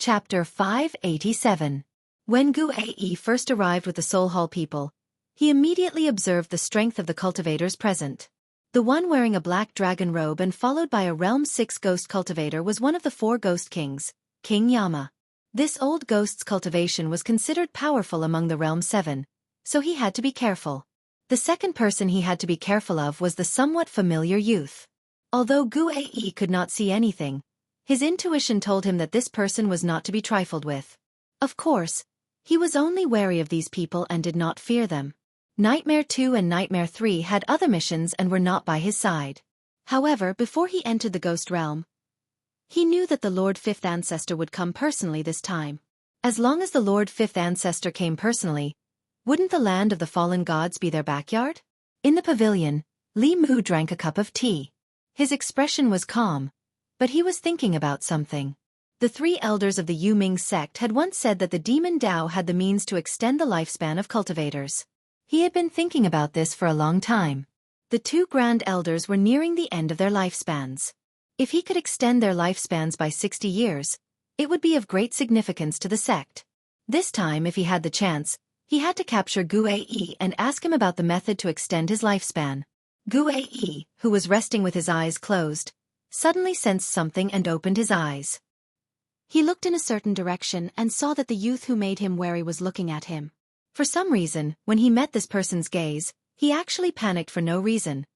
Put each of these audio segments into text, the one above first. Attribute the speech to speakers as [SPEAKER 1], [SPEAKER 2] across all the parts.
[SPEAKER 1] Chapter 587. When Gu Ai first arrived with the Soul Hall people, he immediately observed the strength of the cultivators present. The one wearing a black dragon robe and followed by a Realm 6 ghost cultivator was one of the 4 ghost kings, King Yama. This old ghost's cultivation was considered powerful among the Realm 7, so he had to be careful. The second person he had to be careful of was the somewhat familiar youth. Although Gu Ai could not see anything, his intuition told him that this person was not to be trifled with. Of course, he was only wary of these people and did not fear them. Nightmare 2 and Nightmare 3 had other missions and were not by his side. However, before he entered the ghost realm, he knew that the Lord Fifth Ancestor would come personally this time. As long as the Lord Fifth Ancestor came personally, wouldn't the land of the fallen gods be their backyard? In the pavilion, Li Mu drank a cup of tea. His expression was calm, but he was thinking about something. The 3 elders of the Yu Ming sect had once said that the demon Dao had the means to extend the lifespan of cultivators. He had been thinking about this for a long time. The 2 grand elders were nearing the end of their lifespans. If he could extend their lifespans by 60 years, it would be of great significance to the sect. This time, if he had the chance, he had to capture Gu Ai and ask him about the method to extend his lifespan. Gu Ai, who was resting with his eyes closed, suddenly sensed something and opened his eyes. He looked in a certain direction and saw that the youth who made him wary was looking at him. For some reason, when he met this person's gaze, he actually panicked for no reason.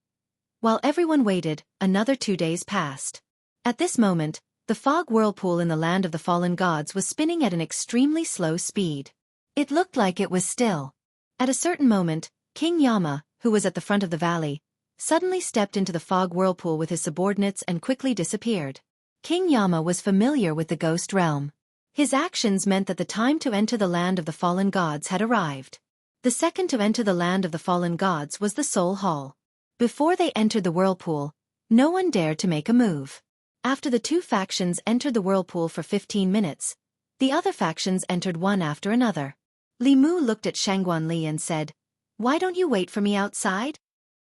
[SPEAKER 1] While everyone waited, another 2 days passed. At this moment, the fog whirlpool in the land of the fallen gods was spinning at an extremely slow speed. It looked like it was still. At a certain moment, King Yama, who was at the front of the valley, suddenly stepped into the fog whirlpool with his subordinates and quickly disappeared. King Yama was familiar with the ghost realm. His actions meant that the time to enter the land of the fallen gods had arrived. The second to enter the land of the fallen gods was the Soul Hall. Before they entered the whirlpool, no one dared to make a move. After the 2 factions entered the whirlpool for 15 minutes, the other factions entered one after another. Li Mu looked at Shangguan Li and said, "Why don't you wait for me outside?"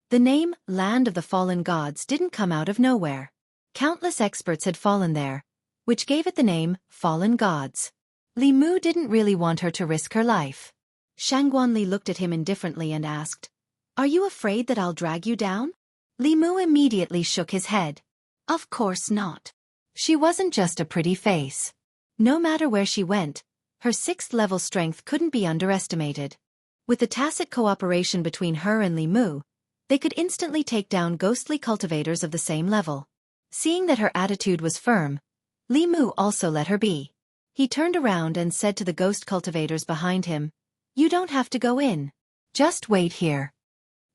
[SPEAKER 1] The name, Land of the Fallen Gods, didn't come out of nowhere. Countless experts had fallen there, which gave it the name, Fallen Gods. Li Mu didn't really want her to risk her life. Shangguan Li looked at him indifferently and asked, "Are you afraid that I'll drag you down?" Li Mu immediately shook his head. Of course not. She wasn't just a pretty face. No matter where she went, her 6th-level strength couldn't be underestimated. With the tacit cooperation between her and Li Mu, they could instantly take down ghostly cultivators of the same level. Seeing that her attitude was firm, Li Mu also let her be. He turned around and said to the ghost cultivators behind him, "You don't have to go in. Just wait here."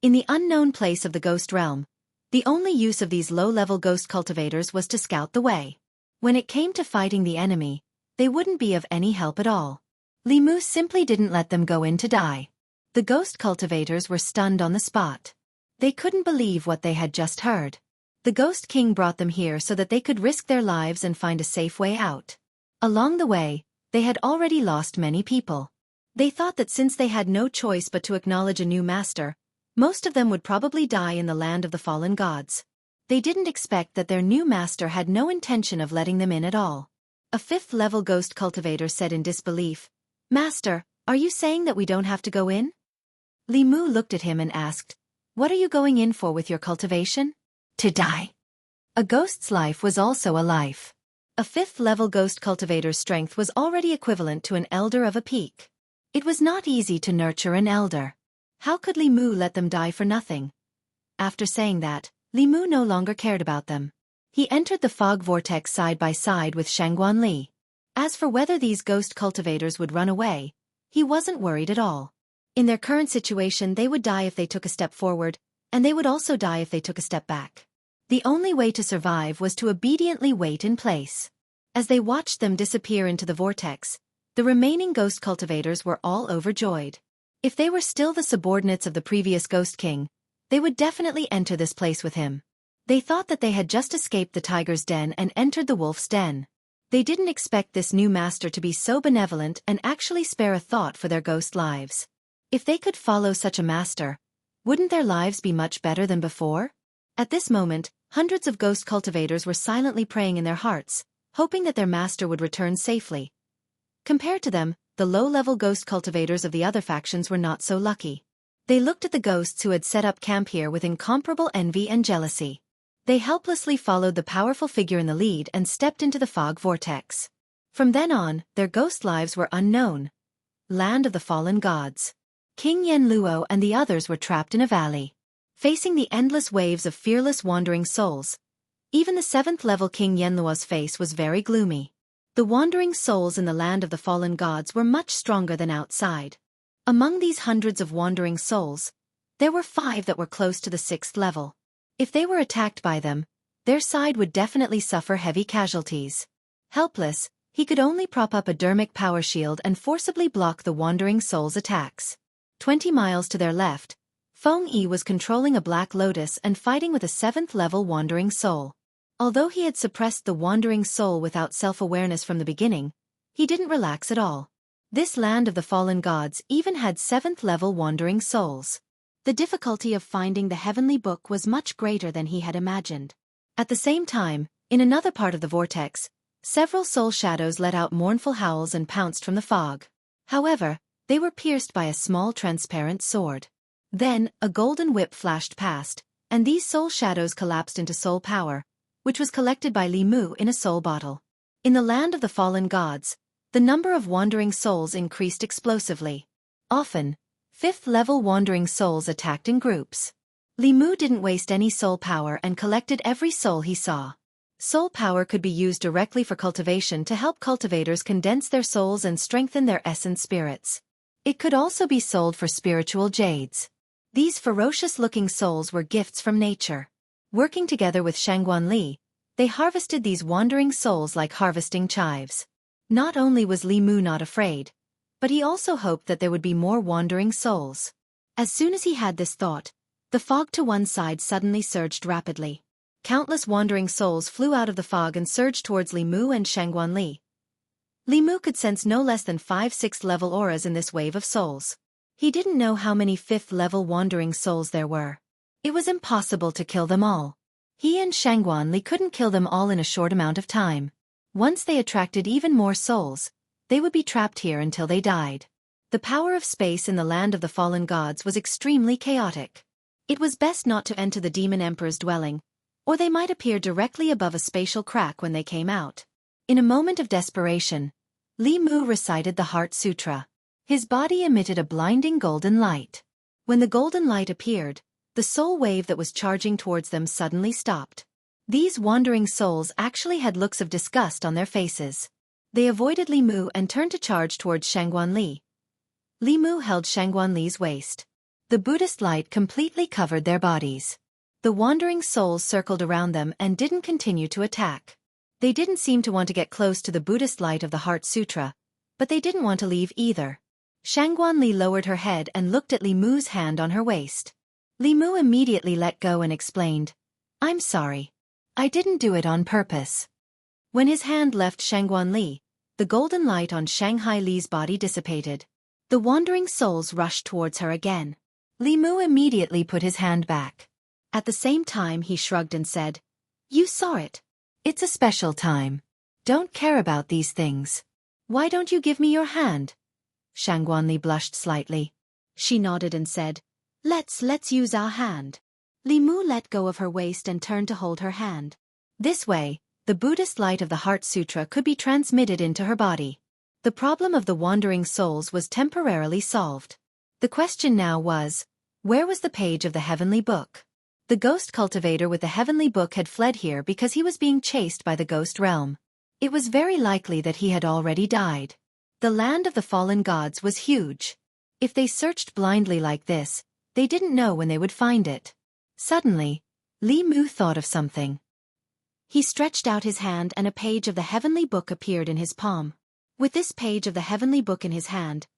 [SPEAKER 1] In the unknown place of the ghost realm, the only use of these low-level ghost cultivators was to scout the way. When it came to fighting the enemy, they wouldn't be of any help at all. Li Mu simply didn't let them go in to die. The ghost cultivators were stunned on the spot. They couldn't believe what they had just heard. The Ghost King brought them here so that they could risk their lives and find a safe way out. Along the way, they had already lost many people. They thought that since they had no choice but to acknowledge a new master, most of them would probably die in the land of the fallen gods. They didn't expect that their new master had no intention of letting them in at all. A 5th-level ghost cultivator said in disbelief, "Master, are you saying that we don't have to go in?" Li Mu looked at him and asked, "What are you going in for with your cultivation?" "To die." A ghost's life was also a life. A 5th-level ghost cultivator's strength was already equivalent to an elder of a peak. It was not easy to nurture an elder. How could Li Mu let them die for nothing? After saying that, Li Mu no longer cared about them. He entered the fog vortex side by side with Shangguan Li. As for whether these ghost cultivators would run away, he wasn't worried at all. In their current situation, they would die if they took a step forward, and they would also die if they took a step back. The only way to survive was to obediently wait in place. As they watched them disappear into the vortex, the remaining ghost cultivators were all overjoyed. If they were still the subordinates of the previous Ghost King, they would definitely enter this place with him. They thought that they had just escaped the tiger's den and entered the wolf's den. They didn't expect this new master to be so benevolent and actually spare a thought for their ghost lives. If they could follow such a master, wouldn't their lives be much better than before? At this moment, hundreds of ghost cultivators were silently praying in their hearts, hoping that their master would return safely. Compared to them, the low-level ghost cultivators of the other factions were not so lucky. They looked at the ghosts who had set up camp here with incomparable envy and jealousy. They helplessly followed the powerful figure in the lead and stepped into the fog vortex. From then on, their ghost lives were unknown. Land of the fallen gods. King Yen Luo and the others were trapped in a valley, facing the endless waves of fearless wandering souls. Even the 7th-level King Yen Luo's face was very gloomy. The wandering souls in the land of the fallen gods were much stronger than outside. Among these hundreds of wandering souls, there were 5 that were close to the 6th level. If they were attacked by them, their side would definitely suffer heavy casualties. Helpless, he could only prop up a dermic power shield and forcibly block the wandering souls' attacks. 20 miles to their left, Feng Yi was controlling a black lotus and fighting with a 7th-level wandering soul. Although he had suppressed the wandering soul without self-awareness from the beginning, he didn't relax at all. This land of the fallen gods even had 7th-level wandering souls. The difficulty of finding the heavenly book was much greater than he had imagined. At the same time, in another part of the vortex, several soul shadows let out mournful howls and pounced from the fog. However, they were pierced by a small transparent sword. Then, a golden whip flashed past, and these soul shadows collapsed into soul power, which was collected by Li Mu in a soul bottle. In the land of the fallen gods, the number of wandering souls increased explosively. Often, 5th-level wandering souls attacked in groups. Li Mu didn't waste any soul power and collected every soul he saw. Soul power could be used directly for cultivation to help cultivators condense their souls and strengthen their essence spirits. It could also be sold for spiritual jades. These ferocious-looking souls were gifts from nature. Working together with Shangguan Li, they harvested these wandering souls like harvesting chives. Not only was Li Mu not afraid, but he also hoped that there would be more wandering souls. As soon as he had this thought, the fog to one side suddenly surged rapidly. Countless wandering souls flew out of the fog and surged towards Li Mu and Shangguan Li. Li Mu could sense no less than 5 6th-level auras in this wave of souls. He didn't know how many 5th-level wandering souls there were. It was impossible to kill them all. He and Shangguan Li couldn't kill them all in a short amount of time. Once they attracted even more souls, they would be trapped here until they died. The power of space in the land of the fallen gods was extremely chaotic. It was best not to enter the Demon Emperor's dwelling, or they might appear directly above a spatial crack when they came out. In a moment of desperation, Li Mu recited the Heart Sutra. His body emitted a blinding golden light. When the golden light appeared, the soul wave that was charging towards them suddenly stopped. These wandering souls actually had looks of disgust on their faces. They avoided Li Mu and turned to charge towards Shangguan Li. Li Mu held Shangguan Li's waist. The Buddhist light completely covered their bodies. The wandering souls circled around them and didn't continue to attack. They didn't seem to want to get close to the Buddhist light of the Heart Sutra, but they didn't want to leave either. Shangguan Li lowered her head and looked at Li Mu's hand on her waist. Li Mu immediately let go and explained, "I'm sorry. I didn't do it on purpose." When his hand left Shangguan Li, the golden light on Shanghai Li's body dissipated. The wandering souls rushed towards her again. Li Mu immediately put his hand back. At the same time he shrugged and said, "You saw it. It's a special time. Don't care about these things. Why don't you give me your hand?" Shangguan Li blushed slightly. She nodded and said, Let's use our hand." Li Mu let go of her waist and turned to hold her hand. This way, the Buddhist light of the Heart Sutra could be transmitted into her body. The problem of the wandering souls was temporarily solved. The question now was, where was the page of the heavenly book? The ghost cultivator with the heavenly book had fled here because he was being chased by the ghost realm. It was very likely that he had already died. The land of the fallen gods was huge. If they searched blindly like this, they didn't know when they would find it. Suddenly, Li Mu thought of something. He stretched out his hand and a page of the heavenly book appeared in his palm. With this page of the heavenly book in his hand,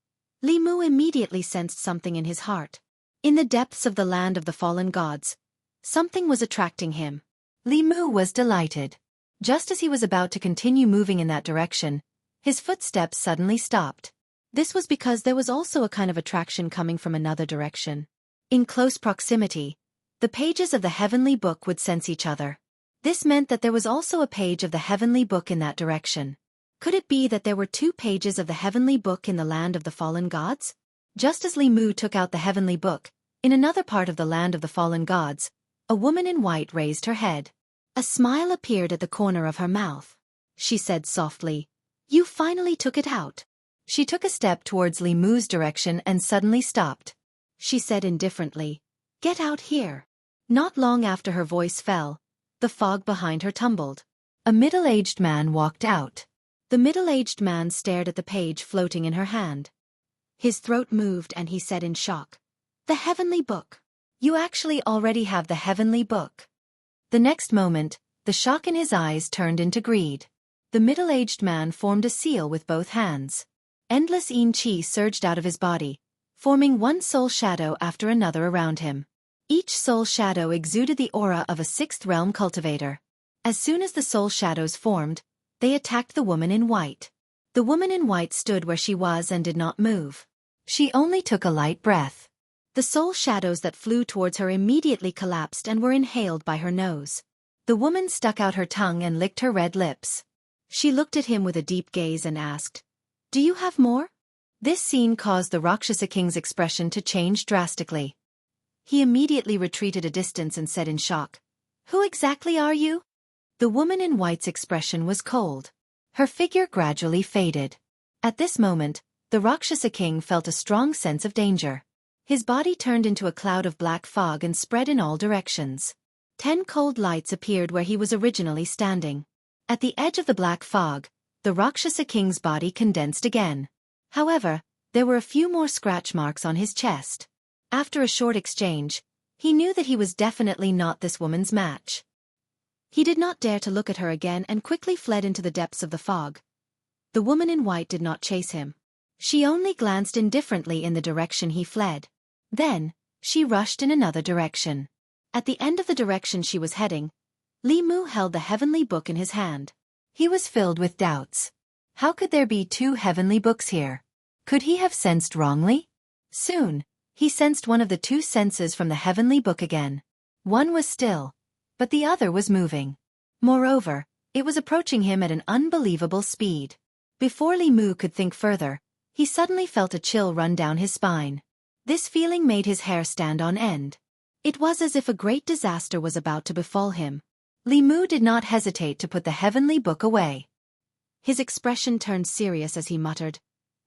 [SPEAKER 1] Li Mu immediately sensed something in his heart. In the depths of the land of the fallen gods, something was attracting him. Li Mu was delighted. Just as he was about to continue moving in that direction, his footsteps suddenly stopped. This was because there was also a kind of attraction coming from another direction. In close proximity, the pages of the heavenly book would sense each other. This meant that there was also a page of the heavenly book in that direction. Could it be that there were 2 pages of the heavenly book in the land of the fallen gods? Just as Li Mu took out the heavenly book, in another part of the land of the fallen gods, a woman in white raised her head. A smile appeared at the corner of her mouth. She said softly, "You finally took it out." She took a step towards Li Mu's direction and suddenly stopped. She said indifferently, "Get out here." Not long after her voice fell, the fog behind her tumbled. A middle-aged man walked out. The middle-aged man stared at the page floating in her hand. His throat moved and he said in shock, "The heavenly book. You actually already have the heavenly book." The next moment, the shock in his eyes turned into greed. The middle-aged man formed a seal with both hands. Endless yin qi surged out of his body, forming one soul shadow after another around him. Each soul shadow exuded the aura of a 6th realm cultivator. As soon as the soul shadows formed, they attacked the woman in white. The woman in white stood where she was and did not move. She only took a light breath. The soul shadows that flew towards her immediately collapsed and were inhaled by her nose. The woman stuck out her tongue and licked her red lips. She looked at him with a deep gaze and asked, "Do you have more?" This scene caused the Rakshasa king's expression to change drastically. He immediately retreated a distance and said in shock, "Who exactly are you?" The woman in white's expression was cold. Her figure gradually faded. At this moment, the Rakshasa king felt a strong sense of danger. His body turned into a cloud of black fog and spread in all directions. 10 cold lights appeared where he was originally standing. At the edge of the black fog, the Rakshasa king's body condensed again. However, there were a few more scratch marks on his chest. After a short exchange, he knew that he was definitely not this woman's match. He did not dare to look at her again and quickly fled into the depths of the fog. The woman in white did not chase him. She only glanced indifferently in the direction he fled. Then, she rushed in another direction. At the end of the direction she was heading, Li Mu held the heavenly book in his hand. He was filled with doubts. How could there be 2 heavenly books here? Could he have sensed wrongly? Soon, he sensed one of the 2 senses from the heavenly book again. One was still, but the other was moving. Moreover, it was approaching him at an unbelievable speed. Before Li Mu could think further, he suddenly felt a chill run down his spine. This feeling made his hair stand on end. It was as if a great disaster was about to befall him. Li Mu did not hesitate to put the heavenly book away. His expression turned serious as he muttered,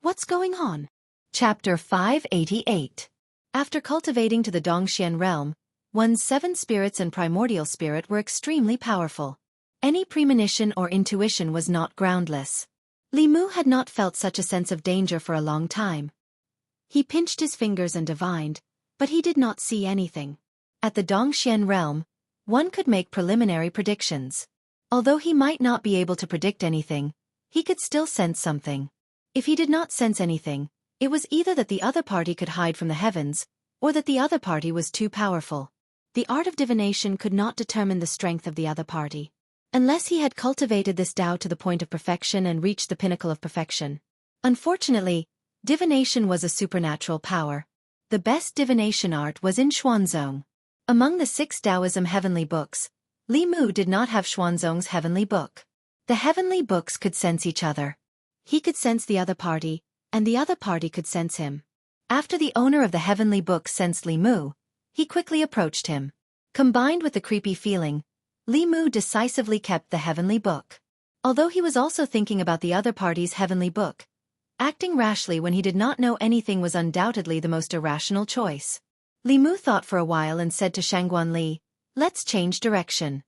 [SPEAKER 1] "What's going on?" Chapter 588. After cultivating to the Dongxian realm, one's 7 spirits and primordial spirit were extremely powerful. Any premonition or intuition was not groundless. Li Mu had not felt such a sense of danger for a long time. He pinched his fingers and divined, but he did not see anything. At the Dongxian realm, one could make preliminary predictions. Although he might not be able to predict anything, he could still sense something. If he did not sense anything, it was either that the other party could hide from the heavens, or that the other party was too powerful. The art of divination could not determine the strength of the other party. Unless he had cultivated this Tao to the point of perfection and reached the pinnacle of perfection. Unfortunately, divination was a supernatural power. The best divination art was in Xuanzong. Among the 6 Taoism heavenly books, Li Mu did not have Xuanzong's heavenly book. The heavenly books could sense each other. He could sense the other party, and the other party could sense him. After the owner of the heavenly book sensed Li Mu, he quickly approached him. Combined with the creepy feeling, Li Mu decisively kept the heavenly book. Although he was also thinking about the other party's heavenly book, acting rashly when he did not know anything was undoubtedly the most irrational choice. Li Mu thought for a while and said to Shangguan Li, "Let's change direction."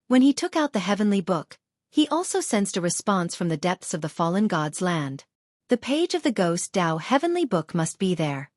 [SPEAKER 1] When he took out the heavenly book, he also sensed a response from the depths of the fallen god's land. The page of the ghost Tao heavenly book must be there.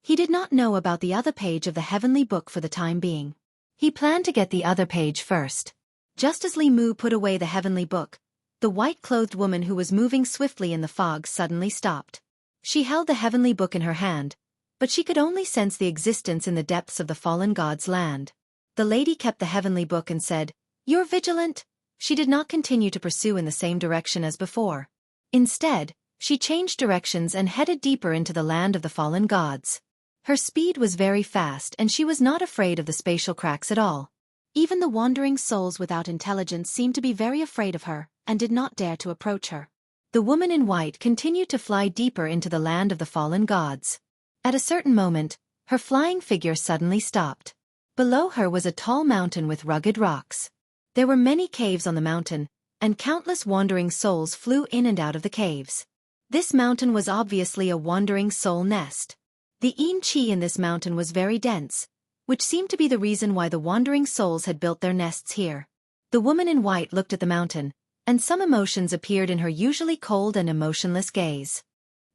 [SPEAKER 1] He did not know about the other page of the heavenly book for the time being. He planned to get the other page first. Just as Li Mu put away the heavenly book, the white-clothed woman who was moving swiftly in the fog suddenly stopped. She held the heavenly book in her hand, but she could only sense the existence in the depths of the fallen god's land. The lady kept the heavenly book and said, "You're vigilant." She did not continue to pursue in the same direction as before. Instead, she changed directions and headed deeper into the land of the fallen gods. Her speed was very fast and she was not afraid of the spatial cracks at all. Even the wandering souls without intelligence seemed to be very afraid of her, and did not dare to approach her. The woman in white continued to fly deeper into the land of the fallen gods. At a certain moment, her flying figure suddenly stopped. Below her was a tall mountain with rugged rocks. There were many caves on the mountain, and countless wandering souls flew in and out of the caves. This mountain was obviously a wandering soul nest. The qi in this mountain was very dense, which seemed to be the reason why the wandering souls had built their nests here. The woman in white looked at the mountain, and some emotions appeared in her usually cold and emotionless gaze.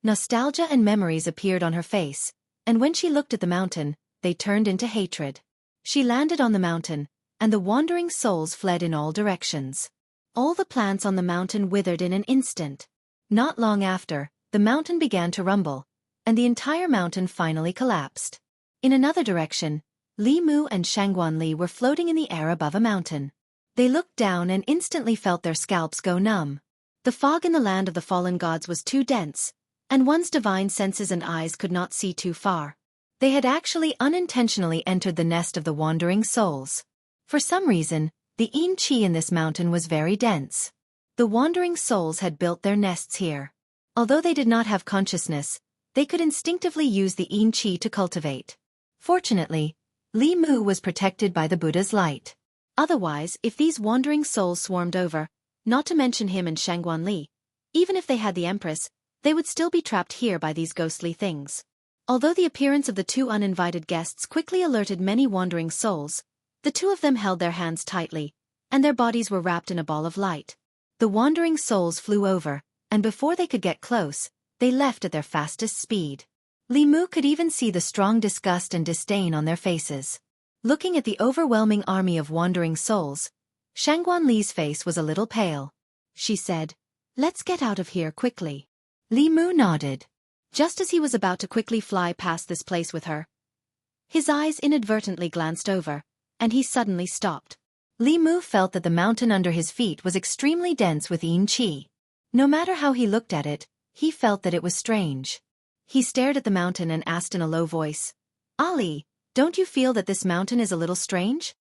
[SPEAKER 1] Nostalgia and memories appeared on her face, and when she looked at the mountain, they turned into hatred. She landed on the mountain, and the wandering souls fled in all directions. All the plants on the mountain withered in an instant. Not long after, the mountain began to rumble, and the entire mountain finally collapsed. In another direction, Li Mu and Shangguan Li were floating in the air above a mountain. They looked down and instantly felt their scalps go numb. The fog in the land of the fallen gods was too dense, and one's divine senses and eyes could not see too far. They had actually unintentionally entered the nest of the wandering souls. For some reason, the qi in this mountain was very dense. The wandering souls had built their nests here. Although they did not have consciousness, they could instinctively use the qi to cultivate. Fortunately, Li Mu was protected by the Buddha's light. Otherwise, if these wandering souls swarmed over, not to mention him and Shangguan Li, even if they had the Empress, they would still be trapped here by these ghostly things. Although the appearance of the two uninvited guests quickly alerted many wandering souls, the two of them held their hands tightly, and their bodies were wrapped in a ball of light. The wandering souls flew over, and before they could get close, they left at their fastest speed. Li Mu could even see the strong disgust and disdain on their faces. Looking at the overwhelming army of wandering souls, Shangguan Li's face was a little pale. She said, "Let's get out of here quickly." Li Mu nodded. Just as he was about to quickly fly past this place with her, his eyes inadvertently glanced over, and he suddenly stopped. Li Mu felt that the mountain under his feet was extremely dense with qi. No matter how he looked at it, he felt that it was strange. He stared at the mountain and asked in a low voice, "Ali, don't you feel that this mountain is a little strange?"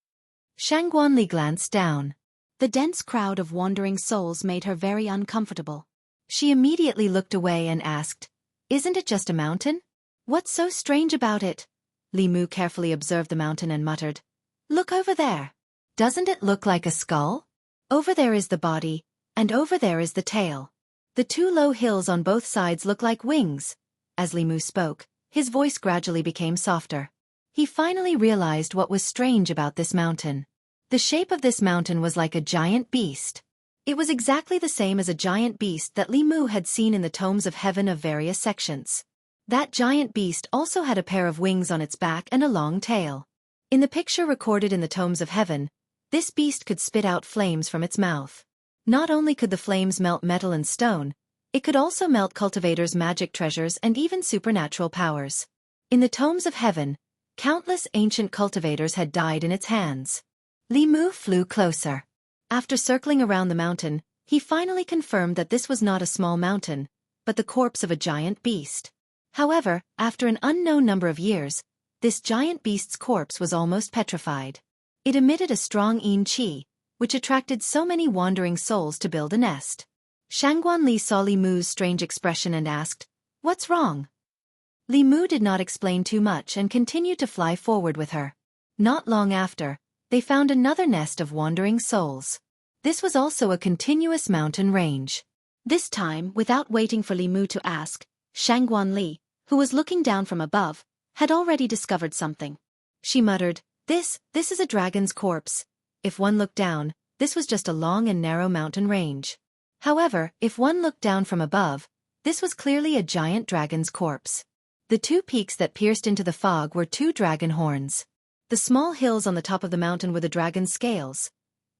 [SPEAKER 1] Shangguan Li glanced down. The dense crowd of wandering souls made her very uncomfortable. She immediately looked away and asked, "Isn't it just a mountain? What's so strange about it?" Li Mu carefully observed the mountain and muttered, "Look over there. Doesn't it look like a skull? Over there is the body, and over there is the tail. The two low hills on both sides look like wings." As Li Mu spoke, his voice gradually became softer. He finally realized what was strange about this mountain. The shape of this mountain was like a giant beast. It was exactly the same as a giant beast that Li Mu had seen in the tomes of heaven of various sections. That giant beast also had a pair of wings on its back and a long tail. In the picture recorded in the tomes of heaven, this beast could spit out flames from its mouth. Not only could the flames melt metal and stone, it could also melt cultivators' magic treasures and even supernatural powers. In the tomes of heaven, countless ancient cultivators had died in its hands. Li Mu flew closer. After circling around the mountain, he finally confirmed that this was not a small mountain, but the corpse of a giant beast. However, after an unknown number of years, this giant beast's corpse was almost petrified. It emitted a strong qi, which attracted so many wandering souls to build a nest. Shangguan Li saw Li Mu's strange expression and asked, "What's wrong?" Li Mu did not explain too much and continued to fly forward with her. Not long after, they found another nest of wandering souls. This was also a continuous mountain range. This time, without waiting for Li Mu to ask, Shangguan Li, who was looking down from above, had already discovered something. She muttered, This is a dragon's corpse." If one looked down, this was just a long and narrow mountain range. However, if one looked down from above, this was clearly a giant dragon's corpse. The two peaks that pierced into the fog were two dragon horns. The small hills on the top of the mountain were the dragon's scales.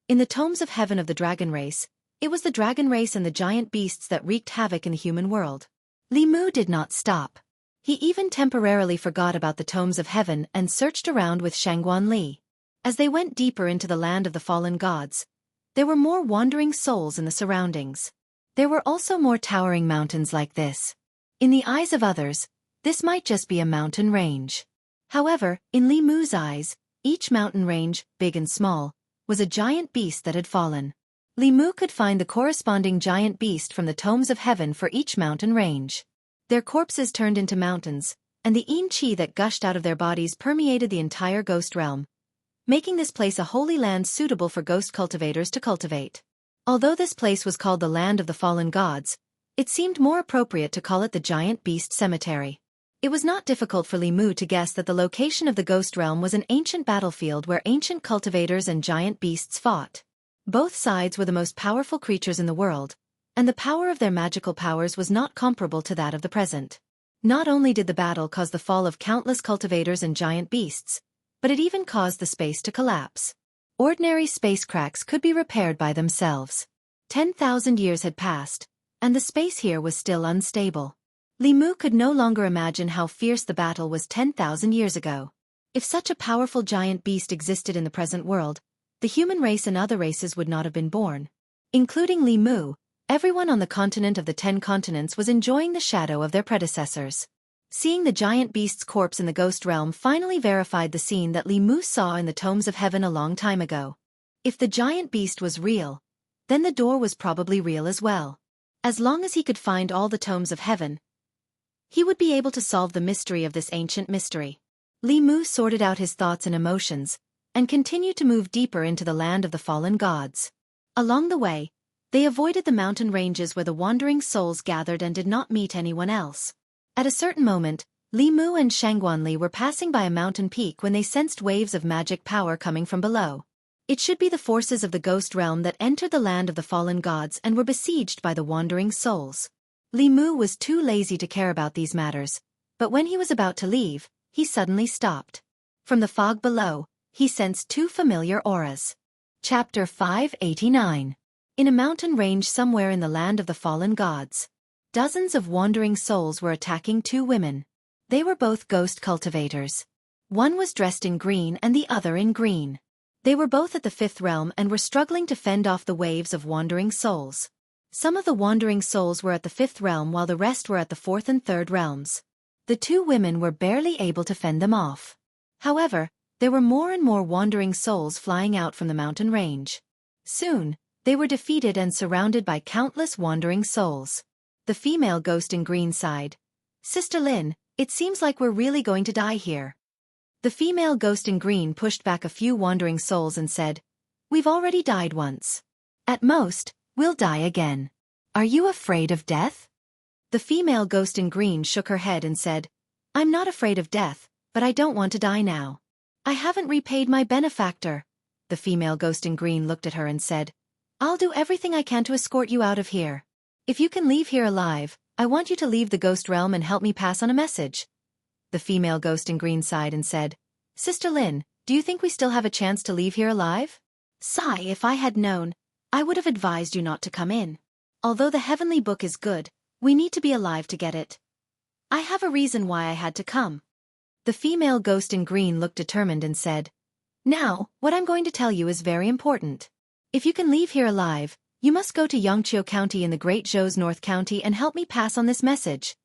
[SPEAKER 1] In the tomes of heaven of the dragon race, it was the dragon race and the giant beasts that wreaked havoc in the human world. Li Mu did not stop. He even temporarily forgot about the tomes of heaven and searched around with Shangguan Li. As they went deeper into the land of the fallen gods, there were more wandering souls in the surroundings. There were also more towering mountains like this. In the eyes of others, this might just be a mountain range. However, in Li Mu's eyes, each mountain range, big and small, was a giant beast that had fallen. Li Mu could find the corresponding giant beast from the tomes of heaven for each mountain range. Their corpses turned into mountains, and the yin qi that gushed out of their bodies permeated the entire ghost realm, making this place a holy land suitable for ghost cultivators to cultivate. Although this place was called the Land of the Fallen Gods, it seemed more appropriate to call it the Giant Beast Cemetery. It was not difficult for Li Mu to guess that the location of the ghost realm was an ancient battlefield where ancient cultivators and giant beasts fought. Both sides were the most powerful creatures in the world, and the power of their magical powers was not comparable to that of the present. Not only did the battle cause the fall of countless cultivators and giant beasts, but it even caused the space to collapse. Ordinary space cracks could be repaired by themselves. 10,000 years had passed, and the space here was still unstable. Li Mu could no longer imagine how fierce the battle was 10,000 years ago. If such a powerful giant beast existed in the present world, the human race and other races would not have been born. Including Li Mu, everyone on the continent of the 10 continents was enjoying the shadow of their predecessors. Seeing the giant beast's corpse in the ghost realm finally verified the scene that Li Mu saw in the tomes of heaven a long time ago. If the giant beast was real, then the door was probably real as well. As long as he could find all the tomes of heaven, he would be able to solve the mystery of this ancient mystery. Li Mu sorted out his thoughts and emotions, and continued to move deeper into the land of the fallen gods. Along the way, they avoided the mountain ranges where the wandering souls gathered and did not meet anyone else. At a certain moment, Li Mu and Shangguanli were passing by a mountain peak when they sensed waves of magic power coming from below. It should be the forces of the ghost realm that entered the land of the fallen gods and were besieged by the wandering souls. Li Mu was too lazy to care about these matters, but when he was about to leave, he suddenly stopped. From the fog below, he sensed two familiar auras. Chapter 589. In a mountain range somewhere in the land of the fallen gods, dozens of wandering souls were attacking two women. They were both ghost cultivators. One was dressed in green and the other in green. They were both at the fifth realm and were struggling to fend off the waves of wandering souls. Some of the wandering souls were at the fifth realm while the rest were at the fourth and third realms. The two women were barely able to fend them off. However, there were more and more wandering souls flying out from the mountain range. Soon, they were defeated and surrounded by countless wandering souls. The female ghost in green sighed. "Sister Lin, it seems like we're really going to die here." The female ghost in green pushed back a few wandering souls and said, "We've already died once. At most, we'll die again. Are you afraid of death?" The female ghost in green shook her head and said, "I'm not afraid of death, but I don't want to die now. I haven't repaid my benefactor." The female ghost in green looked at her and said, "I'll do everything I can to escort you out of here. If you can leave here alive, I want you to leave the ghost realm and help me pass on a message." The female ghost in green sighed and said, "Sister Lin, do you think we still have a chance to leave here alive?" "Sigh, if I had known, I would have advised you not to come in. Although the heavenly book is good, we need to be alive to get it. I have a reason why I had to come." The female ghost in green looked determined and said, "Now, what I'm going to tell you is very important. If you can leave here alive, you must go to Yangqiu County in the Great Zhou's North County and help me pass on this message."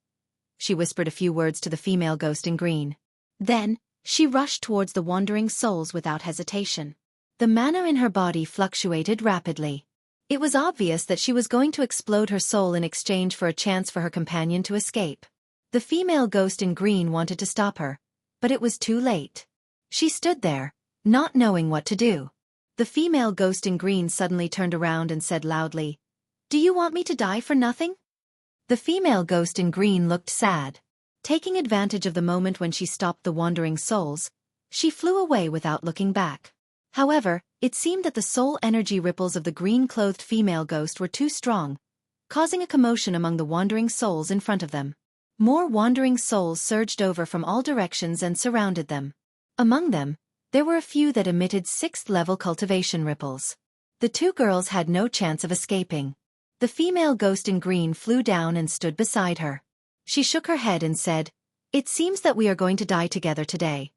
[SPEAKER 1] She whispered a few words to the female ghost in green. Then, she rushed towards the wandering souls without hesitation. The mana in her body fluctuated rapidly. It was obvious that she was going to explode her soul in exchange for a chance for her companion to escape. The female ghost in green wanted to stop her, but it was too late. She stood there, not knowing what to do. The female ghost in green suddenly turned around and said loudly, "Do you want me to die for nothing?" The female ghost in green looked sad. Taking advantage of the moment when she stopped the wandering souls, she flew away without looking back. However, it seemed that the soul energy ripples of the green-clothed female ghost were too strong, causing a commotion among the wandering souls in front of them. More wandering souls surged over from all directions and surrounded them. Among them, there were a few that emitted 6th-level cultivation ripples. The two girls had no chance of escaping. The female ghost in green flew down and stood beside her. She shook her head and said, "It seems that we are going to die together today."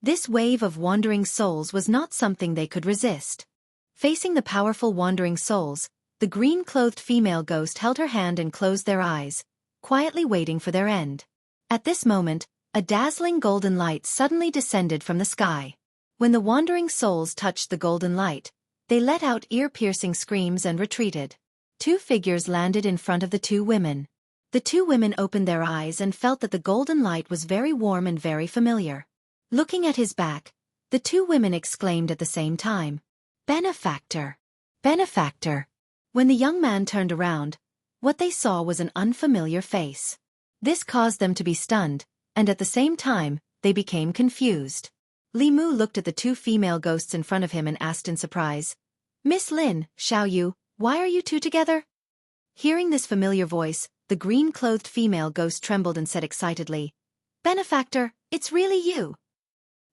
[SPEAKER 1] This wave of wandering souls was not something they could resist. Facing the powerful wandering souls, the green-clothed female ghost held her hand and closed their eyes, quietly waiting for their end. At this moment, a dazzling golden light suddenly descended from the sky. When the wandering souls touched the golden light, they let out ear-piercing screams and retreated. Two figures landed in front of the two women. The two women opened their eyes and felt that the golden light was very warm and very familiar. Looking at his back, the two women exclaimed at the same time, "Benefactor! Benefactor!" When the young man turned around, what they saw was an unfamiliar face. This caused them to be stunned, and at the same time, they became confused. Li Mu looked at the two female ghosts in front of him and asked in surprise, "Miss Lin, Xiao Yu, why are you two together?" Hearing this familiar voice, the green-clothed female ghost trembled and said excitedly, "Benefactor, it's really you."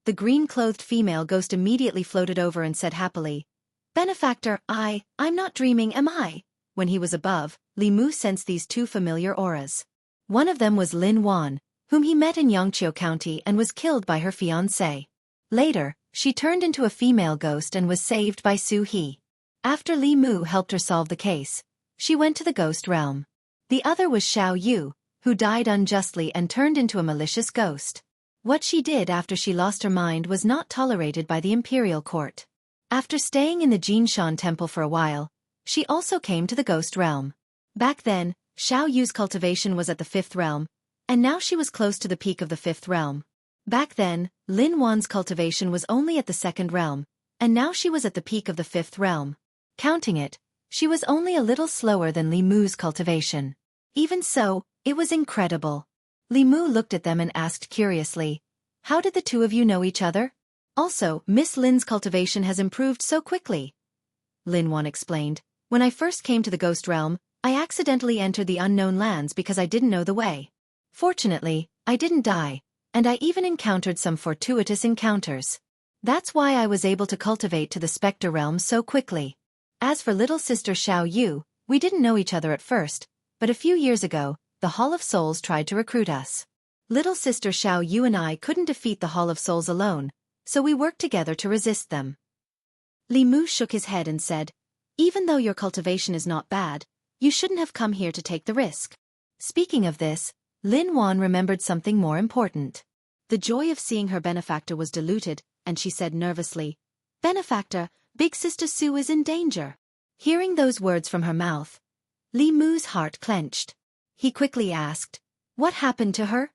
[SPEAKER 1] The green-clothed female ghost immediately floated over and said happily, "Benefactor, I'm not dreaming, am I?" When he was above, Li Mu sensed these two familiar auras. One of them was Lin Wan, whom he met in Yangqiu County and was killed by her fiancé. Later, she turned into a female ghost and was saved by Su He. After Li Mu helped her solve the case, she went to the ghost realm. The other was Xiao Yu, who died unjustly and turned into a malicious ghost. What she did after she lost her mind was not tolerated by the imperial court. After staying in the Jinshan temple for a while, she also came to the ghost realm. Back then, Xiao Yu's cultivation was at the 5th realm, and now she was close to the peak of the 5th realm. Back then, Lin Wan's cultivation was only at the 2nd realm, and now she was at the peak of the 5th realm. Counting it, she was only a little slower than Li Mu's cultivation. Even so, it was incredible. Li Mu looked at them and asked curiously, "How did the two of you know each other? Also, Miss Lin's cultivation has improved so quickly." Lin Wan explained, "When I first came to the ghost realm, I accidentally entered the unknown lands because I didn't know the way. Fortunately, I didn't die, and I even encountered some fortuitous encounters. That's why I was able to cultivate to the specter realm so quickly. As for little sister Xiao Yu, we didn't know each other at first, but a few years ago, the Hall of Souls tried to recruit us. Little sister Xiao Yu and I couldn't defeat the Hall of Souls alone, so we worked together to resist them." Li Mu shook his head and said, "Even though your cultivation is not bad, you shouldn't have come here to take the risk." Speaking of this, Lin Wan remembered something more important. The joy of seeing her benefactor was diluted, and she said nervously, "Benefactor, Big Sister Su is in danger." Hearing those words from her mouth, Li Mu's heart clenched. He quickly asked, "What happened to her?"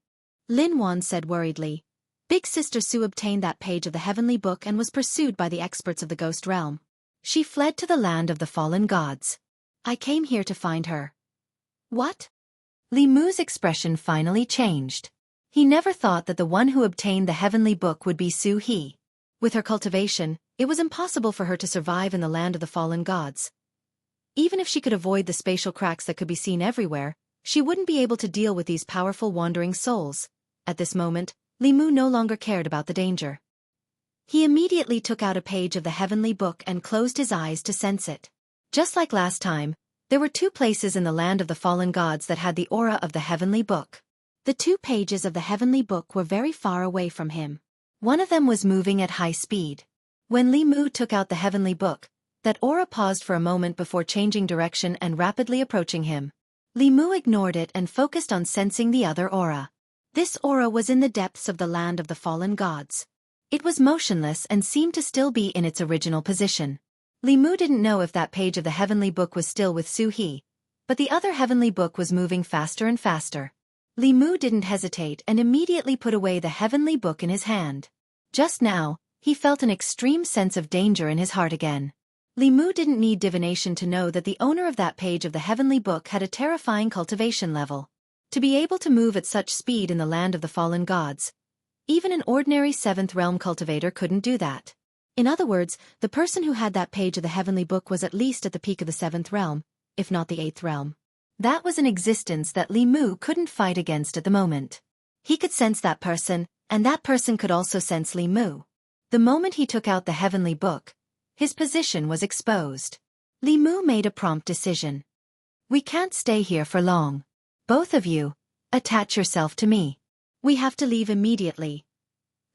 [SPEAKER 1] Lin Wan said worriedly, "Big Sister Su obtained that page of the heavenly book and was pursued by the experts of the ghost realm. She fled to the land of the fallen gods. I came here to find her." "What?" Li Mu's expression finally changed. He never thought that the one who obtained the heavenly book would be Su He. With her cultivation, it was impossible for her to survive in the land of the fallen gods. Even if she could avoid the spatial cracks that could be seen everywhere, she wouldn't be able to deal with these powerful wandering souls. At this moment, Li Mu no longer cared about the danger. He immediately took out a page of the heavenly book and closed his eyes to sense it. Just like last time, there were two places in the land of the fallen gods that had the aura of the heavenly book. The two pages of the heavenly book were very far away from him. One of them was moving at high speed. When Li Mu took out the heavenly book, that aura paused for a moment before changing direction and rapidly approaching him. Li Mu ignored it and focused on sensing the other aura. This aura was in the depths of the land of the fallen gods. It was motionless and seemed to still be in its original position. Li Mu didn't know if that page of the heavenly book was still with Su He, but the other heavenly book was moving faster and faster. Li Mu didn't hesitate and immediately put away the heavenly book in his hand. Just now, he felt an extreme sense of danger in his heart again. Li Mu didn't need divination to know that the owner of that page of the heavenly book had a terrifying cultivation level. To be able to move at such speed in the land of the fallen gods, even an ordinary 7th realm cultivator couldn't do that. In other words, the person who had that page of the heavenly book was at least at the peak of the 7th realm, if not the 8th realm. That was an existence that Li Mu couldn't fight against at the moment. He could sense that person, and that person could also sense Li Mu. The moment he took out the heavenly book, his position was exposed. Li Mu made a prompt decision. "We can't stay here for long. Both of you, attach yourself to me. We have to leave immediately."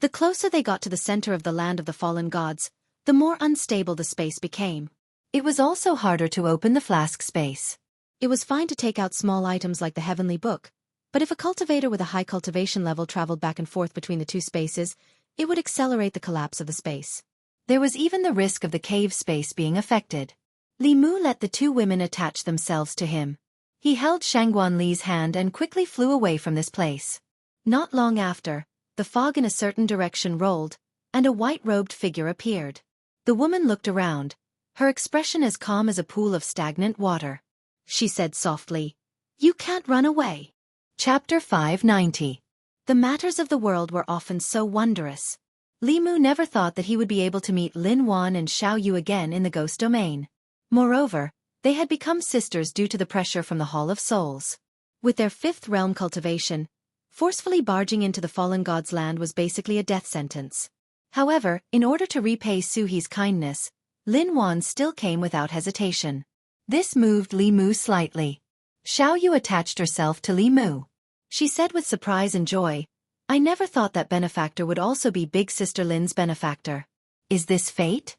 [SPEAKER 1] The closer they got to the center of the land of the fallen gods, the more unstable the space became. It was also harder to open the flask space. It was fine to take out small items like the heavenly book, but if a cultivator with a high cultivation level traveled back and forth between the two spaces, it would accelerate the collapse of the space. There was even the risk of the cave space being affected. Li Mu let the two women attach themselves to him. He held Shangguan Li's hand and quickly flew away from this place. Not long after, the fog in a certain direction rolled, and a white-robed figure appeared. The woman looked around, her expression as calm as a pool of stagnant water. She said softly, "You can't run away." Chapter 590. The matters of the world were often so wondrous. Li Mu never thought that he would be able to meet Lin Wan and Xiao Yu again in the ghost domain. Moreover, they had become sisters due to the pressure from the Hall of Souls. With their fifth realm cultivation, forcefully barging into the fallen god's land was basically a death sentence. However, in order to repay Suhi's kindness, Lin Wan still came without hesitation. This moved Li Mu slightly. Xiao Yu attached herself to Li Mu. She said with surprise and joy, "I never thought that benefactor would also be big sister Lin's benefactor. Is this fate?"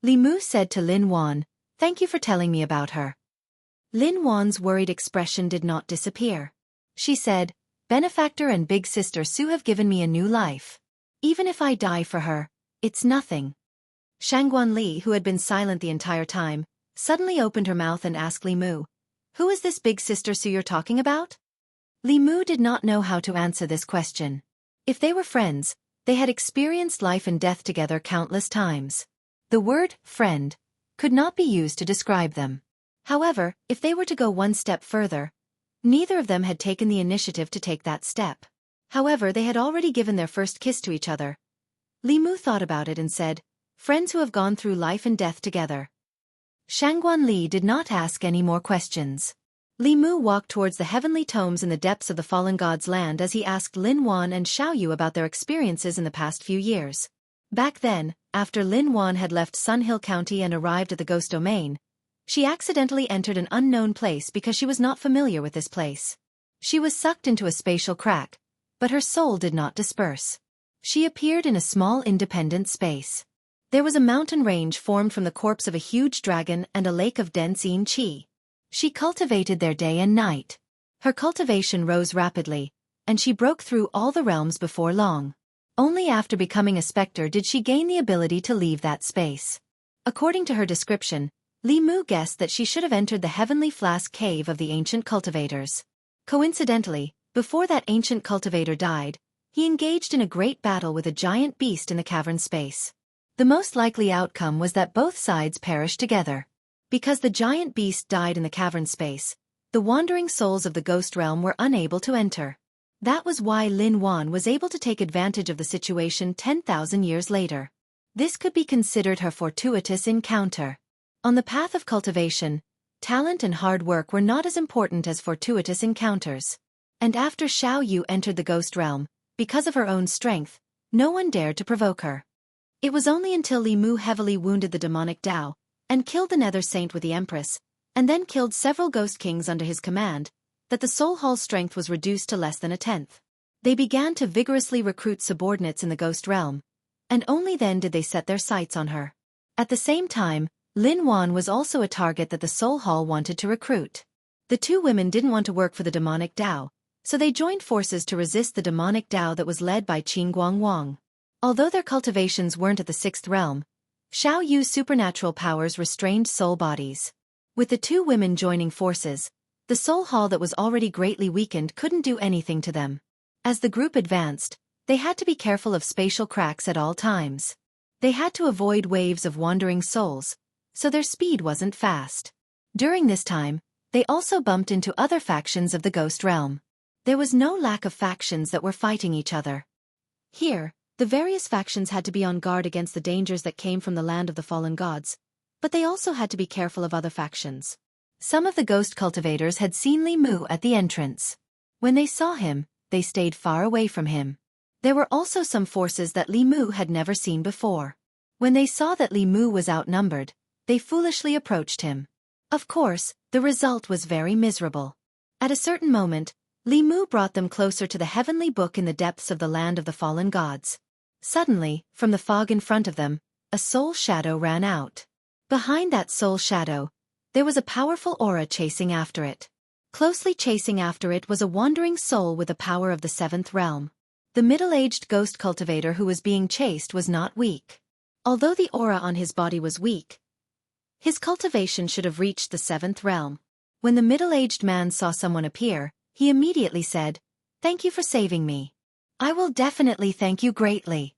[SPEAKER 1] Li Mu said to Lin Wan, "Thank you for telling me about her." Lin Wan's worried expression did not disappear. She said, "Benefactor and big sister Su have given me a new life. Even if I die for her, it's nothing." Shangguan Li, who had been silent the entire time, suddenly opened her mouth and asked Li Mu, "Who is this big sister Su you're talking about?" Li Mu did not know how to answer this question. If they were friends, they had experienced life and death together countless times. The word friend could not be used to describe them. However, if they were to go one step further, neither of them had taken the initiative to take that step. However, they had already given their first kiss to each other. Li Mu thought about it and said, "Friends who have gone through life and death together." Shangguan Li did not ask any more questions. Li Mu walked towards the heavenly tomes in the depths of the fallen god's land as he asked Lin Wan and Xiao Yu about their experiences in the past few years. Back then, after Lin Wan had left Sun Hill County and arrived at the ghost domain, she accidentally entered an unknown place because she was not familiar with this place. She was sucked into a spatial crack, but her soul did not disperse. She appeared in a small independent space. There was a mountain range formed from the corpse of a huge dragon and a lake of dense yin qi. She cultivated there day and night. Her cultivation rose rapidly, and she broke through all the realms before long. Only after becoming a specter did she gain the ability to leave that space. According to her description, Li Mu guessed that she should have entered the heavenly flask cave of the ancient cultivators. Coincidentally, before that ancient cultivator died, he engaged in a great battle with a giant beast in the cavern space. The most likely outcome was that both sides perished together. Because the giant beast died in the cavern space, the wandering souls of the ghost realm were unable to enter. That was why Lin Wan was able to take advantage of the situation 10,000 years later. This could be considered her fortuitous encounter. On the path of cultivation, talent and hard work were not as important as fortuitous encounters. And after Xiao Yu entered the ghost realm, because of her own strength, no one dared to provoke her. It was only until Li Mu heavily wounded the demonic Dao, and killed the Nether Saint with the Empress, and then killed several ghost kings under his command, that the Soul Hall's strength was reduced to less than a tenth. They began to vigorously recruit subordinates in the ghost realm, and only then did they set their sights on her. At the same time, Lin Wan was also a target that the Soul Hall wanted to recruit. The two women didn't want to work for the demonic Dao, so they joined forces to resist the demonic Dao that was led by Qin Guang Wang. Although their cultivations weren't at the sixth realm, Xiao Yu's supernatural powers restrained soul bodies. With the two women joining forces, the Soul Hall that was already greatly weakened couldn't do anything to them. As the group advanced, they had to be careful of spatial cracks at all times. They had to avoid waves of wandering souls, so their speed wasn't fast. During this time, they also bumped into other factions of the ghost realm. There was no lack of factions that were fighting each other. Here, the various factions had to be on guard against the dangers that came from the land of the fallen gods, but they also had to be careful of other factions. Some of the ghost cultivators had seen Li Mu at the entrance. When they saw him, they stayed far away from him. There were also some forces that Li Mu had never seen before. When they saw that Li Mu was outnumbered, they foolishly approached him. Of course, the result was very miserable. At a certain moment, Li Mu brought them closer to the heavenly book in the depths of the land of the fallen gods. Suddenly, from the fog in front of them, a soul shadow ran out. Behind that soul shadow, there was a powerful aura chasing after it. Closely chasing after it was a wandering soul with the power of the seventh realm. The middle-aged ghost cultivator who was being chased was not weak. Although the aura on his body was weak, his cultivation should have reached the 7th realm. When the middle-aged man saw someone appear, he immediately said, "Thank you for saving me. I will definitely thank you greatly."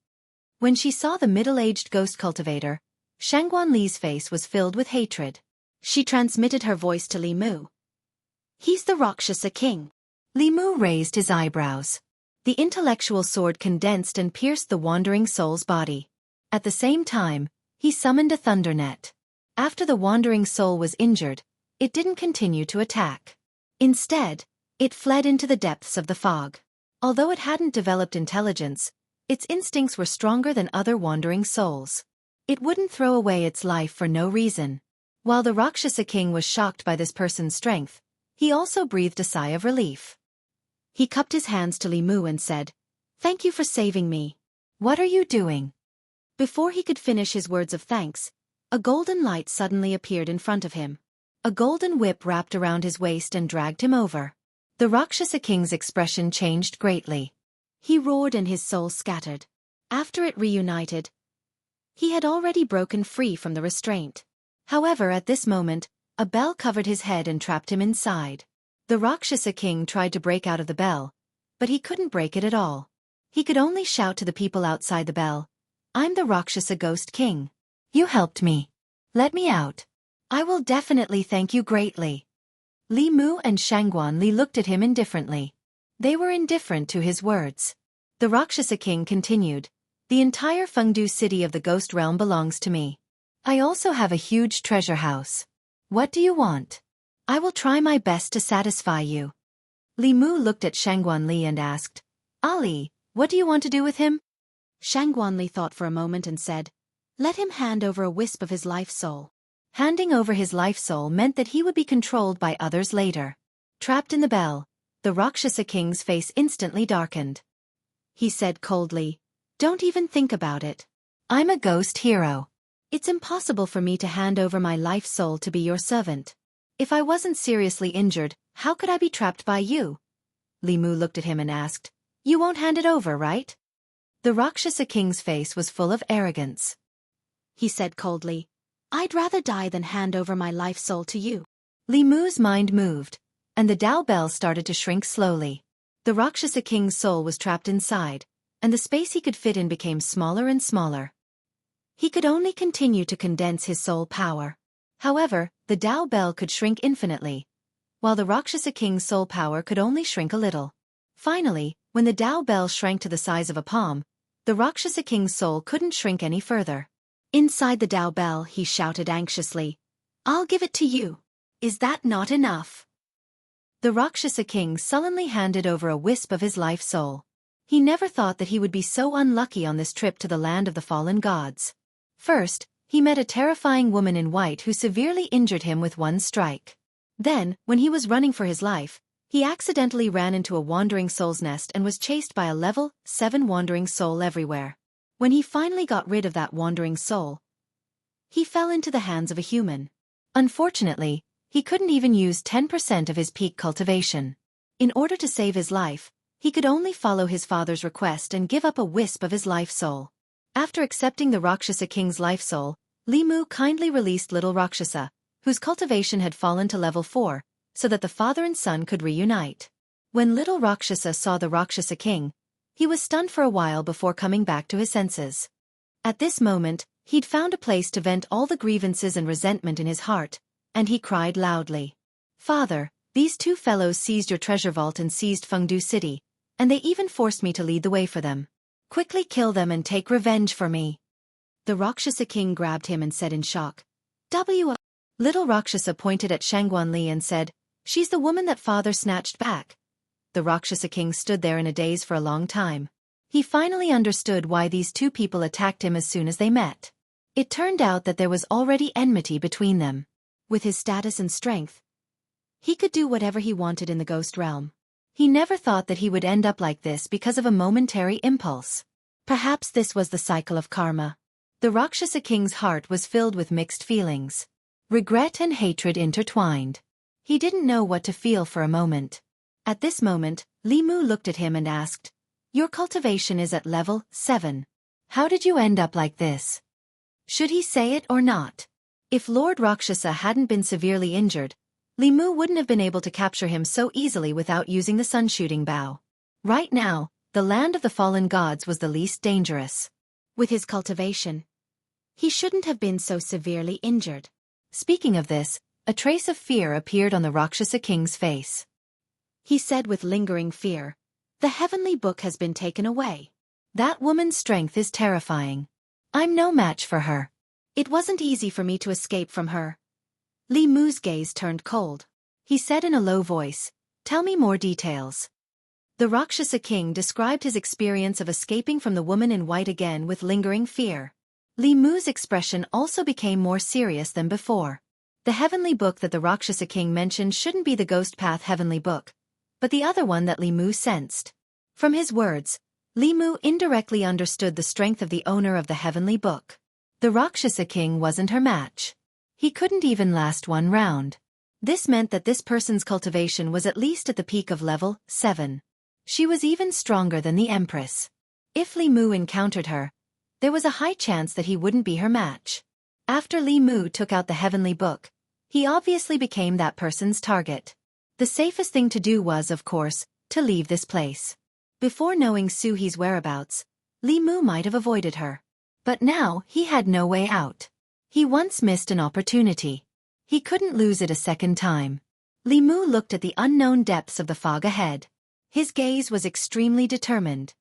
[SPEAKER 1] When she saw the middle-aged ghost cultivator, Shangguan Li's face was filled with hatred. She transmitted her voice to Li Mu. "He's the Rakshasa king." Li Mu raised his eyebrows. The intellectual sword condensed and pierced the wandering soul's body. At the same time, he summoned a thunder net. After the wandering soul was injured, it didn't continue to attack. Instead, it fled into the depths of the fog. Although it hadn't developed intelligence, its instincts were stronger than other wandering souls. It wouldn't throw away its life for no reason. While the Rakshasa king was shocked by this person's strength, he also breathed a sigh of relief. He cupped his hands to Li Mu and said, "Thank you for saving me." "What are you doing?" Before he could finish his words of thanks, a golden light suddenly appeared in front of him. A golden whip wrapped around his waist and dragged him over. The Rakshasa king's expression changed greatly. He roared and his soul scattered. After it reunited, he had already broken free from the restraint. However, at this moment, a bell covered his head and trapped him inside. The Rakshasa king tried to break out of the bell, but he couldn't break it at all. He could only shout to the people outside the bell, "I'm the Rakshasa ghost king. You helped me. Let me out. I will definitely thank you greatly." Li Mu and Shangguan Li looked at him indifferently. They were indifferent to his words. The Rakshasa king continued, "The entire Fengdu city of the ghost realm belongs to me. I also have a huge treasure house. What do you want? I will try my best to satisfy you." Li Mu looked at Shangguan Li and asked, "Ali, what do you want to do with him?" Shangguan Li thought for a moment and said, "Let him hand over a wisp of his life soul." Handing over his life soul meant that he would be controlled by others later. Trapped in the bell, the Rakshasa king's face instantly darkened. He said coldly, "Don't even think about it. I'm a ghost hero. It's impossible for me to hand over my life soul to be your servant. If I wasn't seriously injured, how could I be trapped by you?" Li Mu looked at him and asked, "You won't hand it over, right?" The Rakshasa king's face was full of arrogance. He said coldly, "I'd rather die than hand over my life soul to you." Li Mu's mind moved, and the Tao bell started to shrink slowly. The Rakshasa king's soul was trapped inside, and the space he could fit in became smaller and smaller. He could only continue to condense his soul power. However, the Tao bell could shrink infinitely, while the Rakshasa king's soul power could only shrink a little. Finally, when the Tao bell shrank to the size of a palm, the Rakshasa king's soul couldn't shrink any further. Inside the Tao bell, he shouted anxiously, "I'll give it to you. Is that not enough?" The Rakshasa king sullenly handed over a wisp of his life soul. He never thought that he would be so unlucky on this trip to the land of the fallen gods. First, he met a terrifying woman in white who severely injured him with one strike. Then, when he was running for his life, he accidentally ran into a wandering soul's nest and was chased by a level 7 wandering soul everywhere. When he finally got rid of that wandering soul, he fell into the hands of a human. Unfortunately, he couldn't even use 10% of his peak cultivation. In order to save his life, he could only follow his father's request and give up a wisp of his life soul. After accepting the Rakshasa king's life soul, Li Mu kindly released little Rakshasa, whose cultivation had fallen to level 4, so that the father and son could reunite. When little Rakshasa saw the Rakshasa king, he was stunned for a while before coming back to his senses. At this moment, he'd found a place to vent all the grievances and resentment in his heart, and he cried loudly, "Father, these 2 fellows seized your treasure vault and seized Fengdu City, and they even forced me to lead the way for them. Quickly kill them and take revenge for me." The Rakshasa king grabbed him and said in shock, "W." Little Rakshasa pointed at Shangguan Li and said, "She's the woman that father snatched back." The Rakshasa king stood there in a daze for a long time. He finally understood why these 2 people attacked him as soon as they met. It turned out that there was already enmity between them. With his status and strength, he could do whatever he wanted in the ghost realm. He never thought that he would end up like this because of a momentary impulse. Perhaps this was the cycle of karma. The Rakshasa king's heart was filled with mixed feelings. Regret and hatred intertwined. He didn't know what to feel for a moment. At this moment, Li Mu looked at him and asked, Your cultivation is at level 7. How did you end up like this? Should he say it or not? If Lord Rakshasa hadn't been severely injured, Li Mu wouldn't have been able to capture him so easily without using the sun-shooting bow. Right now, the land of the fallen gods was the least dangerous. With his cultivation, he shouldn't have been so severely injured. Speaking of this, a trace of fear appeared on the Rakshasa king's face. He said with lingering fear, "The heavenly book has been taken away. That woman's strength is terrifying. I'm no match for her. It wasn't easy for me to escape from her." Li Mu's gaze turned cold. He said in a low voice, "Tell me more details." The Rakshasa king described his experience of escaping from the woman in white again with lingering fear. Li Mu's expression also became more serious than before. The heavenly book that the Rakshasa king mentioned shouldn't be the Ghost Path heavenly book, but the other one that Li Mu sensed. From his words, Li Mu indirectly understood the strength of the owner of the heavenly book. The Rakshasa king wasn't her match. He couldn't even last one round. This meant that this person's cultivation was at least at the peak of level 7. She was even stronger than the Empress. If Li Mu encountered her, there was a high chance that he wouldn't be her match. After Li Mu took out the heavenly book, he obviously became that person's target. The safest thing to do was, of course, to leave this place. Before knowing Suhi's whereabouts, Li Mu might have avoided her. But now he had no way out. He once missed an opportunity. He couldn't lose it a second time. Li Mu looked at the unknown depths of the fog ahead. His gaze was extremely determined.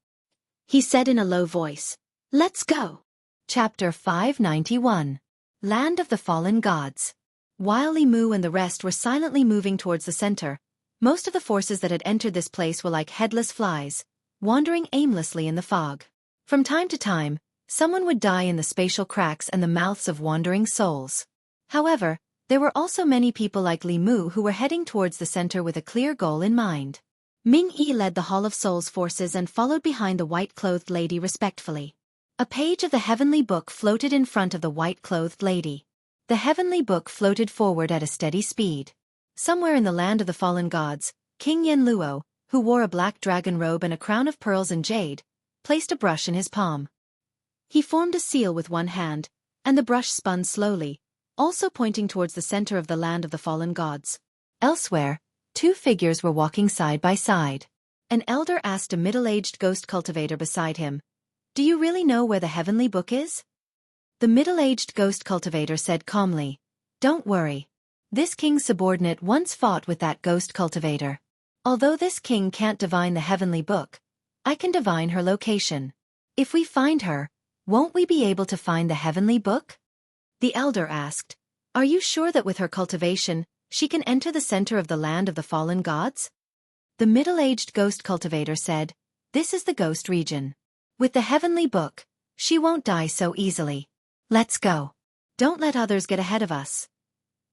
[SPEAKER 1] He said in a low voice, "Let's go." Chapter 591. Land of the Fallen Gods. While Li Mu and the rest were silently moving towards the center, most of the forces that had entered this place were like headless flies, wandering aimlessly in the fog. From time to time, someone would die in the spatial cracks and the mouths of wandering souls. However, there were also many people like Li Mu who were heading towards the center with a clear goal in mind. Ming Yi led the Hall of Souls forces and followed behind the white-clothed lady respectfully. A page of the heavenly book floated in front of the white-clothed lady. The heavenly book floated forward at a steady speed. Somewhere in the land of the fallen gods, King Yen Luo, who wore a black dragon robe and a crown of pearls and jade, placed a brush in his palm. He formed a seal with one hand, and the brush spun slowly, also pointing towards the center of the land of the fallen gods. Elsewhere, two figures were walking side by side. An elder asked a middle-aged ghost cultivator beside him, "Do you really know where the heavenly book is?" The middle-aged ghost cultivator said calmly, "Don't worry. This king's subordinate once fought with that ghost cultivator. Although this king can't divine the heavenly book, I can divine her location. If we find her, won't we be able to find the heavenly book?" The elder asked, "Are you sure that with her cultivation, she can enter the center of the land of the fallen gods?" The middle-aged ghost cultivator said, "This is the ghost region. With the heavenly book, she won't die so easily. Let's go. Don't let others get ahead of us."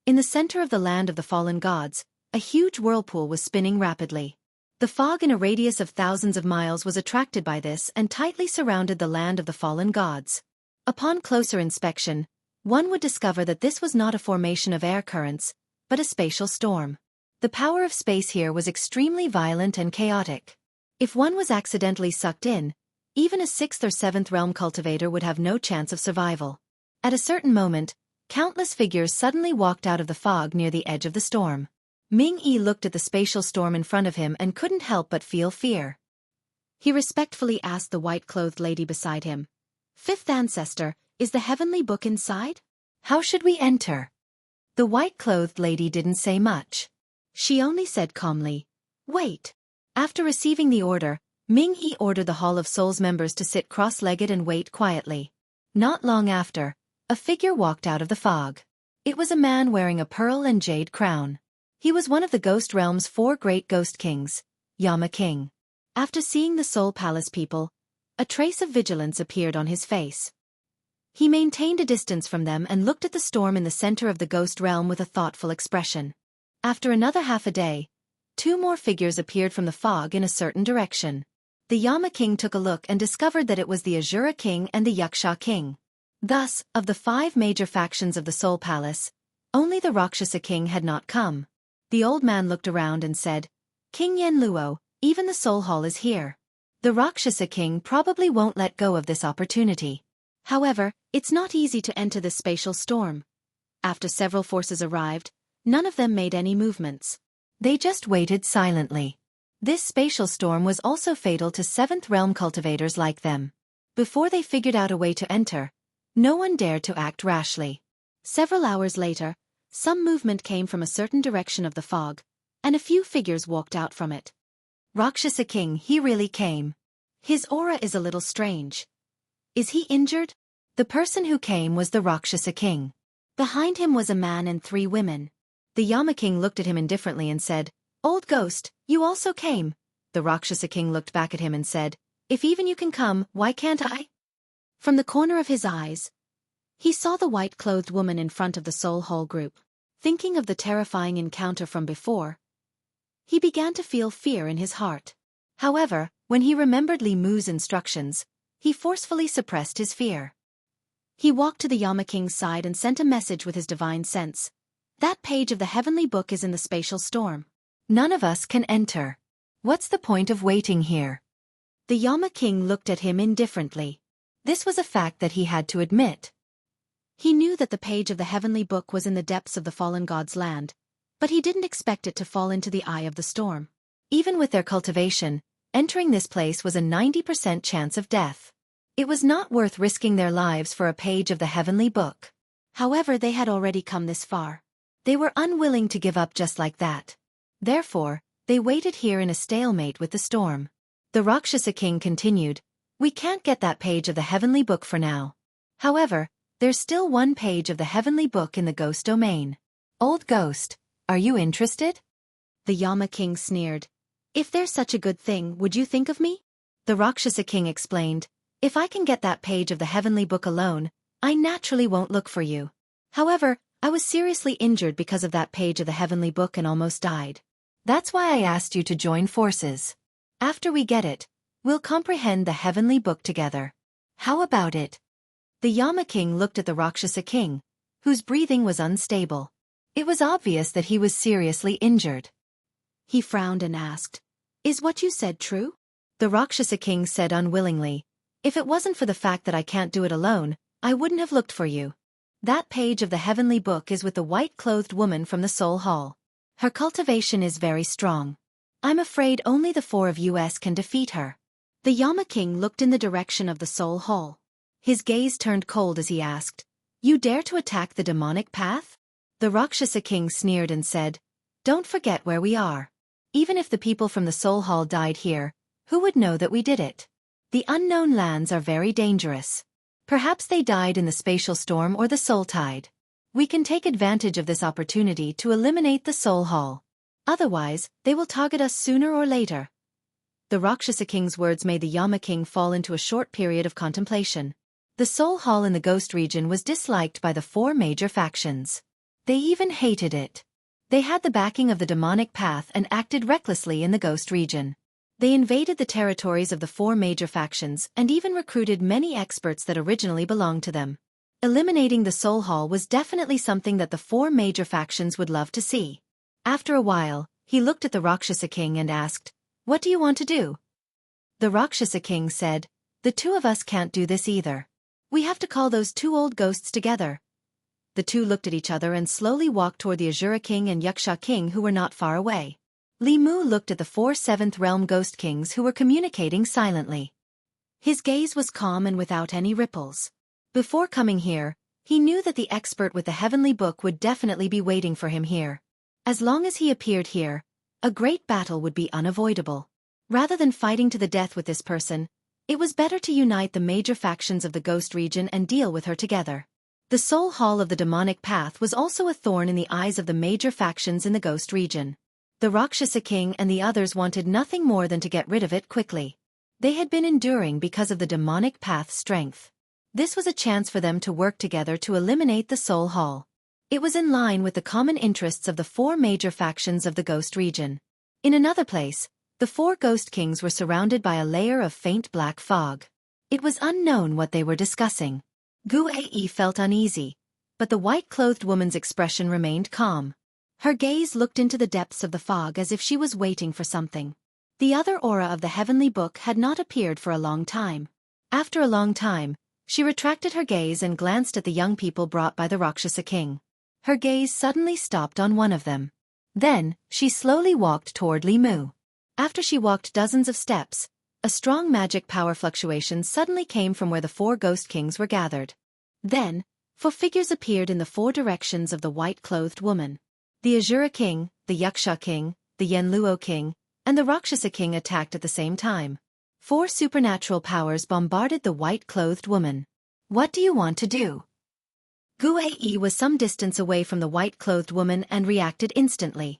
[SPEAKER 1] In the center of the land of the fallen gods, a huge whirlpool was spinning rapidly. The fog in a radius of thousands of miles was attracted by this and tightly surrounded the land of the fallen gods. Upon closer inspection, one would discover that this was not a formation of air currents, but a spatial storm. The power of space here was extremely violent and chaotic. If one was accidentally sucked in, even a 6th or 7th realm cultivator would have no chance of survival. At a certain moment, countless figures suddenly walked out of the fog near the edge of the storm. Ming Yi looked at the spatial storm in front of him and couldn't help but feel fear. He respectfully asked the white-clothed lady beside him, "Fifth ancestor, is the heavenly book inside? How should we enter?" The white-clothed lady didn't say much. She only said calmly, "Wait." After receiving the order, Ming Yi ordered the Hall of Souls members to sit cross-legged and wait quietly. Not long after, a figure walked out of the fog. It was a man wearing a pearl and jade crown. He was one of the Ghost Realm's 4 great ghost kings, Yama King. After seeing the Soul Palace people, a trace of vigilance appeared on his face. He maintained a distance from them and looked at the storm in the center of the Ghost Realm with a thoughtful expression. After another half a day, 2 more figures appeared from the fog in a certain direction. The Yama King took a look and discovered that it was the Azura King and the Yaksha King. Thus, of the 5 major factions of the Soul Palace, only the Rakshasa King had not come. The old man looked around and said, "King Yen Luo, even the Soul Hall is here. The Rakshasa king probably won't let go of this opportunity. However, it's not easy to enter this spatial storm. After several forces arrived, none of them made any movements. They just waited silently. This spatial storm was also fatal to 7th realm cultivators like them. Before they figured out a way to enter, no one dared to act rashly. Several hours later, some movement came from a certain direction of the fog, and a few figures walked out from it. Rakshasa king, he really came. His aura is a little strange. Is he injured? The person who came was the Rakshasa king. Behind him was a man and 3 women. The Yama king looked at him indifferently and said, "Old ghost, you also came." The Rakshasa king looked back at him and said, "If even you can come, why can't I?" From the corner of his eyes, he saw the white-clothed woman in front of the Soul Hall group. Thinking of the terrifying encounter from before, he began to feel fear in his heart. However, when he remembered Li Mu's instructions, he forcefully suppressed his fear. He walked to the Yama King's side and sent a message with his divine sense. "That page of the heavenly book is in the spatial storm. None of us can enter. What's the point of waiting here?" The Yama King looked at him indifferently. This was a fact that he had to admit. He knew that the page of the heavenly book was in the depths of the fallen god's land, but he didn't expect it to fall into the eye of the storm. Even with their cultivation, entering this place was a 90% chance of death. It was not worth risking their lives for a page of the heavenly book. However, they had already come this far. They were unwilling to give up just like that. Therefore, they waited here in a stalemate with the storm. The Rakshasa king continued, "We can't get that page of the heavenly book for now. However, there's still one page of the heavenly book in the ghost domain. Old ghost, are you interested?" The Yama king sneered. "If there's such a good thing, would you think of me?" The Rakshasa king explained, "If I can get that page of the heavenly book alone, I naturally won't look for you. However, I was seriously injured because of that page of the heavenly book and almost died. That's why I asked you to join forces. After we get it, we'll comprehend the heavenly book together. How about it?" The Yama king looked at the Rakshasa king, whose breathing was unstable. It was obvious that he was seriously injured. He frowned and asked, "Is what you said true?" The Rakshasa king said unwillingly, "If it wasn't for the fact that I can't do it alone, I wouldn't have looked for you. That page of the heavenly book is with the white-clothed woman from the Soul Hall. Her cultivation is very strong. I'm afraid only the 4 of us can defeat her." The Yama king looked in the direction of the Soul Hall. His gaze turned cold as he asked, "You dare to attack the demonic path?" The Rakshasa king sneered and said, "Don't forget where we are. Even if the people from the Soul Hall died here, who would know that we did it? The unknown lands are very dangerous. Perhaps they died in the spatial storm or the soul tide. We can take advantage of this opportunity to eliminate the Soul Hall. Otherwise, they will target us sooner or later." The Rakshasa king's words made the Yama king fall into a short period of contemplation. The Soul Hall in the Ghost region was disliked by the 4 major factions. They even hated it. They had the backing of the demonic path and acted recklessly in the Ghost region. They invaded the territories of the 4 major factions and even recruited many experts that originally belonged to them. Eliminating the Soul Hall was definitely something that the 4 major factions would love to see. After a while, he looked at the Rakshasa king and asked, "What do you want to do?" The Rakshasa king said, "The 2 of us can't do this either. We have to call those 2 old ghosts together." The 2 looked at each other and slowly walked toward the Azura king and Yuksha king who were not far away. Li Mu looked at the 4 7th realm ghost kings who were communicating silently. His gaze was calm and without any ripples. Before coming here, he knew that the expert with the heavenly book would definitely be waiting for him here. As long as he appeared here, a great battle would be unavoidable. Rather than fighting to the death with this person, it was better to unite the major factions of the Ghost region and deal with her together. The Soul Hall of the demonic path was also a thorn in the eyes of the major factions in the Ghost region. The Rakshasa king and the others wanted nothing more than to get rid of it quickly. They had been enduring because of the demonic path's strength. This was a chance for them to work together to eliminate the Soul Hall. It was in line with the common interests of the 4 major factions of the Ghost region. In another place, the 4 Ghost Kings were surrounded by a layer of faint black fog. It was unknown what they were discussing. Gu Ai felt uneasy, but the white-clothed woman's expression remained calm. Her gaze looked into the depths of the fog as if she was waiting for something. The other aura of the heavenly book had not appeared for a long time. After a long time, she retracted her gaze and glanced at the young people brought by the Rakshasa king. Her gaze suddenly stopped on one of them. Then, she slowly walked toward Li Mu. After she walked dozens of steps, a strong magic power fluctuation suddenly came from where the four ghost kings were gathered. Then, four figures appeared in the four directions of the white-clothed woman. The Asura king, the Yuksha king, the Yenluo king, and the Rakshasa king attacked at the same time. Four supernatural powers bombarded the white-clothed woman. What do you want to do? Gu was some distance away from the white-clothed woman and reacted instantly.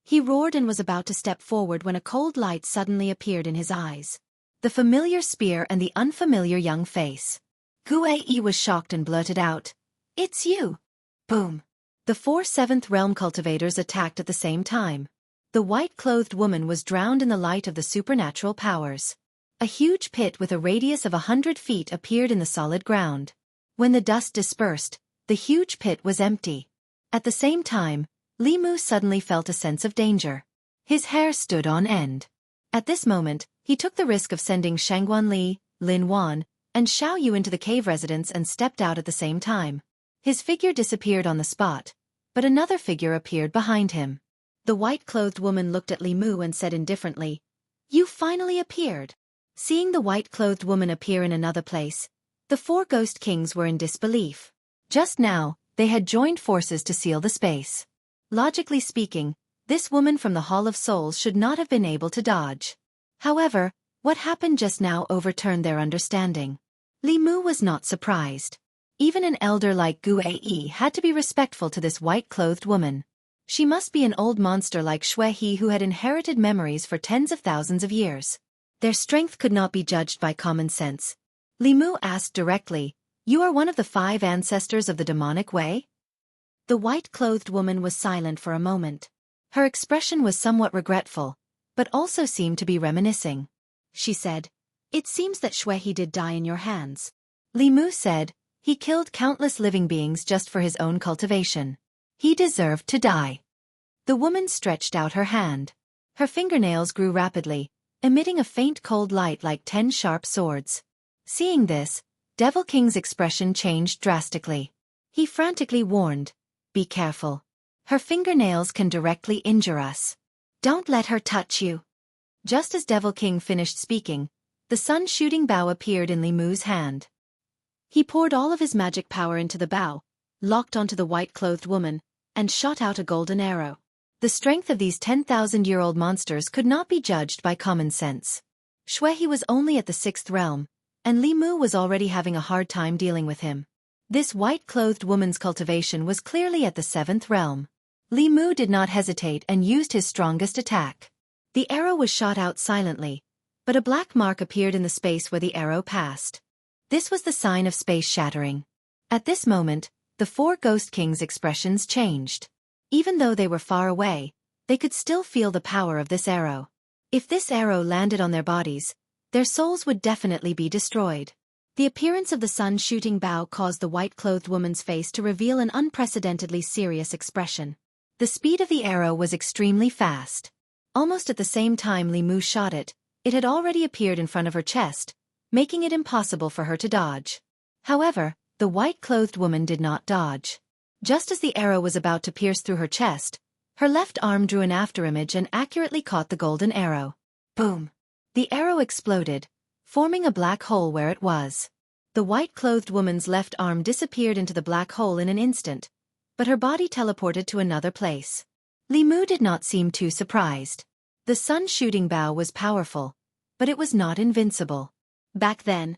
[SPEAKER 1] He roared and was about to step forward when a cold light suddenly appeared in his eyes. The familiar spear and the unfamiliar young face. Gu was shocked and blurted out, "It's you!" Boom! The four seventh realm cultivators attacked at the same time. The white-clothed woman was drowned in the light of the supernatural powers. A huge pit with a radius of 100 feet appeared in the solid ground. When the dust dispersed, the huge pit was empty. At the same time, Li Mu suddenly felt a sense of danger. His hair stood on end. At this moment, he took the risk of sending Shangguan Li, Lin Wan, and Xiao Yu into the cave residence and stepped out at the same time. His figure disappeared on the spot, but another figure appeared behind him. The white-clothed woman looked at Li Mu and said indifferently, "You finally appeared." Seeing the white-clothed woman appear in another place, the four ghost kings were in disbelief. Just now, they had joined forces to seal the space. Logically speaking, this woman from the Hall of Souls should not have been able to dodge. However, what happened just now overturned their understanding. Li Mu was not surprised. Even an elder like Gu had to be respectful to this white-clothed woman. She must be an old monster like Xue He who had inherited memories for tens of thousands of years. Their strength could not be judged by common sense. Li Mu asked directly, "You are one of the 5 ancestors of the demonic way?" The white-clothed woman was silent for a moment. Her expression was somewhat regretful, but also seemed to be reminiscing. She said, "It seems that Xue He did die in your hands." Li Mu said, "He killed countless living beings just for his own cultivation. He deserved to die." The woman stretched out her hand. Her fingernails grew rapidly, emitting a faint cold light like 10 sharp swords. Seeing this, Devil King's expression changed drastically. He frantically warned, "Be careful. Her fingernails can directly injure us. Don't let her touch you." Just as Devil King finished speaking, the sun-shooting bow appeared in Li Mu's hand. He poured all of his magic power into the bow, locked onto the white-clothed woman, and shot out a golden arrow. The strength of these 10,000-year-old monsters could not be judged by common sense. Xue He was only at the 6th realm, and Li Mu was already having a hard time dealing with him. This white-clothed woman's cultivation was clearly at the 7th realm. Li Mu did not hesitate and used his strongest attack. The arrow was shot out silently, but a black mark appeared in the space where the arrow passed. This was the sign of space shattering. At this moment, the four ghost kings' expressions changed. Even though they were far away, they could still feel the power of this arrow. If this arrow landed on their bodies, their souls would definitely be destroyed. The appearance of the sun-shooting bow caused the white-clothed woman's face to reveal an unprecedentedly serious expression. The speed of the arrow was extremely fast. Almost at the same time Li Mu shot it, it had already appeared in front of her chest, making it impossible for her to dodge. However, the white-clothed woman did not dodge. Just as the arrow was about to pierce through her chest, her left arm drew an afterimage and accurately caught the golden arrow. Boom! The arrow exploded, forming a black hole where it was. The white-clothed woman's left arm disappeared into the black hole in an instant, but her body teleported to another place. Li Mu did not seem too surprised. The sun-shooting bow was powerful, but it was not invincible. Back then,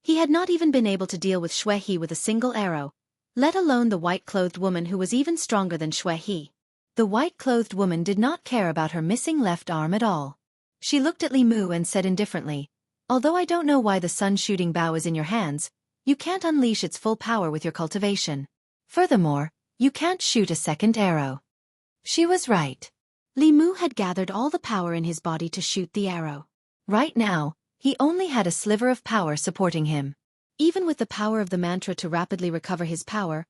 [SPEAKER 1] he had not even been able to deal with Xue He with a single arrow, let alone the white-clothed woman who was even stronger than Xue He. The white-clothed woman did not care about her missing left arm at all. She looked at Li Mu and said indifferently, "Although I don't know why the sun-shooting bow is in your hands, you can't unleash its full power with your cultivation. Furthermore, you can't shoot a second arrow." She was right. Li Mu had gathered all the power in his body to shoot the arrow. Right now, he only had a sliver of power supporting him. Even with the power of the mantra to rapidly recover his power,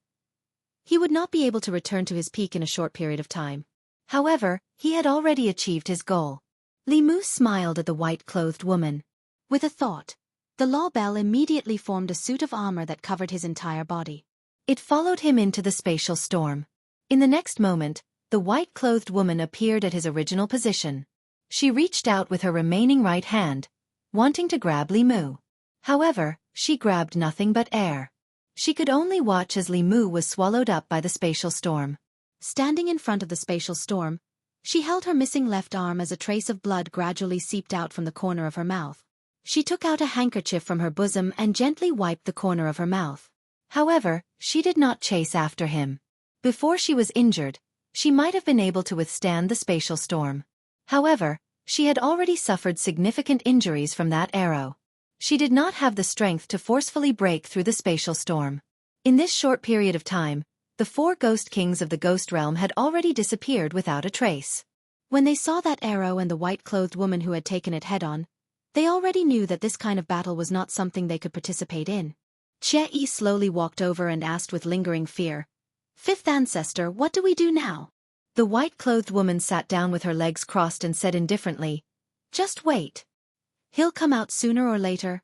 [SPEAKER 1] he would not be able to return to his peak in a short period of time. However, he had already achieved his goal. Li Mu smiled at the white-clothed woman. With a thought, the law bell immediately formed a suit of armor that covered his entire body. It followed him into the spatial storm. In the next moment, the white-clothed woman appeared at his original position. She reached out with her remaining right hand, wanting to grab Li Mu. However, she grabbed nothing but air. She could only watch as Li Mu was swallowed up by the spatial storm. Standing in front of the spatial storm, she held her missing left arm as a trace of blood gradually seeped out from the corner of her mouth. She took out a handkerchief from her bosom and gently wiped the corner of her mouth. However, she did not chase after him. Before she was injured, she might have been able to withstand the spatial storm. However, she had already suffered significant injuries from that arrow. She did not have the strength to forcefully break through the spatial storm. In this short period of time, the 4 ghost kings of the ghost realm had already disappeared without a trace. When they saw that arrow and the white-clothed woman who had taken it head-on, they already knew that this kind of battle was not something they could participate in. Jie slowly walked over and asked with lingering fear, "Fifth ancestor, what do we do now?" The white-clothed woman sat down with her legs crossed and said indifferently, "Just wait. He'll come out sooner or later."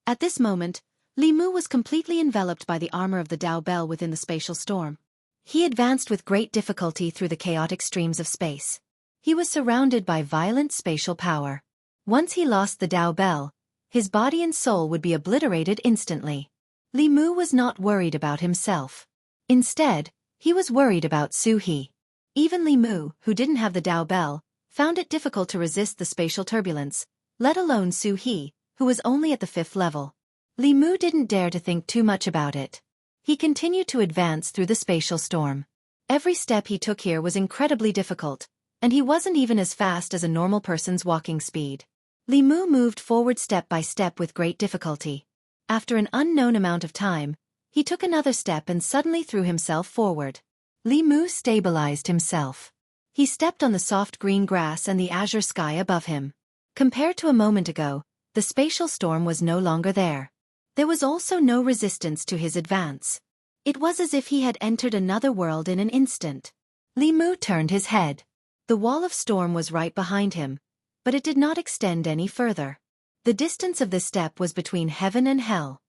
[SPEAKER 1] At this moment, Li Mu was completely enveloped by the armor of the Dao Bell within the spatial storm. He advanced with great difficulty through the chaotic streams of space. He was surrounded by violent spatial power. Once he lost the Dao Bell, his body and soul would be obliterated instantly. Li Mu was not worried about himself. Instead, he was worried about Su He. Even Li Mu, who didn't have the Dao Bell, found it difficult to resist the spatial turbulence, let alone Su He, who was only at the 5th level. Li Mu didn't dare to think too much about it. He continued to advance through the spatial storm. Every step he took here was incredibly difficult, and he wasn't even as fast as a normal person's walking speed. Li Mu moved forward step by step with great difficulty. After an unknown amount of time, he took another step and suddenly threw himself forward. Li Mu stabilized himself. He stepped on the soft green grass and the azure sky above him. Compared to a moment ago, the spatial storm was no longer there. There was also no resistance to his advance. It was as if he had entered another world in an instant. Li Mu turned his head. The wall of storm was right behind him, but it did not extend any further. The distance of this step was between heaven and hell.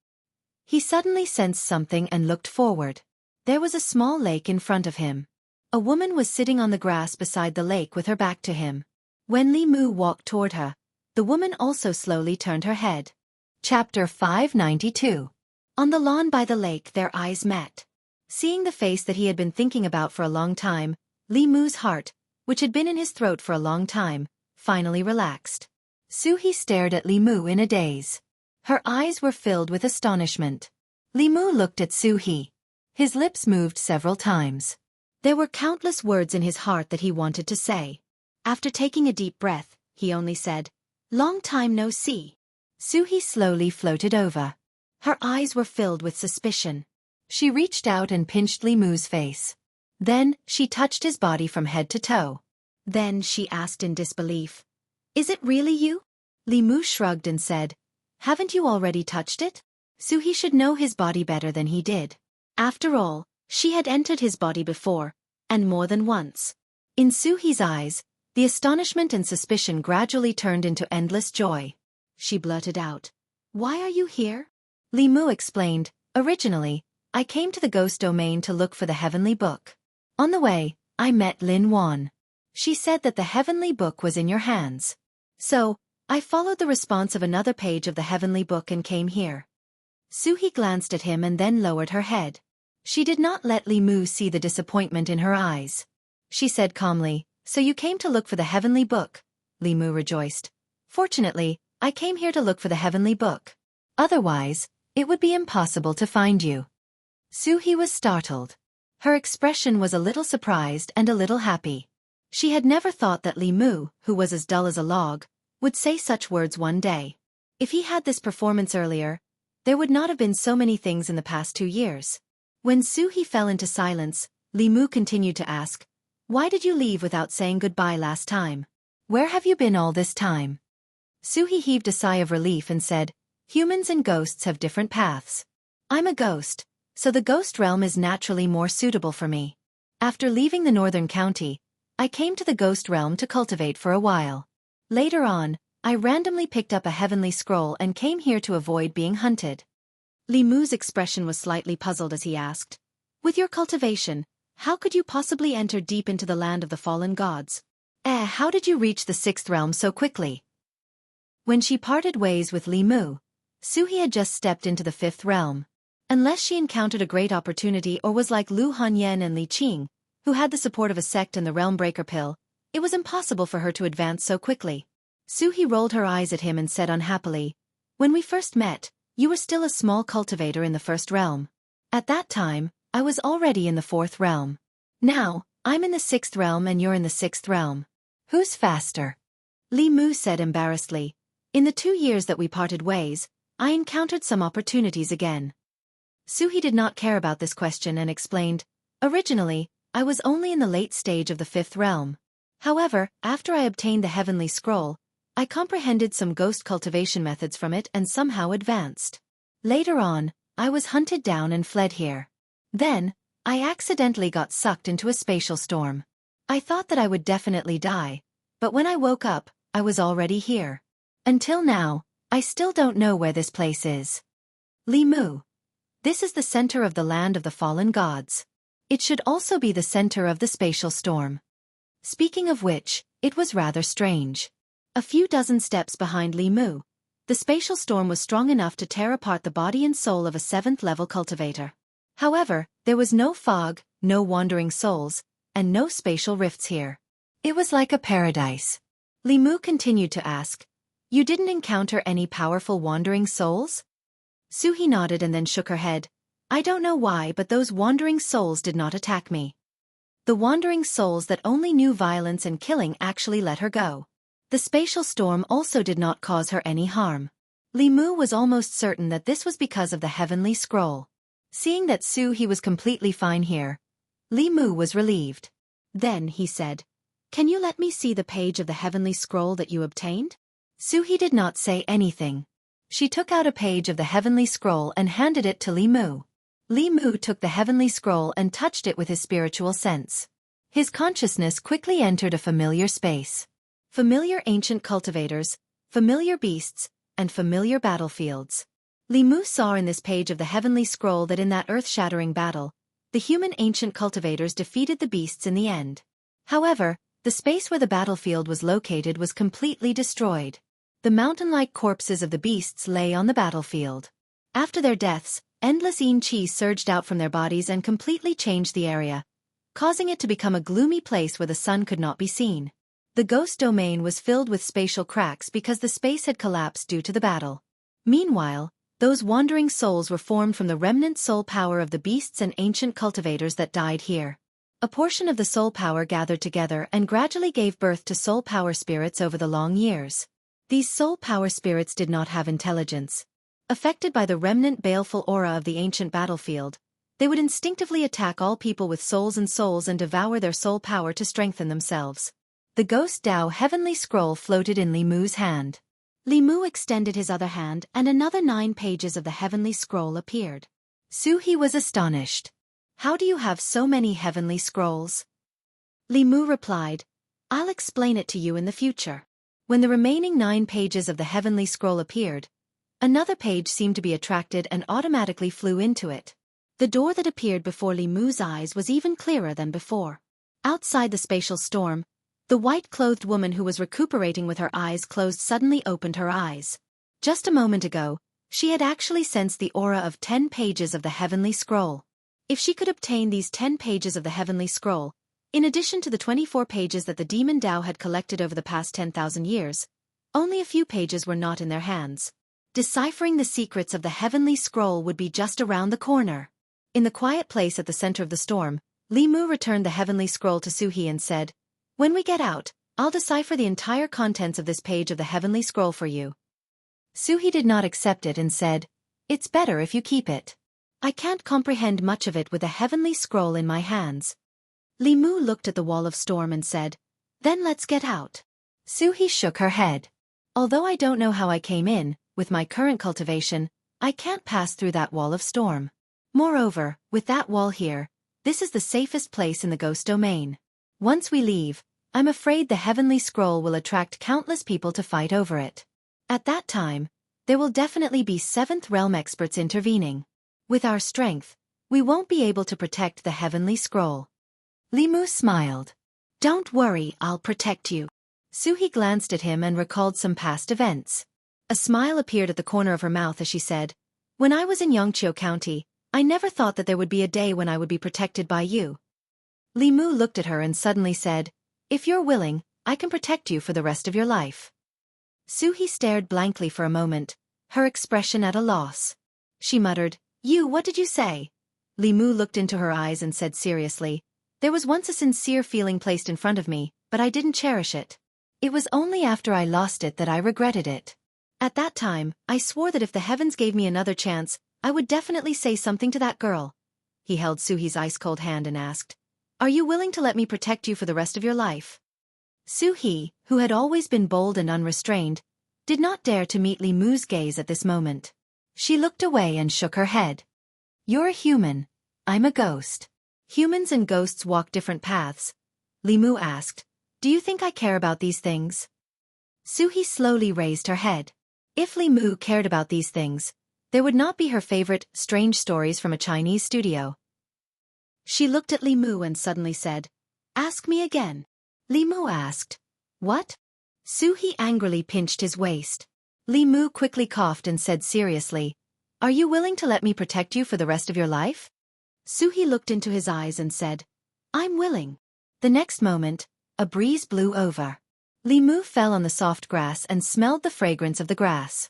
[SPEAKER 1] He suddenly sensed something and looked forward. There was a small lake in front of him. A woman was sitting on the grass beside the lake with her back to him. When Li Mu walked toward her, the woman also slowly turned her head. Chapter 592. On the lawn by the lake their eyes met. Seeing the face that he had been thinking about for a long time, Li Mu's heart, which had been in his throat for a long time, finally relaxed. Su He stared at Li Mu in a daze. Her eyes were filled with astonishment. Li Mu looked at Su He. His lips moved several times. There were countless words in his heart that he wanted to say. After taking a deep breath, he only said, "Long time no see." Su He slowly floated over. Her eyes were filled with suspicion. She reached out and pinched Li Mu's face. Then, she touched his body from head to toe. Then she asked in disbelief, "Is it really you?" Li Mu shrugged and said, "Haven't you already touched it?" Su He should know his body better than he did. After all, she had entered his body before, and more than once. In Su He's eyes, the astonishment and suspicion gradually turned into endless joy. She blurted out, "Why are you here?" Li Mu explained, "Originally, I came to the ghost domain to look for the heavenly book. On the way, I met Lin Wan. She said that the heavenly book was in your hands. So, I followed the response of another page of the heavenly book and came here." Su He glanced at him and then lowered her head. She did not let Li Mu see the disappointment in her eyes. She said calmly, "So you came to look for the heavenly book?" Li Mu rejoiced. "Fortunately, I came here to look for the heavenly book. Otherwise, it would be impossible to find you." Su He was startled. Her expression was a little surprised and a little happy. She had never thought that Li Mu, who was as dull as a log, would say such words one day. If he had this performance earlier, there would not have been so many things in the past 2 years. When Su He fell into silence, Li Mu continued to ask, "Why did you leave without saying goodbye last time? Where have you been all this time?" Su He heaved a sigh of relief and said, "Humans and ghosts have different paths. I'm a ghost, so the ghost realm is naturally more suitable for me. After leaving the northern county, I came to the ghost realm to cultivate for a while. Later on, I randomly picked up a heavenly scroll and came here to avoid being hunted. Li Mu's expression was slightly puzzled as he asked, "With your cultivation, how could you possibly enter deep into the land of the fallen gods? How did you reach the sixth realm so quickly?" When she parted ways with Li Mu, Suhi had just stepped into the fifth realm. Unless she encountered a great opportunity or was like Lu Hanyan and Li Qing, who had the support of a sect and the realm breaker pill, it was impossible for her to advance so quickly. Suhi rolled her eyes at him and said unhappily, "When we first met, you were still a small cultivator in the first realm. At that time, I was already in the fourth realm. Now, I'm in the sixth realm and you're in the sixth realm. Who's faster?" Li Mu said embarrassedly, "In the 2 years that we parted ways, I encountered some opportunities again." Suhi did not care about this question and explained, "Originally, I was only in the late stage of the fifth realm. However, after I obtained the heavenly scroll, I comprehended some ghost cultivation methods from it and somehow advanced. Later on, I was hunted down and fled here. Then, I accidentally got sucked into a spatial storm. I thought that I would definitely die, but when I woke up, I was already here. Until now, I still don't know where this place is." Li Mu. This is the center of the land of the fallen gods. It should also be the center of the spatial storm. Speaking of which, it was rather strange. A few dozen steps behind Li Mu, the spatial storm was strong enough to tear apart the body and soul of a 7th-level cultivator. However, there was no fog, no wandering souls, and no spatial rifts here. It was like a paradise. Li Mu continued to ask, "You didn't encounter any powerful wandering souls?" Suhi nodded and then shook her head. "I don't know why, but those wandering souls did not attack me. The wandering souls that only knew violence and killing actually let her go. The spatial storm also did not cause her any harm." Li Mu was almost certain that this was because of the heavenly scroll. Seeing that Suhi was completely fine here, Li Mu was relieved. Then he said, "Can you let me see the page of the heavenly scroll that you obtained?" Suhi did not say anything. She took out a page of the heavenly scroll and handed it to Li Mu. Li Mu took the heavenly scroll and touched it with his spiritual sense. His consciousness quickly entered a familiar space. Familiar ancient cultivators, familiar beasts, and familiar battlefields. Li Mu saw in this page of the heavenly scroll that in that earth-shattering battle, the human ancient cultivators defeated the beasts in the end. However, the space where the battlefield was located was completely destroyed. The mountain-like corpses of the beasts lay on the battlefield. After their deaths, endless yin qi surged out from their bodies and completely changed the area, causing it to become a gloomy place where the sun could not be seen. The ghost domain was filled with spatial cracks because the space had collapsed due to the battle. Meanwhile, those wandering souls were formed from the remnant soul power of the beasts and ancient cultivators that died here. A portion of the soul power gathered together and gradually gave birth to soul power spirits over the long years. These soul power spirits did not have intelligence. Affected by the remnant baleful aura of the ancient battlefield, they would instinctively attack all people with souls and devour their soul power to strengthen themselves. The Ghost Dao heavenly scroll floated in Li Mu's hand. Li Mu extended his other hand and another 9 pages of the heavenly scroll appeared. Suhi was astonished. "How do you have so many heavenly scrolls?" Li Mu replied, "I'll explain it to you in the future." When the remaining 9 pages of the heavenly scroll appeared, another page seemed to be attracted and automatically flew into it. The door that appeared before Li Mu's eyes was even clearer than before. Outside the spatial storm, the white-clothed woman who was recuperating with her eyes closed suddenly opened her eyes. Just a moment ago, she had actually sensed the aura of 10 pages of the heavenly scroll. If she could obtain these 10 pages of the heavenly scroll, in addition to the 24 pages that the demon Dao had collected over the past 10,000 years, only a few pages were not in their hands. Deciphering the secrets of the heavenly scroll would be just around the corner. In the quiet place at the center of the storm, Li Mu returned the heavenly scroll to Suhi and said, "When we get out, I'll decipher the entire contents of this page of the heavenly scroll for you." Suhi did not accept it and said, "It's better if you keep it. I can't comprehend much of it with a heavenly scroll in my hands." Li Mu looked at the wall of storm and said, "Then let's get out." Suhi shook her head. "Although I don't know how I came in, with my current cultivation, I can't pass through that wall of storm. Moreover, with that wall here, this is the safest place in the ghost domain. Once we leave, I'm afraid the heavenly scroll will attract countless people to fight over it. At that time, there will definitely be 7th realm experts intervening. With our strength, we won't be able to protect the heavenly scroll. Li Mu smiled. Don't worry, I'll protect you. Suhi glanced at him and recalled some past events. A smile appeared at the corner of her mouth as she said, When I was in Yongqiu County, I never thought that there would be a day when I would be protected by you. Li Mu looked at her and suddenly said, If you're willing, I can protect you for the rest of your life. Suhi stared blankly for a moment, her expression at a loss. She muttered, what did you say? Li Mu looked into her eyes and said seriously, There was once a sincere feeling placed in front of me, but I didn't cherish it. It was only after I lost it that I regretted it. At that time, I swore that if the heavens gave me another chance, I would definitely say something to that girl. He held Suhi's ice-cold hand and asked, Are you willing to let me protect you for the rest of your life? Suhi, who had always been bold and unrestrained, did not dare to meet Li Mu's gaze at this moment. She looked away and shook her head. You're a human. I'm a ghost. Humans and ghosts walk different paths. Li Mu asked, Do you think I care about these things? Suhi slowly raised her head. If Li Mu cared about these things, there would not be her favorite strange stories from a Chinese studio. She looked at Li Mu and suddenly said, Ask me again. Li Mu asked, What? Suhi angrily pinched his waist. Li Mu quickly coughed and said seriously, Are you willing to let me protect you for the rest of your life? Suhi looked into his eyes and said, I'm willing. The next moment, a breeze blew over. Li Mu fell on the soft grass and smelled the fragrance of the grass.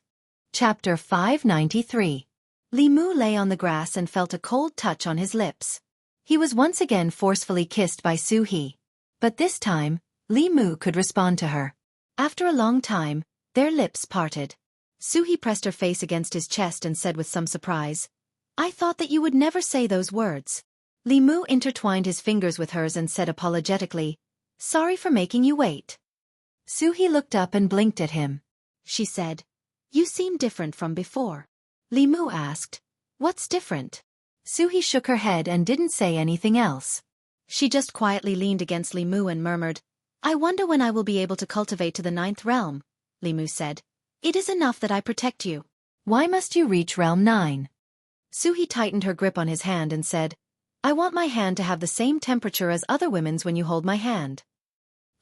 [SPEAKER 1] Chapter 593. Li Mu lay on the grass and felt a cold touch on his lips. He was once again forcefully kissed by Suhi. But this time, Li Mu could respond to her. After a long time, their lips parted. Suhi pressed her face against his chest and said with some surprise, I thought that you would never say those words. Li Mu intertwined his fingers with hers and said apologetically, Sorry for making you wait. Suhi looked up and blinked at him. She said, You seem different from before. Li Mu asked, What's different? Suhi shook her head and didn't say anything else. She just quietly leaned against Li Mu and murmured, I wonder when I will be able to cultivate to the 9th realm. Li Mu said, It is enough that I protect you. Why must you reach realm 9? Suhi tightened her grip on his hand and said, I want my hand to have the same temperature as other women's when you hold my hand.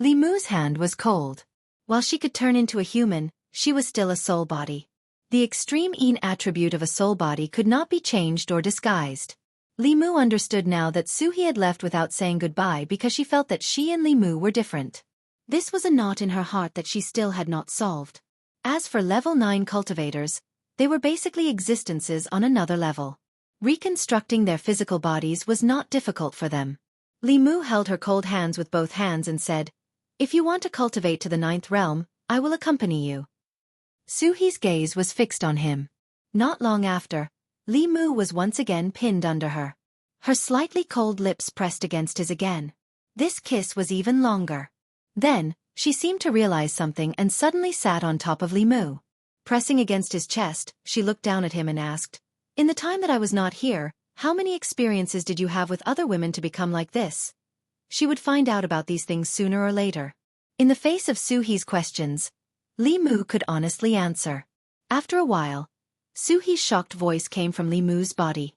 [SPEAKER 1] Li Mu's hand was cold. While she could turn into a human, she was still a soul body. The extreme yin attribute of a soul body could not be changed or disguised. Li Mu understood now that Suhi had left without saying goodbye because she felt that she and Li Mu were different. This was a knot in her heart that she still had not solved. As for level 9 cultivators, they were basically existences on another level. Reconstructing their physical bodies was not difficult for them. Li Mu held her cold hands with both hands and said, If you want to cultivate to the 9th realm, I will accompany you. Suhi's gaze was fixed on him. Not long after, Li Mu was once again pinned under her. Her slightly cold lips pressed against his again. This kiss was even longer. Then, she seemed to realize something and suddenly sat on top of Li Mu. Pressing against his chest, she looked down at him and asked, In the time that I was not here, how many experiences did you have with other women to become like this? She would find out about these things sooner or later. In the face of Suhi's questions, Li Mu could honestly answer. After a while, Suhi's shocked voice came from Li Mu's body.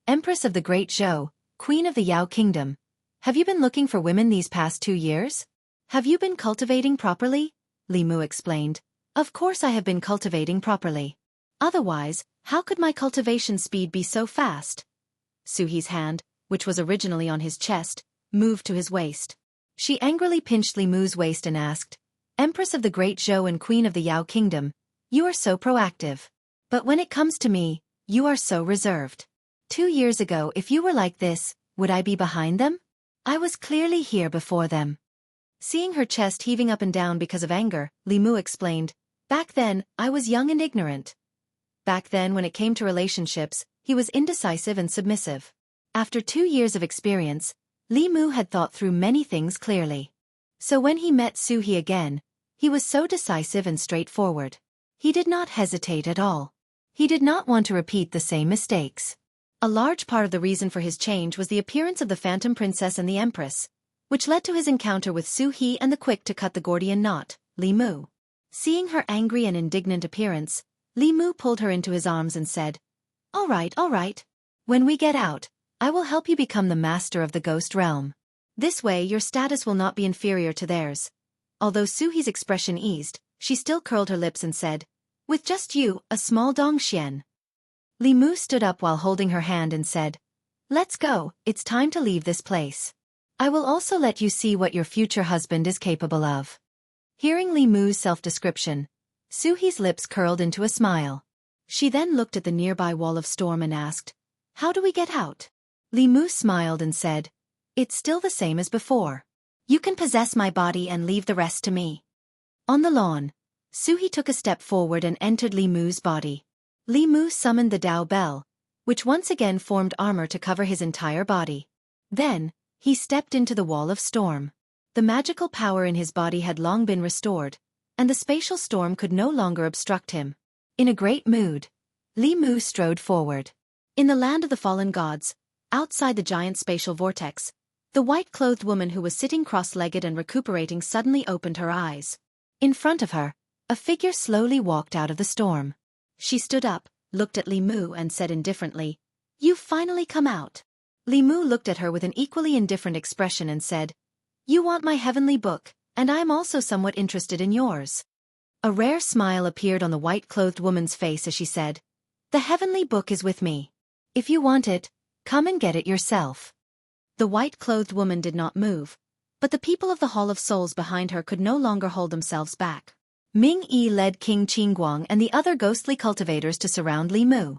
[SPEAKER 1] Empress of the Great Zhou, Queen of the Yao Kingdom, have you been looking for women these past 2 years? Have you been cultivating properly? Li Mu explained. Of course I have been cultivating properly. Otherwise, how could my cultivation speed be so fast? Suhi's hand, which was originally on his chest, moved to his waist. She angrily pinched Li Mu's waist and asked, Empress of the Great Zhou and Queen of the Yao Kingdom, you are so proactive. But when it comes to me, you are so reserved. 2 years ago, if you were like this, would I be behind them? I was clearly here before them. Seeing her chest heaving up and down because of anger, Li Mu explained, Back then, I was young and ignorant. Back then when it came to relationships, he was indecisive and submissive. After 2 years of experience, Li Mu had thought through many things clearly. So when he met Suhi again, he was so decisive and straightforward. He did not hesitate at all. He did not want to repeat the same mistakes. A large part of the reason for his change was the appearance of the Phantom Princess and the Empress. which led to his encounter with Su He and the quick to cut the Gordian knot, Li Mu. Seeing her angry and indignant appearance, Li Mu pulled her into his arms and said, all right. When we get out, I will help you become the master of the ghost realm. This way your status will not be inferior to theirs. Although Su He's expression eased, she still curled her lips and said, with just you, a small Dongxian. Li Mu stood up while holding her hand and said, let's go, it's time to leave this place. I will also let you see what your future husband is capable of. Hearing Li Mu's self-description, Su He's lips curled into a smile. She then looked at the nearby wall of storm and asked, how do we get out? Li Mu smiled and said, it's still the same as before. You can possess my body and leave the rest to me. On the lawn, Su He took a step forward and entered Li Mu's body. Li Mu summoned the Dao Bell, which once again formed armor to cover his entire body. Then, he stepped into the wall of storm. The magical power in his body had long been restored, and the spatial storm could no longer obstruct him. In a great mood, Li Mu strode forward. In the land of the fallen gods, outside the giant spatial vortex, the white-clothed woman who was sitting cross-legged and recuperating suddenly opened her eyes. In front of her, a figure slowly walked out of the storm. She stood up, looked at Li Mu and said indifferently, you've finally come out. Li Mu looked at her with an equally indifferent expression and said, you want my heavenly book, and I am also somewhat interested in yours. A rare smile appeared on the white-clothed woman's face as she said, the heavenly book is with me. If you want it, come and get it yourself. The white-clothed woman did not move, but the people of the Hall of Souls behind her could no longer hold themselves back. Ming Yi led King Qingguang and the other ghostly cultivators to surround Li Mu.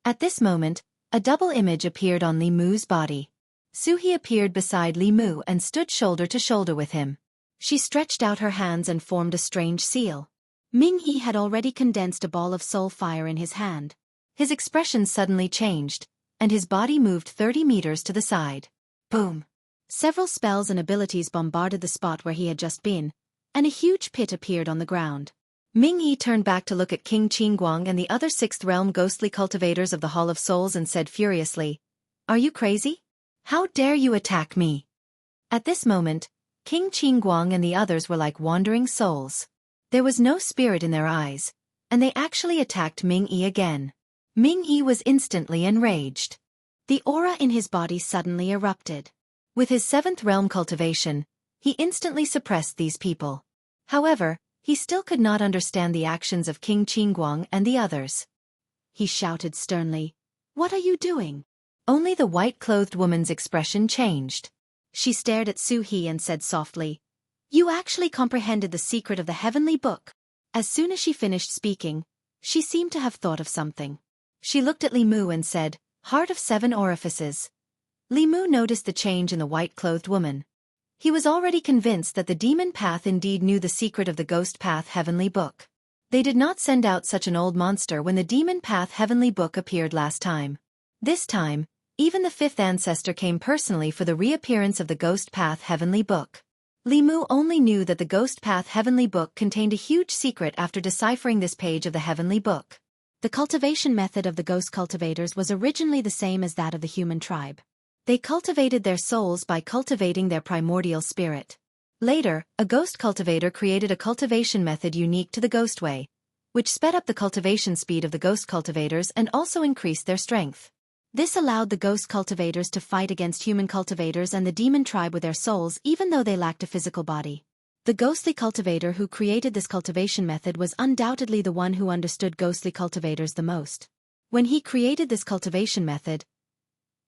[SPEAKER 1] At this moment, a double image appeared on Li Mu's body. Su He appeared beside Li Mu and stood shoulder to shoulder with him. She stretched out her hands and formed a strange seal. Ming Yi had already condensed a ball of soul fire in his hand. His expression suddenly changed, and his body moved 30 meters to the side. Boom! Several spells and abilities bombarded the spot where he had just been, and a huge pit appeared on the ground. Ming Yi turned back to look at King Qingguang and the other Sixth Realm ghostly cultivators of the Hall of Souls and said furiously, are you crazy? How dare you attack me? At this moment, King Qingguang and the others were like wandering souls. There was no spirit in their eyes, and they actually attacked Ming Yi again. Ming Yi was instantly enraged. The aura in his body suddenly erupted. With his seventh realm cultivation, he instantly suppressed these people. However, he still could not understand the actions of King Qingguang and the others. He shouted sternly, what are you doing? Only the white-clothed woman's expression changed. She stared at Su He and said softly, you actually comprehended the secret of the heavenly book. As soon as she finished speaking, she seemed to have thought of something. She looked at Li Mu and said, heart of 7 orifices. Li Mu noticed the change in the white-clothed woman. He was already convinced that the demon path indeed knew the secret of the ghost path heavenly book. They did not send out such an old monster when the demon path heavenly book appeared last time. This time, even the 5th ancestor came personally for the reappearance of the ghost path heavenly book. Li Mu only knew that the ghost path heavenly book contained a huge secret after deciphering this page of the heavenly book. The cultivation method of the ghost cultivators was originally the same as that of the human tribe. They cultivated their souls by cultivating their primordial spirit. Later, a ghost cultivator created a cultivation method unique to the ghost way, which sped up the cultivation speed of the ghost cultivators and also increased their strength. This allowed the ghost cultivators to fight against human cultivators and the demon tribe with their souls even though they lacked a physical body. The ghostly cultivator who created this cultivation method was undoubtedly the one who understood ghostly cultivators the most. When he created this cultivation method,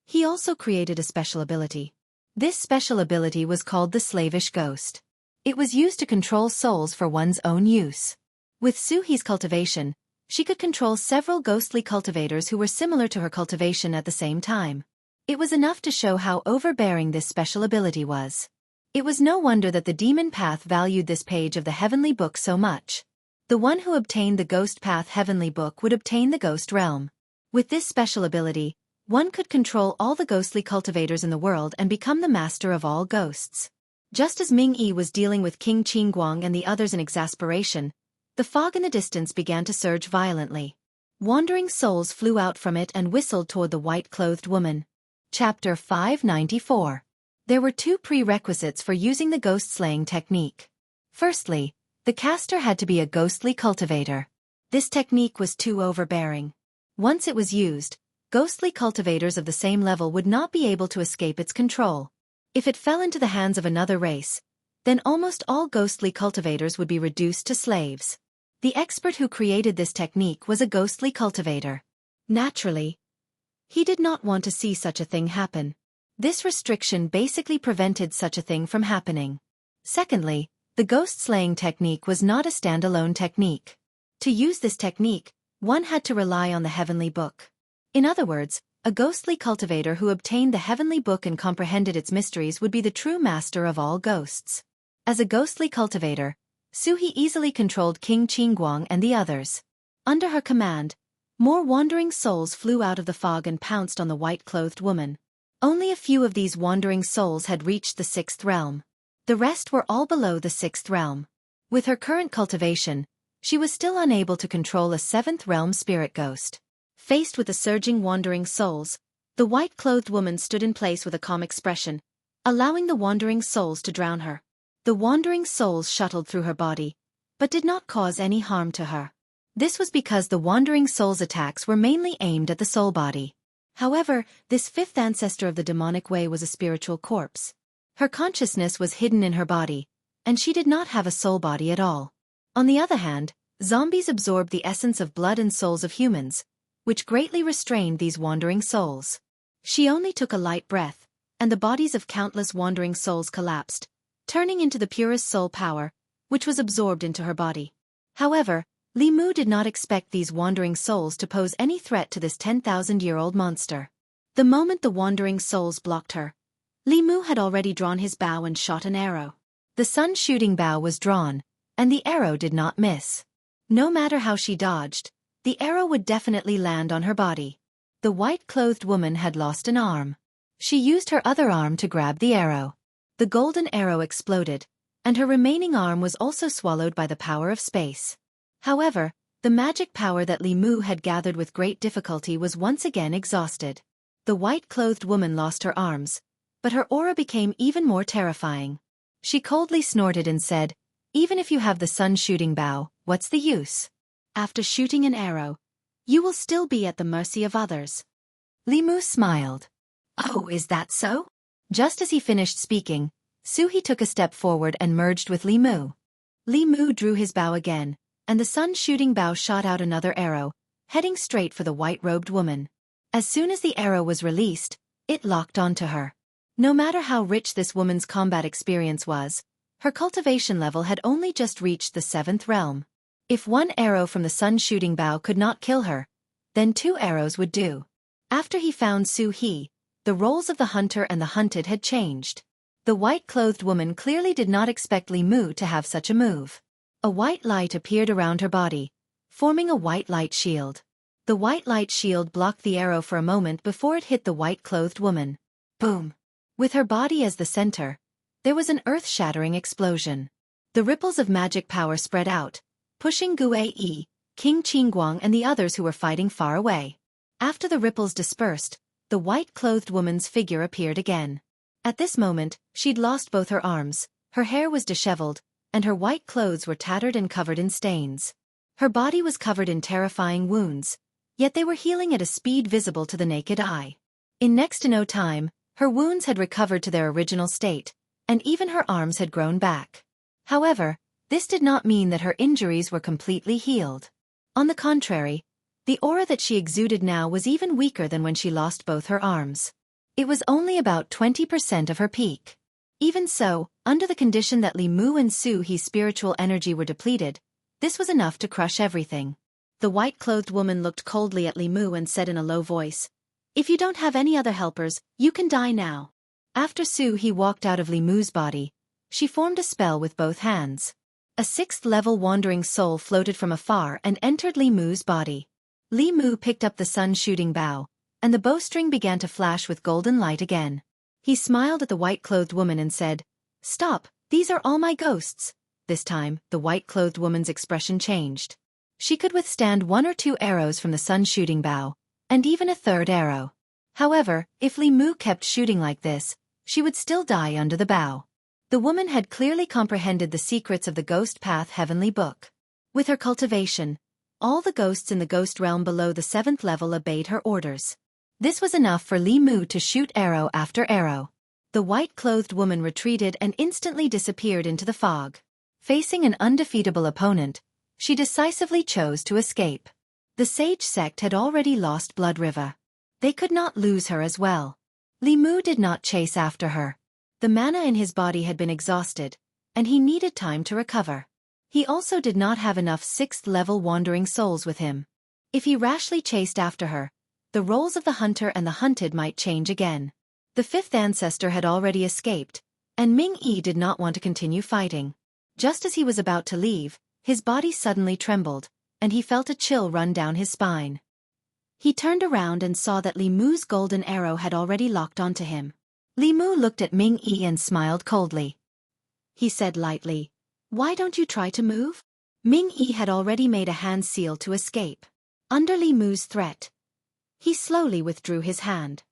[SPEAKER 1] he also created a special ability. This special ability was called the slavish ghost. It was used to control souls for one's own use. With Su He's cultivation, she could control several ghostly cultivators who were similar to her cultivation at the same time. It was enough to show how overbearing this special ability was. It was no wonder that the demon path valued this page of the heavenly book so much. The one who obtained the ghost path heavenly book would obtain the ghost realm. With this special ability, one could control all the ghostly cultivators in the world and become the master of all ghosts. Just as Ming Yi was dealing with King Qingguang and the others in exasperation, the fog in the distance began to surge violently. Wandering souls flew out from it and whistled toward the white-clothed woman. Chapter 594. There were two prerequisites for using the ghost-slaying technique. Firstly, the caster had to be a ghostly cultivator. This technique was too overbearing. Once it was used, ghostly cultivators of the same level would not be able to escape its control. If it fell into the hands of another race, then almost all ghostly cultivators would be reduced to slaves. The expert who created this technique was a ghostly cultivator. Naturally, he did not want to see such a thing happen. This restriction basically prevented such a thing from happening. Secondly, the ghost-slaying technique was not a standalone technique. To use this technique, one had to rely on the heavenly book. In other words, a ghostly cultivator who obtained the heavenly book and comprehended its mysteries would be the true master of all ghosts. As a ghostly cultivator, Suhi easily controlled King Qingguang and the others. Under her command, more wandering souls flew out of the fog and pounced on the white-clothed woman. Only a few of these wandering souls had reached the 6th realm. The rest were all below the 6th realm. With her current cultivation, she was still unable to control a 7th realm spirit ghost. Faced with the surging wandering souls, the white-clothed woman stood in place with a calm expression, allowing the wandering souls to drown her. The wandering souls shuttled through her body, but did not cause any harm to her. This was because the wandering souls' attacks were mainly aimed at the soul body. However, this 5th ancestor of the demonic way was a spiritual corpse. Her consciousness was hidden in her body, and she did not have a soul body at all. On the other hand, zombies absorbed the essence of blood and souls of humans, which greatly restrained these wandering souls. She only took a light breath, and the bodies of countless wandering souls collapsed, turning into the purest soul power, which was absorbed into her body. However, Li Mu did not expect these wandering souls to pose any threat to this 10,000-year-old monster. The moment the wandering souls blocked her, Li Mu had already drawn his bow and shot an arrow. The sun-shooting bow was drawn, and the arrow did not miss. No matter how she dodged, the arrow would definitely land on her body. The white-clothed woman had lost an arm. She used her other arm to grab the arrow. The golden arrow exploded, and her remaining arm was also swallowed by the power of space. However, the magic power that Li Mu had gathered with great difficulty was once again exhausted. The white-clothed woman lost her arms, but her aura became even more terrifying. She coldly snorted and said, "Even if you have the sun-shooting bow, what's the use? After shooting an arrow, you will still be at the mercy of others." Li Mu smiled. "Oh, is that so?" Just as he finished speaking, Suhi took a step forward and merged with Li Mu. Li Mu drew his bow again, and the sun-shooting bow shot out another arrow, heading straight for the white-robed woman. As soon as the arrow was released, it locked onto her. No matter how rich this woman's combat experience was, her cultivation level had only just reached the 7th realm. If one arrow from the sun-shooting bow could not kill her, then 2 arrows would do. After he found Suhi, the roles of the hunter and the hunted had changed. The white-clothed woman clearly did not expect Li Mu to have such a move. A white light appeared around her body, forming a white light shield. The white light shield blocked the arrow for a moment before it hit the white-clothed woman. Boom! With her body as the center, there was an earth-shattering explosion. The ripples of magic power spread out, pushing Gu-Ai, King Qingguang and the others who were fighting far away. After the ripples dispersed, the white-clothed woman's figure appeared again. At this moment, she'd lost both her arms, her hair was disheveled, and her white clothes were tattered and covered in stains. Her body was covered in terrifying wounds, yet they were healing at a speed visible to the naked eye. In next to no time, her wounds had recovered to their original state, and even her arms had grown back. However, this did not mean that her injuries were completely healed. On the contrary, the aura that she exuded now was even weaker than when she lost both her arms. It was only about 20% of her peak. Even so, under the condition that Li Mu and Suhi's spiritual energy were depleted, this was enough to crush everything. The white-clothed woman looked coldly at Li Mu and said in a low voice, "If you don't have any other helpers, you can die now." After Suhi walked out of Li Mu's body, she formed a spell with both hands. A 6th-level wandering soul floated from afar and entered Li Mu's body. Li Mu picked up the sun-shooting bow, and the bowstring began to flash with golden light again. He smiled at the white-clothed woman and said, "Stop, these are all my ghosts." This time, the white-clothed woman's expression changed. She could withstand 1 or 2 arrows from the sun-shooting bow, and even a 3rd arrow. However, if Li Mu kept shooting like this, she would still die under the bow. The woman had clearly comprehended the secrets of the Ghost Path Heavenly Book. With her cultivation, all the ghosts in the ghost realm below the 7th level obeyed her orders. This was enough for Li Mu to shoot arrow after arrow. The white-clothed woman retreated and instantly disappeared into the fog. Facing an undefeatable opponent, she decisively chose to escape. The sage sect had already lost Blood River. They could not lose her as well. Li Mu did not chase after her. The mana in his body had been exhausted, and he needed time to recover. He also did not have enough 6th-level wandering souls with him. If he rashly chased after her, the roles of the hunter and the hunted might change again. The 5th ancestor had already escaped, and Ming Yi did not want to continue fighting. Just as he was about to leave, his body suddenly trembled, and he felt a chill run down his spine. He turned around and saw that Li Mu's golden arrow had already locked onto him. Li Mu looked at Ming Yi and smiled coldly. He said lightly, "Why don't you try to move?" Ming Yi had already made a hand seal to escape. Under Li Mu's threat, he slowly withdrew his hand.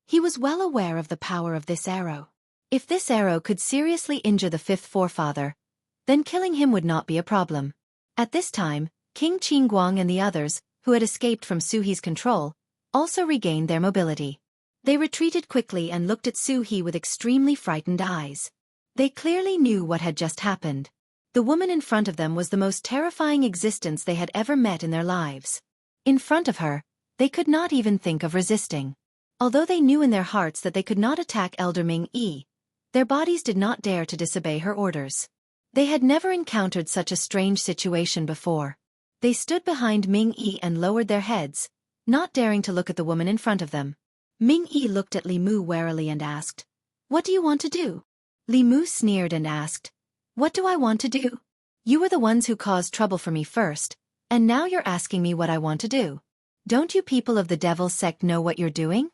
[SPEAKER 1] He was well aware of the power of this arrow. If this arrow could seriously injure the 5th forefather, then killing him would not be a problem. At this time, King Qingguang and the others, who had escaped from Su He's control, also regained their mobility. They retreated quickly and looked at Su He with extremely frightened eyes. They clearly knew what had just happened. The woman in front of them was the most terrifying existence they had ever met in their lives. In front of her, they could not even think of resisting. Although they knew in their hearts that they could not attack Elder Ming Yi, their bodies did not dare to disobey her orders. They had never encountered such a strange situation before. They stood behind Ming Yi and lowered their heads, not daring to look at the woman in front of them. Ming Yi looked at Li Mu warily and asked, "What do you want to do?" Li Mu sneered and asked, "What do I want to do? You were the ones who caused trouble for me first, and now you're asking me what I want to do. Don't you people of the Devil sect know what you're doing?"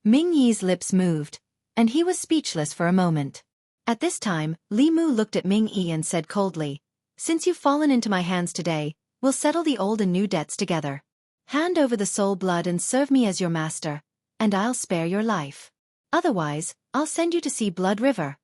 [SPEAKER 1] Ming Yi's lips moved, and he was speechless for a moment. At this time, Li Mu looked at Ming Yi and said coldly, "Since you've fallen into my hands today, we'll settle the old and new debts together. Hand over the soul blood and serve me as your master, and I'll spare your life. Otherwise, I'll send you to see Blood River."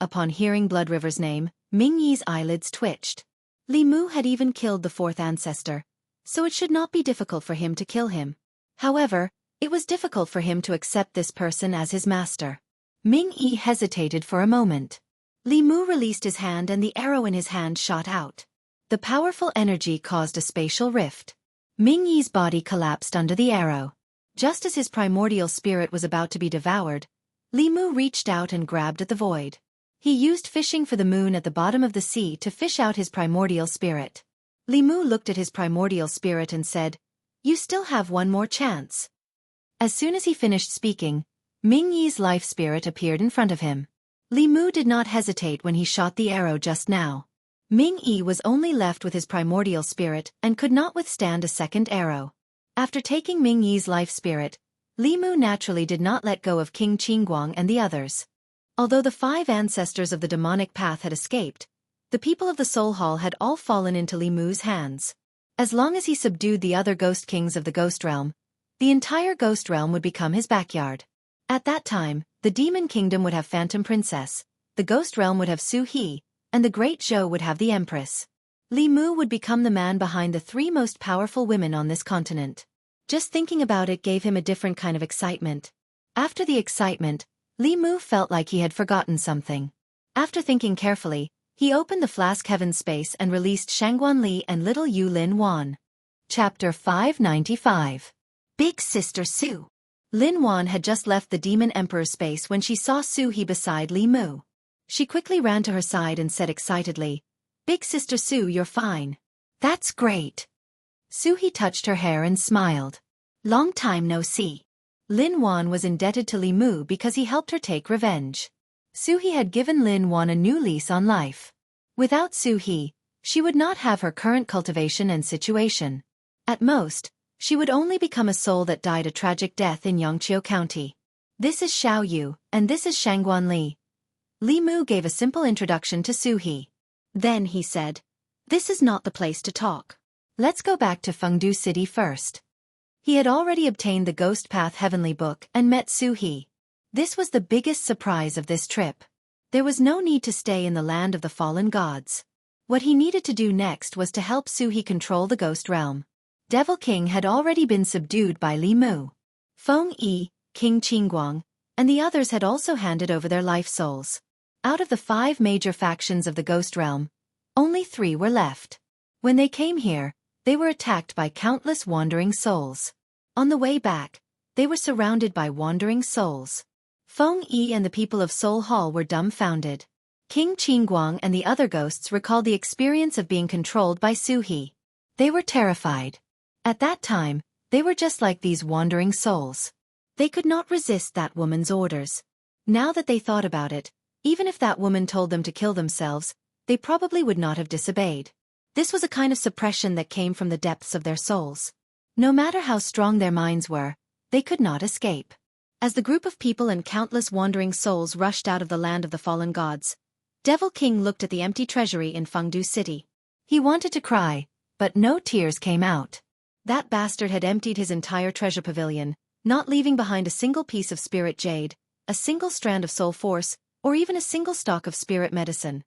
[SPEAKER 1] Upon hearing Blood River's name, Ming Yi's eyelids twitched. Li Mu had even killed the 4th ancestor, so it should not be difficult for him to kill him. However, it was difficult for him to accept this person as his master. Ming Yi hesitated for a moment. Li Mu released his hand and the arrow in his hand shot out. The powerful energy caused a spatial rift. Ming Yi's body collapsed under the arrow. Just as his primordial spirit was about to be devoured, Li Mu reached out and grabbed at the void. He used fishing for the moon at the bottom of the sea to fish out his primordial spirit. Li Mu looked at his primordial spirit and said, "You still have one more chance." As soon as he finished speaking, Ming Yi's life spirit appeared in front of him. Li Mu did not hesitate when he shot the arrow just now. Ming Yi was only left with his primordial spirit and could not withstand a second arrow. After taking Ming Yi's life spirit, Li Mu naturally did not let go of King Qingguang and the others. Although the 5 ancestors of the demonic path had escaped, the people of the Soul Hall had all fallen into Li Mu's hands. As long as he subdued the other ghost kings of the ghost realm, the entire ghost realm would become his backyard. At that time, the demon kingdom would have Phantom Princess, the ghost realm would have Su He, and the Great Zhou would have the Empress. Li Mu would become the man behind the 3 most powerful women on this continent. Just thinking about it gave him a different kind of excitement. After the excitement, Li Mu felt like he had forgotten something. After thinking carefully, he opened the flask heaven space and released Shangguan Li and little Yu Lin Wan. Chapter 595. Big Sister Su. Lin Wan had just left the Demon Emperor space when she saw Su He beside Li Mu. She quickly ran to her side and said excitedly, "Big Sister Su, you're fine." "That's great." Su He touched her hair and smiled. "Long time no see." Lin Wan was indebted to Li Mu because he helped her take revenge. Su He had given Lin Wan a new lease on life. Without Su He, she would not have her current cultivation and situation. At most, she would only become a soul that died a tragic death in Yangqiu County. "This is Xiao Yu, and this is Shangguan Li." Li Mu gave a simple introduction to Su He. Then he said, "This is not the place to talk. Let's go back to Fengdu City first." He had already obtained the Ghost Path Heavenly Book and met Su He. This was the biggest surprise of this trip. There was no need to stay in the land of the fallen gods. What he needed to do next was to help Suhi control the ghost realm. Devil King had already been subdued by Li Mu. Feng Yi, King Qingguang, and the others had also handed over their life souls. Out of the 5 major factions of the ghost realm, only 3 were left. When they came here, they were attacked by countless wandering souls. On the way back, they were surrounded by wandering souls. Feng Yi and the people of Soul Hall were dumbfounded. King Qingguang and the other ghosts recalled the experience of being controlled by Suhi. They were terrified. At that time, they were just like these wandering souls. They could not resist that woman's orders. Now that they thought about it, even if that woman told them to kill themselves, they probably would not have disobeyed. This was a kind of suppression that came from the depths of their souls. No matter how strong their minds were, they could not escape. As the group of people and countless wandering souls rushed out of the land of the fallen gods, Devil King looked at the empty treasury in Fengdu City. He wanted to cry, but no tears came out. That bastard had emptied his entire treasure pavilion, not leaving behind a single piece of spirit jade, a single strand of soul force, or even a single stalk of spirit medicine.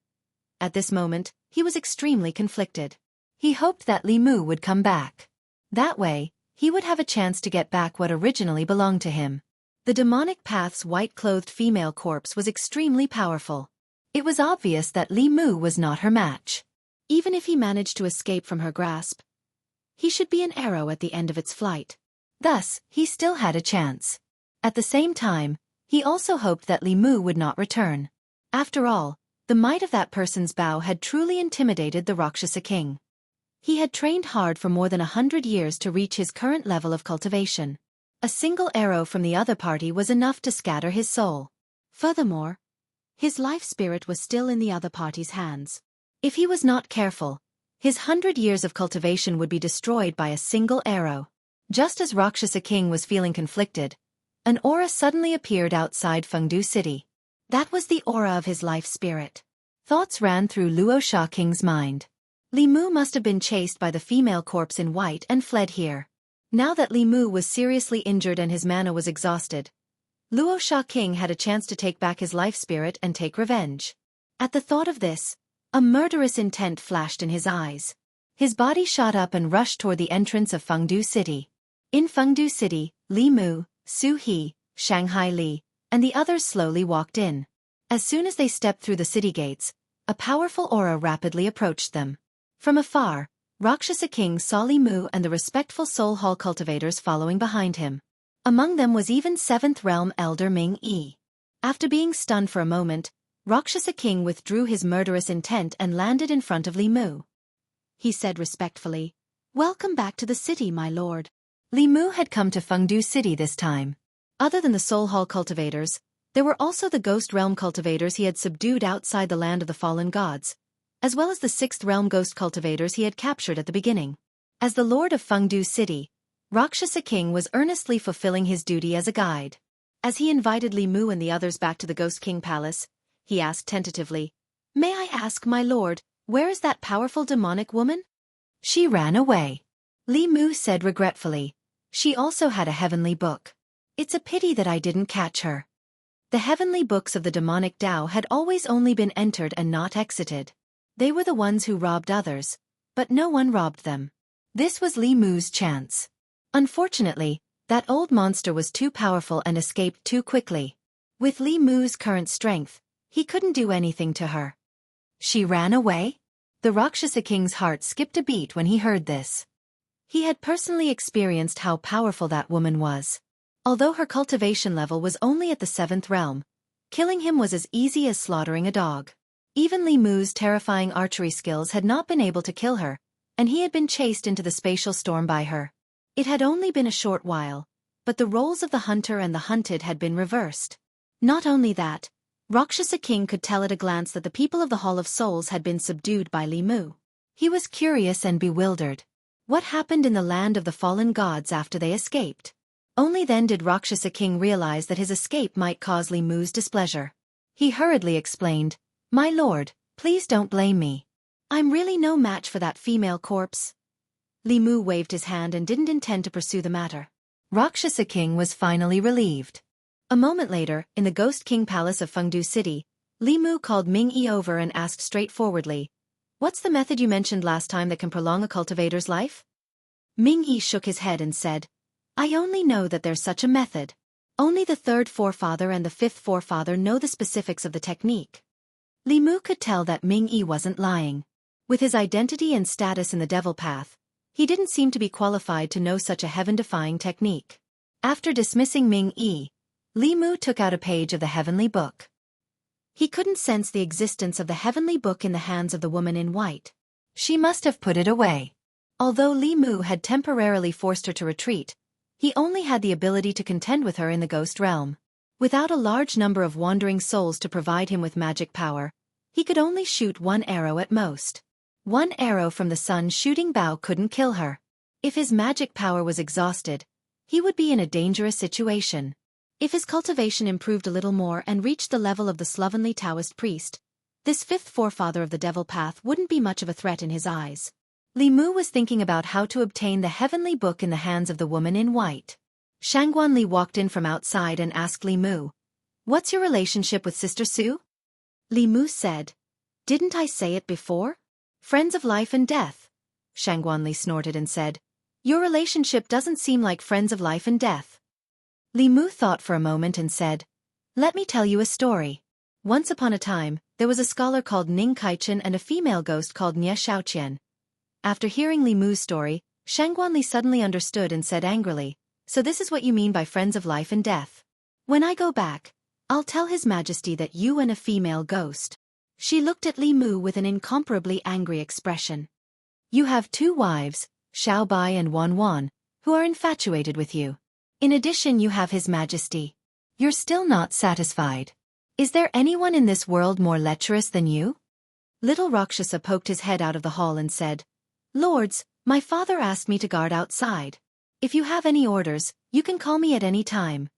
[SPEAKER 1] At this moment, he was extremely conflicted. He hoped that Li Mu would come back. That way, he would have a chance to get back what originally belonged to him. The demonic path's white-clothed female corpse was extremely powerful. It was obvious that Li Mu was not her match. Even if he managed to escape from her grasp, he should be an arrow at the end of its flight. Thus, he still had a chance. At the same time, he also hoped that Li Mu would not return. After all, the might of that person's bow had truly intimidated the Rakshasa king. He had trained hard for more than 100 years to reach his current level of cultivation. A single arrow from the other party was enough to scatter his soul. Furthermore, his life spirit was still in the other party's hands. If he was not careful, his 100 years of cultivation would be destroyed by a single arrow. Just as Rakshasa King was feeling conflicted, an aura suddenly appeared outside Fengdu City. That was the aura of his life spirit. Thoughts ran through Luo King's mind. Li Mu must have been chased by the female corpse in white and fled here. Now that Li Mu was seriously injured and his mana was exhausted, Luo King had a chance to take back his life spirit and take revenge. At the thought of this, a murderous intent flashed in his eyes. His body shot up and rushed toward the entrance of Fengdu City. In Fengdu City, Li Mu, Su He, Shanghai Li, and the others slowly walked in. As soon as they stepped through the city gates, a powerful aura rapidly approached them. From afar, Rakshasa King saw Li Mu and the respectful Soul Hall cultivators following behind him. Among them was even 7th Realm Elder Ming Yi. After being stunned for a moment, Rakshasa King withdrew his murderous intent and landed in front of Li Mu. He said respectfully, "Welcome back to the city, my lord." Li Mu had come to Fengdu City this time. Other than the Soul Hall cultivators, there were also the Ghost Realm cultivators he had subdued outside the land of the fallen gods, as well as the 6th Realm Ghost cultivators he had captured at the beginning. As the lord of Fengdu City, Rakshasa King was earnestly fulfilling his duty as a guide. As he invited Li Mu and the others back to the Ghost King Palace, he asked tentatively, "May I ask, my lord, where is that powerful demonic woman?" "She ran away," Li Mu said regretfully. "She also had a heavenly book. It's a pity that I didn't catch her." The heavenly books of the demonic Tao had always only been entered and not exited. They were the ones who robbed others, but no one robbed them. This was Li Mu's chance. Unfortunately, that old monster was too powerful and escaped too quickly. With Li Mu's current strength, he couldn't do anything to her. She ran away? The Rakshasa King's heart skipped a beat when he heard this. He had personally experienced how powerful that woman was. Although her cultivation level was only at the 7th realm, killing him was as easy as slaughtering a dog. Even Li Mu's terrifying archery skills had not been able to kill her, and he had been chased into the spatial storm by her. It had only been a short while, but the roles of the hunter and the hunted had been reversed. Not only that, Rakshasa King could tell at a glance that the people of the Hall of Souls had been subdued by Li Mu. He was curious and bewildered. What happened in the land of the fallen gods after they escaped? Only then did Rakshasa King realize that his escape might cause Li Mu's displeasure. He hurriedly explained, "My lord, please don't blame me. I'm really no match for that female corpse." Li Mu waved his hand and didn't intend to pursue the matter. Rakshasa King was finally relieved. A moment later, in the Ghost King Palace of Fengdu City, Li Mu called Ming Yi over and asked straightforwardly, "What's the method you mentioned last time that can prolong a cultivator's life?" Ming Yi shook his head and said, "I only know that there's such a method. Only the third forefather and the fifth forefather know the specifics of the technique." Li Mu could tell that Ming Yi wasn't lying. With his identity and status in the devil path, he didn't seem to be qualified to know such a heaven-defying technique. After dismissing Ming Yi, Li Mu took out a page of the heavenly book. He couldn't sense the existence of the heavenly book in the hands of the woman in white. She must have put it away. Although Li Mu had temporarily forced her to retreat, he only had the ability to contend with her in the ghost realm. Without a large number of wandering souls to provide him with magic power, he could only shoot one arrow at most. One arrow from the sun's shooting bow couldn't kill her. If his magic power was exhausted, he would be in a dangerous situation. If his cultivation improved a little more and reached the level of the slovenly Taoist priest, this fifth forefather of the devil path wouldn't be much of a threat in his eyes. Li Mu was thinking about how to obtain the heavenly book in the hands of the woman in white. Shangguan Li walked in from outside and asked Li Mu, "What's your relationship with Sister Su?" Li Mu said, "Didn't I say it before? Friends of life and death." Shangguan Li snorted and said, "Your relationship doesn't seem like friends of life and death." Li Mu thought for a moment and said, "Let me tell you a story. Once upon a time, there was a scholar called Ning Kaichen and a female ghost called Nye Xiaoqian." After hearing Li Mu's story, Shangguan Li suddenly understood and said angrily, "So this is what you mean by friends of life and death? When I go back, I'll tell His Majesty that you and a female ghost." She looked at Li Mu with an incomparably angry expression. "You have two wives, Xiao Bai and Wan Wan, who are infatuated with you. In addition, you have His Majesty. You're still not satisfied. Is there anyone in this world more lecherous than you?" Little Rakshasa poked his head out of the hall and said, "Lords, my father asked me to guard outside. If you have any orders, you can call me at any time."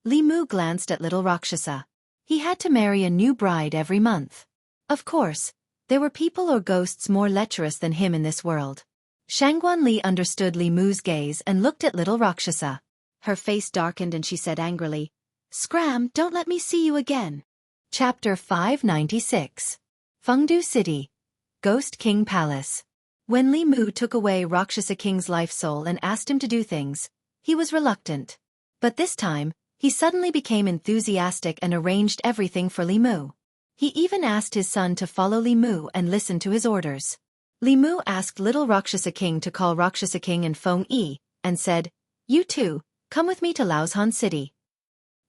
[SPEAKER 1] Li Mu glanced at Little Rakshasa. He had to marry a new bride every month. Of course, there were people or ghosts more lecherous than him in this world. Shangguan Li understood Li Mu's gaze and looked at Little Rakshasa. Her face darkened and she said angrily, "Scram, don't let me see you again." Chapter 596. Fengdu City, Ghost King Palace. When Li Mu took away Rakshasa King's life soul and asked him to do things, he was reluctant. But this time, he suddenly became enthusiastic and arranged everything for Li Mu. He even asked his son to follow Li Mu and listen to his orders. Li Mu asked Little Rakshasa King to call Rakshasa King and Feng Yi, and said, "You two, come with me to Laoshan City."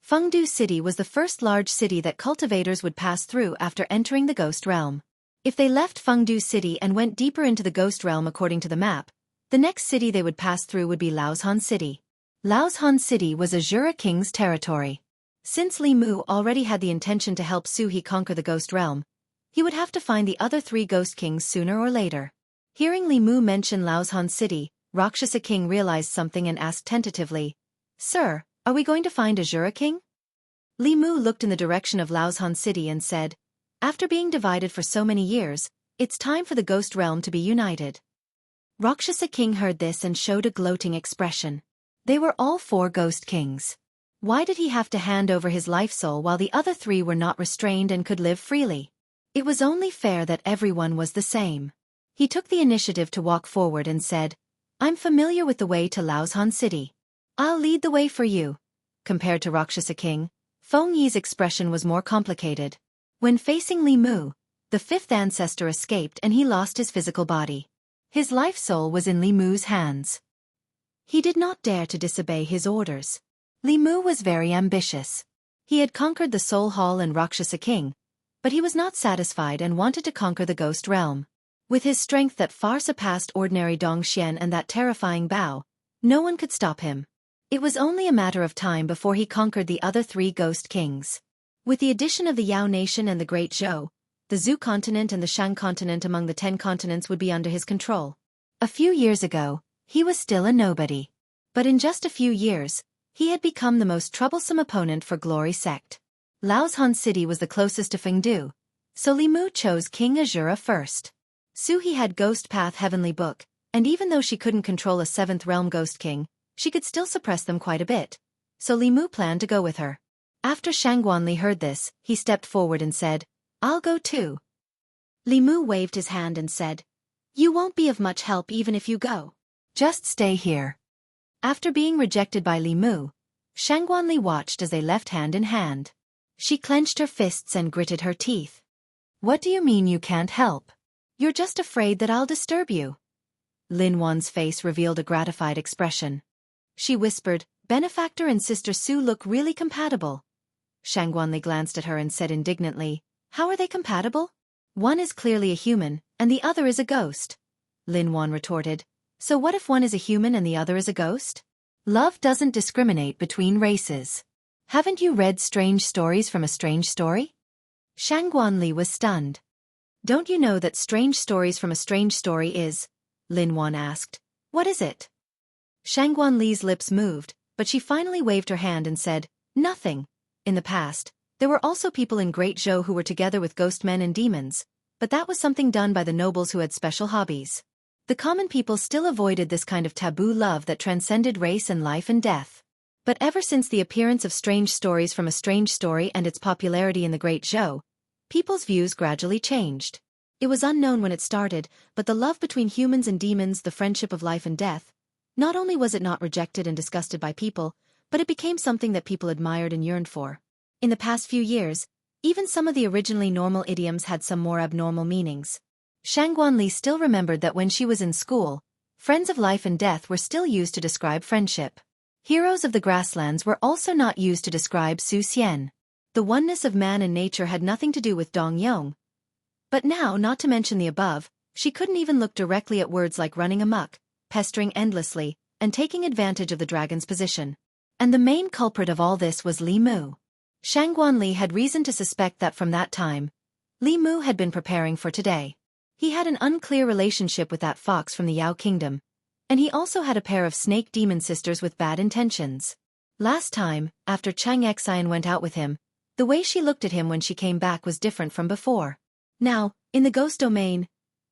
[SPEAKER 1] Fengdu City was the first large city that cultivators would pass through after entering the ghost realm. If they left Fengdu City and went deeper into the ghost realm according to the map, the next city they would pass through would be Laoshan City. Laoshan City was Azura King's territory. Since Li Mu already had the intention to help Su He conquer the ghost realm, he would have to find the other three ghost kings sooner or later. Hearing Li Mu mention Laoshan City, Rakshasa King realized something and asked tentatively, "Sir, are we going to find Azura King?" Li Mu looked in the direction of Laoshan City and said, "After being divided for so many years, it's time for the ghost realm to be united." Rakshasa King heard this and showed a gloating expression. They were all four ghost kings. Why did he have to hand over his life soul while the other three were not restrained and could live freely? It was only fair that everyone was the same. He took the initiative to walk forward and said, "I'm familiar with the way to Laoshan City. I'll lead the way for you." Compared to Rakshasa King, Feng Yi's expression was more complicated. When facing Li Mu, the fifth ancestor escaped and he lost his physical body. His life soul was in Li Mu's hands. He did not dare to disobey his orders. Li Mu was very ambitious. He had conquered the Soul Hall and Rakshasa King, but he was not satisfied and wanted to conquer the ghost realm. With his strength that far surpassed ordinary Dongxian and that terrifying Bao, no one could stop him. It was only a matter of time before he conquered the other three ghost kings. With the addition of the Yao Nation and the Great Zhou, the Zhou continent and the Shang continent among the 10 continents would be under his control. A few years ago, he was still a nobody. But in just a few years, he had become the most troublesome opponent for Glory Sect. Laoshan City was the closest to Fengdu, so Li Mu chose King Azura first. Su He had Ghost Path Heavenly Book, and even though she couldn't control a 7th realm Ghost King, she could still suppress them quite a bit. So Li Mu planned to go with her. After Shangguanli heard this, he stepped forward and said, "I'll go too." Li Mu waved his hand and said, "You won't be of much help even if you go. Just stay here." After being rejected by Li Mu, Shangguanli watched as they left hand in hand. She clenched her fists and gritted her teeth. "What do you mean you can't help? You're just afraid that I'll disturb you." Lin Wan's face revealed a gratified expression. She whispered, "Benefactor and Sister Su look really compatible." Shangguanli glanced at her and said indignantly, "How are they compatible? One is clearly a human, and the other is a ghost." Lin Wan retorted, "So what if one is a human and the other is a ghost? Love doesn't discriminate between races. Haven't you read Strange Stories from a Strange Story?" Shangguanli was stunned. "Don't you know that Strange Stories from a Strange Story is?" Lin Wan asked. "What is it?" Shangguanli's lips moved, but she finally waved her hand and said, "Nothing. In the past, there were also people in Great Zhou who were together with ghost men and demons, but that was something done by the nobles who had special hobbies. The common people still avoided this kind of taboo love that transcended race and life and death. But ever since the appearance of Strange Stories from a Strange Story and its popularity in the Great Zhou, people's views gradually changed. It was unknown when it started, but the love between humans and demons, the friendship of life and death, not only was it not rejected and disgusted by people, but it became something that people admired and yearned for. In the past few years, even some of the originally normal idioms had some more abnormal meanings. Shangguanli still remembered that when she was in school, friends of life and death were still used to describe friendship. Heroes of the grasslands were also not used to describe Su Xian. The oneness of man and nature had nothing to do with Dong Yong. But now, not to mention the above, she couldn't even look directly at words like running amok, pestering endlessly, and taking advantage of the dragon's position. And the main culprit of all this was Li Mu. Shangguanli had reason to suspect that from that time, Li Mu had been preparing for today. He had an unclear relationship with that fox from the Yao Kingdom, and he also had a pair of snake demon sisters with bad intentions. Last time, after Chang Xian went out with him, the way she looked at him when she came back was different from before. Now, in the ghost domain,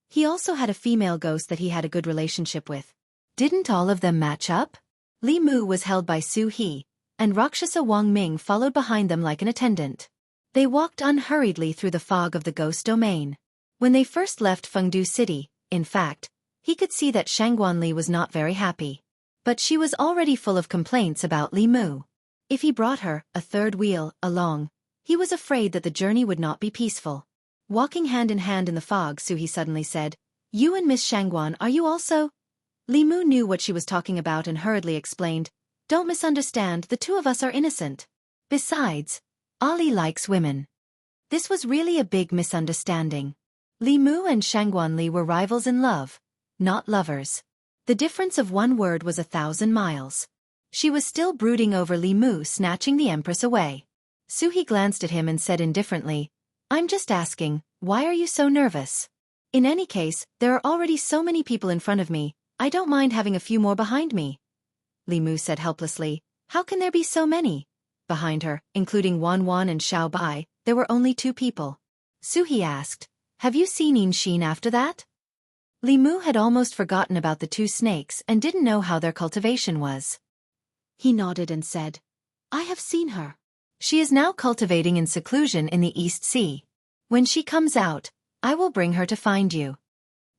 [SPEAKER 1] he also had a female ghost that he had a good relationship with. Didn't all of them match up? Li Mu was held by Su He, and Rakshasa Wang Ming followed behind them like an attendant. They walked unhurriedly through the fog of the ghost domain. When they first left Fengdu City, in fact, he could see that Shangguanli was not very happy. But she was already full of complaints about Li Mu. If he brought her, a third wheel, along, he was afraid that the journey would not be peaceful. Walking hand in hand in the fog, Su He suddenly said, "You and Miss Shangguan, are you also?" Li Mu knew what she was talking about and hurriedly explained, "Don't misunderstand, the two of us are innocent. Besides, Ali likes women." This was really a big misunderstanding. Li Mu and Shangguanli were rivals in love, not lovers. The difference of one word was 1,000 miles. She was still brooding over Li Mu snatching the Empress away. Su He glanced at him and said indifferently, "I'm just asking, why are you so nervous? In any case, there are already so many people in front of me, I don't mind having a few more behind me." Li Mu said helplessly, "How can there be so many?" Behind her, including Wan Wan and Xiao Bai, there were only 2 people. Su He asked, "Have you seen Yin Xin after that?" Li Mu had almost forgotten about the 2 snakes and didn't know how their cultivation was. He nodded and said, "I have seen her. She is now cultivating in seclusion in the East Sea. When she comes out, I will bring her to find you."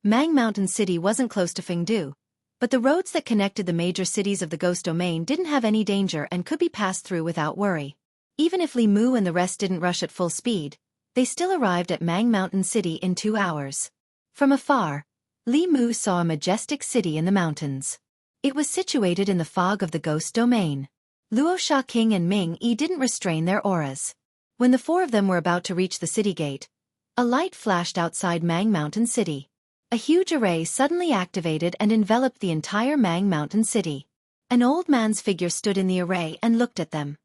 [SPEAKER 1] Mang Mountain City wasn't close to Fengdu, but the roads that connected the major cities of the Ghost Domain didn't have any danger and could be passed through without worry. Even if Li Mu and the rest didn't rush at full speed, they still arrived at Mang Mountain City in 2 hours. From afar, Li Mu saw a majestic city in the mountains. It was situated in the fog of the Ghost Domain. Luo Sha King and Ming Yi didn't restrain their auras. When the 4 of them were about to reach the city gate, a light flashed outside Mang Mountain City. A huge array suddenly activated and enveloped the entire Mang Mountain City. An old man's figure stood in the array and looked at them.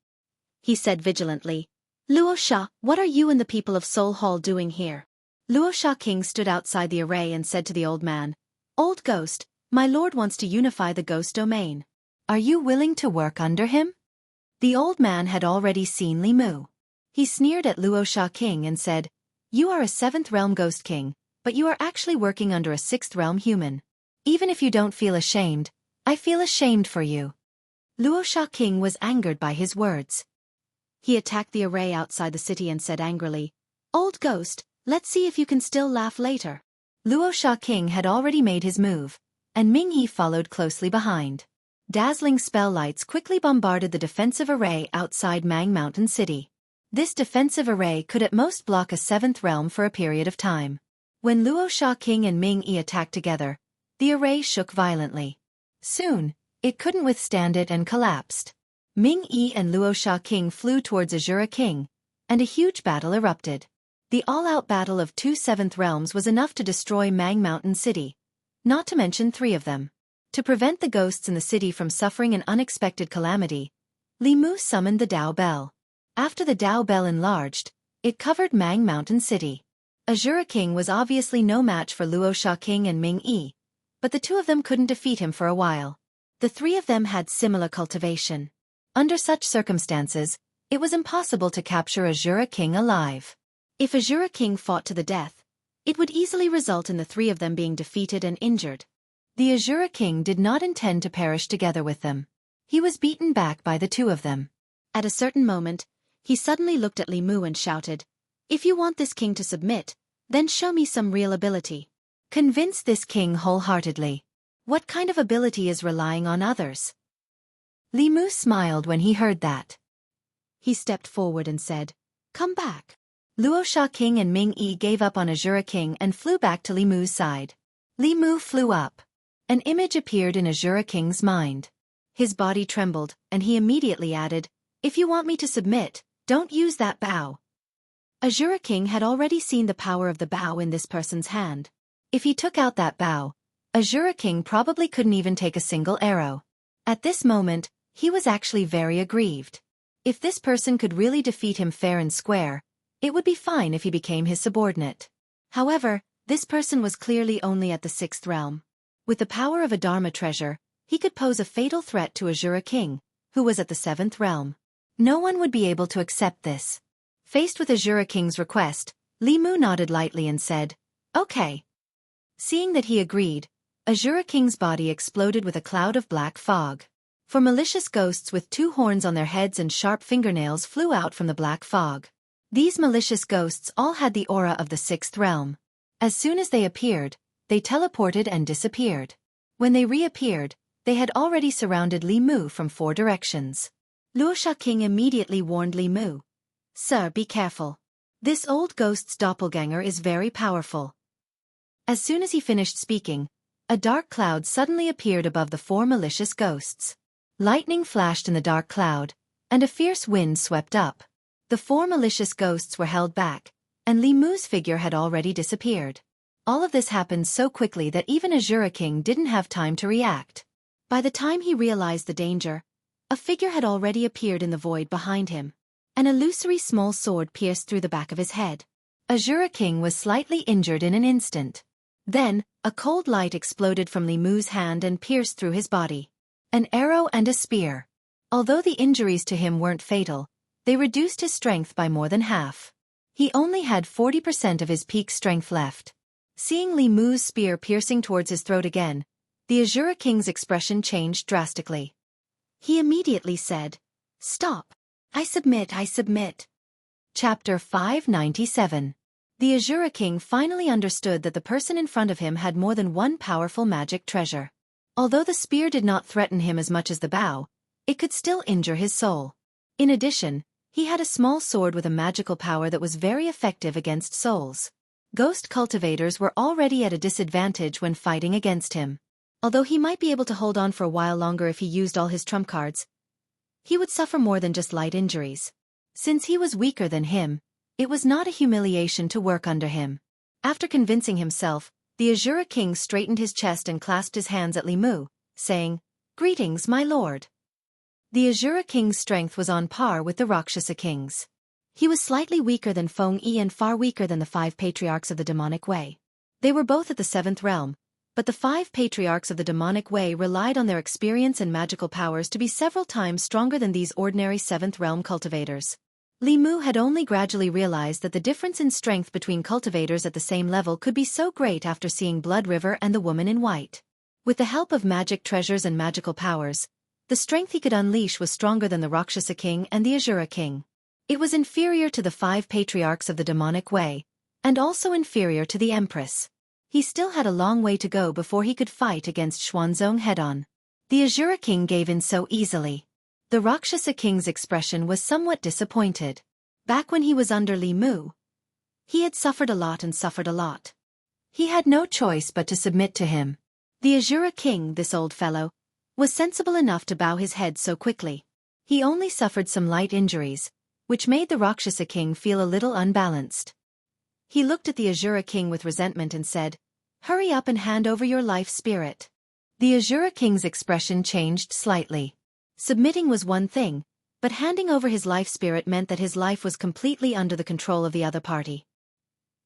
[SPEAKER 1] He said vigilantly, "Luo Sha, what are you and the people of Seoul Hall doing here?" Luo Sha King stood outside the array and said to the old man, "Old Ghost, my lord wants to unify the Ghost Domain. Are you willing to work under him?" The old man had already seen Li Mu. He sneered at Luo Sha King and said, "You are a 7th realm Ghost King, but you are actually working under a 6th realm human. Even if you don't feel ashamed, I feel ashamed for you." Luo Sha King was angered by his words. He attacked the array outside the city and said angrily, "Old ghost, let's see if you can still laugh later." Luo King had already made his move, and Ming Yi followed closely behind. Dazzling spell lights quickly bombarded the defensive array outside Mang Mountain City. This defensive array could at most block a 7th realm for a period of time. When Luo King and Ming Yi attacked together, the array shook violently. Soon, it couldn't withstand it and collapsed. Ming Yi and Luo King flew towards Azura King, and a huge battle erupted. The all-out battle of 2 7th realms was enough to destroy Mang Mountain City, not to mention 3 of them. To prevent the ghosts in the city from suffering an unexpected calamity, Li Mu summoned the Dao Bell. After the Dao Bell enlarged, it covered Mang Mountain City. Azura King was obviously no match for Luo King and Ming Yi, but the 2 of them couldn't defeat him for a while. The 3 of them had similar cultivation. Under such circumstances, it was impossible to capture Azura King alive. If Azura King fought to the death, it would easily result in the 3 of them being defeated and injured. The Azura King did not intend to perish together with them. He was beaten back by the 2 of them. At a certain moment, he suddenly looked at Li Mu and shouted, "If you want this king to submit, then show me some real ability. Convince this king wholeheartedly. What kind of ability is relying on others?" Li Mu smiled when he heard that. He stepped forward and said, "Come back." Luo King and Ming Yi gave up on Azura King and flew back to Li Mu's side. Li Mu flew up. An image appeared in Azura King's mind. His body trembled, and he immediately added, "If you want me to submit, don't use that bow." Azura King had already seen the power of the bow in this person's hand. If he took out that bow, Azura King probably couldn't even take a single arrow. At this moment, he was actually very aggrieved. If this person could really defeat him fair and square, it would be fine if he became his subordinate. However, this person was clearly only at the 6th realm. With the power of a Dharma treasure, he could pose a fatal threat to Azura King, who was at the 7th realm. No one would be able to accept this. Faced with Azura King's request, Li Mu nodded lightly and said, "Okay." Seeing that he agreed, Azura King's body exploded with a cloud of black fog. 4 malicious ghosts with 2 horns on their heads and sharp fingernails flew out from the black fog. These malicious ghosts all had the aura of the 6th realm. As soon as they appeared, they teleported and disappeared. When they reappeared, they had already surrounded Li Mu from 4 directions. Luo King immediately warned Li Mu, "Sir, be careful. This old ghost's doppelganger is very powerful." As soon as he finished speaking, a dark cloud suddenly appeared above the 4 malicious ghosts. Lightning flashed in the dark cloud, and a fierce wind swept up. The 4 malicious ghosts were held back, and Li Mu's figure had already disappeared. All of this happened so quickly that even Azura King didn't have time to react. By the time he realized the danger, a figure had already appeared in the void behind him. An illusory small sword pierced through the back of his head. Azura King was slightly injured in an instant. Then, a cold light exploded from Li Mu's hand and pierced through his body. An arrow and a spear. Although the injuries to him weren't fatal, they reduced his strength by more than half. He only had 40% of his peak strength left. Seeing Li Mu's spear piercing towards his throat again, the Azura King's expression changed drastically. He immediately said, "Stop. I submit, I submit." Chapter 597. The Azura King finally understood that the person in front of him had more than one powerful magic treasure. Although the spear did not threaten him as much as the bow, it could still injure his soul. In addition, he had a small sword with a magical power that was very effective against souls. Ghost cultivators were already at a disadvantage when fighting against him. Although he might be able to hold on for a while longer if he used all his trump cards, he would suffer more than just light injuries. Since he was weaker than him, it was not a humiliation to work under him. After convincing himself, the Azura King straightened his chest and clasped his hands at Li Mu, saying, "Greetings, my lord." The Azura King's strength was on par with the Rakshasa King's. He was slightly weaker than Feng Yi and far weaker than the 5 patriarchs of the demonic way. They were both at the 7th realm, but the 5 patriarchs of the demonic way relied on their experience and magical powers to be several times stronger than these ordinary 7th realm cultivators. Li Mu had only gradually realized that the difference in strength between cultivators at the same level could be so great after seeing Blood River and the Woman in White. With the help of magic treasures and magical powers, the strength he could unleash was stronger than the Rakshasa King and the Azura King. It was inferior to the 5 patriarchs of the demonic way, and also inferior to the Empress. He still had a long way to go before he could fight against Xuanzong head-on. The Azura King gave in so easily. The Rakshasa King's expression was somewhat disappointed. Back when he was under Li Mu, he had suffered a lot and suffered a lot. He had no choice but to submit to him. The Azura King, this old fellow, was sensible enough to bow his head so quickly. He only suffered some light injuries, which made the Rakshasa King feel a little unbalanced. He looked at the Azura King with resentment and said, "Hurry up and hand over your life spirit." The Azura King's expression changed slightly. Submitting was one thing, but handing over his life spirit meant that his life was completely under the control of the other party.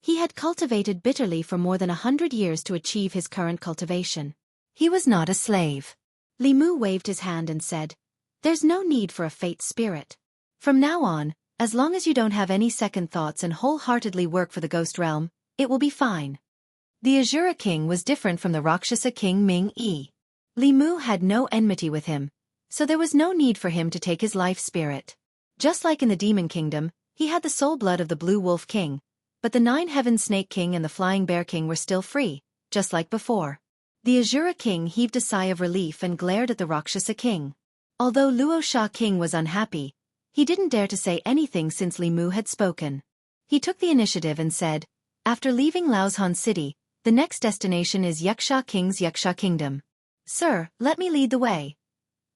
[SPEAKER 1] He had cultivated bitterly for more than 100 years to achieve his current cultivation. He was not a slave. Li Mu waved his hand and said, "There's no need for a fate spirit. From now on, as long as you don't have any second thoughts and wholeheartedly work for the ghost realm, it will be fine." The Azura King was different from the Rakshasa King Ming Yi. Li Mu had no enmity with him, so there was no need for him to take his life spirit. Just like in the Demon Kingdom, he had the soul blood of the Blue Wolf King, but the 9 Heaven Snake King and the Flying Bear King were still free, just like before. The Azura King heaved a sigh of relief and glared at the Rakshasa King. Although Luo Sha King was unhappy, he didn't dare to say anything since Li Mu had spoken. He took the initiative and said, "After leaving Laozhan City, the next destination is Yaksha King's Yaksha Kingdom. Sir, let me lead the way."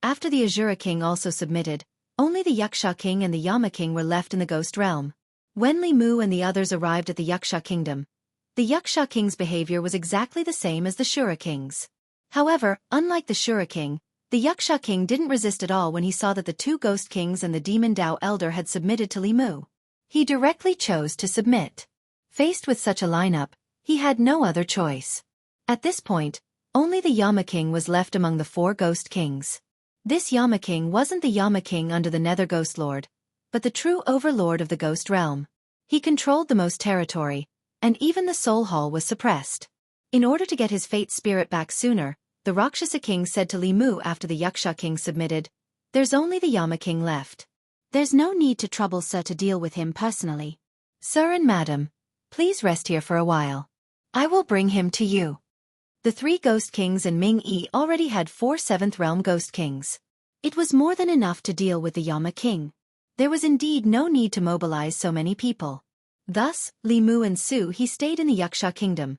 [SPEAKER 1] After the Azura King also submitted, only the Yaksha King and the Yama King were left in the ghost realm. When Li Mu and the others arrived at the Yaksha Kingdom, the Yaksha King's behavior was exactly the same as the Shura King's. However, unlike the Shura King, the Yaksha King didn't resist at all when he saw that the 2 Ghost Kings and the Demon Dao Elder had submitted to Li Mu. He directly chose to submit. Faced with such a lineup, he had no other choice. At this point, only the Yama King was left among the 4 Ghost Kings. This Yama King wasn't the Yama King under the Nether Ghost Lord, but the true overlord of the ghost realm. He controlled the most territory, and even the soul hall was suppressed. In order to get his fate spirit back sooner, the Rakshasa King said to Li Mu after the Yaksha King submitted, "There's only the Yama King left. There's no need to trouble Sir to deal with him personally. Sir and Madam, please rest here for a while. I will bring him to you." The 3 Ghost Kings and Ming Yi already had 4 7th Realm Ghost Kings. It was more than enough to deal with the Yama King. There was indeed no need to mobilize so many people. Thus, Li Mu and Su he stayed in the Yaksha Kingdom,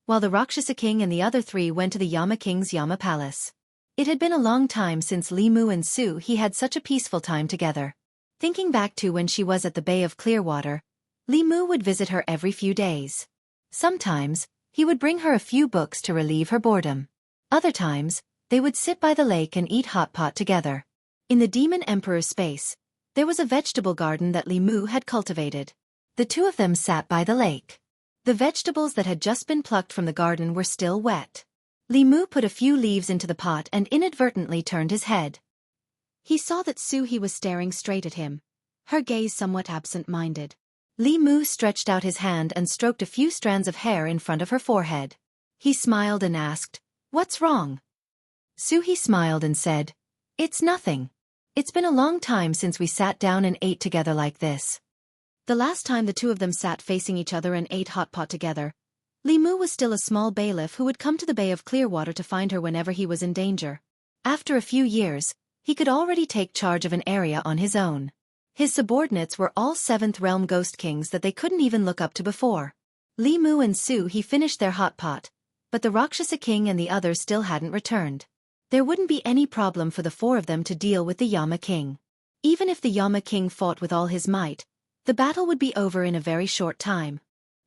[SPEAKER 1] while the Rakshasa King and the other 3 went to the Yama King's Yama Palace. It had been a long time since Li Mu and Su he had such a peaceful time together. Thinking back to when she was at the Bay of Clearwater, Li Mu would visit her every few days. Sometimes, he would bring her a few books to relieve her boredom. Other times, they would sit by the lake and eat hot pot together. In the Demon Emperor's space, there was a vegetable garden that Li Mu had cultivated. The 2 of them sat by the lake. The vegetables that had just been plucked from the garden were still wet. Li Mu put a few leaves into the pot and inadvertently turned his head. He saw that Su he was staring straight at him, her gaze somewhat absent-minded. Li Mu stretched out his hand and stroked a few strands of hair in front of her forehead. He smiled and asked, "What's wrong?" Su he smiled and said, "It's nothing. It's been a long time since we sat down and ate together like this." The last time the 2 of them sat facing each other and ate hot pot together, Li Mu was still a small bailiff who would come to the Bay of Clearwater to find her whenever he was in danger. After a few years, he could already take charge of an area on his own. His subordinates were all 7th Realm Ghost Kings that they couldn't even look up to before. Li Mu and Su he finished their hot pot, but the Rakshasa King and the others still hadn't returned. There wouldn't be any problem for the 4 of them to deal with the Yama King. Even if the Yama King fought with all his might, the battle would be over in a very short time.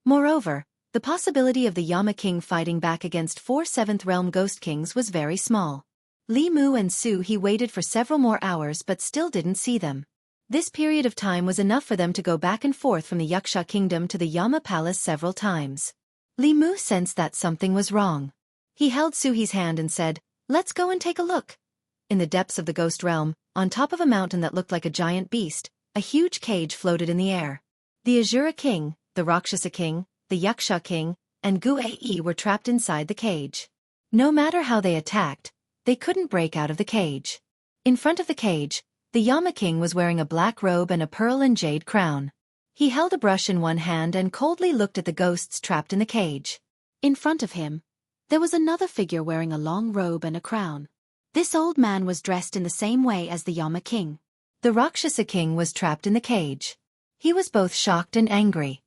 [SPEAKER 1] Moreover, the possibility of the Yama King fighting back against 4 7th Realm Ghost Kings was very small. Li Mu and Su he waited for several more hours but still didn't see them. This period of time was enough for them to go back and forth from the Yaksha Kingdom to the Yama Palace several times. Li Mu sensed that something was wrong. He held Suhi's hand and said, "Let's go and take a look." In the depths of the ghost realm, on top of a mountain that looked like a giant beast, a huge cage floated in the air. The Azura King, the Rakshasa King, the Yaksha King, and Gu-Ai were trapped inside the cage. No matter how they attacked, they couldn't break out of the cage. In front of the cage, The Llama King was wearing a black robe and a pearl and jade crown. He held a brush in one hand and coldly looked at the ghosts trapped in the cage. In front of him, there was another figure wearing a long robe and a crown. This old man was dressed in the same way as the Llama King. The Rakshasa King was trapped in the cage. He was both shocked and angry.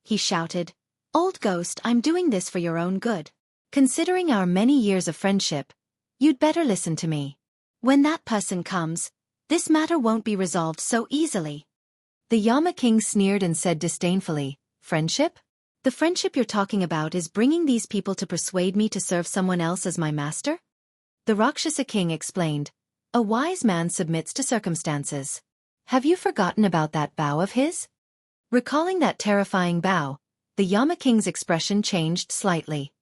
[SPEAKER 1] He shouted, "Old ghost, I'm doing this for your own good. Considering our many years of friendship, you'd better listen to me. When that person comes, this matter won't be resolved so easily." The Llama King sneered and said disdainfully, "Friendship? The friendship you're talking about is bringing these people to persuade me to serve someone else as my master?" The Rakshasa King explained, "A wise man submits to circumstances. Have you forgotten about that bow of his?" Recalling that terrifying bow, the Llama King's expression changed slightly.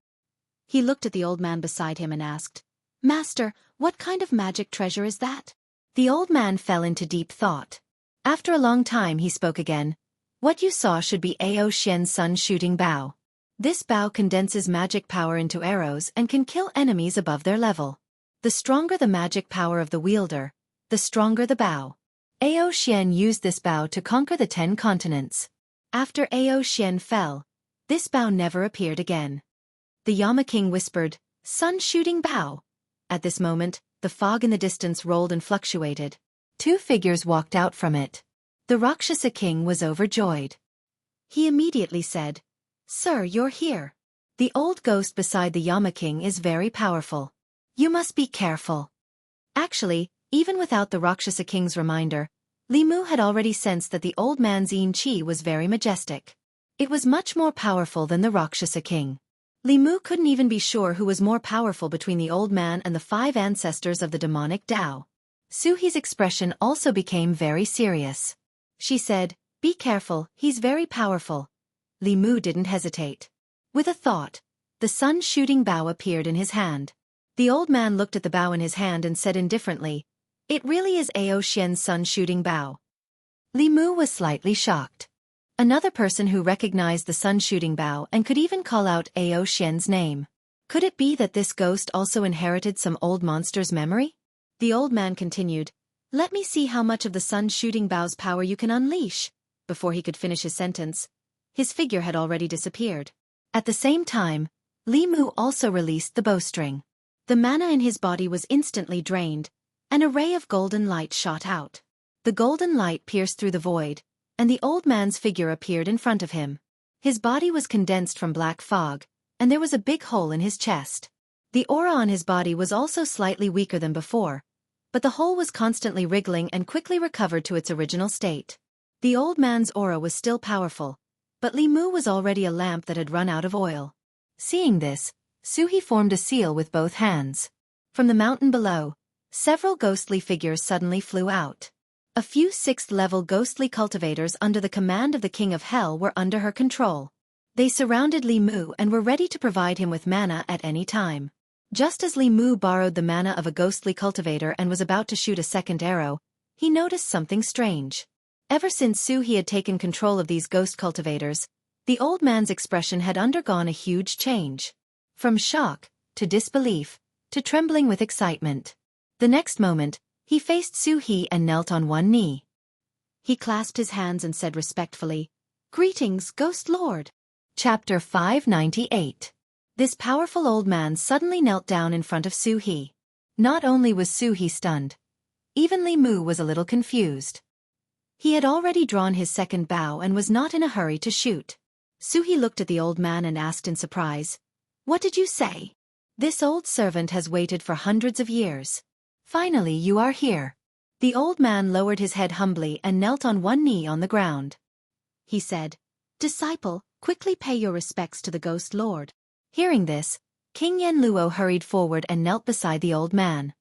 [SPEAKER 1] He looked at the old man beside him and asked, "Master, what kind of magic treasure is that?" The old man fell into deep thought. After a long time he spoke again. "What you saw should be Ao Xian's sun-shooting bow. This bow condenses magic power into arrows and can kill enemies above their level. The stronger the magic power of the wielder, the stronger the bow. Ao Xian used this bow to conquer the 10 continents. After Ao Xian fell, this bow never appeared again." The Llama King whispered, "Sun-shooting bow." At this moment, the fog in the distance rolled and fluctuated. 2 figures walked out from it. The Rakshasa King was overjoyed. He immediately said, "Sir, you're here. The old ghost beside the Llama King is very powerful. You must be careful." Actually, even without the Rakshasa King's reminder, Li Mu had already sensed that the old man's yin qi was very majestic. It was much more powerful than the Rakshasa King. Li Mu couldn't even be sure who was more powerful between the old man and the 5 ancestors of the demonic Tao. Suhi's expression also became very serious. She said, "Be careful, he's very powerful." Li Mu didn't hesitate. With a thought, the sun-shooting bow appeared in his hand. The old man looked at the bow in his hand and said indifferently, "It really is Ao Xian's sun-shooting bow." Li Mu was slightly shocked. Another person who recognized the sun-shooting bow and could even call out Ao Xian's name. Could it be that this ghost also inherited some old monster's memory? The old man continued, "Let me see how much of the sun-shooting bow's power you can unleash." Before he could finish his sentence, his figure had already disappeared. At the same time, Li Mu also released the bowstring. The mana in his body was instantly drained. An array of golden light shot out. The golden light pierced through the void, and the old man's figure appeared in front of him. His body was condensed from black fog, and there was a big hole in his chest. The aura on his body was also slightly weaker than before, but the hole was constantly wriggling and quickly recovered to its original state. The old man's aura was still powerful, but Li Mu was already a lamp that had run out of oil. Seeing this, Suhi formed a seal with both hands. From the mountain below, several ghostly figures suddenly flew out. A few 6th-level ghostly cultivators under the command of the King of Hell were under her control. They surrounded Li Mu and were ready to provide him with mana at any time. Just as Li Mu borrowed the mana of a ghostly cultivator and was about to shoot a second arrow, he noticed something strange. Ever since Suhi had taken control of these ghost cultivators, the old man's expression had undergone a huge change. From shock, to disbelief, to trembling with excitement. The next moment, he faced Suhi and knelt on one knee. He clasped his hands and said respectfully, "Greetings, Ghost Lord." Chapter 598. This powerful old man suddenly knelt down in front of Suhi. Not only was Suhi stunned, even Li Mu was a little confused. He had already drawn his second bow and was not in a hurry to shoot. Suhi looked at the old man and asked in surprise, "What did you say?" "This old servant has waited for hundreds of years. Finally you are here." The old man lowered his head humbly and knelt on one knee on the ground. He said, "Disciple, quickly pay your respects to the Ghost Lord." Hearing this, King Yen Luo hurried forward and knelt beside the old man.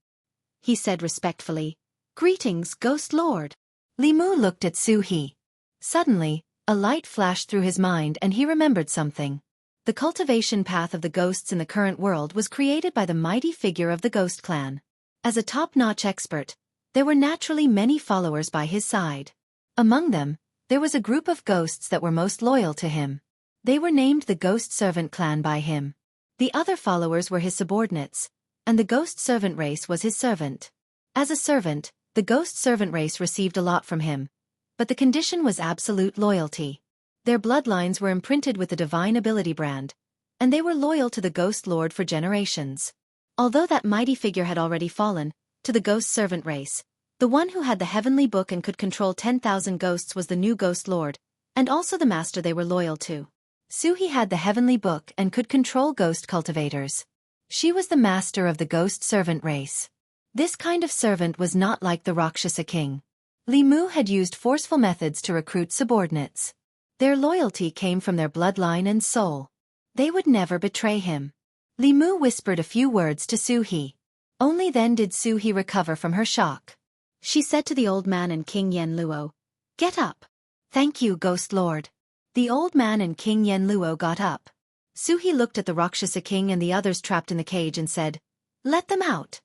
[SPEAKER 1] He said respectfully, "Greetings, Ghost Lord." Li Mu looked at Suhi. Suddenly, a light flashed through his mind and he remembered something. The cultivation path of the ghosts in the current world was created by the mighty figure of the Ghost Clan. As a top-notch expert, there were naturally many followers by his side. Among them, there was a group of ghosts that were most loyal to him. They were named the Ghost Servant Clan by him. The other followers were his subordinates, and the Ghost Servant race was his servant. As a servant, The ghost servant race received a lot from him, but the condition was absolute loyalty. Their bloodlines were imprinted with the divine ability brand, and they were loyal to the Ghost Lord for generations. Although that mighty figure had already fallen, to the ghost servant race, the one who had the heavenly book and could control 10,000 ghosts was the new Ghost Lord, and also the master they were loyal to. Suhi had the heavenly book and could control ghost cultivators. She was the master of the ghost servant race. This kind of servant was not like the Rakshasa king. Li Mu had used forceful methods to recruit subordinates. Their loyalty came from their bloodline and soul. They would never betray him. Li Mu whispered a few words to Suhi. Only then did Suhi recover from her shock. She said to the old man and King Yen Luo, "Get up." "Thank you, Ghost Lord." The old man and King Yen Luo got up. Suhi looked at the Rakshasa king and the others trapped in the cage and said, "Let them out."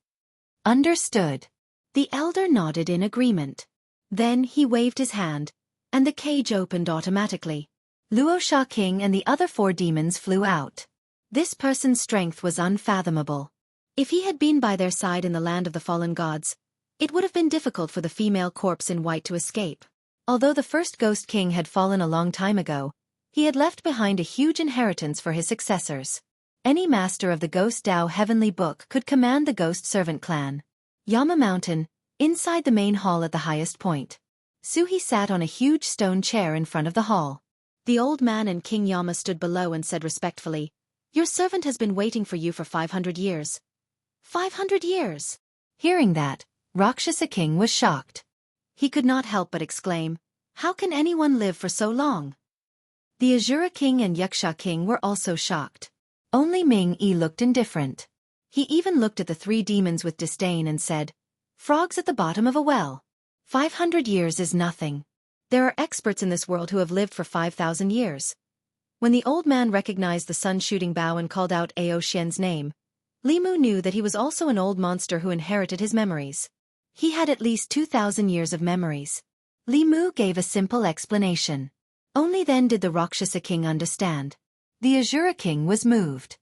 [SPEAKER 1] "Understood." The elder nodded in agreement. Then he waved his hand, and the cage opened automatically. Luo Sha King and the other 4 demons flew out. This person's strength was unfathomable. If he had been by their side in the land of the fallen gods, it would have been difficult for the female corpse in white to escape. Although the first Ghost King had fallen a long time ago, he had left behind a huge inheritance for his successors. Any master of the Ghost Dao Heavenly Book could command the Ghost Servant clan. Yama Mountain, inside the main hall at the highest point. Suhi sat on a huge stone chair in front of the hall. The old man and King Yama stood below and said respectfully, "Your servant has been waiting for you for 500 years. 500 years! Hearing that, Rakshasa King was shocked. He could not help but exclaim, "How can anyone live for so long?" The Azura King and Yaksha King were also shocked. Only Ming Yi looked indifferent. He even looked at the 3 demons with disdain and said, "Frogs at the bottom of a well. 500 years is nothing. There are experts in this world who have lived for 5,000 years. When the old man recognized the sun-shooting bow and called out Ao Xian's name, Li Mu knew that he was also an old monster who inherited his memories. He had at least 2,000 years of memories. Li Mu gave a simple explanation. Only then did the Rakshasa King understand. The Azura King was moved.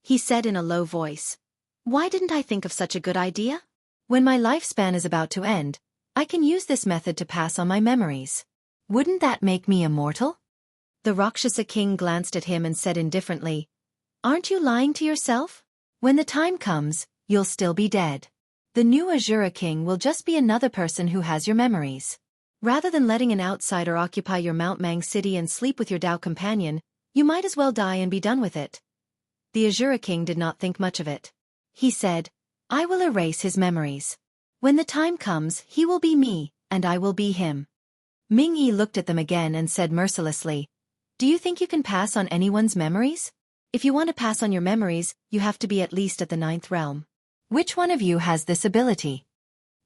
[SPEAKER 1] He said in a low voice, "Why didn't I think of such a good idea? When my lifespan is about to end, I can use this method to pass on my memories. Wouldn't that make me immortal?" The Rakshasa King glanced at him and said indifferently, "Aren't you lying to yourself? When the time comes, you'll still be dead. The new Azura King will just be another person who has your memories. Rather than letting an outsider occupy your Mount Mang city and sleep with your Dao companion, you might as well die and be done with it." The Azura King did not think much of it. He said, "I will erase his memories. When the time comes, he will be me, and I will be him." Ming Yi looked at them again and said mercilessly, "Do you think you can pass on anyone's memories? If you want to pass on your memories, you have to be at least at the 9th realm. Which one of you has this ability?"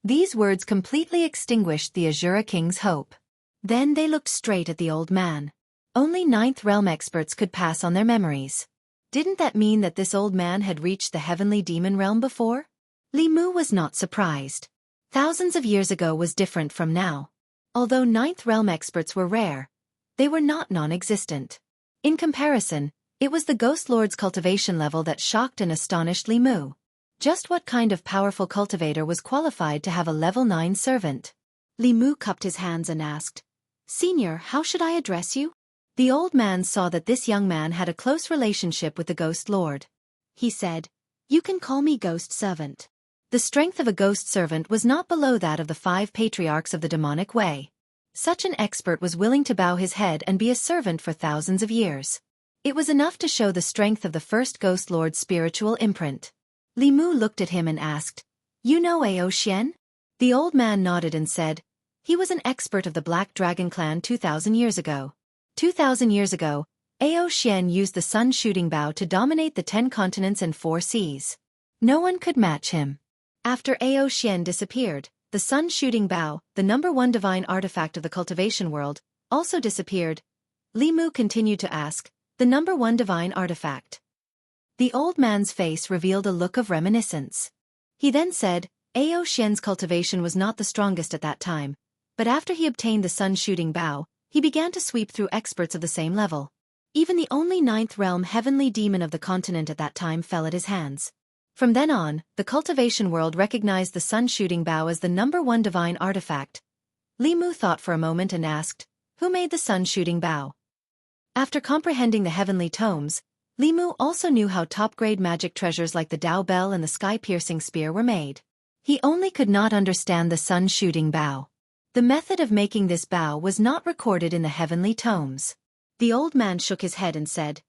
[SPEAKER 1] These words completely extinguished the Azura King's hope. Then they looked straight at the old man. Only 9th realm experts could pass on their memories. Didn't that mean that this old man had reached the heavenly demon realm before? Li Mu was not surprised. Thousands of years ago was different from now. Although 9th realm experts were rare, they were not non-existent. In comparison, it was the Ghost Lord's cultivation level that shocked and astonished Li Mu. Just what kind of powerful cultivator was qualified to have a level 9 servant? Li Mu cupped his hands and asked, "Senior, how should I address you?" The old man saw that this young man had a close relationship with the Ghost Lord. He said, "You can call me Ghost Servant." The strength of a ghost servant was not below that of the 5 patriarchs of the demonic way. Such an expert was willing to bow his head and be a servant for thousands of years. It was enough to show the strength of the first Ghost Lord's spiritual imprint. Li Mu looked at him and asked, "You know Ao Xian?" The old man nodded and said, "He was an expert of the Black Dragon clan 2,000 years ago. 2,000 years ago, Ao Xian used the sun-shooting bow to dominate the 10 continents and 4 seas. No one could match him. After Ao Xian disappeared, the sun-shooting bow, the #1 divine artifact of the cultivation world, also disappeared." Li Mu continued to ask, "The #1 divine artifact?" The old man's face revealed a look of reminiscence. He then said, "Ao Xian's cultivation was not the strongest at that time, but after he obtained the sun-shooting bow, he began to sweep through experts of the same level. Even the only 9th realm heavenly demon of the continent at that time fell at his hands. From then on, the cultivation world recognized the sun-shooting bow as the #1 divine artifact. Li Mu thought for a moment and asked, "Who made the sun-shooting bow?" After comprehending the heavenly tomes, Li Mu also knew how top-grade magic treasures like the Dao Bell and the sky-piercing spear were made. He only could not understand the sun-shooting bow. The method of making this bow was not recorded in the heavenly tomes. The old man shook his head and said,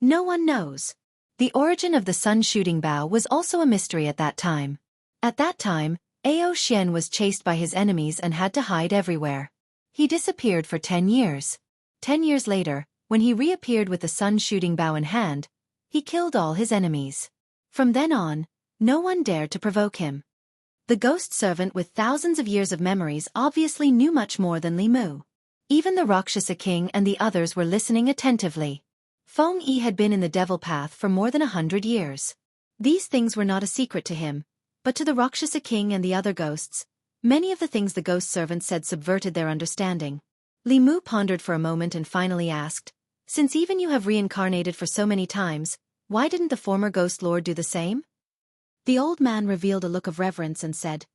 [SPEAKER 1] "No one knows." The origin of the sun-shooting bow was also a mystery at that time. At that time, Ao Xian was chased by his enemies and had to hide everywhere. He disappeared for 10 years. 10 years later, when he reappeared with the sun-shooting bow in hand, he killed all his enemies. From then on, no one dared to provoke him. The ghost servant with thousands of years of memories obviously knew much more than Li Mu. Even the Rakshasa king and the others were listening attentively. Feng Yi had been in the devil path for more than 100 years. These things were not a secret to him, but to the Rakshasa king and the other ghosts, many of the things the ghost servant said subverted their understanding. Li Mu pondered for a moment and finally asked, "Since even you have reincarnated for so many times, why didn't the former ghost lord do the same?" The old man revealed a look of reverence and said,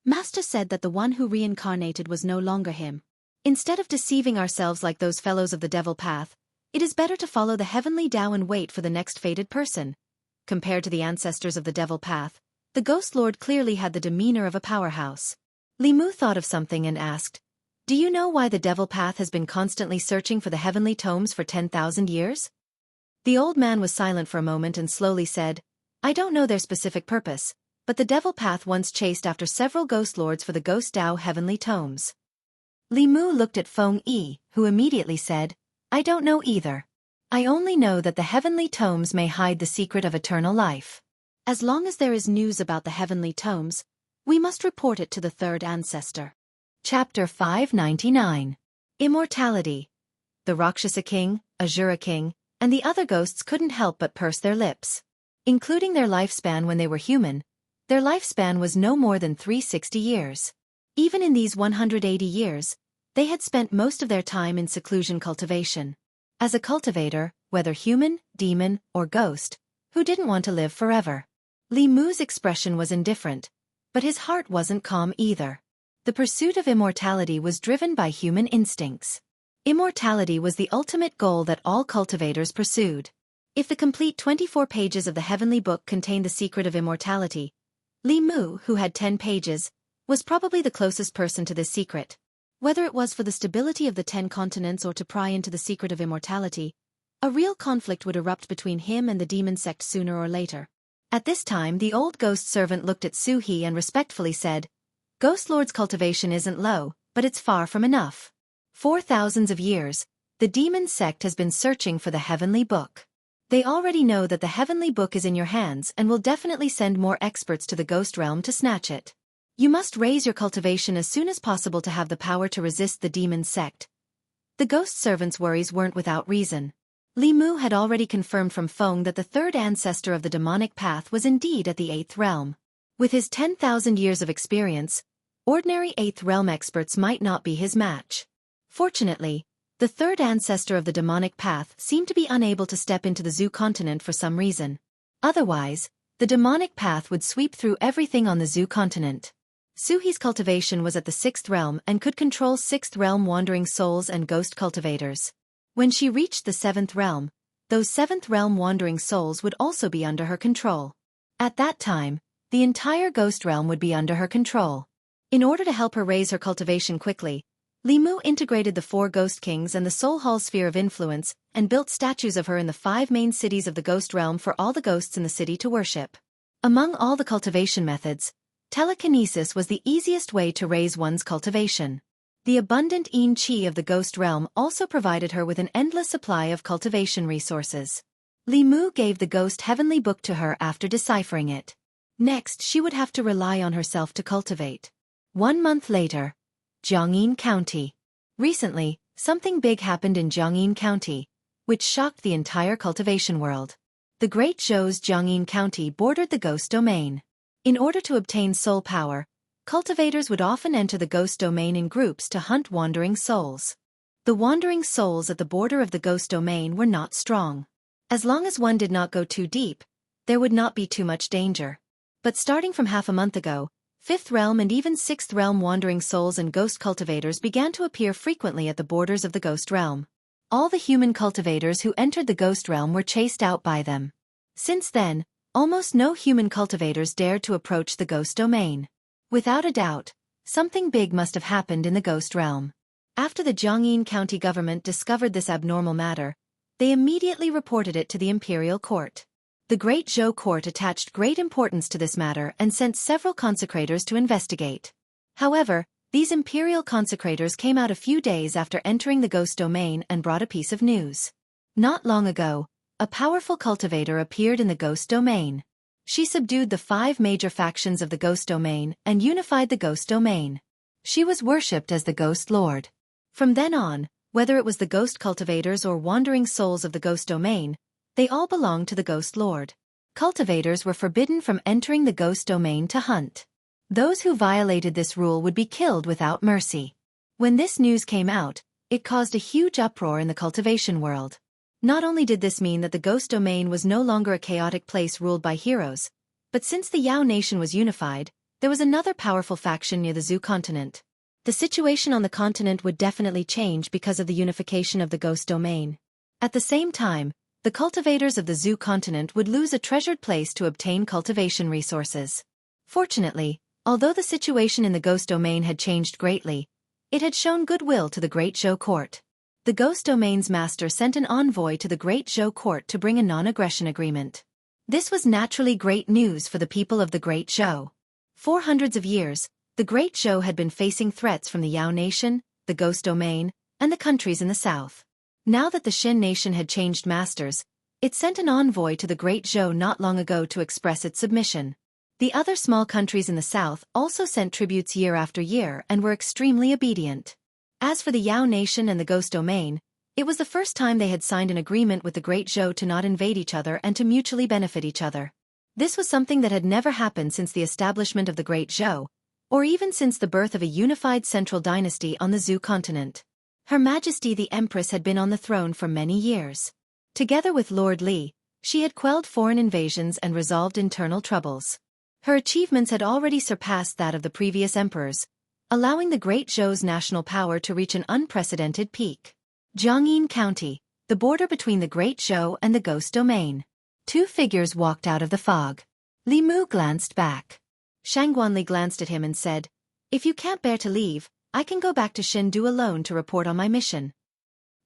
[SPEAKER 1] "Master said that the one who reincarnated was no longer him. Instead of deceiving ourselves like those fellows of the devil path, it is better to follow the heavenly Tao and wait for the next fated person." Compared to the ancestors of the devil path, the ghost lord clearly had the demeanor of a powerhouse. Li Mu thought of something and asked, "Do you know why the devil path has been constantly searching for the heavenly tomes for 10,000 years?" The old man was silent for a moment and slowly said, "I don't know their specific purpose, but the devil path once chased after several ghost lords for the ghost Tao heavenly tomes." Li Mu looked at Feng Yi, who immediately said, "I don't know either. I only know that the heavenly tomes may hide the secret of eternal life. As long as there is news about the heavenly tomes, we must report it to the third ancestor." Chapter 599. Immortality. The Rakshasa king, Asura king, and the other ghosts couldn't help but purse their lips. Including their lifespan when they were human, their lifespan was no more than 360 years. Even in these 180 years, they had spent most of their time in seclusion cultivation. As a cultivator, whether human, demon, or ghost, who didn't want to live forever? Li Mu's expression was indifferent, but his heart wasn't calm either. The pursuit of immortality was driven by human instincts. Immortality was the ultimate goal that all cultivators pursued. If the complete 24 pages of the heavenly book contained the secret of immortality, Li Mu, who had 10 pages, was probably the closest person to this secret. Whether it was for the stability of the 10 continents or to pry into the secret of immortality, a real conflict would erupt between him and the demon sect sooner or later. At this time the old ghost servant looked at Su He and respectfully said, "Ghost Lord's cultivation isn't low, but it's far from enough. For thousands of years, the demon sect has been searching for the heavenly book. They already know that the heavenly book is in your hands and will definitely send more experts to the ghost realm to snatch it. You must raise your cultivation as soon as possible to have the power to resist the demon sect." The ghost servant's worries weren't without reason. Li Mu had already confirmed from Feng that the third ancestor of the demonic path was indeed at the 8th realm. With his 10,000 years of experience, ordinary 8th realm experts might not be his match. Fortunately, the third ancestor of the demonic path seemed to be unable to step into the Zhu continent for some reason. Otherwise, the demonic path would sweep through everything on the Zhu continent. Su He's cultivation was at the 6th realm and could control 6th realm wandering souls and ghost cultivators. When she reached the 7th realm, those 7th realm wandering souls would also be under her control. At that time, the entire ghost realm would be under her control. In order to help her raise her cultivation quickly, Li Mu integrated the 4 ghost kings and the soul hall sphere of influence and built statues of her in the 5 main cities of the ghost realm for all the ghosts in the city to worship. Among all the cultivation methods, telekinesis was the easiest way to raise one's cultivation. The abundant yin qi of the ghost realm also provided her with an endless supply of cultivation resources. Li Mu gave the ghost heavenly book to her after deciphering it. Next she would have to rely on herself to cultivate. 1 month later, Jiangyin County. Recently, something big happened in Jiangyin County, which shocked the entire cultivation world. The Great Zhou's Jiangyin County bordered the ghost domain. In order to obtain soul power, cultivators would often enter the ghost domain in groups to hunt wandering souls. The wandering souls at the border of the ghost domain were not strong. As long as one did not go too deep, there would not be too much danger. But starting from half a month ago, Fifth Realm and even Sixth Realm wandering souls and ghost cultivators began to appear frequently at the borders of the Ghost Realm. All the human cultivators who entered the Ghost Realm were chased out by them. Since then, almost no human cultivators dared to approach the Ghost Domain. Without a doubt, something big must have happened in the Ghost Realm. After the Jiangyin County government discovered this abnormal matter, they immediately reported it to the Imperial Court. The Great Zhou Court attached great importance to this matter and sent several consecrators to investigate. However, these imperial consecrators came out a few days after entering the Ghost Domain and brought a piece of news. Not long ago, a powerful cultivator appeared in the Ghost Domain. She subdued the 5 major factions of the Ghost Domain and unified the Ghost Domain. She was worshipped as the Ghost Lord. From then on, whether it was the ghost cultivators or wandering souls of the Ghost Domain, they all belonged to the Ghost Lord. Cultivators were forbidden from entering the Ghost Domain to hunt. Those who violated this rule would be killed without mercy. When this news came out, it caused a huge uproar in the cultivation world. Not only did this mean that the Ghost Domain was no longer a chaotic place ruled by heroes, but since the Yao Nation was unified, there was another powerful faction near the Zhu continent. The situation on the continent would definitely change because of the unification of the Ghost Domain. At the same time, the cultivators of the Zhu continent would lose a treasured place to obtain cultivation resources. Fortunately, although the situation in the Ghost Domain had changed greatly, it had shown goodwill to the Great Zhou Court. The Ghost Domain's master sent an envoy to the Great Zhou Court to bring a non-aggression agreement. This was naturally great news for the people of the Great Zhou. For hundreds of years, the Great Zhou had been facing threats from the Yao Nation, the Ghost Domain, and the countries in the south. Now that the Shen Nation had changed masters, it sent an envoy to the Great Zhou not long ago to express its submission. The other small countries in the south also sent tributes year after year and were extremely obedient. As for the Yao Nation and the Ghost Domain, it was the first time they had signed an agreement with the Great Zhou to not invade each other and to mutually benefit each other. This was something that had never happened since the establishment of the Great Zhou, or even since the birth of a unified central dynasty on the Zhu continent. Her Majesty the Empress had been on the throne for many years. Together with Lord Li, she had quelled foreign invasions and resolved internal troubles. Her achievements had already surpassed that of the previous emperors, allowing the Great Zhou's national power to reach an unprecedented peak. Jiangyin County, the border between the Great Zhou and the Ghost Domain. 2 figures walked out of the fog. Li Mu glanced back. Shangguanli glanced at him and said, "If you can't bear to leave, I can go back to Shendu alone to report on my mission."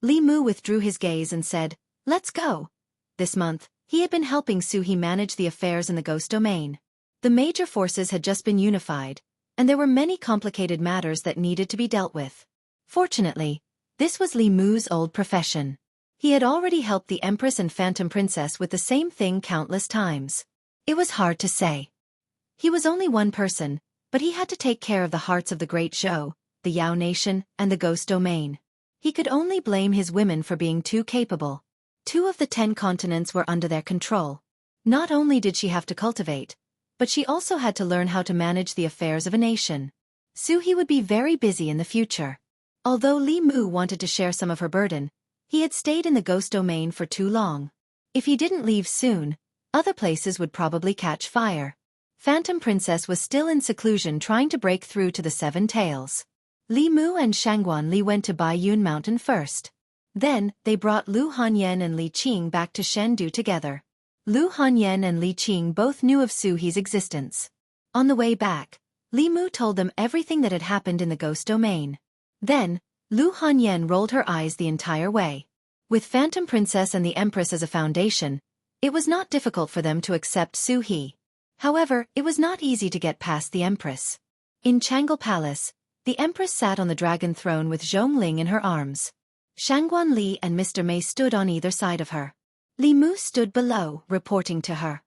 [SPEAKER 1] Li Mu withdrew his gaze and said, "Let's go." This month, he had been helping Su He manage the affairs in the Ghost Domain. The major forces had just been unified, and there were many complicated matters that needed to be dealt with. Fortunately, this was Li Mu's old profession. He had already helped the Empress and Phantom Princess with the same thing countless times. It was hard to say. He was only one person, but he had to take care of the hearts of the Great Zhou, the Yao Nation, and the Ghost Domain. He could only blame his women for being too capable. 2 of the 10 continents were under their control. Not only did she have to cultivate, but she also had to learn how to manage the affairs of a nation. Su He would be very busy in the future. Although Li Mu wanted to share some of her burden, he had stayed in the Ghost Domain for too long. If he didn't leave soon, other places would probably catch fire. Phantom Princess was still in seclusion trying to break through to the 7 Tails. Li Mu and Shangguan Li went to Baiyun Mountain first. Then, they brought Lu Hanyan and Li Qing back to Shendu together. Lu Hanyan and Li Qing both knew of Su He's existence. On the way back, Li Mu told them everything that had happened in the Ghost Domain. Then, Lu Hanyan rolled her eyes the entire way. With Phantom Princess and the Empress as a foundation, it was not difficult for them to accept Su He. However, it was not easy to get past the Empress. In Changle Palace, the Empress sat on the dragon throne with Zhongling in her arms. Shangguan Li and Mr. Mei stood on either side of her. Li Mu stood below, reporting to her.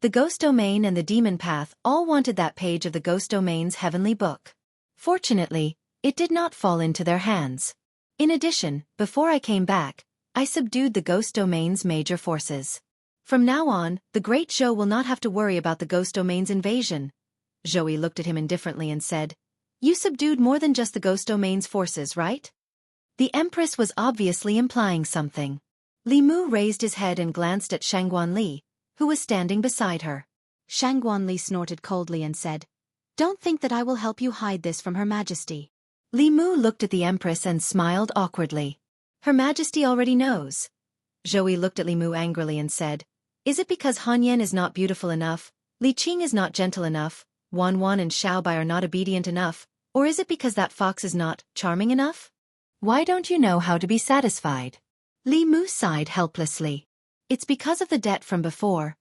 [SPEAKER 1] The Ghost Domain and the Demon Path all wanted that page of the Ghost Domain's heavenly book. Fortunately, it did not fall into their hands. In addition, before I came back, I subdued the Ghost Domain's major forces. From now on, the Great Zhou will not have to worry about the Ghost Domain's invasion. Zhou looked at him indifferently and said, "You subdued more than just the Ghost Domain's forces, right?" The Empress was obviously implying something. Li Mu raised his head and glanced at Shangguan Li, who was standing beside her. Shangguanli snorted coldly and said, "Don't think that I will help you hide this from Her Majesty." Li Mu looked at the Empress and smiled awkwardly. "Her Majesty already knows." Zhou looked at Li Mu angrily and said, "Is it because Han Yan is not beautiful enough, Li Qing is not gentle enough, Wan Wan and Xiao Bai are not obedient enough, or is it because that fox is not charming enough? Why don't you know how to be satisfied?" Li Mu sighed helplessly. "It's because of the debt from before."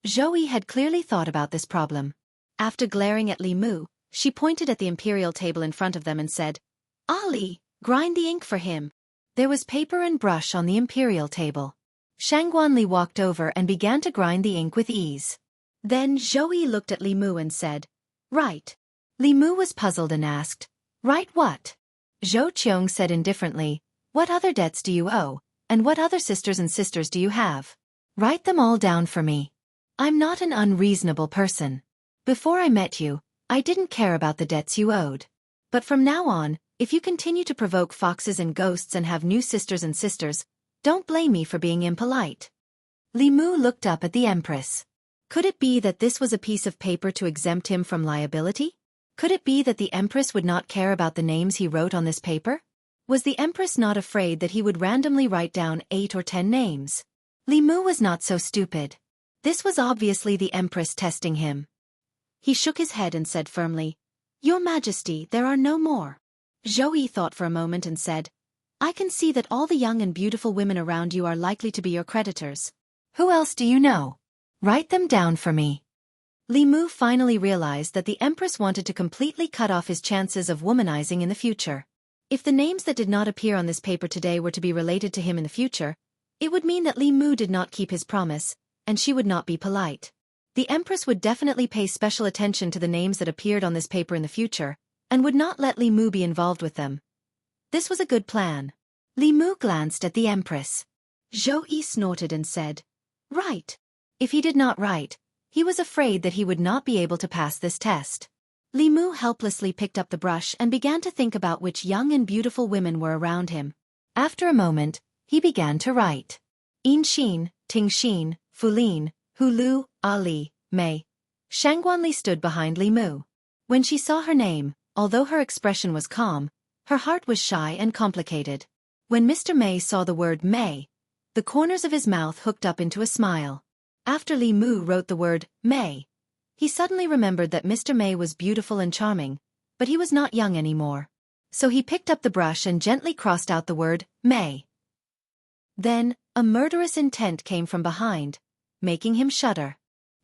[SPEAKER 1] Zhou had clearly thought about this problem. After glaring at Li Mu, she pointed at the imperial table in front of them and said, "Ali, grind the ink for him." There was paper and brush on the imperial table. Shangguanli walked over and began to grind the ink with ease. Then Zhou looked at Li Mu and said, "Write." Li Mu was puzzled and asked, "Write what?" Zhou Qiong said indifferently, "What other debts do you owe, and what other sisters do you have? Write them all down for me. I'm not an unreasonable person. Before I met you, I didn't care about the debts you owed. But from now on, if you continue to provoke foxes and ghosts and have new sisters, don't blame me for being impolite." Li Mu looked up at the Empress. Could it be that this was a piece of paper to exempt him from liability? Could it be that the Empress would not care about the names he wrote on this paper? Was the Empress not afraid that he would randomly write down 8 or 10 names? Li Mu was not so stupid. This was obviously the Empress testing him. He shook his head and said firmly, "Your Majesty, there are no more." Zhou thought for a moment and said, "I can see that all the young and beautiful women around you are likely to be your creditors. Who else do you know? Write them down for me." Li Mu finally realized that the Empress wanted to completely cut off his chances of womanizing in the future. If the names that did not appear on this paper today were to be related to him in the future, it would mean that Li Mu did not keep his promise, and she would not be polite. The Empress would definitely pay special attention to the names that appeared on this paper in the future, and would not let Li Mu be involved with them. This was a good plan. Li Mu glanced at the Empress. Zhou snorted and said, "Write." If he did not write, he was afraid that he would not be able to pass this test. Li Mu helplessly picked up the brush and began to think about which young and beautiful women were around him. After a moment, he began to write. Yin Xin, Ting Xin, Fulin, Hulu, Ali, Mei. Shangguanli stood behind Li Mu. When she saw her name, although her expression was calm, her heart was shy and complicated. When Mr. Mei saw the word Mei, the corners of his mouth hooked up into a smile. After Li Mu wrote the word Mei, he suddenly remembered that Mr. Mei was beautiful and charming, but he was not young anymore. So he picked up the brush and gently crossed out the word Mei. Then, a murderous intent came from behind, making him shudder.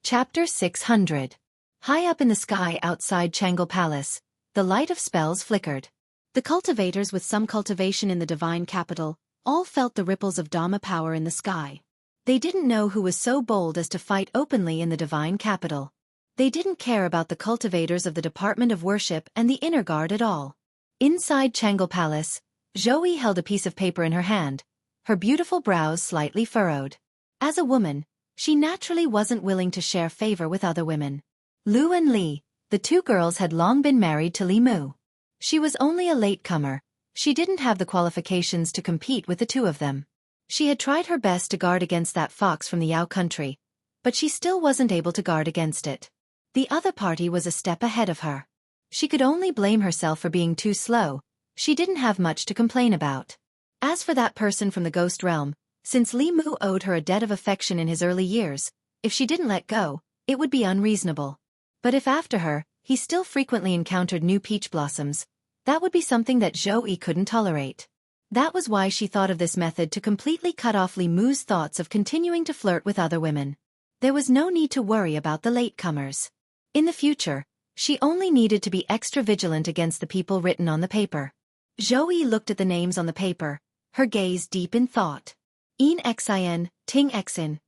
[SPEAKER 1] Chapter 600. High up in the sky outside Changle Palace, the light of spells flickered. The cultivators with some cultivation in the divine capital all felt the ripples of Dhamma power in the sky. They didn't know who was so bold as to fight openly in the divine capital. They didn't care about the cultivators of the Department of Worship and the Inner Guard at all. Inside Changle Palace, Zhou held a piece of paper in her hand, her beautiful brows slightly furrowed. As a woman, she naturally wasn't willing to share favor with other women. Lu and Li, the two girls, had long been married to Li Mu. She was only a latecomer. She didn't have the qualifications to compete with the two of them. She had tried her best to guard against that fox from the Yao country, but she still wasn't able to guard against it. The other party was a step ahead of her. She could only blame herself for being too slow. She didn't have much to complain about. As for that person from the ghost realm, since Li Mu owed her a debt of affection in his early years, if she didn't let go, it would be unreasonable. But if after her, he still frequently encountered new peach blossoms, that would be something that Zhou couldn't tolerate. That was why she thought of this method to completely cut off Li Mu's thoughts of continuing to flirt with other women. There was no need to worry about the latecomers. In the future, she only needed to be extra vigilant against the people written on the paper. Zhou looked at the names on the paper, her gaze deep in thought. Yin Xin, Ting Xin.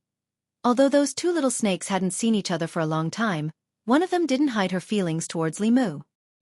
[SPEAKER 1] Although those two little snakes hadn't seen each other for a long time, one of them didn't hide her feelings towards Li Mu.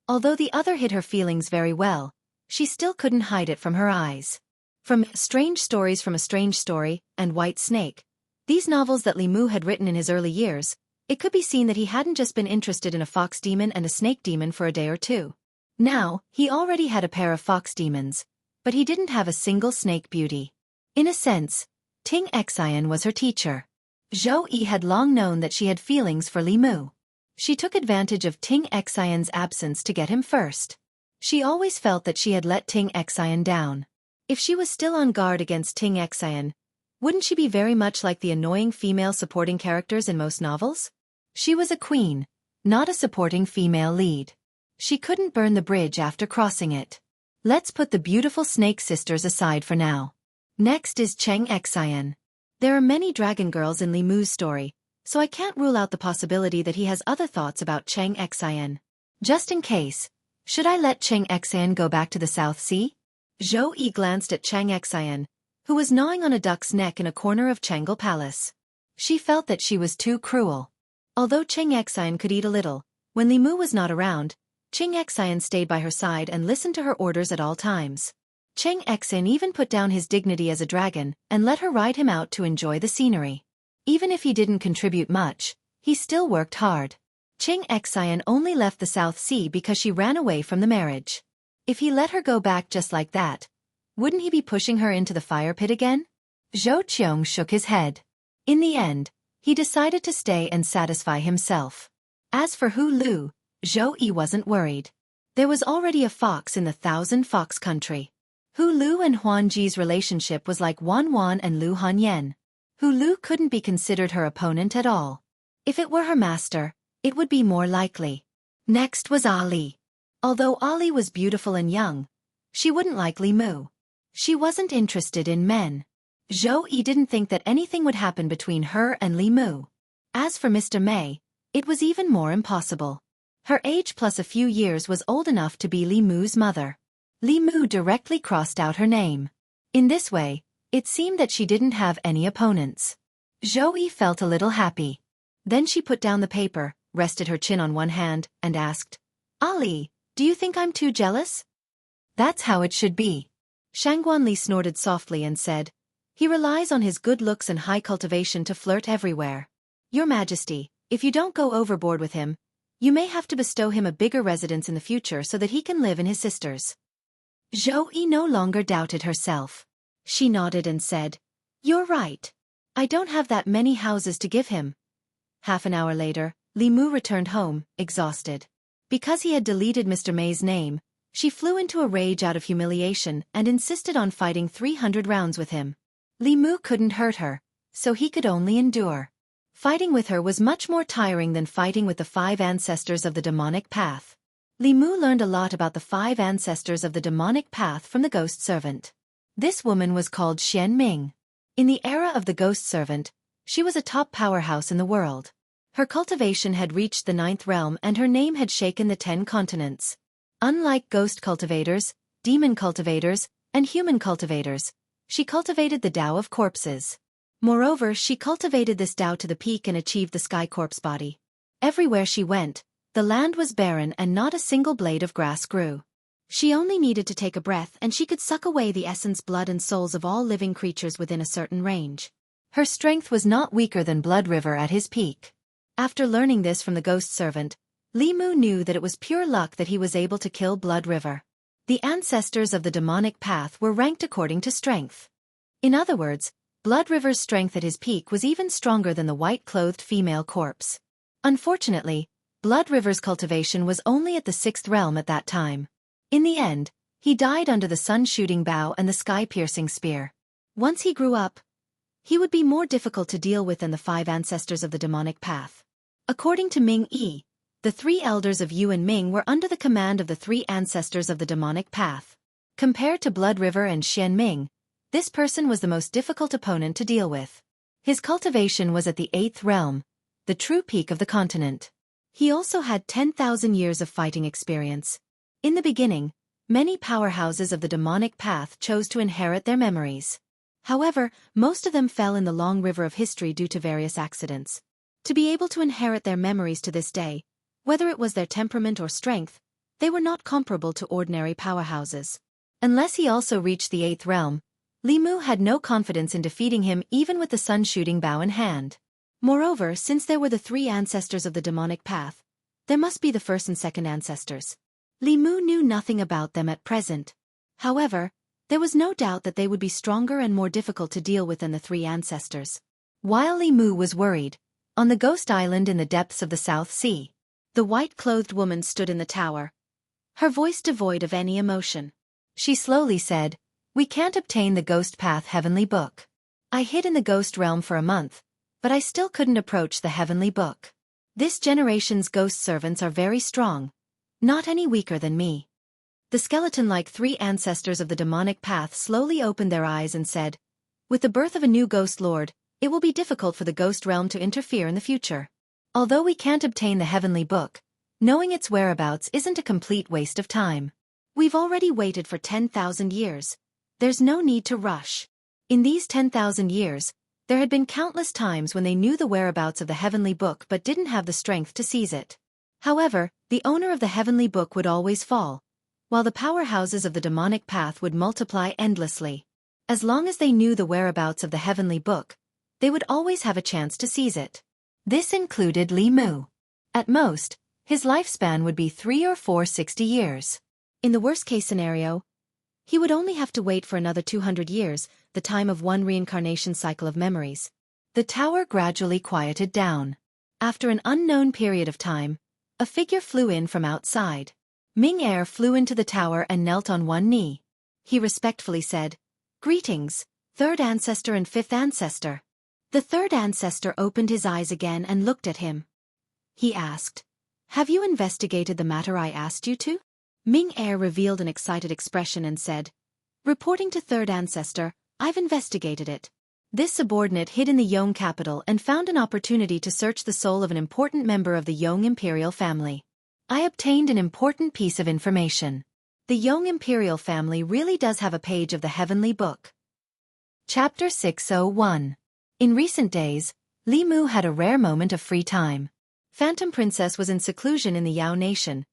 [SPEAKER 1] Although the other hid her feelings very well, she still couldn't hide it from her eyes. From Strange Stories from a Strange Story and White Snake, these novels that Li Mu had written in his early years, it could be seen that he hadn't just been interested in a fox demon and a snake demon for a day or two. Now, he already had a pair of fox demons, but he didn't have a single snake beauty. In a sense, Ting Xin was her teacher. Zhou Yi had long known that she had feelings for Li Mu. She took advantage of Ting Xian's absence to get him first. She always felt that she had let Ting Xian down. If she was still on guard against Ting Xian, wouldn't she be very much like the annoying female supporting characters in most novels? She was a queen, not a supporting female lead. She couldn't burn the bridge after crossing it. Let's put the beautiful snake sisters aside for now. Next is Cheng Xian. There are many dragon girls in Li Mu's story, so I can't rule out the possibility that he has other thoughts about Cheng Xian. Just in case, should I let Cheng Xian go back to the South Sea? Zhou Yi glanced at Cheng Xian, who was gnawing on a duck's neck in a corner of Changle Palace. She felt that she was too cruel. Although Cheng Xian could eat a little, when Li Mu was not around, Cheng Xian stayed by her side and listened to her orders at all times. Cheng Xian even put down his dignity as a dragon and let her ride him out to enjoy the scenery. Even if he didn't contribute much, he still worked hard. Cheng Xian only left the South Sea because she ran away from the marriage. If he let her go back just like that, wouldn't he be pushing her into the fire pit again? Zhou Qiong shook his head. In the end, he decided to stay and satisfy himself. As for Hu Lu, Zhou Yi wasn't worried. There was already a fox in the Thousand Fox Country. Hu Lu and Huan Ji's relationship was like Wan Wan and Lu Hanyan. Hu Lu couldn't be considered her opponent at all. If it were her master, it would be more likely. Next was Ali. Although Ali was beautiful and young, she wouldn't like Li Mu. She wasn't interested in men. Zhou Yi didn't think that anything would happen between her and Li Mu. As for Mr. Mei, it was even more impossible. Her age plus a few years was old enough to be Li Mu's mother. Li Mu directly crossed out her name. In this way, it seemed that she didn't have any opponents. Zhou Yi felt a little happy. Then she put down the paper, rested her chin on one hand, and asked, Ali, do you think I'm too jealous? That's how it should be. Shangguan Li snorted softly and said, he relies on his good looks and high cultivation to flirt everywhere. Your Majesty, if you don't go overboard with him, you may have to bestow him a bigger residence in the future so that he can live in his sister's. Zhou Yi no longer doubted herself. She nodded and said, you're right. I don't have that many houses to give him. Half an hour later, Li Mu returned home, exhausted. Because he had deleted Mr. Mei's name, she flew into a rage out of humiliation and insisted on fighting 300 rounds with him. Li Mu couldn't hurt her, so he could only endure. Fighting with her was much more tiring than fighting with the 5 ancestors of the demonic path. Li Mu learned a lot about the 5 ancestors of the demonic path from the ghost servant. This woman was called Xian Ming. In the era of the ghost servant, she was a top powerhouse in the world. Her cultivation had reached the 9th realm and her name had shaken the 10 continents. Unlike ghost cultivators, demon cultivators, and human cultivators, she cultivated the Tao of corpses. Moreover, she cultivated this Tao to the peak and achieved the sky corpse body. Everywhere she went, the land was barren and not a single blade of grass grew. She only needed to take a breath and she could suck away the essence, blood and souls of all living creatures within a certain range. Her strength was not weaker than Blood River at his peak. After learning this from the ghost servant, Li Mu knew that it was pure luck that he was able to kill Blood River. The ancestors of the demonic path were ranked according to strength. In other words, Blood River's strength at his peak was even stronger than the white-clothed female corpse. Unfortunately, Blood River's cultivation was only at the 6th realm at that time. In the end, he died under the sun-shooting bow and the sky-piercing spear. Once he grew up, he would be more difficult to deal with than the 5 ancestors of the demonic path. According to Ming Yi, the 3 elders of Yu and Ming were under the command of the 3 ancestors of the demonic path. Compared to Blood River and Xian Ming, this person was the most difficult opponent to deal with. His cultivation was at the 8th realm, the true peak of the continent. He also had 10,000 years of fighting experience. In the beginning, many powerhouses of the demonic path chose to inherit their memories. However, most of them fell in the long river of history due to various accidents. To be able to inherit their memories to this day, whether it was their temperament or strength, they were not comparable to ordinary powerhouses. Unless he also reached the 8th realm, Li Mu had no confidence in defeating him even with the sun-shooting bow in hand. Moreover, since there were the 3 ancestors of the demonic path, there must be the 1st and 2nd ancestors. Li Mu knew nothing about them at present. However, there was no doubt that they would be stronger and more difficult to deal with than the 3 ancestors. While Li Mu was worried, on the ghost island in the depths of the South Sea, the white-clothed woman stood in the tower, her voice devoid of any emotion. She slowly said, "We can't obtain the Ghost Path Heavenly Book. I hid in the ghost realm for a month, but I still couldn't approach the Heavenly Book. This generation's ghost servants are very strong, not any weaker than me." The skeleton-like three ancestors of the demonic path slowly opened their eyes and said, "With the birth of a new ghost lord, it will be difficult for the ghost realm to interfere in the future. Although we can't obtain the Heavenly Book, knowing its whereabouts isn't a complete waste of time. We've already waited for 10,000 years. There's no need to rush." In these 10,000 years, there had been countless times when they knew the whereabouts of the Heavenly Book but didn't have the strength to seize it. However, the owner of the Heavenly Book would always fall, while the powerhouses of the demonic path would multiply endlessly. As long as they knew the whereabouts of the Heavenly Book, they would always have a chance to seize it. This included Li Mu. At most, his lifespan would be 3 or 4 60 years. In the worst-case scenario, he would only have to wait for another 200 years, the time of one reincarnation cycle of memories. The tower gradually quieted down. After an unknown period of time, a figure flew in from outside. Ming Er flew into the tower and knelt on one knee. He respectfully said, "Greetings, third ancestor and fifth ancestor." The third ancestor opened his eyes again and looked at him. He asked, "Have you investigated the matter I asked you to?" Ming Er revealed an excited expression and said, "Reporting to third ancestor, I've investigated it." This subordinate hid in the Yong capital and found an opportunity to search the soul of an important member of the Yong imperial family. "I obtained an important piece of information. The Yong imperial family really does have a page of the Heavenly Book." Chapter 601. In recent days, Li Mu had a rare moment of free time. Phantom Princess was in seclusion in the Yao Nation,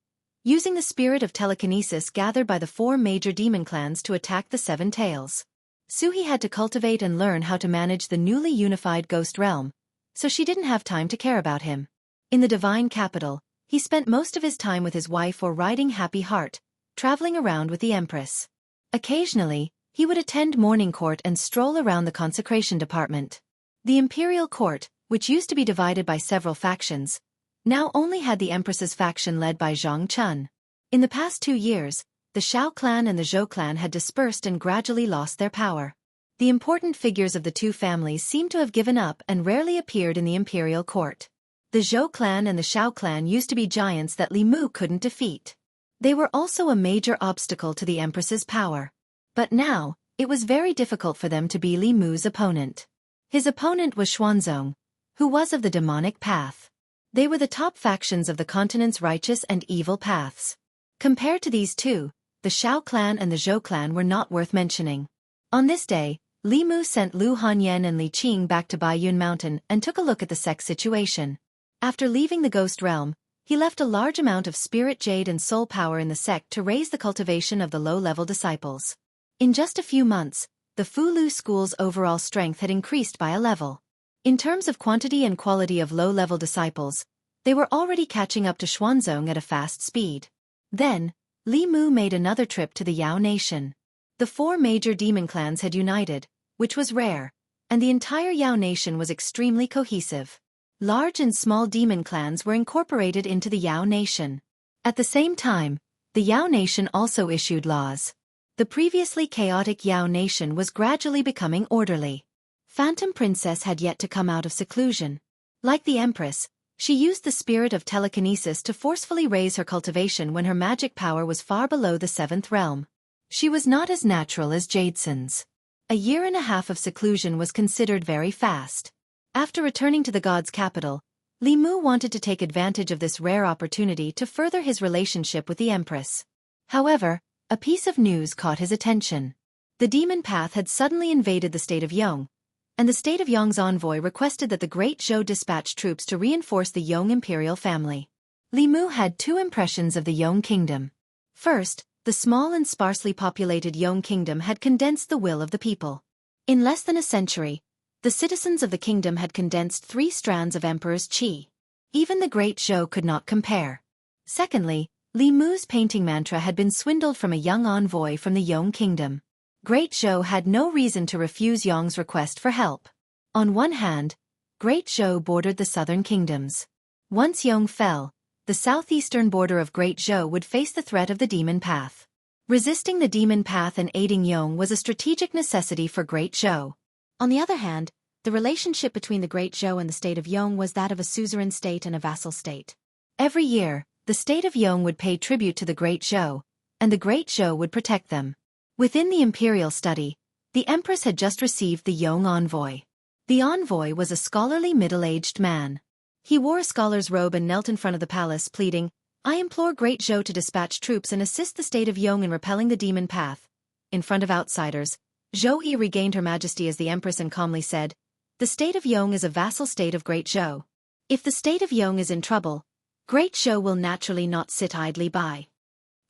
[SPEAKER 1] using the spirit of telekinesis gathered by the 4 major demon clans to attack the 7 tails. Suhi had to cultivate and learn how to manage the newly unified ghost realm, so she didn't have time to care about him. In the divine capital, he spent most of his time with his wife or riding Happy Heart, traveling around with the Empress. Occasionally, he would attend morning court and stroll around the consecration department. The imperial court, which used to be divided by several factions, now only had the Empress's faction led by Zhang Chun. In the past 2 years, the Xiao clan and the Zhou clan had dispersed and gradually lost their power. The important figures of the 2 families seemed to have given up and rarely appeared in the imperial court. The Zhou clan and the Xiao clan used to be giants that Li Mu couldn't defeat. They were also a major obstacle to the Empress's power. But now, it was very difficult for them to be Li Mu's opponent. His opponent was Xuanzong, who was of the demonic path. They were the top factions of the continent's righteous and evil paths. Compared to these two, the Xiao clan and the Zhou clan were not worth mentioning. On this day, Li Mu sent Lu Hanyan and Li Qing back to Baiyun Mountain and took a look at the sect's situation. After leaving the ghost realm, he left a large amount of spirit jade and soul power in the sect to raise the cultivation of the low-level disciples. In just a few months, the Fulu school's overall strength had increased by a level. In terms of quantity and quality of low-level disciples, they were already catching up to Xuanzong at a fast speed. Then, Li Mu made another trip to the Yao Nation. The 4 major demon clans had united, which was rare, and the entire Yao Nation was extremely cohesive. Large and small demon clans were incorporated into the Yao Nation. At the same time, the Yao Nation also issued laws. The previously chaotic Yao Nation was gradually becoming orderly. Phantom Princess had yet to come out of seclusion. Like the Empress, she used the spirit of telekinesis to forcefully raise her cultivation when her magic power was far below the 7th realm. She was not as natural as Jadeson's. A year and a half of seclusion was considered very fast. After returning to the god's capital, Li Mu wanted to take advantage of this rare opportunity to further his relationship with the Empress. However, a piece of news caught his attention. The demon path had suddenly invaded the state of Yong, and the state of Yong's envoy requested that the great Zhou dispatch troops to reinforce the Yong imperial family. Li Mu had 2 impressions of the Yong kingdom. First, the small and sparsely populated Yong kingdom had condensed the will of the people. In less than a century, the citizens of the kingdom had condensed 3 strands of emperor's qi. Even the great Zhou could not compare. Secondly, Li Mu's painting mantra had been swindled from a young envoy from the Yong kingdom. Great Zhou had no reason to refuse Yong's request for help. On one hand, Great Zhou bordered the southern kingdoms. Once Yong fell, the southeastern border of Great Zhou would face the threat of the demon path. Resisting the demon path and aiding Yong was a strategic necessity for Great Zhou. On the other hand, the relationship between the Great Zhou and the state of Yong was that of a suzerain state and a vassal state. Every year, the state of Yong would pay tribute to the Great Zhou, and the Great Zhou would protect them. Within the imperial study, the empress had just received the Yong envoy. The envoy was a scholarly middle-aged man. He wore a scholar's robe and knelt in front of the palace pleading, "I implore Great Zhou to dispatch troops and assist the state of Yong in repelling the demon path." In front of outsiders, Zhou Yi regained her majesty as the empress and calmly said, "The state of Yong is a vassal state of Great Zhou. If the state of Yong is in trouble, Great Zhou will naturally not sit idly by."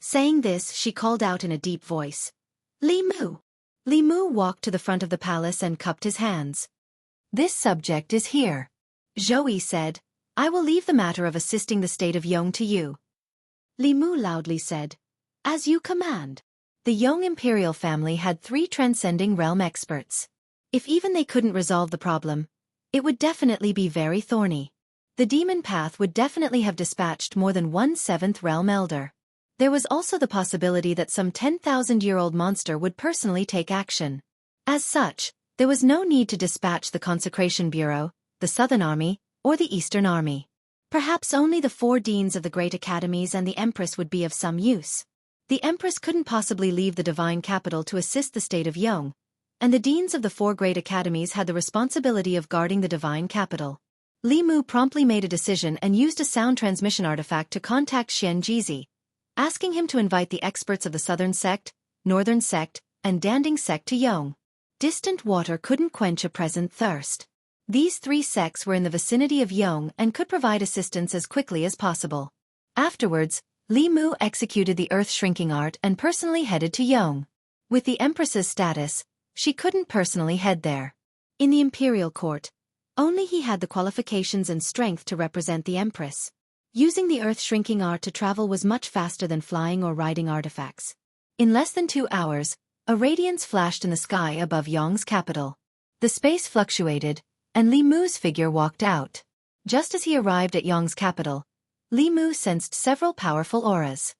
[SPEAKER 1] Saying this, she called out in a deep voice, "Li Mu!" Li Mu walked to the front of the palace and cupped his hands. "This subject is here." Zhou Yi said, "I will leave the matter of assisting the state of Yong to you." Li Mu loudly said, "As you command." The Yong imperial family had 3 transcending realm experts. If even they couldn't resolve the problem, it would definitely be very thorny. The demon path would definitely have dispatched more than 1 7th realm elder. There was also the possibility that some 10,000-year-old monster would personally take action. As such, there was no need to dispatch the Consecration Bureau, the Southern Army, or the Eastern Army. Perhaps only the 4 deans of the great academies and the Empress would be of some use. The Empress couldn't possibly leave the divine capital to assist the state of Yong, and the deans of the 4 great academies had the responsibility of guarding the divine capital. Li Mu promptly made a decision and used a sound transmission artifact to contact Xian Jizi, asking him to invite the experts of the Southern Sect, Northern Sect, and Danding Sect to Yong. Distant water couldn't quench a present thirst. These 3 sects were in the vicinity of Yong and could provide assistance as quickly as possible. Afterwards, Li Mu executed the earth-shrinking art and personally headed to Yong. With the Empress's status, she couldn't personally head there. In the imperial court, only he had the qualifications and strength to represent the Empress. Using the earth-shrinking art to travel was much faster than flying or riding artifacts. In less than 2 hours, a radiance flashed in the sky above Yong's capital. The space fluctuated, and Li Mu's figure walked out. Just as he arrived at Yong's capital, Li Mu sensed several powerful auras.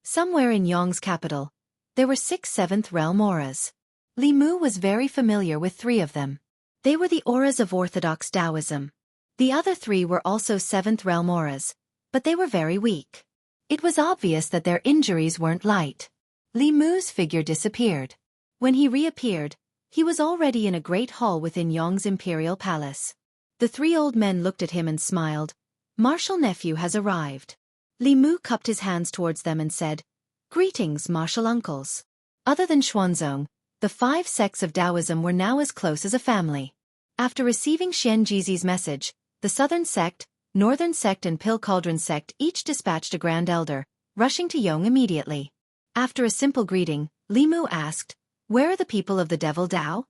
[SPEAKER 1] Somewhere in Yong's capital, there were 6 7th realm auras. Li Mu was very familiar with 3 of them. They were the auras of Orthodox Taoism. The other 3 were also 7th realm auras, but they were very weak. It was obvious that their injuries weren't light. Li Mu's figure disappeared. When he reappeared, he was already in a great hall within Yong's imperial palace. The 3 old men looked at him and smiled. "Martial nephew has arrived." Li Mu cupped his hands towards them and said, "Greetings, martial uncles." Other than Xuanzong, the 5 sects of Taoism were now as close as a family. After receiving Xian Jizi's message, the Southern Sect, Northern Sect and Pill Cauldron Sect each dispatched a Grand Elder, rushing to Yong immediately. After a simple greeting, Li Mu asked, "Where are the people of the Devil Dao?"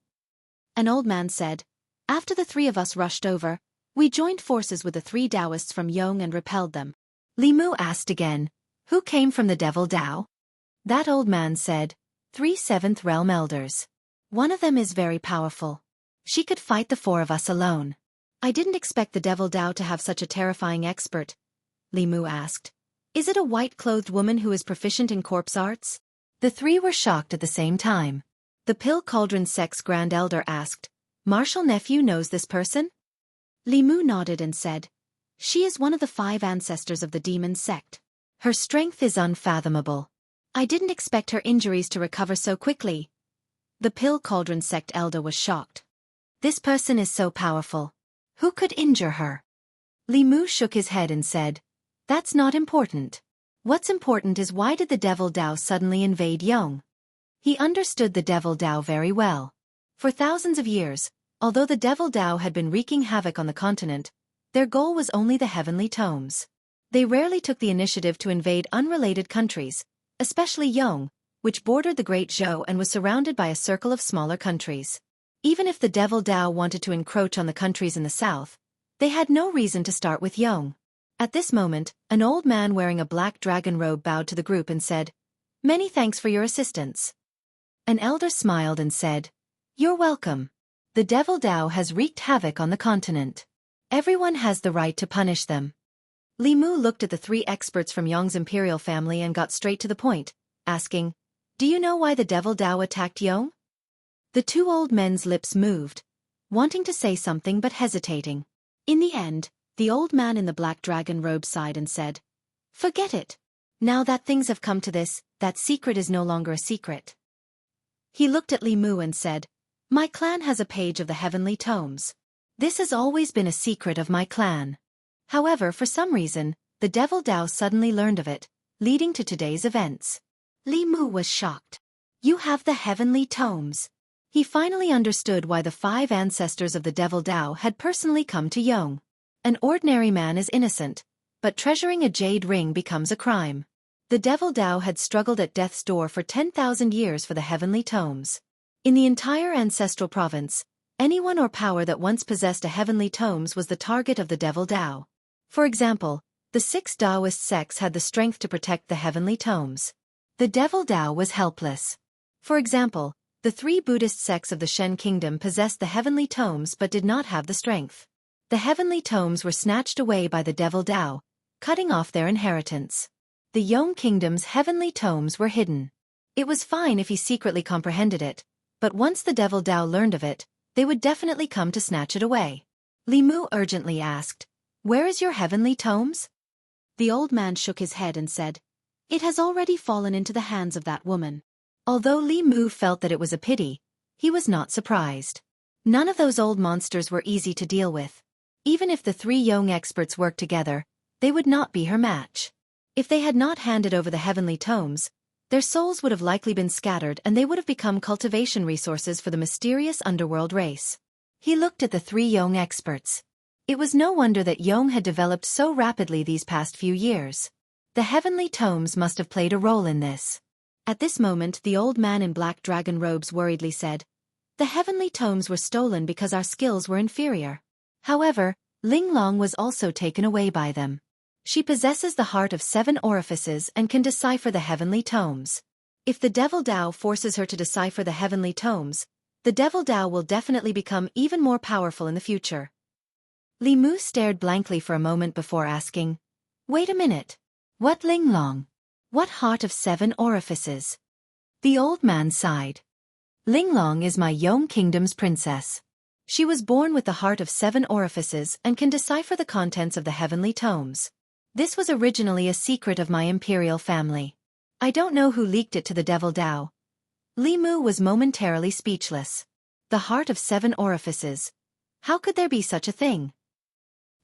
[SPEAKER 1] An old man said, "After the 3 of us rushed over, we joined forces with the 3 Taoists from Yong and repelled them." Li Mu asked again, "Who came from the Devil Dao?" That old man said, 3 7th realm elders. "One of them is very powerful. She could fight the 4 of us alone." "I didn't expect the Devil Dao to have such a terrifying expert," Li Mu asked. "Is it a white-clothed woman who is proficient in corpse arts?" The 3 were shocked at the same time. The Pill Cauldron Sect's Grand Elder asked, "Martial nephew knows this person?" Li Mu nodded and said, "She is one of the 5 ancestors of the demon sect. Her strength is unfathomable. I didn't expect her injuries to recover so quickly." The Pill Cauldron Sect Elder was shocked. "This person is so powerful. Who could injure her?" Li Mu shook his head and said, "That's not important. What's important is why did the Devil Dao suddenly invade Yong?" He understood the Devil Dao very well. For thousands of years, although the Devil Dao had been wreaking havoc on the continent, their goal was only the heavenly tomes. They rarely took the initiative to invade unrelated countries, especially Yong, which bordered the Great Zhou and was surrounded by a circle of smaller countries. Even if the Devil Dao wanted to encroach on the countries in the south, they had no reason to start with Yong. At this moment, an old man wearing a black dragon robe bowed to the group and said, "Many thanks for your assistance." An elder smiled and said, "You're welcome." The Devil Dao has wreaked havoc on the continent. Everyone has the right to punish them. Li Mu looked at the three experts from Yong's imperial family and got straight to the point, asking, "Do you know why the Devil Dao attacked Yong?" The two old men's lips moved, wanting to say something but hesitating. In the end, the old man in the black dragon robe sighed and said, "Forget it. Now that things have come to this, that secret is no longer a secret." He looked at Li Mu and said, "My clan has a page of the heavenly tomes. This has always been a secret of my clan. However, for some reason, the Devil Dao suddenly learned of it, leading to today's events." Li Mu was shocked. "You have the heavenly tomes." He finally understood why the 5 ancestors of the Devil Dao had personally come to Yong. An ordinary man is innocent, but treasuring a jade ring becomes a crime. The Devil Dao had struggled at death's door for 10,000 years for the heavenly tomes. In the entire ancestral province, anyone or power that once possessed a heavenly tomes was the target of the Devil Dao. For example, the 6 Taoist sects had the strength to protect the heavenly tomes. The Devil Dao was helpless. For example, the 3 Buddhist sects of the Shen kingdom possessed the heavenly tomes but did not have the strength. The heavenly tomes were snatched away by the Devil Dao, cutting off their inheritance. The Yong kingdom's heavenly tomes were hidden. It was fine if he secretly comprehended it, but once the Devil Dao learned of it, they would definitely come to snatch it away. Li Mu urgently asked, "Where is your heavenly tomes?" The old man shook his head and said, "It has already fallen into the hands of that woman." Although Li Mu felt that it was a pity, he was not surprised. None of those old monsters were easy to deal with. Even if the 3 Yong experts worked together, they would not be her match. If they had not handed over the heavenly tomes, their souls would have likely been scattered and they would have become cultivation resources for the mysterious underworld race. He looked at the 3 Yong experts. It was no wonder that Yong had developed so rapidly these past few years. The heavenly tomes must have played a role in this. At this moment, the old man in black dragon robes worriedly said, "The heavenly tomes were stolen because our skills were inferior. However, Ling Long was also taken away by them. She possesses the heart of 7 orifices and can decipher the heavenly tomes. If the Devil Dao forces her to decipher the heavenly tomes, the Devil Dao will definitely become even more powerful in the future." Li Mu stared blankly for a moment before asking, "Wait a minute. What Ling Long? What heart of 7 orifices?" The old man sighed. "Ling Long is my Yong kingdom's princess. She was born with the heart of 7 orifices and can decipher the contents of the heavenly tomes. This was originally a secret of my imperial family. I don't know who leaked it to the Devil Dao." Li Mu was momentarily speechless. The heart of 7 orifices. How could there be such a thing?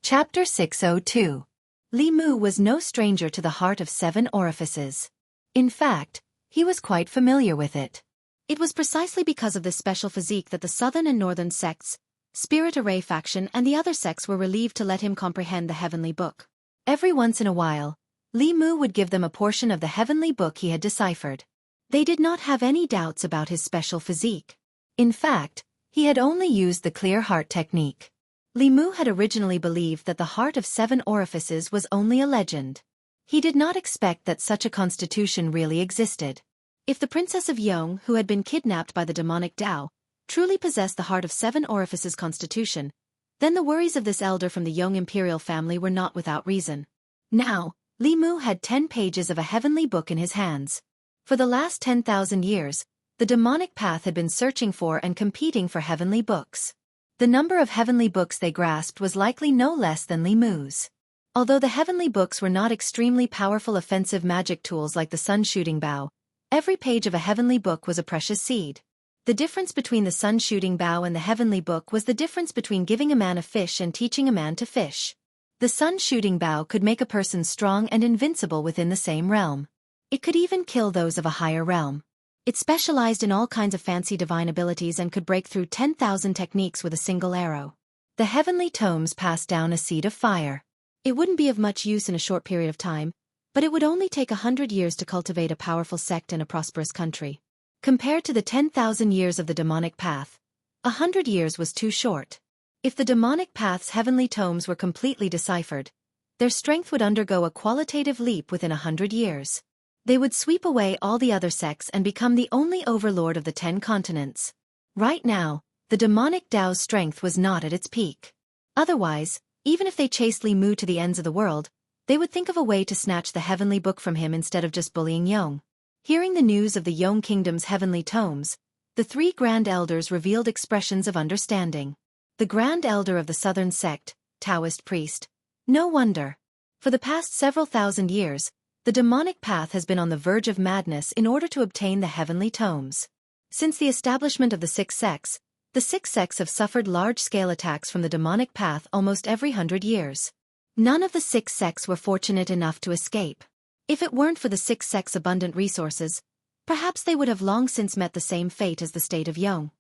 [SPEAKER 1] Chapter 602. Li Mu was no stranger to the heart of 7 orifices. In fact, he was quite familiar with it. It was precisely because of this special physique that the southern and northern sects, Spirit Array faction and the other sects were relieved to let him comprehend the heavenly book. Every once in a while, Li Mu would give them a portion of the heavenly book he had deciphered. They did not have any doubts about his special physique. In fact, he had only used the clear heart technique. Li Mu had originally believed that the heart of 7 orifices was only a legend. He did not expect that such a constitution really existed. If the Princess of Yong, who had been kidnapped by the demonic Dao, truly possessed the heart of 7 orifices constitution, then the worries of this elder from the Yong imperial family were not without reason. Now, Li Mu had 10 pages of a heavenly book in his hands. For the last 10,000 years, the demonic path had been searching for and competing for heavenly books. The number of heavenly books they grasped was likely no less than Li Mu's. Although the heavenly books were not extremely powerful offensive magic tools like the sun-shooting bow, every page of a heavenly book was a precious seed. The difference between the sun-shooting bow and the heavenly book was the difference between giving a man a fish and teaching a man to fish. The sun-shooting bow could make a person strong and invincible within the same realm. It could even kill those of a higher realm. It specialized in all kinds of fancy divine abilities and could break through 10,000 techniques with a single arrow. The heavenly tomes passed down a seed of fire. It wouldn't be of much use in a short period of time, but it would only take 100 years to cultivate a powerful sect in a prosperous country. Compared to the 10,000 years of the demonic path, 100 years was too short. If the demonic path's heavenly tomes were completely deciphered, their strength would undergo a qualitative leap within 100 years. They would sweep away all the other sects and become the only overlord of the 10 continents. Right now, the demonic Tao's strength was not at its peak. Otherwise, even if they chased Li Mu to the ends of the world, they would think of a way to snatch the heavenly book from him instead of just bullying Yong. Hearing the news of the Yong kingdom's heavenly tomes, the three Grand Elders revealed expressions of understanding. The Grand Elder of the Southern Sect, Taoist priest. No wonder. For the past several thousand years, the demonic path has been on the verge of madness in order to obtain the heavenly tomes. Since the establishment of the six sects, the six sects have suffered large-scale attacks from the demonic path almost every 100 years. None of the six sects were fortunate enough to escape. If it weren't for the six sects' abundant resources, perhaps they would have long since met the same fate as the state of Yong.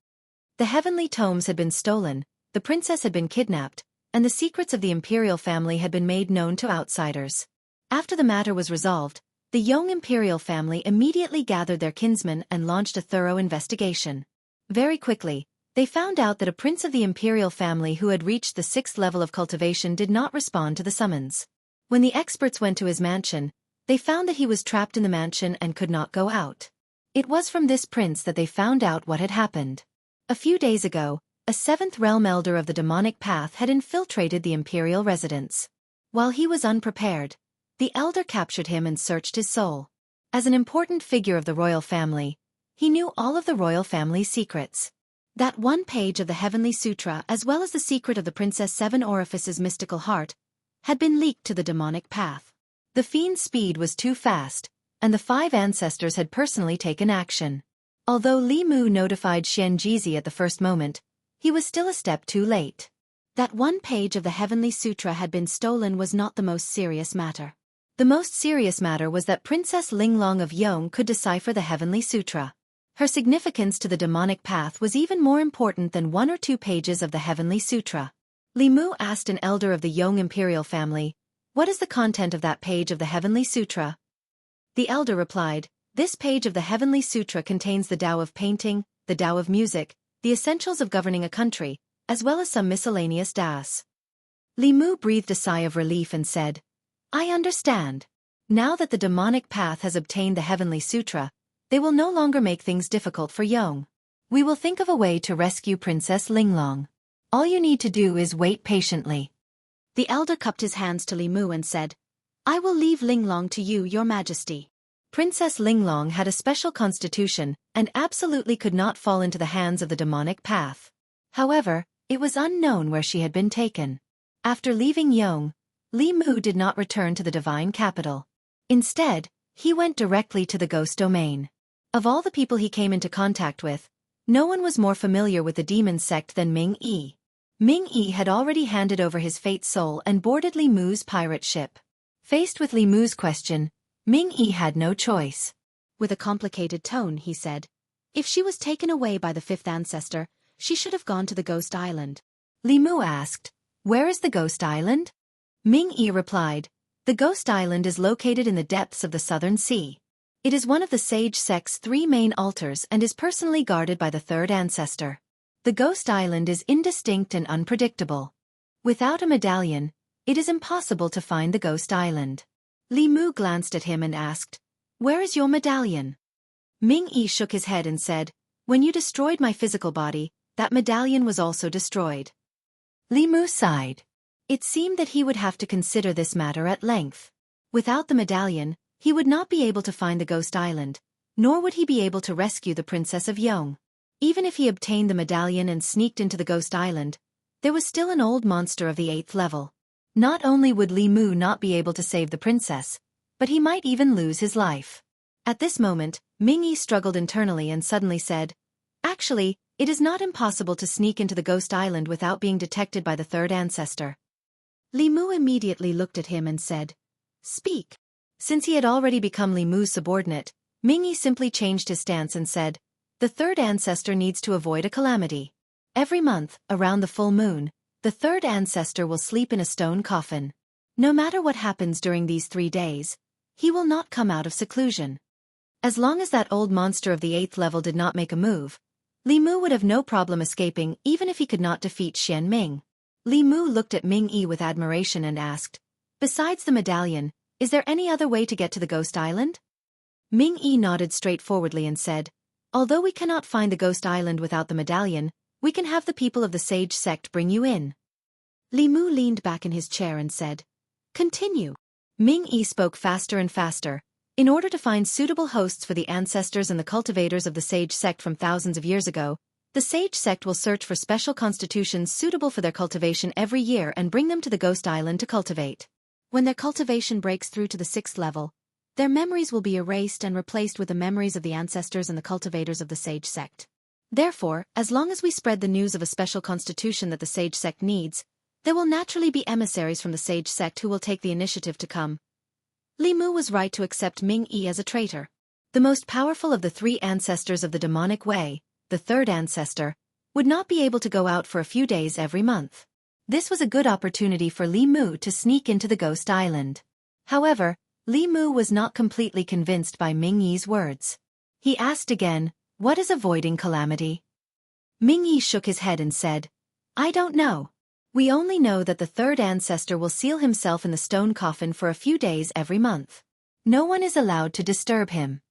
[SPEAKER 1] The heavenly tomes had been stolen, the princess had been kidnapped, and the secrets of the imperial family had been made known to outsiders. After the matter was resolved, the Yong imperial family immediately gathered their kinsmen and launched a thorough investigation. Very quickly, they found out that a prince of the imperial family who had reached the 6th level of cultivation did not respond to the summons. When the experts went to his mansion, they found that he was trapped in the mansion and could not go out. It was from this prince that they found out what had happened. A few days ago, a 7th realm elder of the demonic path had infiltrated the imperial residence. While he was unprepared, the elder captured him and searched his soul. As an important figure of the royal family, he knew all of the royal family's secrets. That one page of the Heavenly Sutra, as well as the secret of the Princess Seven Orifice's mystical heart, had been leaked to the demonic path. The fiend's speed was too fast, and the 5 ancestors had personally taken action. Although Li Mu notified Xian Jizi at the first moment, he was still a step too late. That one page of the Heavenly Sutra had been stolen was not the most serious matter. The most serious matter was that Princess Linglong of Yong could decipher the Heavenly Sutra. Her significance to the demonic path was even more important than 1 or 2 pages of the Heavenly Sutra. Li Mu asked an elder of the Yong imperial family, "What is the content of that page of the Heavenly Sutra?" The elder replied, "This page of the Heavenly Sutra contains the Tao of painting, the Tao of music, the essentials of governing a country, as well as some miscellaneous Taos." Li Mu breathed a sigh of relief and said, "I understand. Now that the demonic path has obtained the Heavenly Sutra, they will no longer make things difficult for Yong. We will think of a way to rescue Princess Linglong. All you need to do is wait patiently." The elder cupped his hands to Li Mu and said, "I will leave Linglong to you, your majesty." Princess Linglong had a special constitution and absolutely could not fall into the hands of the demonic path. However, it was unknown where she had been taken. After leaving Yong, Li Mu did not return to the divine capital. Instead, he went directly to the ghost domain. Of all the people he came into contact with, no one was more familiar with the demon sect than Ming Yi. Ming Yi had already handed over his fate soul and boarded Li Mu's pirate ship. Faced with Li Mu's question, Ming Yi had no choice. With a complicated tone, he said, "If she was taken away by the 5th ancestor, she should have gone to the Ghost Island." Li Mu asked, "Where is the Ghost Island?" Ming Yi replied, "The Ghost Island is located in the depths of the Southern Sea. It is one of the Sage Sect's 3 main altars and is personally guarded by the 3rd ancestor. The Ghost Island is indistinct and unpredictable. Without a medallion, it is impossible to find the Ghost Island." Li Mu glanced at him and asked, "Where is your medallion?" Ming Yi shook his head and said, "When you destroyed my physical body, that medallion was also destroyed." Li Mu sighed. It seemed that he would have to consider this matter at length. Without the medallion, he would not be able to find the Ghost Island, nor would he be able to rescue the Princess of Yong. Even if he obtained the medallion and sneaked into the Ghost Island, there was still an old monster of the 8th level. Not only would Li Mu not be able to save the princess, but he might even lose his life. At this moment, Ming Yi struggled internally and suddenly said, "Actually, it is not impossible to sneak into the Ghost Island without being detected by the 3rd ancestor." Li Mu immediately looked at him and said, "Speak." Since he had already become Li Mu's subordinate, Ming Yi simply changed his stance and said, "The 3rd ancestor needs to avoid a calamity. Every month, around the full moon, the 3rd ancestor will sleep in a stone coffin. No matter what happens during these 3 days, he will not come out of seclusion. As long as that old monster of the 8th level did not make a move, Li Mu would have no problem escaping even if he could not defeat Xian Ming." Li Mu looked at Ming Yi with admiration and asked, "Besides the medallion, is there any other way to get to the Ghost Island?" Ming Yi nodded straightforwardly and said, "Although we cannot find the Ghost Island without the medallion, We can have the people of the sage sect bring you in. Li Mu leaned back in his chair and said, "Continue." Ming Yi spoke faster and faster. In order to find suitable hosts for the ancestors and the cultivators of the sage sect from thousands of years ago, the sage sect will search for special constitutions suitable for their cultivation every year and bring them to the Ghost Island to cultivate. When their cultivation breaks through to the 6th level, their memories will be erased and replaced with the memories of the ancestors and the cultivators of the sage sect. Therefore, as long as we spread the news of a special constitution that the sage sect needs, there will naturally be emissaries from the sage sect who will take the initiative to come. Li Mu was right to accept Ming Yi as a traitor. The most powerful of the 3 ancestors of the demonic way, the 3rd ancestor, would not be able to go out for a few days every month. This was a good opportunity for Li Mu to sneak into the Ghost Island. However, Li Mu was not completely convinced by Ming Yi's words. He asked again, "What is avoiding calamity?" Ming Yi shook his head and said, "I don't know. We only know that the 3rd ancestor will seal himself in the stone coffin for a few days every month. No one is allowed to disturb him."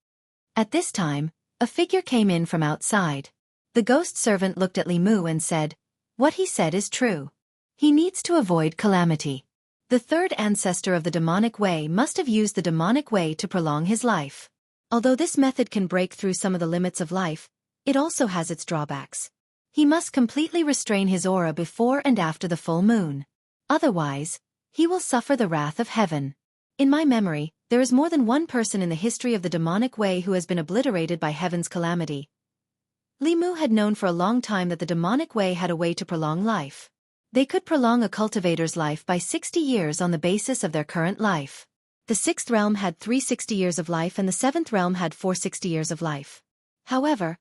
[SPEAKER 1] At this time, a figure came in from outside. The ghost servant looked at Li Mu and said, "What he said is true. He needs to avoid calamity. The 3rd ancestor of the demonic way must have used the demonic way to prolong his life. Although this method can break through some of the limits of life, it also has its drawbacks. He must completely restrain his aura before and after the full moon. Otherwise, he will suffer the wrath of heaven. In my memory, there is more than one person in the history of the demonic way who has been obliterated by heaven's calamity." Li Mu had known for a long time that the demonic way had a way to prolong life. They could prolong a cultivator's life by 60 years on the basis of their current life. The 6th realm had 360 years of life and the 7th realm had 460 years of life. However,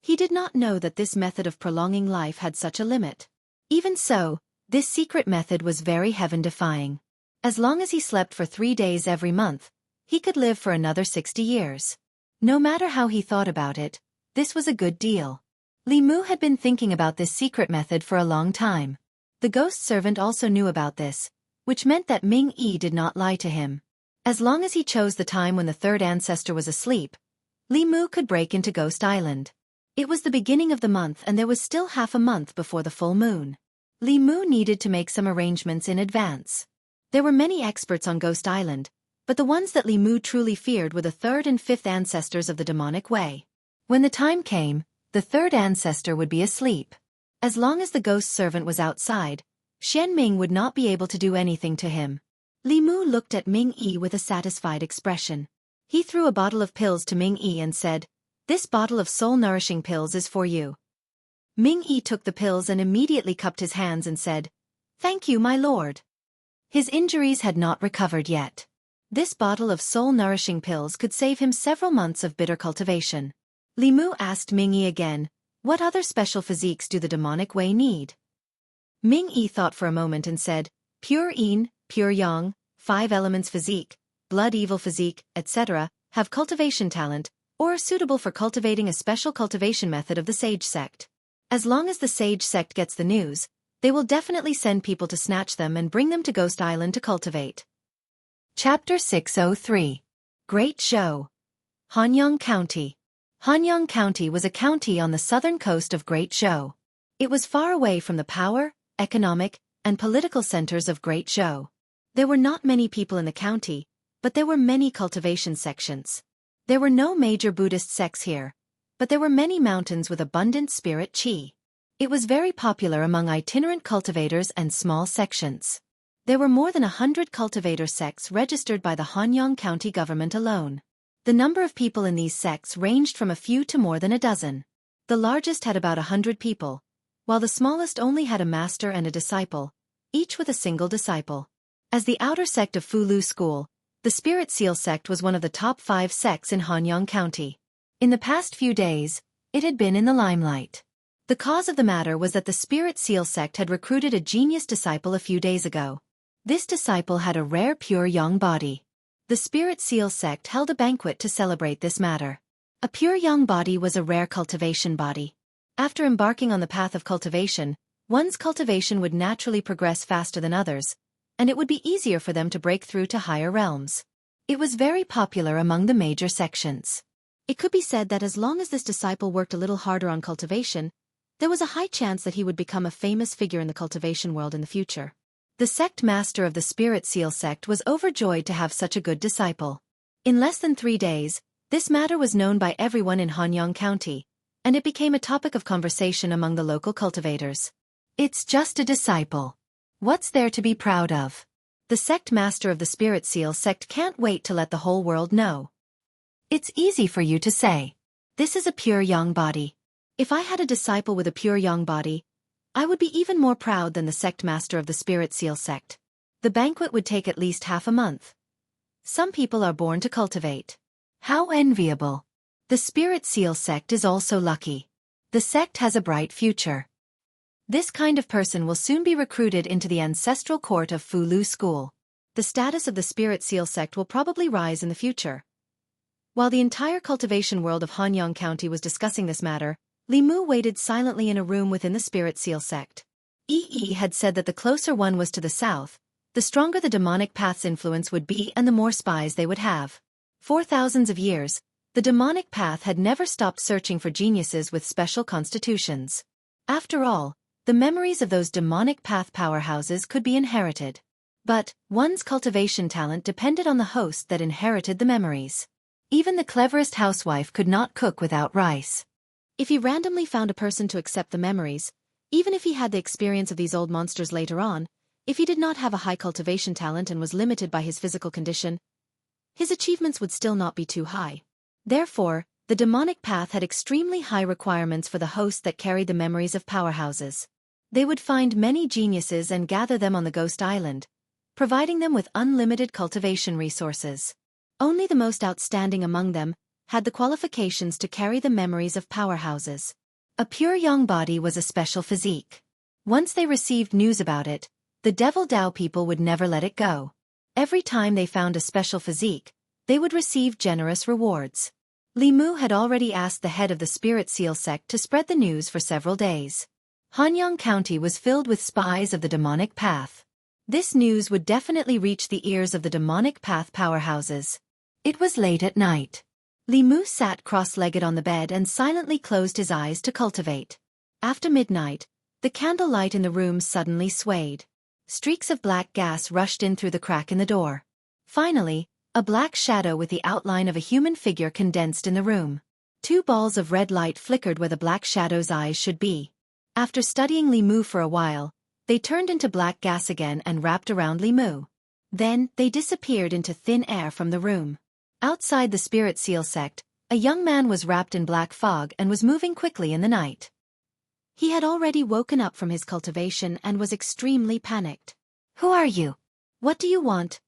[SPEAKER 1] he did not know that this method of prolonging life had such a limit. Even so, this secret method was very heaven-defying. As long as he slept for 3 days every month, he could live for another 60 years. No matter how he thought about it, this was a good deal. Li Mu had been thinking about this secret method for a long time. The ghost servant also knew about this, which meant that Ming Yi did not lie to him. As long as he chose the time when the 3rd ancestor was asleep, Li Mu could break into Ghost Island. It was the beginning of the month and there was still half a month before the full moon. Li Mu needed to make some arrangements in advance. There were many experts on Ghost Island, but the ones that Li Mu truly feared were the 3rd and 5th ancestors of the demonic way. When the time came, the 3rd ancestor would be asleep. As long as the ghost servant was outside, Xian Ming would not be able to do anything to him. Li Mu looked at Ming Yi with a satisfied expression. He threw a bottle of pills to Ming Yi and said, "This bottle of soul-nourishing pills is for you." Ming Yi took the pills and immediately cupped his hands and said, "Thank you, my lord." His injuries had not recovered yet. This bottle of soul-nourishing pills could save him several months of bitter cultivation. Li Mu asked Ming Yi again, "What other special physiques do the demonic way need?" Ming Yi thought for a moment and said, "Pure yin, pure yang, 5 elements physique, blood evil physique, etc., have cultivation talent, or are suitable for cultivating a special cultivation method of the sage sect. As long as the sage sect gets the news, they will definitely send people to snatch them and bring them to Ghost Island to cultivate." Chapter 603. Great Show. Hanyang County. Hanyang County was a county on the southern coast of Great Zhou. It was far away from the power, economic, and political centers of Great Zhou. There were not many people in the county, but there were many cultivation sections. There were no major Buddhist sects here, but there were many mountains with abundant spirit qi. It was very popular among itinerant cultivators and small sections. There were more than 100 cultivator sects registered by the Hanyang County government alone. The number of people in these sects ranged from a few to more than a dozen. The largest had about 100 people, while the smallest only had a master and a disciple, each with a single disciple. As the outer sect of Fulu School, the Spirit Seal sect was one of the top 5 sects in Hanyang County. In the past few days, it had been in the limelight. The cause of the matter was that the Spirit Seal sect had recruited a genius disciple a few days ago. This disciple had a rare pure yang body. The Spirit Seal sect held a banquet to celebrate this matter. A pure yang body was a rare cultivation body. After embarking on the path of cultivation, one's cultivation would naturally progress faster than others, and it would be easier for them to break through to higher realms. It was very popular among the major sections. It could be said that as long as this disciple worked a little harder on cultivation, There was a high chance that he would become a famous figure in the cultivation world in the future. The sect master of the Spirit Seal sect was overjoyed to have such a good disciple. In less than 3 days, this matter was known by everyone in Hanyang County, and it became a topic of conversation among the local cultivators. It's just a disciple. What's there to be proud of? The sect master of the Spirit Seal sect can't wait to let the whole world know. It's easy for you to say. This is a pure yang body. If I had a disciple with a pure yang body, I would be even more proud than the sect master of the Spirit Seal sect. The banquet would take at least half a month. Some people are born to cultivate. How enviable. The Spirit Seal sect is also lucky. The sect has a bright future. This kind of person will soon be recruited into the ancestral court of Fulu School. The status of the Spirit Seal sect will probably rise in the future. While the entire cultivation world of Hanyang County was discussing this matter, Li Mu waited silently in a room within the Spirit Seal sect. Yi had said that the closer one was to the south, the stronger the demonic path's influence would be and the more spies they would have. For thousands of years, the demonic path had never stopped searching for geniuses with special constitutions. After all, the memories of those demonic path powerhouses could be inherited. But one's cultivation talent depended on the host that inherited the memories. Even the cleverest housewife could not cook without rice. If he randomly found a person to accept the memories, even if he had the experience of these old monsters later on, if he did not have a high cultivation talent and was limited by his physical condition, his achievements would still not be too high. Therefore, the demonic path had extremely high requirements for the host that carried the memories of powerhouses. They would find many geniuses and gather them on the Ghost Island, providing them with unlimited cultivation resources. Only the most outstanding among them had the qualifications to carry the memories of powerhouses. A pure yang body was a special physique. Once they received news about it, the Devil Dao people would never let it go. Every time they found a special physique, they would receive generous rewards. Li Mu had already asked the head of the Spirit Seal sect to spread the news for several days. Hanyang County was filled with spies of the demonic path. This news would definitely reach the ears of the demonic path powerhouses. It was late at night. Li Mu sat cross-legged on the bed and silently closed his eyes to cultivate. After midnight, the candlelight in the room suddenly swayed. Streaks of black gas rushed in through the crack in the door. Finally, a black shadow with the outline of a human figure condensed in the room. 2 balls of red light flickered where the black shadow's eyes should be. After studying Li Mu for a while, they turned into black gas again and wrapped around Li Mu. Then, they disappeared into thin air from the room. Outside the Spirit Seal sect, a young man was wrapped in black fog and was moving quickly in the night. He had already woken up from his cultivation and was extremely panicked. "Who are you? What do you want?"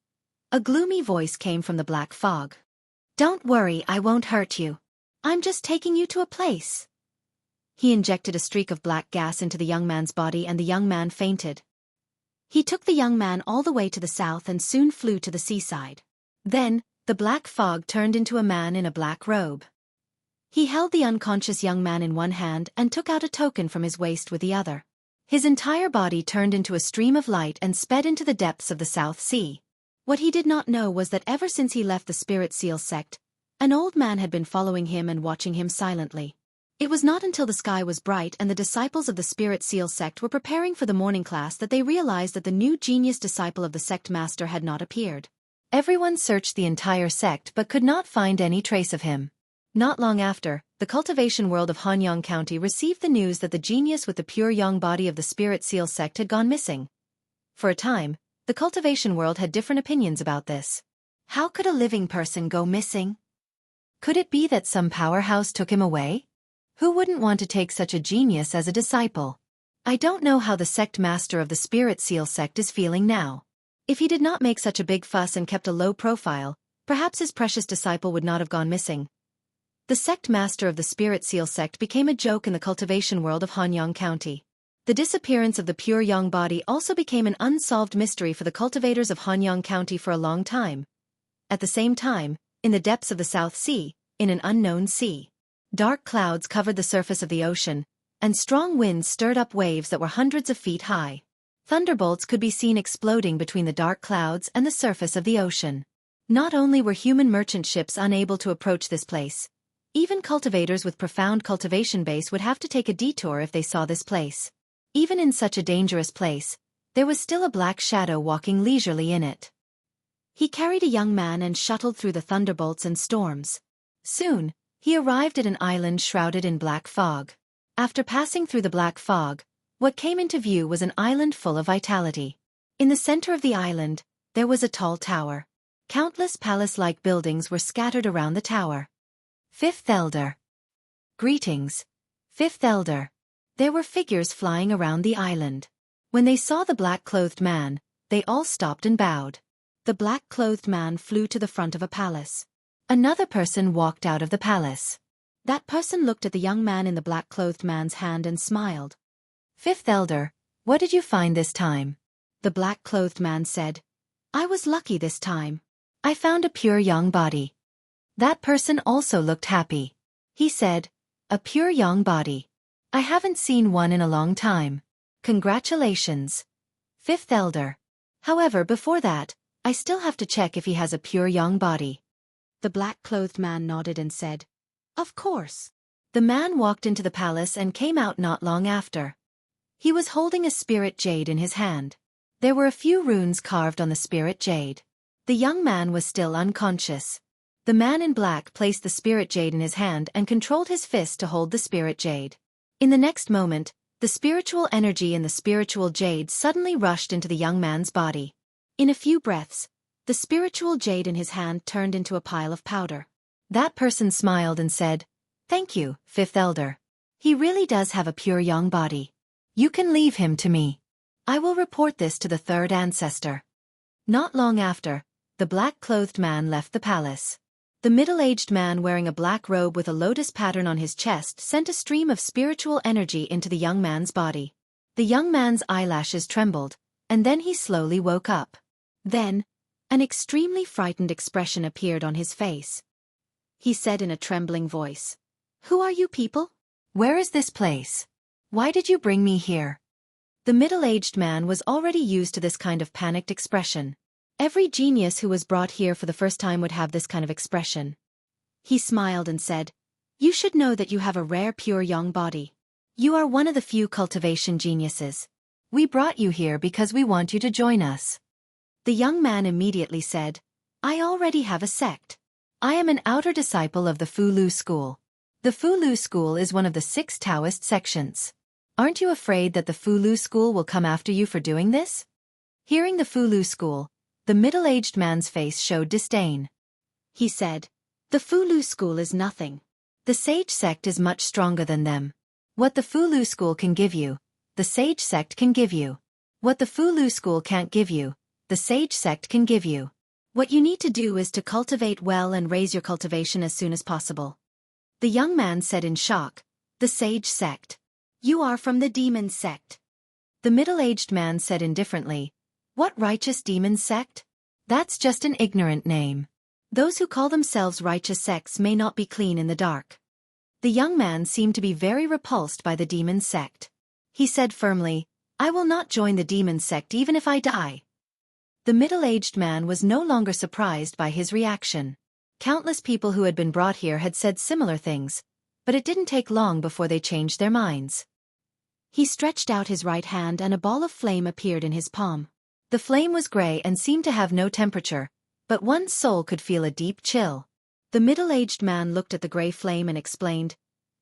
[SPEAKER 1] A gloomy voice came from the black fog. "Don't worry, I won't hurt you. I'm just taking you to a place." He injected a streak of black gas into the young man's body and the young man fainted. He took the young man all the way to the south and soon flew to the seaside. Then, the black fog turned into a man in a black robe. He held the unconscious young man in one hand and took out a token from his waist with the other. His entire body turned into a stream of light and sped into the depths of the South Sea. What he did not know was that ever since he left the Spirit Seal sect, an old man had been following him and watching him silently. It was not until the sky was bright and the disciples of the Spirit Seal sect were preparing for the morning class that they realized that the new genius disciple of the sect master had not appeared. Everyone searched the entire sect but could not find any trace of him. Not long after, the cultivation world of Hanyang County received the news that the genius with the pure yang body of the Spirit Seal sect had gone missing. For a time, the cultivation world had different opinions about this. How could a living person go missing? Could it be that some powerhouse took him away? Who wouldn't want to take such a genius as a disciple? I don't know how the sect master of the Spirit Seal sect is feeling now. If he did not make such a big fuss and kept a low profile, perhaps his precious disciple would not have gone missing. The sect master of the Spirit Seal sect became a joke in the cultivation world of Hanyang County. The disappearance of the pure yang body also became an unsolved mystery for the cultivators of Hanyang County for a long time. At the same time, in the depths of the South Sea, in an unknown sea, dark clouds covered the surface of the ocean, and strong winds stirred up waves that were hundreds of feet high. Thunderbolts could be seen exploding between the dark clouds and the surface of the ocean. Not only were human merchant ships unable to approach this place, Even cultivators with profound cultivation base would have to take a detour if they saw this place. Even in such a dangerous place, there was still a black shadow walking leisurely in it. He carried a young man and shuttled through the thunderbolts and storms. Soon, he arrived at an island shrouded in black fog. After passing through the black fog, what came into view was an island full of vitality. In the center of the island, there was a tall tower. Countless palace-like buildings were scattered around the tower. Fifth Elder. Greetings, Fifth Elder. There were figures flying around the island. When they saw the black-clothed man, they all stopped and bowed. The black-clothed man flew to the front of a palace. Another person walked out of the palace. That person looked at the young man in the black-clothed man's hand and smiled. Fifth Elder, what did you find this time? The black-clothed man said, I was lucky this time. I found a pure young body. That person also looked happy. He said, a pure young body. I haven't seen one in a long time. Congratulations, Fifth Elder. However, before that, I still have to check if he has a pure young body. The black-clothed man nodded and said, Of course. The man walked into the palace and came out not long after. He was holding a spirit jade in his hand. There were a few runes carved on the spirit jade. The young man was still unconscious. The man in black placed the spirit jade in his hand and controlled his fist to hold the spirit jade. In the next moment, the spiritual energy in the spiritual jade suddenly rushed into the young man's body. In a few breaths, the spiritual jade in his hand turned into a pile of powder. That person smiled and said, Thank you, Fifth Elder. He really does have a pure young body. You can leave him to me. I will report this to the third ancestor. Not long after, the black-clothed man left the palace. The middle-aged man wearing a black robe with a lotus pattern on his chest sent a stream of spiritual energy into the young man's body. The young man's eyelashes trembled, and then he slowly woke up. Then, an extremely frightened expression appeared on his face. He said in a trembling voice, Who are you people? Where is this place? Why did you bring me here? The middle-aged man was already used to this kind of panicked expression. Every genius who was brought here for the first time would have this kind of expression. He smiled and said, You should know that you have a rare pure young body. You are one of the few cultivation geniuses. We brought you here because we want you to join us. The young man immediately said, I already have a sect. I am an outer disciple of the Fulu school. The Fulu school is one of the 6 Taoist sections. Aren't you afraid that the Fulu school will come after you for doing this? Hearing the Fulu school, the middle-aged man's face showed disdain. He said, The Fulu school is nothing. The sage sect is much stronger than them. What the Fulu school can give you, the sage sect can give you. What the Fulu school can't give you, the sage sect can give you. What you need to do is to cultivate well and raise your cultivation as soon as possible. The young man said in shock, The sage sect. You are from the demon sect. The middle-aged man said indifferently, What righteous demon sect? That's just an ignorant name. Those who call themselves righteous sects may not be clean in the dark. The young man seemed to be very repulsed by the demon sect. He said firmly, I will not join the demon sect even if I die. The middle-aged man was no longer surprised by his reaction. Countless people who had been brought here had said similar things, but it didn't take long before they changed their minds. He stretched out his right hand and a ball of flame appeared in his palm. The flame was gray and seemed to have no temperature, but one's soul could feel a deep chill. The middle-aged man looked at the gray flame and explained,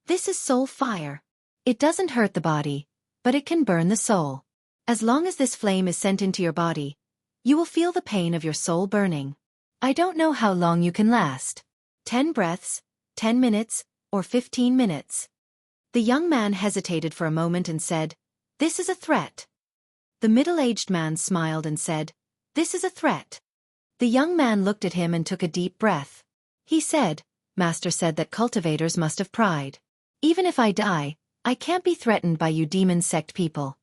[SPEAKER 1] This is soul fire. It doesn't hurt the body, but it can burn the soul. As long as this flame is sent into your body, you will feel the pain of your soul burning. I don't know how long you can last. 10 breaths, 10 minutes, or 15 minutes. The young man hesitated for a moment and said, This is a threat. The middle-aged man smiled and said, This is a threat. The young man looked at him and took a deep breath. He said, Master said that cultivators must have pride. Even if I die, I can't be threatened by you demon sect people.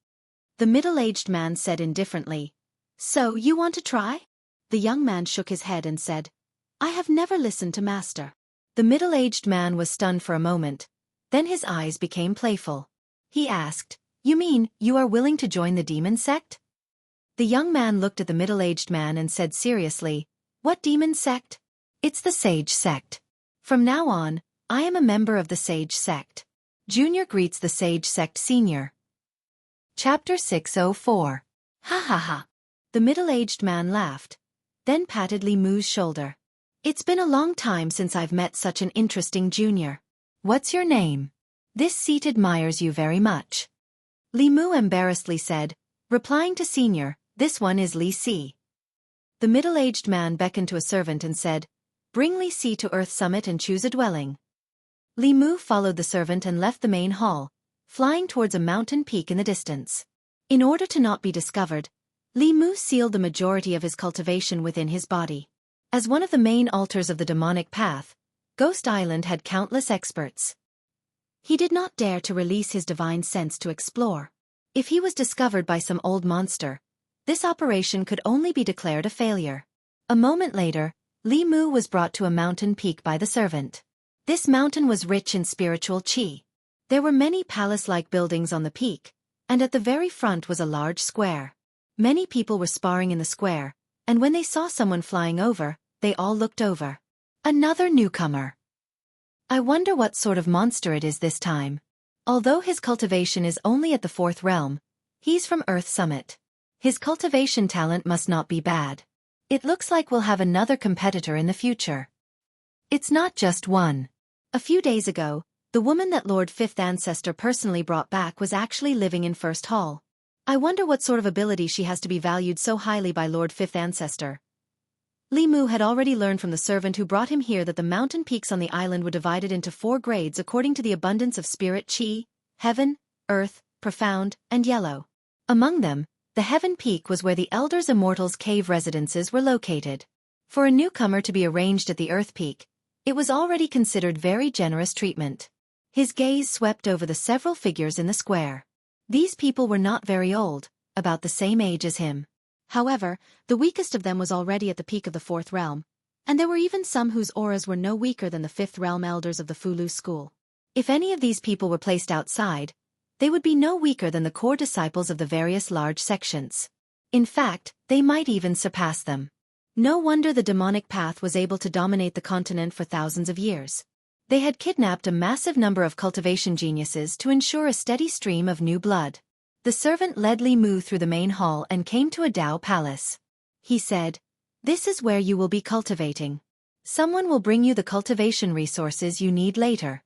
[SPEAKER 1] The middle-aged man said indifferently, So you want to try? The young man shook his head and said, I have never listened to Master. The middle-aged man was stunned for a moment. Then his eyes became playful. He asked, You mean, you are willing to join the demon sect? The young man looked at the middle-aged man and said seriously, What demon sect? It's the sage sect. From now on, I am a member of the Sage Sect. Junior greets the Sage Sect Senior. Chapter 604. Ha ha ha. The middle-aged man laughed, then patted Li Mu's shoulder. It's been a long time since I've met such an interesting junior. What's your name? This seat admires you very much. Li Mu embarrassedly said, replying to Senior, this one is Li Si. The middle-aged man beckoned to a servant and said, bring Li Si to Earth Summit and choose a dwelling. Li Mu followed the servant and left the main hall, flying towards a mountain peak in the distance. In order to not be discovered, Li Mu sealed the majority of his cultivation within his body. As one of the main altars of the demonic path, Ghost Island had countless experts. He did not dare to release his divine sense to explore. If he was discovered by some old monster, this operation could only be declared a failure. A moment later, Li Mu was brought to a mountain peak by the servant. This mountain was rich in spiritual qi. There were many palace-like buildings on the peak, and at the very front was a large square. Many people were sparring in the square, and when they saw someone flying over, they all looked over. Another newcomer. I wonder what sort of monster it is this time. Although his cultivation is only at the 4th realm, he's from Earth Summit. His cultivation talent must not be bad. It looks like we'll have another competitor in the future. It's not just one. A few days ago, the woman that Lord Fifth Ancestor personally brought back was actually living in First Hall. I wonder what sort of ability she has to be valued so highly by Lord Fifth Ancestor. Li Mu had already learned from the servant who brought him here that the mountain peaks on the island were divided into 4 grades according to the abundance of spirit qi, heaven, earth, profound, and yellow. Among them, the heaven peak was where the Elders Immortals' cave residences were located. For a newcomer to be arranged at the earth peak, it was already considered very generous treatment. His gaze swept over the several figures in the square. These people were not very old, about the same age as him. However, the weakest of them was already at the peak of the 4th realm, and there were even some whose auras were no weaker than the 5th realm elders of the Fulu school. If any of these people were placed outside, they would be no weaker than the core disciples of the various large sections. In fact, they might even surpass them. No wonder the demonic path was able to dominate the continent for thousands of years. They had kidnapped a massive number of cultivation geniuses to ensure a steady stream of new blood. The servant led Li Mu through the main hall and came to a Dao palace. He said, this is where you will be cultivating. Someone will bring you the cultivation resources you need later.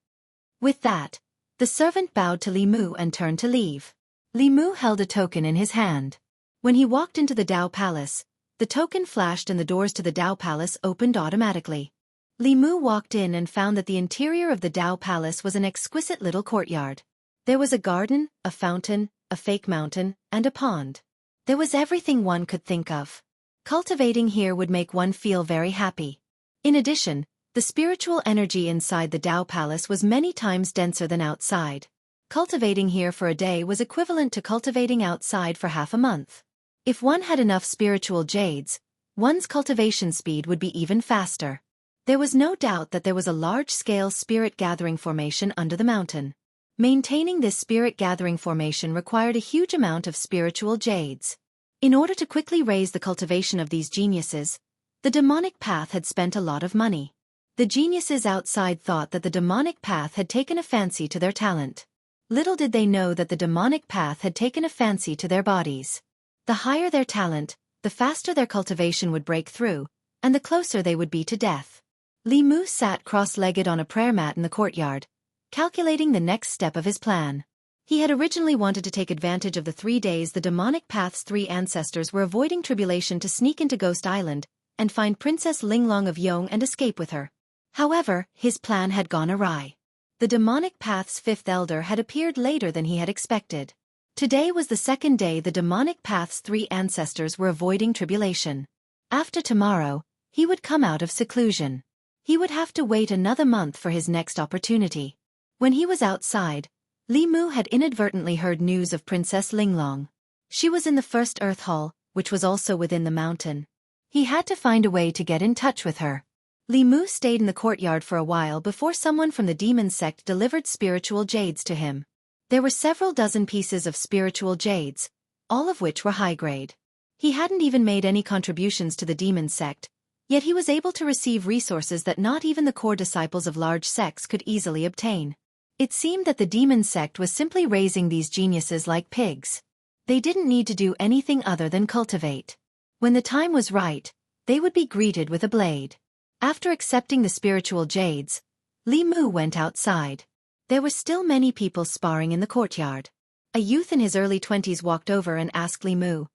[SPEAKER 1] With that, the servant bowed to Li Mu and turned to leave. Li Mu held a token in his hand. When he walked into the Dao palace, the token flashed and the doors to the Dao palace opened automatically. Li Mu walked in and found that the interior of the Dao palace was an exquisite little courtyard. There was a garden, a fountain, a fake mountain, and a pond. There was everything one could think of. Cultivating here would make one feel very happy. In addition, the spiritual energy inside the Dao palace was many times denser than outside. Cultivating here for a day was equivalent to cultivating outside for half a month. If one had enough spiritual jades, one's cultivation speed would be even faster. There was no doubt that there was a large-scale spirit gathering formation under the mountain. Maintaining this spirit gathering formation required a huge amount of spiritual jades. In order to quickly raise the cultivation of these geniuses, the demonic path had spent a lot of money. The geniuses outside thought that the demonic path had taken a fancy to their talent. Little did they know that the demonic path had taken a fancy to their bodies. The higher their talent, the faster their cultivation would break through, and the closer they would be to death. Li Mu sat cross-legged on a prayer mat in the courtyard, calculating the next step of his plan. He had originally wanted to take advantage of the 3 days the demonic path's 3 ancestors were avoiding tribulation to sneak into Ghost Island and find Princess Linglong of Yong and escape with her. However, his plan had gone awry. The demonic path's 5th elder had appeared later than he had expected. Today was the 2nd day the demonic path's 3 ancestors were avoiding tribulation. After tomorrow, he would come out of seclusion. He would have to wait another month for his next opportunity. When he was outside, Li Mu had inadvertently heard news of Princess Linglong. She was in the 1st Earth Hall, which was also within the mountain. He had to find a way to get in touch with her. Li Mu stayed in the courtyard for a while before someone from the demon sect delivered spiritual jades to him. There were several dozen pieces of spiritual jades, all of which were high grade. He hadn't even made any contributions to the demon sect, Yet he was able to receive resources that not even the core disciples of large sects could easily obtain. It seemed that the demon sect was simply raising these geniuses like pigs. They didn't need to do anything other than cultivate. When the time was right, they would be greeted with a blade. After accepting the spiritual jades, Li Mu went outside. There were still many people sparring in the courtyard. A youth in his early 20s walked over and asked Li Mu,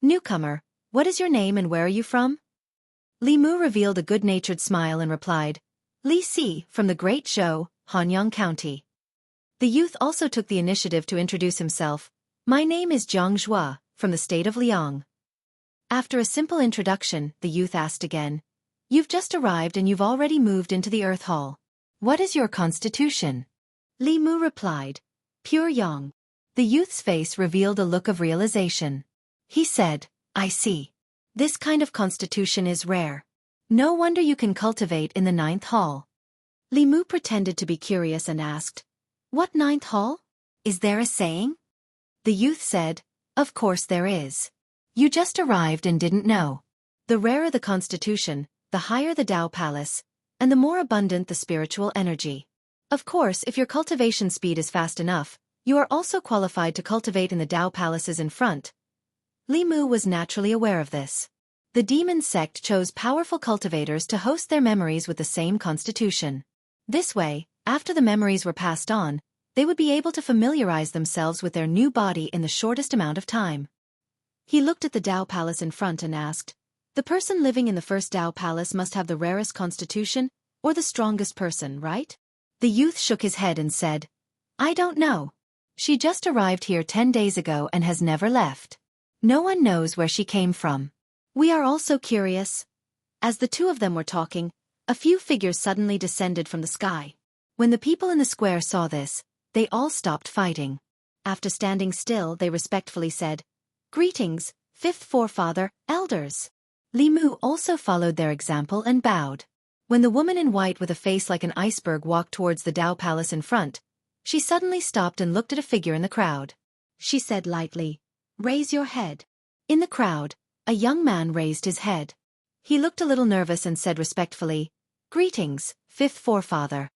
[SPEAKER 1] "Newcomer, what is your name and where are you from?" Li Mu revealed a good-natured smile and replied, "Li Si, from the Great Zhou, Hanyang County." The youth also took the initiative to introduce himself. "My name is Jiang Zhua, from the state of Liang." After a simple introduction, the youth asked again, "You've just arrived and you've already moved into the Earth Hall. What is your constitution?" Li Mu replied, "Pure Yang." The youth's face revealed a look of realization. He said, "I see. This kind of constitution is rare. No wonder you can cultivate in the 9th hall." Li Mu pretended to be curious and asked, "What 9th hall? Is there a saying?" The youth said, "Of course there is. You just arrived and didn't know. The rarer the constitution, the higher the Tao Palace, and the more abundant the spiritual energy. Of course, if your cultivation speed is fast enough, you are also qualified to cultivate in the Tao Palaces in front." Li Mu was naturally aware of this. The demon sect chose powerful cultivators to host their memories with the same constitution. This way, after the memories were passed on, they would be able to familiarize themselves with their new body in the shortest amount of time. He looked at the Tao Palace in front and asked, "The person living in the first Tao Palace must have the rarest constitution, or the strongest person, right?" The youth shook his head and said, "I don't know. She just arrived here 10 days ago and has never left. No one knows where she came from. We are also curious." As the two of them were talking, a few figures suddenly descended from the sky. When the people in the square saw this, they all stopped fighting. After standing still, they respectfully said, "Greetings, fifth forefather, elders." Li Mu also followed their example and bowed. When the woman in white with a face like an iceberg walked towards the Tao Palace in front, she suddenly stopped and looked at a figure in the crowd. She said lightly, "Raise your head." In the crowd, a young man raised his head. He looked a little nervous and said respectfully, "Greetings, fifth forefather."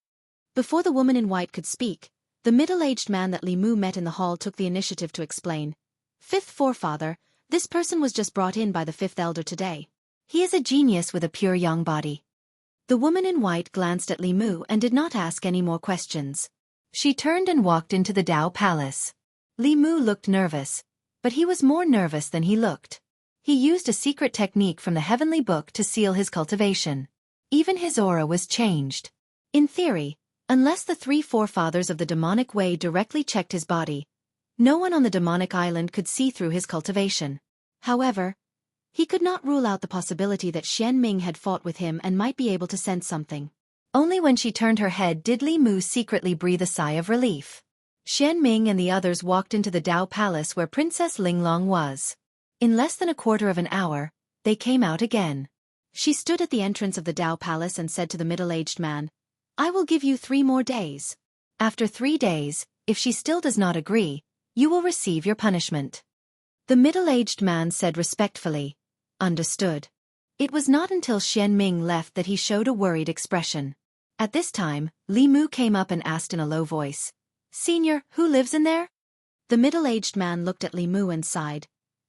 [SPEAKER 1] Before the woman in white could speak, the middle-aged man that Li Mu met in the hall took the initiative to explain, "Fifth forefather, this person was just brought in by the fifth elder today. He is a genius with a pure young body." The woman in white glanced at Li Mu and did not ask any more questions. She turned and walked into the Tao Palace. Li Mu looked nervous, but he was more nervous than he looked. He used a secret technique from the heavenly book to seal his cultivation. Even his aura was changed. In theory, unless the 3 forefathers of the demonic way directly checked his body, no one on the demonic island could see through his cultivation. However, he could not rule out the possibility that Xian Ming had fought with him and might be able to sense something. Only when she turned her head did Li Mu secretly breathe a sigh of relief. Xian Ming and the others walked into the Tao Palace where Princess Linglong was. In less than a quarter of an hour, they came out again. She stood at the entrance of the Tao Palace and said to the middle-aged man, "I will give you 3 more days. After 3 days, if she still does not agree, you will receive your punishment." The middle-aged man said respectfully, "Understood." It was not until Xian Ming left that he showed a worried expression. At this time, Li Mu came up and asked in a low voice, "Senior, who lives in there?" The middle-aged man looked at Li Mu and sighed,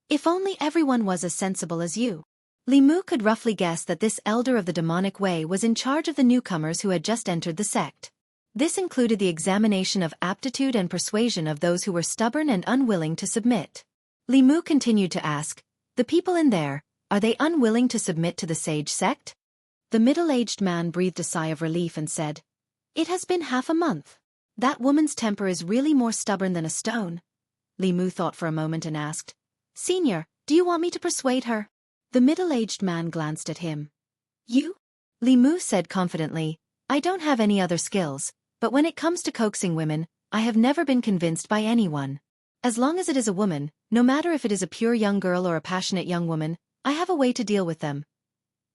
[SPEAKER 1] "If only everyone was as sensible as you." Li Mu could roughly guess that this elder of the demonic way was in charge of the newcomers who had just entered the sect. This included the examination of aptitude and persuasion of those who were stubborn and unwilling to submit. Li Mu continued to ask, "The people in there, are they unwilling to submit to the sage sect?" The middle-aged man breathed a sigh of relief and said, "It has been half a month. That woman's temper is really more stubborn than a stone." Li Mu thought for a moment and asked, "Senior, do you want me to persuade her?" The middle-aged man glanced at him. "You?" Li Mu said confidently, "I don't have any other skills, but when it comes to coaxing women, I have never been convinced by anyone. As long as it is a woman, no matter if it is a pure young girl or a passionate young woman, I have a way to deal with them."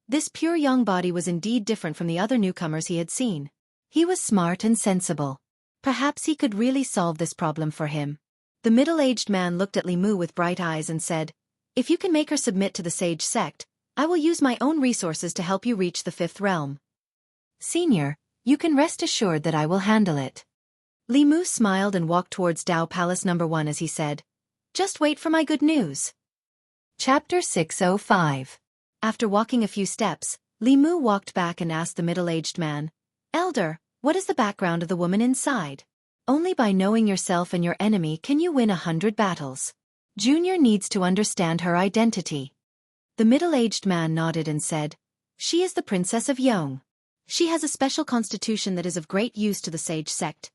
[SPEAKER 1] This pure young body was indeed different from the other newcomers he had seen. He was smart and sensible. Perhaps he could really solve this problem for him. The middle-aged man looked at Li Mu with bright eyes and said, "If you can make her submit to the sage sect, I will use my own resources to help you reach the fifth realm. Senior, you can rest assured that I will handle it. Li Mu smiled and walked towards Dao Palace No. 1 as he said, just wait for my good news. Chapter 605. After walking a few steps, Li Mu walked back and asked the middle-aged man, Elder, what is the background of the woman inside? Only by knowing yourself and your enemy can you win 100 battles. Junior needs to understand her identity. The middle-aged man nodded and said, she is the Princess of Yong. She has a special constitution that is of great use to the sage sect.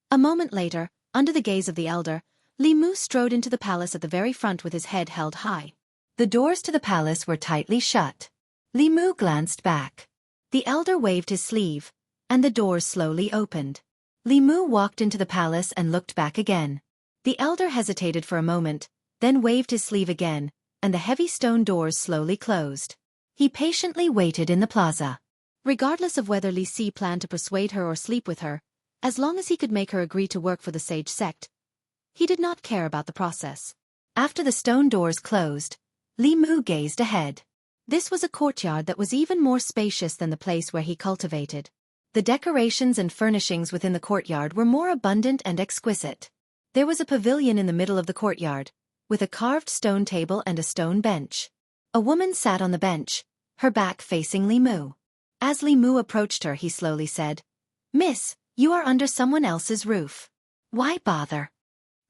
[SPEAKER 1] A moment later, under the gaze of the elder, Li Mu strode into the palace at the very front with his head held high. The doors to the palace were tightly shut. Li Mu glanced back. The elder waved his sleeve, and the doors slowly opened. Li Mu walked into the palace and looked back again. The elder hesitated for a moment, then waved his sleeve again, and the heavy stone doors slowly closed. He patiently waited in the plaza. Regardless of whether Li Si planned to persuade her or sleep with her, as long as he could make her agree to work for the sage sect, he did not care about the process. After the stone doors closed, Li Mu gazed ahead. This was a courtyard that was even more spacious than the place where he cultivated. The decorations and furnishings within the courtyard were more abundant and exquisite. There was a pavilion in the middle of the courtyard, with a carved stone table and a stone bench. A woman sat on the bench, her back facing Li Mu. As Li Mu approached her, he slowly said, Miss, you are under someone else's roof. Why bother?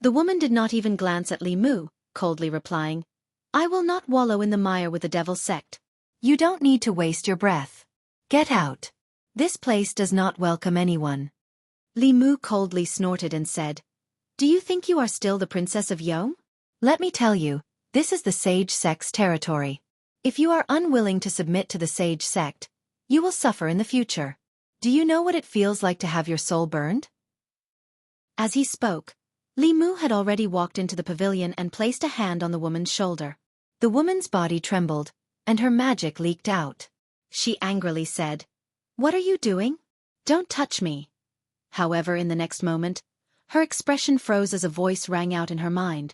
[SPEAKER 1] The woman did not even glance at Li Mu, coldly replying, I will not wallow in the mire with the devil's sect. You don't need to waste your breath. Get out. This place does not welcome anyone. Li Mu coldly snorted and said, Do you think you are still the Princess of Yong? Let me tell you, this is the sage sect's territory. If you are unwilling to submit to the sage sect, you will suffer in the future. Do you know what it feels like to have your soul burned? As he spoke, Li Mu had already walked into the pavilion and placed a hand on the woman's shoulder. The woman's body trembled, and her magic leaked out. She angrily said, What are you doing? Don't touch me. However, in the next moment, her expression froze as a voice rang out in her mind.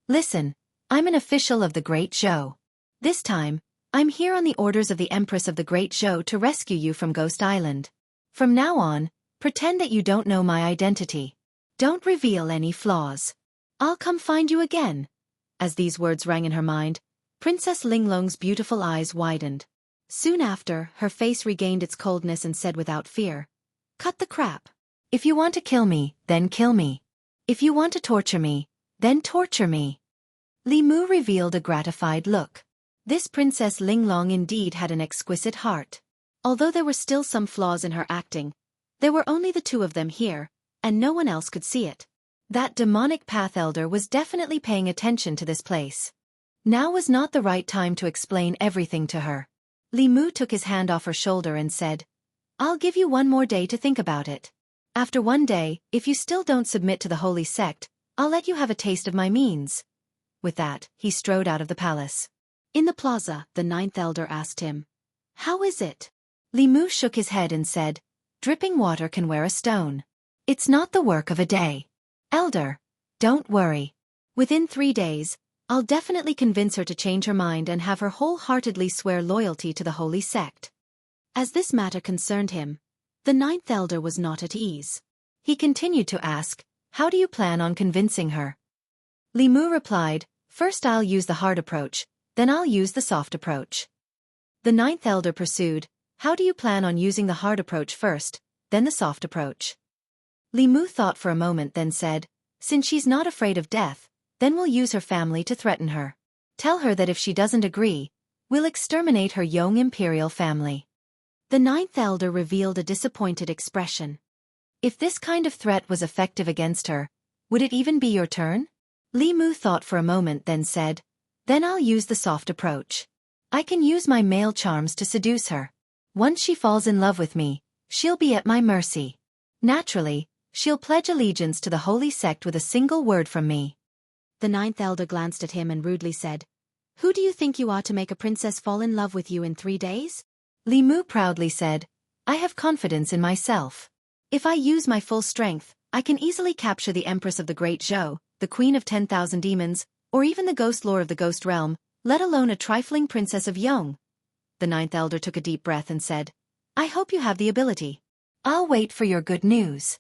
[SPEAKER 1] Listen, I'm an official of the Great Zhou. This time, I'm here on the orders of the Empress of the Great Zhou to rescue you from Ghost Island. From now on, pretend that you don't know my identity. Don't reveal any flaws. I'll come find you again. As these words rang in her mind, Princess Linglong's beautiful eyes widened. Soon after, her face regained its coldness and said without fear, Cut the crap. If you want to kill me, then kill me. If you want to torture me, then torture me. Li Mu revealed a gratified look. This Princess Linglong indeed had an exquisite heart. Although there were still some flaws in her acting, there were only the two of them here, and no one else could see it. That demonic path elder was definitely paying attention to this place. Now was not the right time to explain everything to her. Li Mu took his hand off her shoulder and said, I'll give you one more day to think about it. After one day, if you still don't submit to the holy sect, I'll let you have a taste of my means. With that, he strode out of the palace. In the plaza, the ninth elder asked him, How is it? Li Mu shook his head and said, Dripping water can wear a stone. It's not the work of a day. Elder, don't worry. Within 3 days, I'll definitely convince her to change her mind and have her wholeheartedly swear loyalty to the holy sect. As this matter concerned him, the ninth elder was not at ease. He continued to ask, How do you plan on convincing her? Li Mu replied, First I'll use the hard approach, then I'll use the soft approach. The ninth elder pursued, How do you plan on using the hard approach first, then the soft approach? Li Mu thought for a moment then said, Since she's not afraid of death, then we'll use her family to threaten her. Tell her that if she doesn't agree, we'll exterminate her Yong imperial family. The ninth elder revealed a disappointed expression. If this kind of threat was effective against her, would it even be your turn? Li Mu thought for a moment then said, Then I'll use the soft approach. I can use my male charms to seduce her. Once she falls in love with me, she'll be at my mercy. Naturally, she'll pledge allegiance to the holy sect with a single word from me. The ninth elder glanced at him and rudely said, Who do you think you are to make a princess fall in love with you in 3 days? Li Mu proudly said, I have confidence in myself. If I use my full strength, I can easily capture the Empress of the Great Zhou, the Queen of 10,000 Demons, or even the Ghost Lord of the Ghost Realm, let alone a trifling princess of Yong. The ninth elder took a deep breath and said, I hope you have the ability. I'll wait for your good news.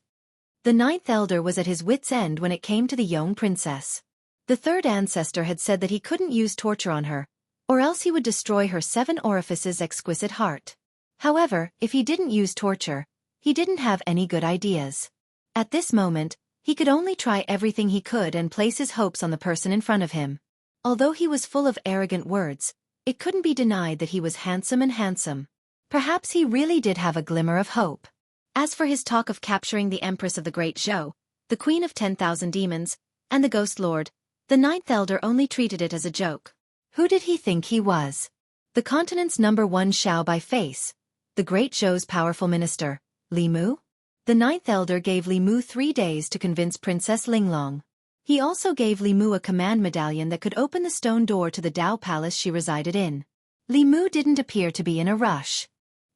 [SPEAKER 1] The ninth elder was at his wit's end when it came to the Yong princess. The third ancestor had said that he couldn't use torture on her, or else he would destroy her 7 orifices exquisite heart. However, if he didn't use torture, he didn't have any good ideas. At this moment, he could only try everything he could and place his hopes on the person in front of him. Although he was full of arrogant words, it couldn't be denied that he was handsome. Perhaps he really did have a glimmer of hope. As for his talk of capturing the Empress of the Great Zhou, the Queen of 10,000 Demons, and the Ghost Lord, the ninth elder only treated it as a joke. Who did he think he was? The continent's #1 Xiao by face, the Great Zhou's powerful minister, Li Mu? The ninth elder gave Li Mu 3 days to convince Princess Linglong. He also gave Li Mu a command medallion that could open the stone door to the Dao Palace she resided in. Li Mu didn't appear to be in a rush.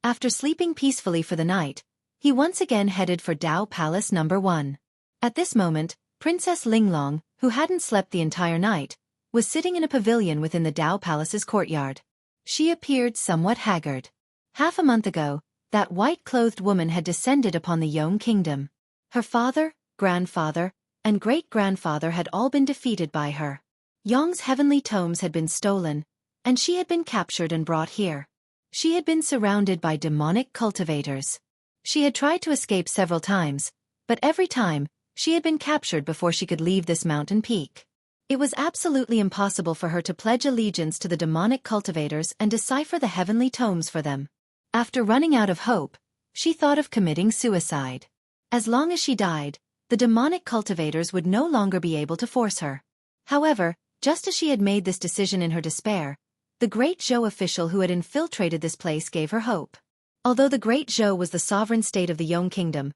[SPEAKER 1] After sleeping peacefully for the night, he once again headed for Dao Palace #1. At this moment, Princess Linglong, who hadn't slept the entire night, was sitting in a pavilion within the Dao Palace's courtyard. She appeared somewhat haggard. Half a month ago, that white-clothed woman had descended upon the Yong kingdom. Her father, grandfather, and great-grandfather had all been defeated by her. Yong's heavenly tomes had been stolen, and she had been captured and brought here. She had been surrounded by demonic cultivators. She had tried to escape several times, but every time, she had been captured before she could leave this mountain peak. It was absolutely impossible for her to pledge allegiance to the demonic cultivators and decipher the heavenly tomes for them. After running out of hope, she thought of committing suicide. As long as she died, the demonic cultivators would no longer be able to force her. However, just as she had made this decision in her despair, the Great Zhou official who had infiltrated this place gave her hope. Although the Great Zhou was the sovereign state of the Yong kingdom,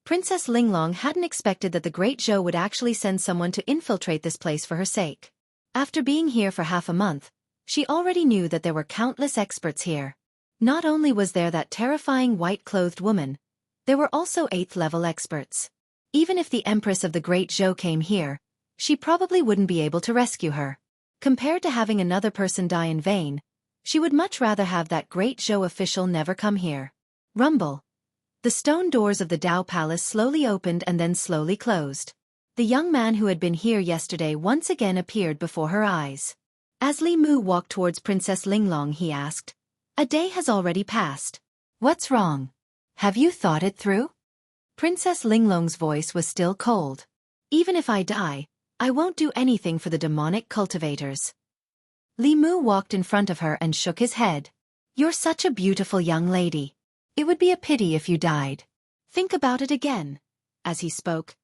[SPEAKER 1] Princess Linglong hadn't expected that the Great Zhou would actually send someone to infiltrate this place for her sake. After being here for half a month, she already knew that there were countless experts here. Not only was there that terrifying white-clothed woman, there were also 8th-level experts. Even if the Empress of the Great Zhou came here, she probably wouldn't be able to rescue her. Compared to having another person die in vain, she would much rather have that Great Zhou official never come here. Rumble. The stone doors of the Dao Palace slowly opened and then slowly closed. The young man who had been here yesterday once again appeared before her eyes. As Li Mu walked towards Princess Linglong, he asked, "A day has already passed. What's wrong? Have you thought it through?" Princess Linglong's voice was still cold. "Even if I die, I won't do anything for the demonic cultivators." Li Mu walked in front of her and shook his head. "You're such a beautiful young lady. It would be a pity if you died. Think about it again." As he spoke,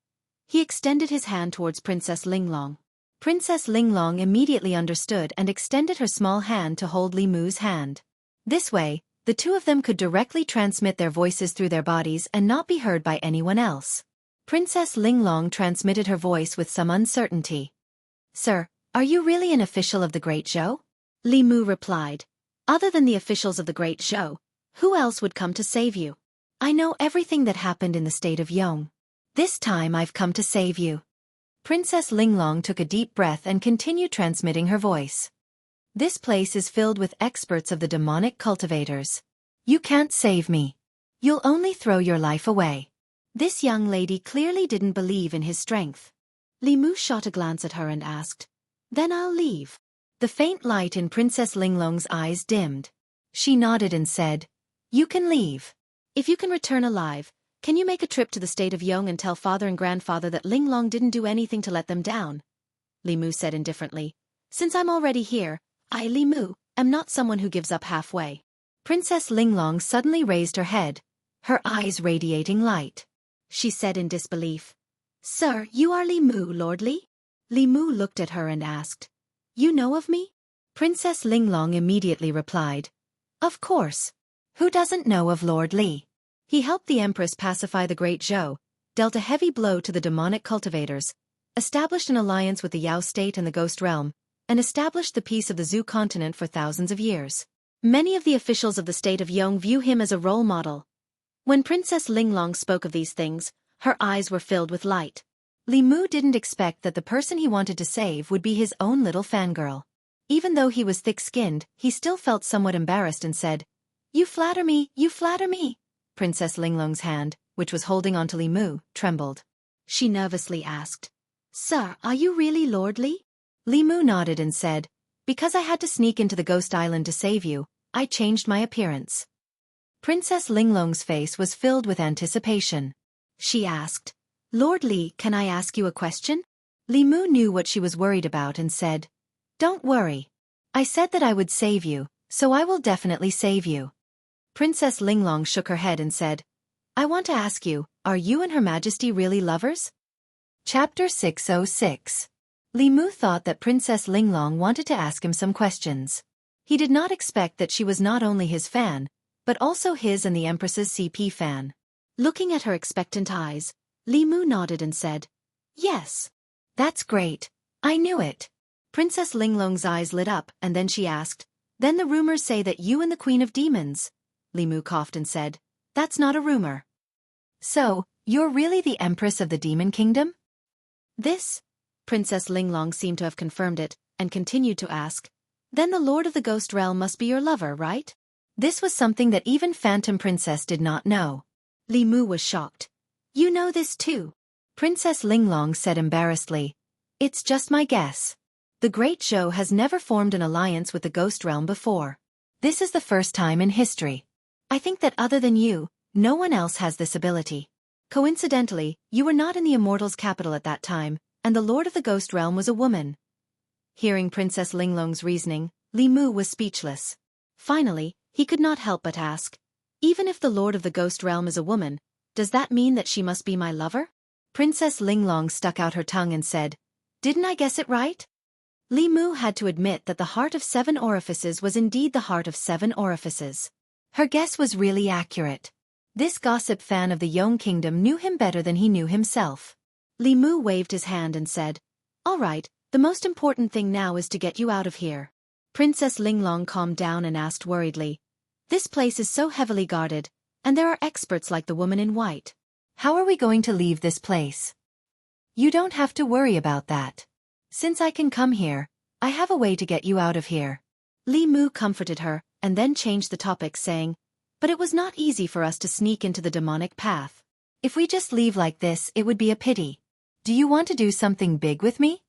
[SPEAKER 1] he extended his hand towards Princess Linglong. Princess Linglong immediately understood and extended her small hand to hold Li Mu's hand. This way, the two of them could directly transmit their voices through their bodies and not be heard by anyone else. Princess Linglong transmitted her voice with some uncertainty. "Sir, are you really an official of the Great Zhou?" Li Mu replied. "Other than the officials of the Great Zhou, who else would come to save you? I know everything that happened in the state of Yong. This time I've come to save you." Princess Linglong took a deep breath and continued transmitting her voice. "This place is filled with experts of the demonic cultivators. You can't save me. You'll only throw your life away." This young lady clearly didn't believe in his strength. Li Mu shot a glance at her and asked, "Then I'll leave." The faint light in Princess Linglong's eyes dimmed. She nodded and said, "You can leave. If you can return alive, can you make a trip to the state of Yong and tell father and grandfather that Linglong didn't do anything to let them down?" Li Mu said indifferently. "Since I'm already here, I, Li Mu, am not someone who gives up halfway." Princess Linglong suddenly raised her head, her eyes radiating light. She said in disbelief, "Sir, you are Li Mu, Lord Li?" Li Mu looked at her and asked, "You know of me?" Princess Linglong immediately replied, "Of course. Who doesn't know of Lord Li? He helped the Empress pacify the Great Zhou, dealt a heavy blow to the demonic cultivators, established an alliance with the Yao state and the Ghost Realm, and established the peace of the Zhu continent for thousands of years. Many of the officials of the state of Yong view him as a role model." When Princess Linglong spoke of these things, her eyes were filled with light. Li Mu didn't expect that the person he wanted to save would be his own little fangirl. Even though he was thick-skinned, he still felt somewhat embarrassed and said, "You flatter me, you flatter me." Princess Linglong's hand, which was holding onto Li Mu, trembled. She nervously asked, "Sir, are you really lordly?" Li Mu nodded and said, "Because I had to sneak into the Ghost Island to save you, I changed my appearance." Princess Linglong's face was filled with anticipation. She asked, "Lord Li, can I ask you a question?" Li Mu knew what she was worried about and said, "Don't worry. I said that I would save you, so I will definitely save you." Princess Linglong shook her head and said, "I want to ask you, are you and Her Majesty really lovers?" Chapter 606. Li Mu thought that Princess Linglong wanted to ask him some questions. He did not expect that she was not only his fan, but also his and the Empress's CP fan. Looking at her expectant eyes, Li Mu nodded and said, "Yes. That's great. I knew it." Princess Linglong's eyes lit up and then she asked, "Then the rumors say that you and the Queen of Demons." Li Mu coughed and said, "That's not a rumor." "So, you're really the Empress of the Demon Kingdom?" This? Princess Linglong seemed to have confirmed it, and continued to ask, "Then the Lord of the Ghost Realm must be your lover, right?" This was something that even Phantom Princess did not know. Li Mu was shocked. "You know this too?" Princess Linglong said embarrassedly, "It's just my guess. The Great Zhou has never formed an alliance with the Ghost Realm before. This is the first time in history. I think that other than you, no one else has this ability. Coincidentally, you were not in the Immortals' capital at that time, and the Lord of the Ghost Realm was a woman." Hearing Princess Linglong's reasoning, Li Mu was speechless. Finally, he could not help but ask, "Even if the Lord of the Ghost Realm is a woman, does that mean that she must be my lover?" Princess Linglong stuck out her tongue and said, "Didn't I guess it right?" Li Mu had to admit that the heart of 7 orifices was indeed the heart of 7 orifices. Her guess was really accurate. This gossip fan of the Yong Kingdom knew him better than he knew himself. Li Mu waved his hand and said, "All right, the most important thing now is to get you out of here." Princess Linglong calmed down and asked worriedly, "This place is so heavily guarded, and there are experts like the woman in white. How are we going to leave this place?" "You don't have to worry about that. Since I can come here, I have a way to get you out of here." Li Mu comforted her, and then changed the topic saying, "But it was not easy for us to sneak into the demonic path. If we just leave like this, it would be a pity. Do you want to do something big with me?"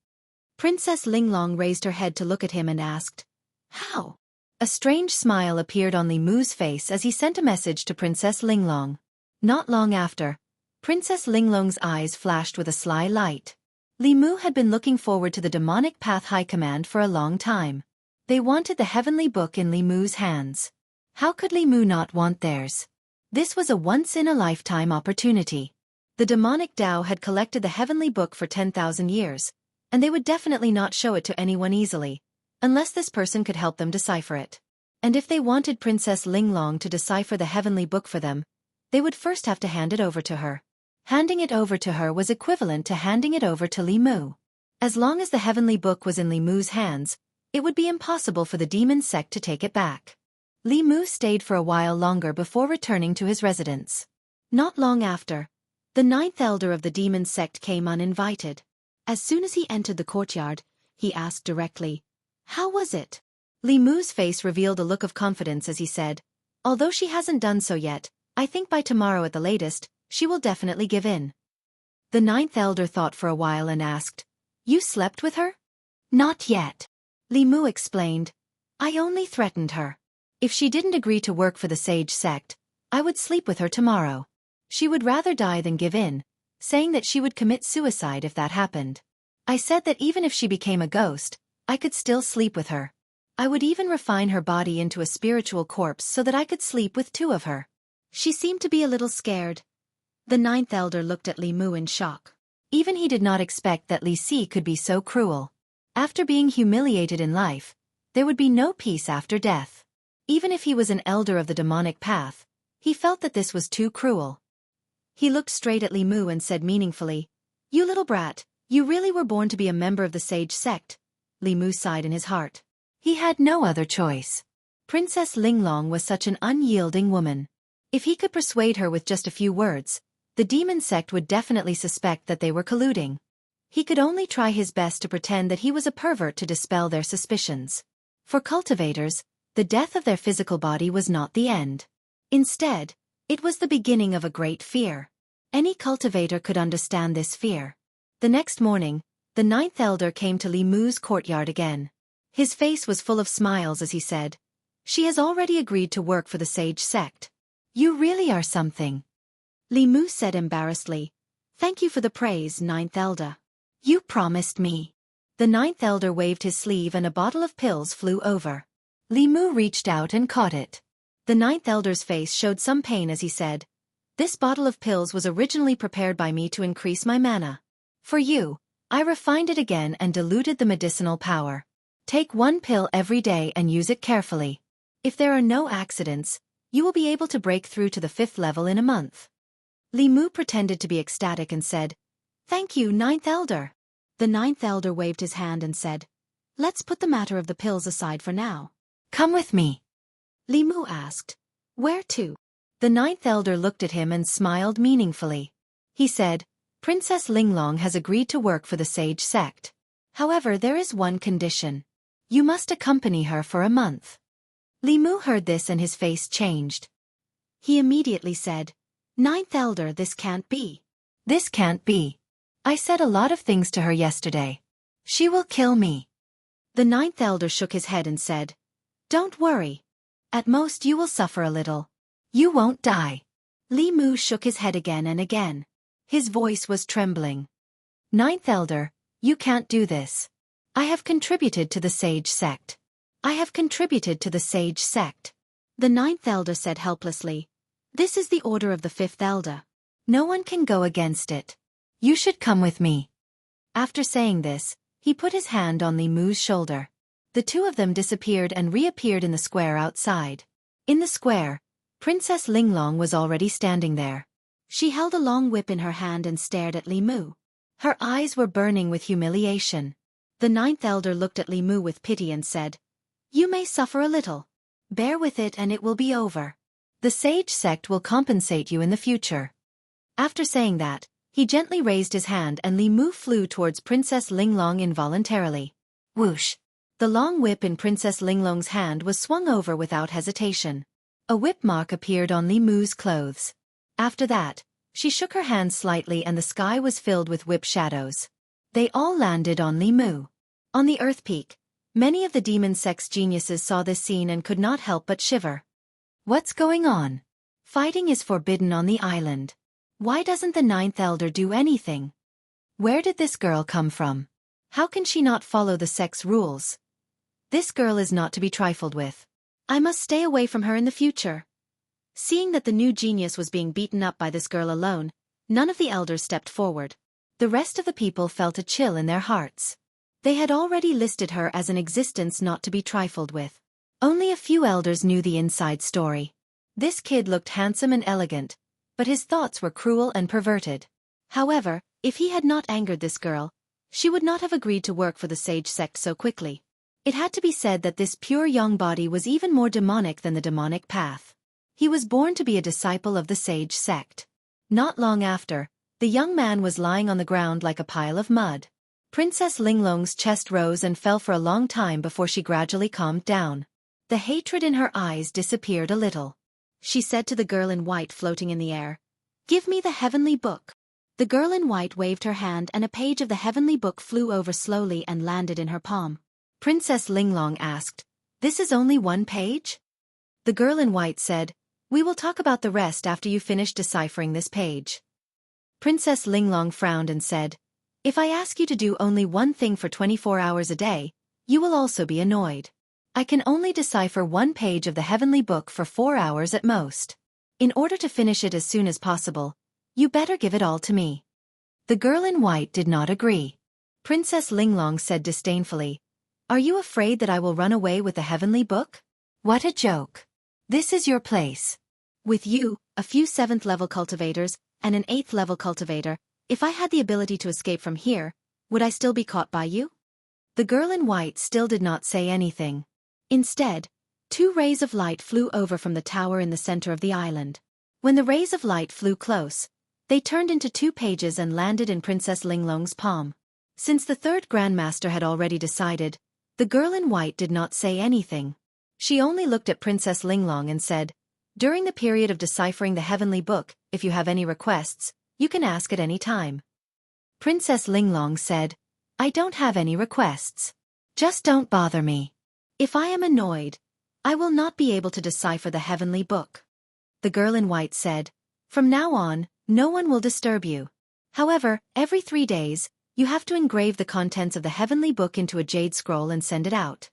[SPEAKER 1] Princess Linglong raised her head to look at him and asked, "How?" A strange smile appeared on Li Mu's face as he sent a message to Princess Linglong. Not long after, Princess Linglong's eyes flashed with a sly light. Li Mu had been looking forward to the Demonic Path High Command for a long time. They wanted the heavenly book in Li Mu's hands. How could Li Mu not want theirs? This was a once-in-a-lifetime opportunity. The demonic Tao had collected the heavenly book for 10,000 years, and they would definitely not show it to anyone easily, unless this person could help them decipher it. And if they wanted Princess Linglong to decipher the heavenly book for them, they would first have to hand it over to her. Handing it over to her was equivalent to handing it over to Li Mu. As long as the heavenly book was in Li Mu's hands, it would be impossible for the demon sect to take it back. Li Mu stayed for a while longer before returning to his residence. Not long after, the 9th elder of the demon sect came uninvited. As soon as he entered the courtyard, he asked directly, "How was it?" Li Mu's face revealed a look of confidence as he said, "Although she hasn't done so yet, I think by tomorrow at the latest, she will definitely give in." The 9th elder thought for a while and asked, "You slept with her?" "Not yet." Li Mu explained, "I only threatened her. If she didn't agree to work for the sage sect, I would sleep with her tomorrow. She would rather die than give in, saying that she would commit suicide if that happened. I said that even if she became a ghost, I could still sleep with her. I would even refine her body into a spiritual corpse so that I could sleep with 2 of her." She seemed to be a little scared. The 9th elder looked at Li Mu in shock. Even he did not expect that Li Si could be so cruel. After being humiliated in life, there would be no peace after death. Even if he was an elder of the demonic path, he felt that this was too cruel. He looked straight at Li Mu and said meaningfully, "You little brat, you really were born to be a member of the sage sect." Li Mu sighed in his heart. He had no other choice. Princess Linglong was such an unyielding woman. If he could persuade her with just a few words, the demon sect would definitely suspect that they were colluding. He could only try his best to pretend that he was a pervert to dispel their suspicions. For cultivators, the death of their physical body was not the end. Instead, it was the beginning of a great fear. Any cultivator could understand this fear. The next morning, the ninth elder came to Li Mu's courtyard again. His face was full of smiles as he said, "She has already agreed to work for the sage sect. You really are something." Li Mu said embarrassedly, "Thank you for the praise, ninth elder. You promised me." The ninth elder waved his sleeve and a bottle of pills flew over. Li Mu reached out and caught it. The ninth elder's face showed some pain as he said, "This bottle of pills was originally prepared by me to increase my mana. For you, I refined it again and diluted the medicinal power. Take one pill every day and use it carefully. If there are no accidents, you will be able to break through to the 5th level in a month." Li Mu pretended to be ecstatic and said, "Thank you, ninth elder." The ninth elder waved his hand and said, "Let's put the matter of the pills aside for now. Come with me." Li Mu asked, "Where to?" The ninth elder looked at him and smiled meaningfully. He said, "Princess Linglong has agreed to work for the sage sect. However, there is one condition. You must accompany her for a month." Li Mu heard this and his face changed. He immediately said, "Ninth elder, this can't be. This can't be. I said a lot of things to her yesterday. She will kill me." The ninth elder shook his head and said, "Don't worry. At most you will suffer a little. You won't die." Li Mu shook his head again and again. His voice was trembling. "Ninth elder, you can't do this. I have contributed to the sage sect. I have contributed to the sage sect." The ninth elder said helplessly, "This is the order of the 5th elder. No one can go against it. You should come with me." After saying this, he put his hand on Li Mu's shoulder. The two of them disappeared and reappeared in the square outside. In the square, Princess Linglong was already standing there. She held a long whip in her hand and stared at Li Mu. Her eyes were burning with humiliation. The ninth elder looked at Li Mu with pity and said, "You may suffer a little. Bear with it and it will be over. The sage sect will compensate you in the future." After saying that, he gently raised his hand and Li Mu flew towards Princess Linglong involuntarily. Whoosh! The long whip in Princess Linglong's hand was swung over without hesitation. A whip mark appeared on Li Mu's clothes. After that, she shook her hand slightly and the sky was filled with whip shadows. They all landed on Li Mu. On the Earth Peak, many of the demon sect's geniuses saw this scene and could not help but shiver. What's going on? Fighting is forbidden on the island. Why doesn't the ninth elder do anything? Where did this girl come from? How can she not follow the sect's rules? This girl is not to be trifled with. I must stay away from her in the future. Seeing that the new genius was being beaten up by this girl alone, none of the elders stepped forward. The rest of the people felt a chill in their hearts. They had already listed her as an existence not to be trifled with. Only a few elders knew the inside story. This kid looked handsome and elegant, but his thoughts were cruel and perverted. However, if he had not angered this girl, she would not have agreed to work for the sage sect so quickly. It had to be said that this pure young body was even more demonic than the demonic path. He was born to be a disciple of the sage sect. Not long after, the young man was lying on the ground like a pile of mud. Princess Linglong's chest rose and fell for a long time before she gradually calmed down. The hatred in her eyes disappeared a little. She said to the girl in white floating in the air, "Give me the heavenly book." The girl in white waved her hand and a page of the heavenly book flew over slowly and landed in her palm. Princess Linglong asked, "This is only one page?" The girl in white said, "We will talk about the rest after you finish deciphering this page." Princess Linglong frowned and said, "If I ask you to do only one thing for 24 hours a day, you will also be annoyed. I can only decipher one page of the heavenly book for 4 hours at most. In order to finish it as soon as possible, you better give it all to me." The girl in white did not agree. Princess Linglong said disdainfully, "Are you afraid that I will run away with the heavenly book? What a joke. This is your place. With you, a few 7th level cultivators, and an 8th level cultivator, if I had the ability to escape from here, would I still be caught by you?" The girl in white still did not say anything. Instead, 2 rays of light flew over from the tower in the center of the island. When the rays of light flew close, they turned into 2 pages and landed in Princess Linglong's palm. Since the 3rd Grandmaster had already decided, The girl in white did not say anything. She only looked at Princess Linglong and said, "During the period of deciphering the heavenly book, if you have any requests, you can ask at any time." Princess Linglong said, "I don't have any requests. Just don't bother me. If I am annoyed, I will not be able to decipher the heavenly book." The girl in white said, "From now on, no one will disturb you. However, every 3 days, you have to engrave the contents of the heavenly book into a jade scroll and send it out."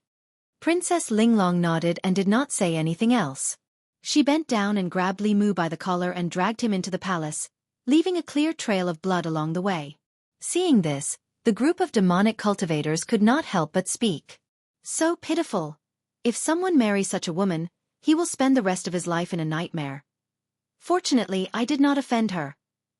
[SPEAKER 1] Princess Linglong nodded and did not say anything else. She bent down and grabbed Li Mu by the collar and dragged him into the palace, leaving a clear trail of blood along the way. Seeing this, the group of demonic cultivators could not help but speak. "So pitiful. If someone marries such a woman, he will spend the rest of his life in a nightmare. Fortunately, I did not offend her."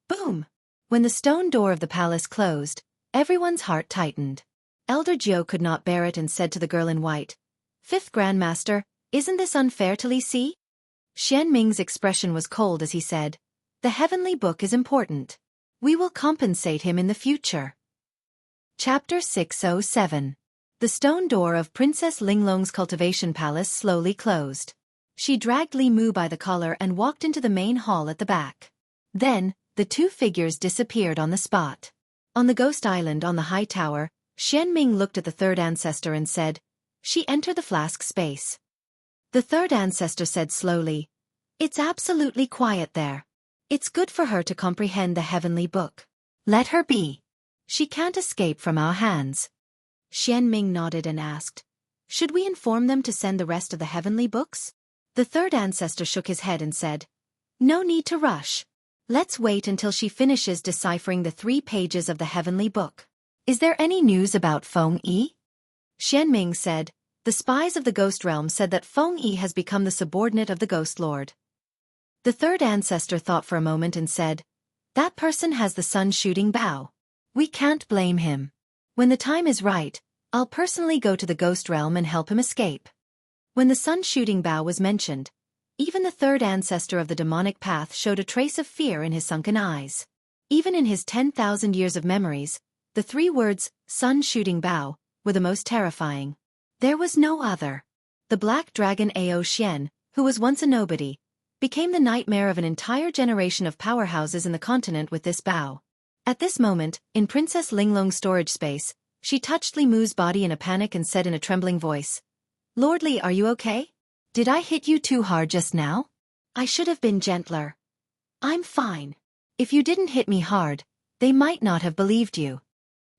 [SPEAKER 1] Boom! When the stone door of the palace closed, everyone's heart tightened. Elder Jiu could not bear it and said to the girl in white, "Fifth Grandmaster, isn't this unfair to Li Si?" Xian Ming's expression was cold as he said, "The heavenly book is important. We will compensate him in the future." Chapter 607. The stone door of Princess Linglong's cultivation palace slowly closed. She dragged Li Mu by the collar and walked into the main hall at the back. Then, the two figures disappeared on the spot. On the ghost island on the high tower, Xian Ming looked at the third ancestor and said, "She entered the flask space." The third ancestor said slowly, "It's absolutely quiet there. It's good for her to comprehend the heavenly book. Let her be. She can't escape from our hands." Xian Ming nodded and asked, "Should we inform them to send the rest of the heavenly books?" The third ancestor shook his head and said, "No need to rush. Let's wait until she finishes deciphering the 3 pages of the heavenly book. Is there any news about Feng Yi?" Xian Ming said, "The spies of the ghost realm said that Feng Yi has become the subordinate of the ghost lord." The third ancestor thought for a moment and said, "That person has the sun-shooting bow. We can't blame him. When the time is right, I'll personally go to the ghost realm and help him escape." When the sun-shooting bow was mentioned, even the third ancestor of the demonic path showed a trace of fear in his sunken eyes. Even in his 10,000 years of memories, the 3 words, sun-shooting bow, were the most terrifying. There was no other. The black dragon Ao Xian, who was once a nobody, became the nightmare of an entire generation of powerhouses in the continent with this bow. At this moment, in Princess Linglong's storage space, she touched Li Mu's body in a panic and said in a trembling voice, "Lord Li, are you okay? Did I hit you too hard just now? I should have been gentler." "I'm fine. If you didn't hit me hard, they might not have believed you."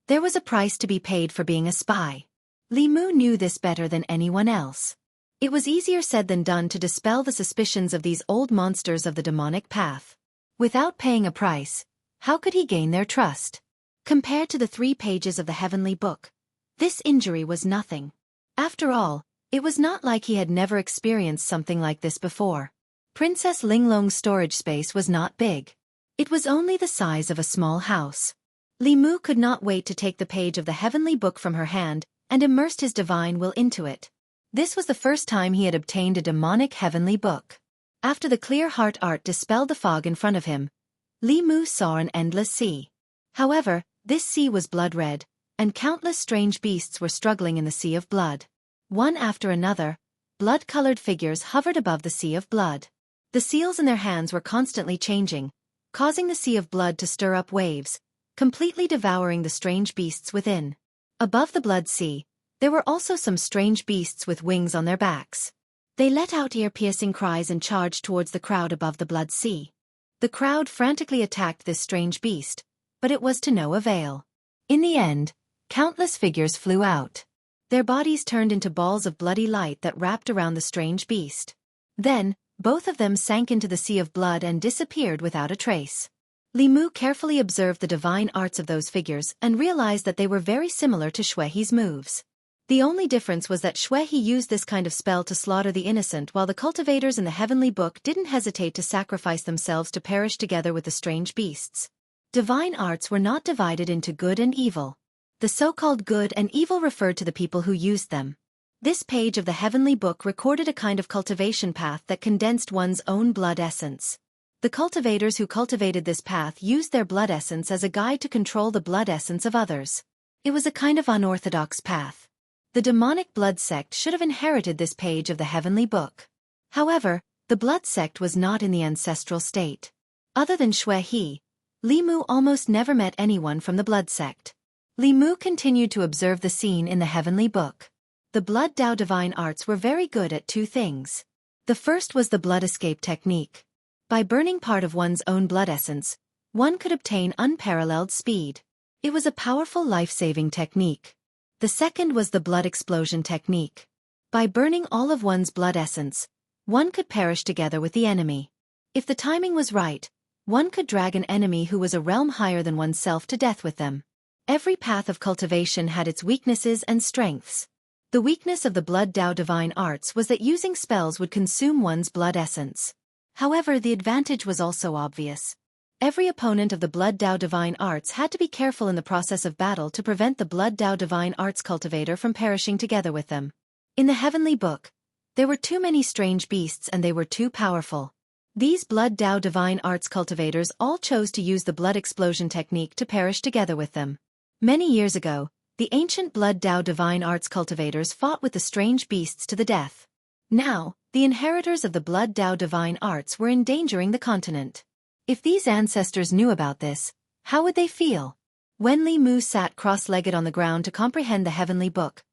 [SPEAKER 1] There was a price to be paid for being a spy. Li Mu knew this better than anyone else. It was easier said than done to dispel the suspicions of these old monsters of the demonic path. Without paying a price, how could he gain their trust? Compared to the 3 pages of the heavenly book, this injury was nothing. After all, it was not like he had never experienced something like this before. Princess Linglong's storage space was not big. It was only the size of a small house. Li Mu could not wait to take the page of the heavenly book from her hand and immersed his divine will into it. This was the first time he had obtained a demonic heavenly book. After the clear heart art dispelled the fog in front of him, Li Mu saw an endless sea. However, this sea was blood-red, and countless strange beasts were struggling in the sea of blood. One after another, blood-colored figures hovered above the sea of blood. The seals in their hands were constantly changing, causing the sea of blood to stir up waves, completely devouring the strange beasts within. Above the blood sea, there were also some strange beasts with wings on their backs. They let out ear-piercing cries and charged towards the crowd above the blood sea. The crowd frantically attacked this strange beast, but it was to no avail. In the end, countless figures flew out. Their bodies turned into balls of bloody light that wrapped around the strange beast. Then, both of them sank into the sea of blood and disappeared without a trace. Li Mu carefully observed the divine arts of those figures and realized that they were very similar to Xuehe's moves. The only difference was that Xuehe used this kind of spell to slaughter the innocent, while the cultivators in the heavenly book didn't hesitate to sacrifice themselves to perish together with the strange beasts. Divine arts were not divided into good and evil. The so-called good and evil referred to the people who used them. This page of the heavenly book recorded a kind of cultivation path that condensed one's own blood essence. The cultivators who cultivated this path used their blood essence as a guide to control the blood essence of others. It was a kind of unorthodox path. The demonic blood sect should have inherited this page of the heavenly book. However, the blood sect was not in the ancestral state. Other than Xue He, Li Mu almost never met anyone from the blood sect. Li Mu continued to observe the scene in the heavenly book. The blood Dao divine arts were very good at two things. The first was the blood escape technique. By burning part of one's own blood essence, one could obtain unparalleled speed. It was a powerful life-saving technique. The second was the blood explosion technique. By burning all of one's blood essence, one could perish together with the enemy. If the timing was right, one could drag an enemy who was a realm higher than oneself to death with them. Every path of cultivation had its weaknesses and strengths. The weakness of the blood Dao divine arts was that using spells would consume one's blood essence. However, the advantage was also obvious. Every opponent of the blood Dao divine arts had to be careful in the process of battle to prevent the blood Dao divine arts cultivator from perishing together with them. In the heavenly book, there were too many strange beasts and they were too powerful. These blood Dao divine arts cultivators all chose to use the blood explosion technique to perish together with them. Many years ago, the ancient blood Dao divine arts cultivators fought with the strange beasts to the death. Now, the inheritors of the blood Dao divine arts were endangering the continent. If these ancestors knew about this, how would they feel? When Li Mu sat cross-legged on the ground to comprehend the heavenly book,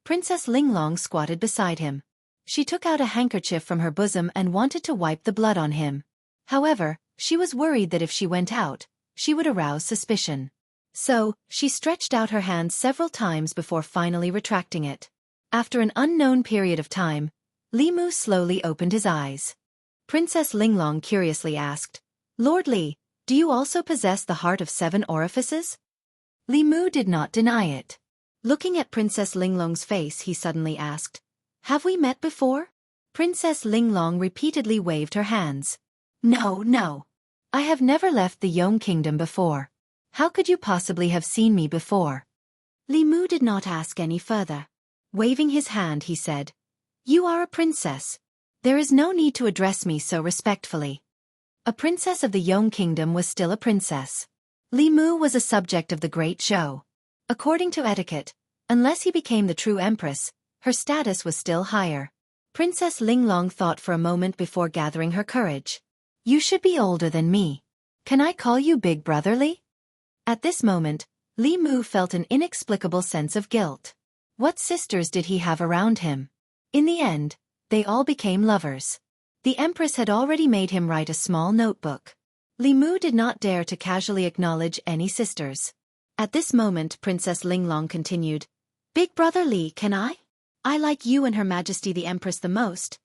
[SPEAKER 1] Princess Linglong squatted beside him. She took out a handkerchief from her bosom and wanted to wipe the blood on him. However, she was worried that if she went out, she would arouse suspicion. So, she stretched out her hand several times before finally retracting it. After an unknown period of time, Li Mu slowly opened his eyes. Princess Linglong curiously asked, "Lord Li, do you also possess the heart of 7 orifices?" Li Mu did not deny it. Looking at Princess Linglong's face, he suddenly asked, "Have we met before?" Princess Linglong repeatedly waved her hands. No. I have never left the Yong Kingdom before. How could you possibly have seen me before?" Li Mu did not ask any further. Waving his hand, he said, "You are a princess. There is no need to address me so respectfully." A princess of the Yong Kingdom was still a princess. Li Mu was a subject of the great Zhou. According to etiquette, unless he became the true empress, her status was still higher. Princess Linglong thought for a moment before gathering her courage. "You should be older than me. Can I call you Big Brother Li?" At this moment, Li Mu felt an inexplicable sense of guilt. What sisters did he have around him? In the end, they all became lovers. The Empress had already made him write a small notebook. Li Mu did not dare to casually acknowledge any sisters. At this moment, Princess Linglong continued, "Big Brother Li, can I? I like you and Her Majesty the Empress the most."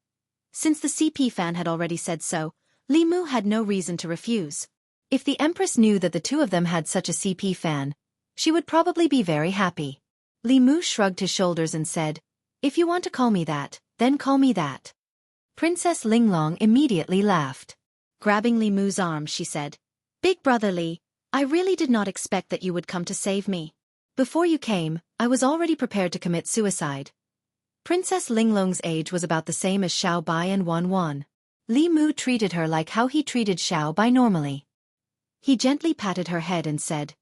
[SPEAKER 1] Since the CP fan had already said so, Li Mu had no reason to refuse. If the Empress knew that the two of them had such a CP fan, she would probably be very happy. Li Mu shrugged his shoulders and said, "If you want to call me that, then call me that." Princess Linglong immediately laughed. Grabbing Li Mu's arm, she said, "Big Brother Li, I really did not expect that you would come to save me. Before you came, I was already prepared to commit suicide." Princess Linglong's age was about the same as Xiao Bai and Wan Wan. Li Mu treated her like how he treated Xiao Bai normally. He gently patted her head and said,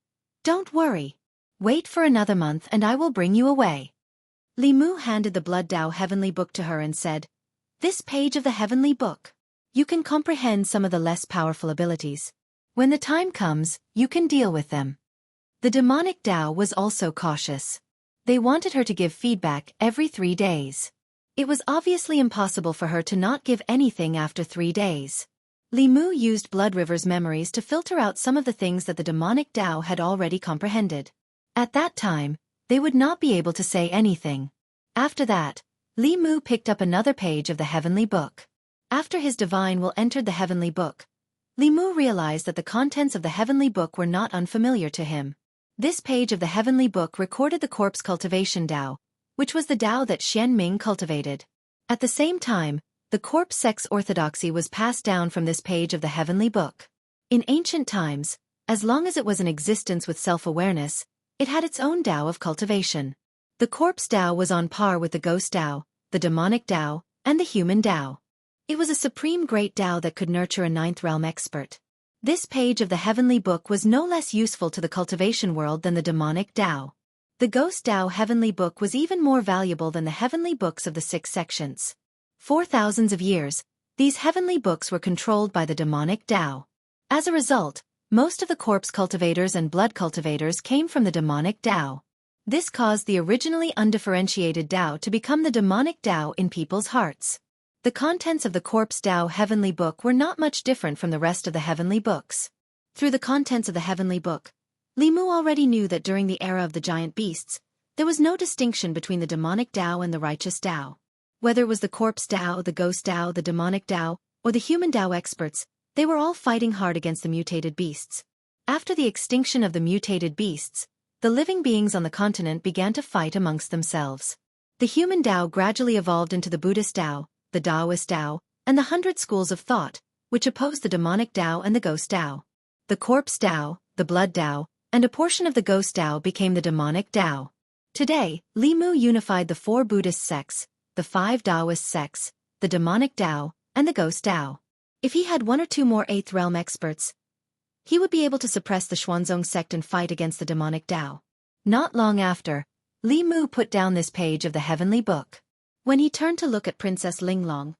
[SPEAKER 1] "Don't worry. Wait for another month and I will bring you away." Li Mu handed the Blood Dao Heavenly Book to her and said, "This page of the Heavenly Book. You can comprehend some of the less powerful abilities. When the time comes, you can deal with them." The demonic Dao was also cautious. They wanted her to give feedback every 3 days. It was obviously impossible for her to not give anything after 3 days. Li Mu used Blood River's memories to filter out some of the things that the demonic Dao had already comprehended. At that time, they would not be able to say anything. After that, Li Mu picked up another page of the Heavenly Book. After his divine will entered the Heavenly Book, Li Mu realized that the contents of the Heavenly Book were not unfamiliar to him. This page of the Heavenly Book recorded the corpse cultivation Dao, which was the Dao that Xian Ming cultivated. At the same time, the corpse sex orthodoxy was passed down from this page of the Heavenly Book. In ancient times, as long as it was in existence with self-awareness, it had its own Dao of cultivation. The corpse Dao was on par with the ghost Dao, the demonic Dao, and the human Dao. It was a supreme great Dao that could nurture a 9th realm expert. This page of the Heavenly Book was no less useful to the cultivation world than the demonic Dao. The Ghost Dao Heavenly Book was even more valuable than the heavenly books of the 6 sections. For thousands of years, these heavenly books were controlled by the demonic Dao. As a result, most of the corpse cultivators and blood cultivators came from the demonic Dao. This caused the originally undifferentiated Dao to become the demonic Dao in people's hearts. The contents of the Corpse Dao Heavenly Book were not much different from the rest of the heavenly books. Through the contents of the heavenly book, Li Mu already knew that during the era of the giant beasts, there was no distinction between the demonic Dao and the righteous Dao. Whether it was the Corpse Dao, the Ghost Dao, the demonic Dao, or the human Dao experts, they were all fighting hard against the mutated beasts. After the extinction of the mutated beasts, the living beings on the continent began to fight amongst themselves. The human Dao gradually evolved into the Buddhist Dao, the Taoist Dao, and the 100 schools of thought, which opposed the demonic Dao and the Ghost Dao. The Corpse Dao, the Blood Dao, and a portion of the Ghost Dao became the demonic Dao. Today, Li Mu unified the 4 Buddhist sects, the 5 Taoist sects, the demonic Dao, and the Ghost Dao. If he had 1 or 2 more 8th realm experts, he would be able to suppress the Xuanzong sect and fight against the demonic Dao. Not long after, Li Mu put down this page of the heavenly book. When he turned to look at Princess Linglong,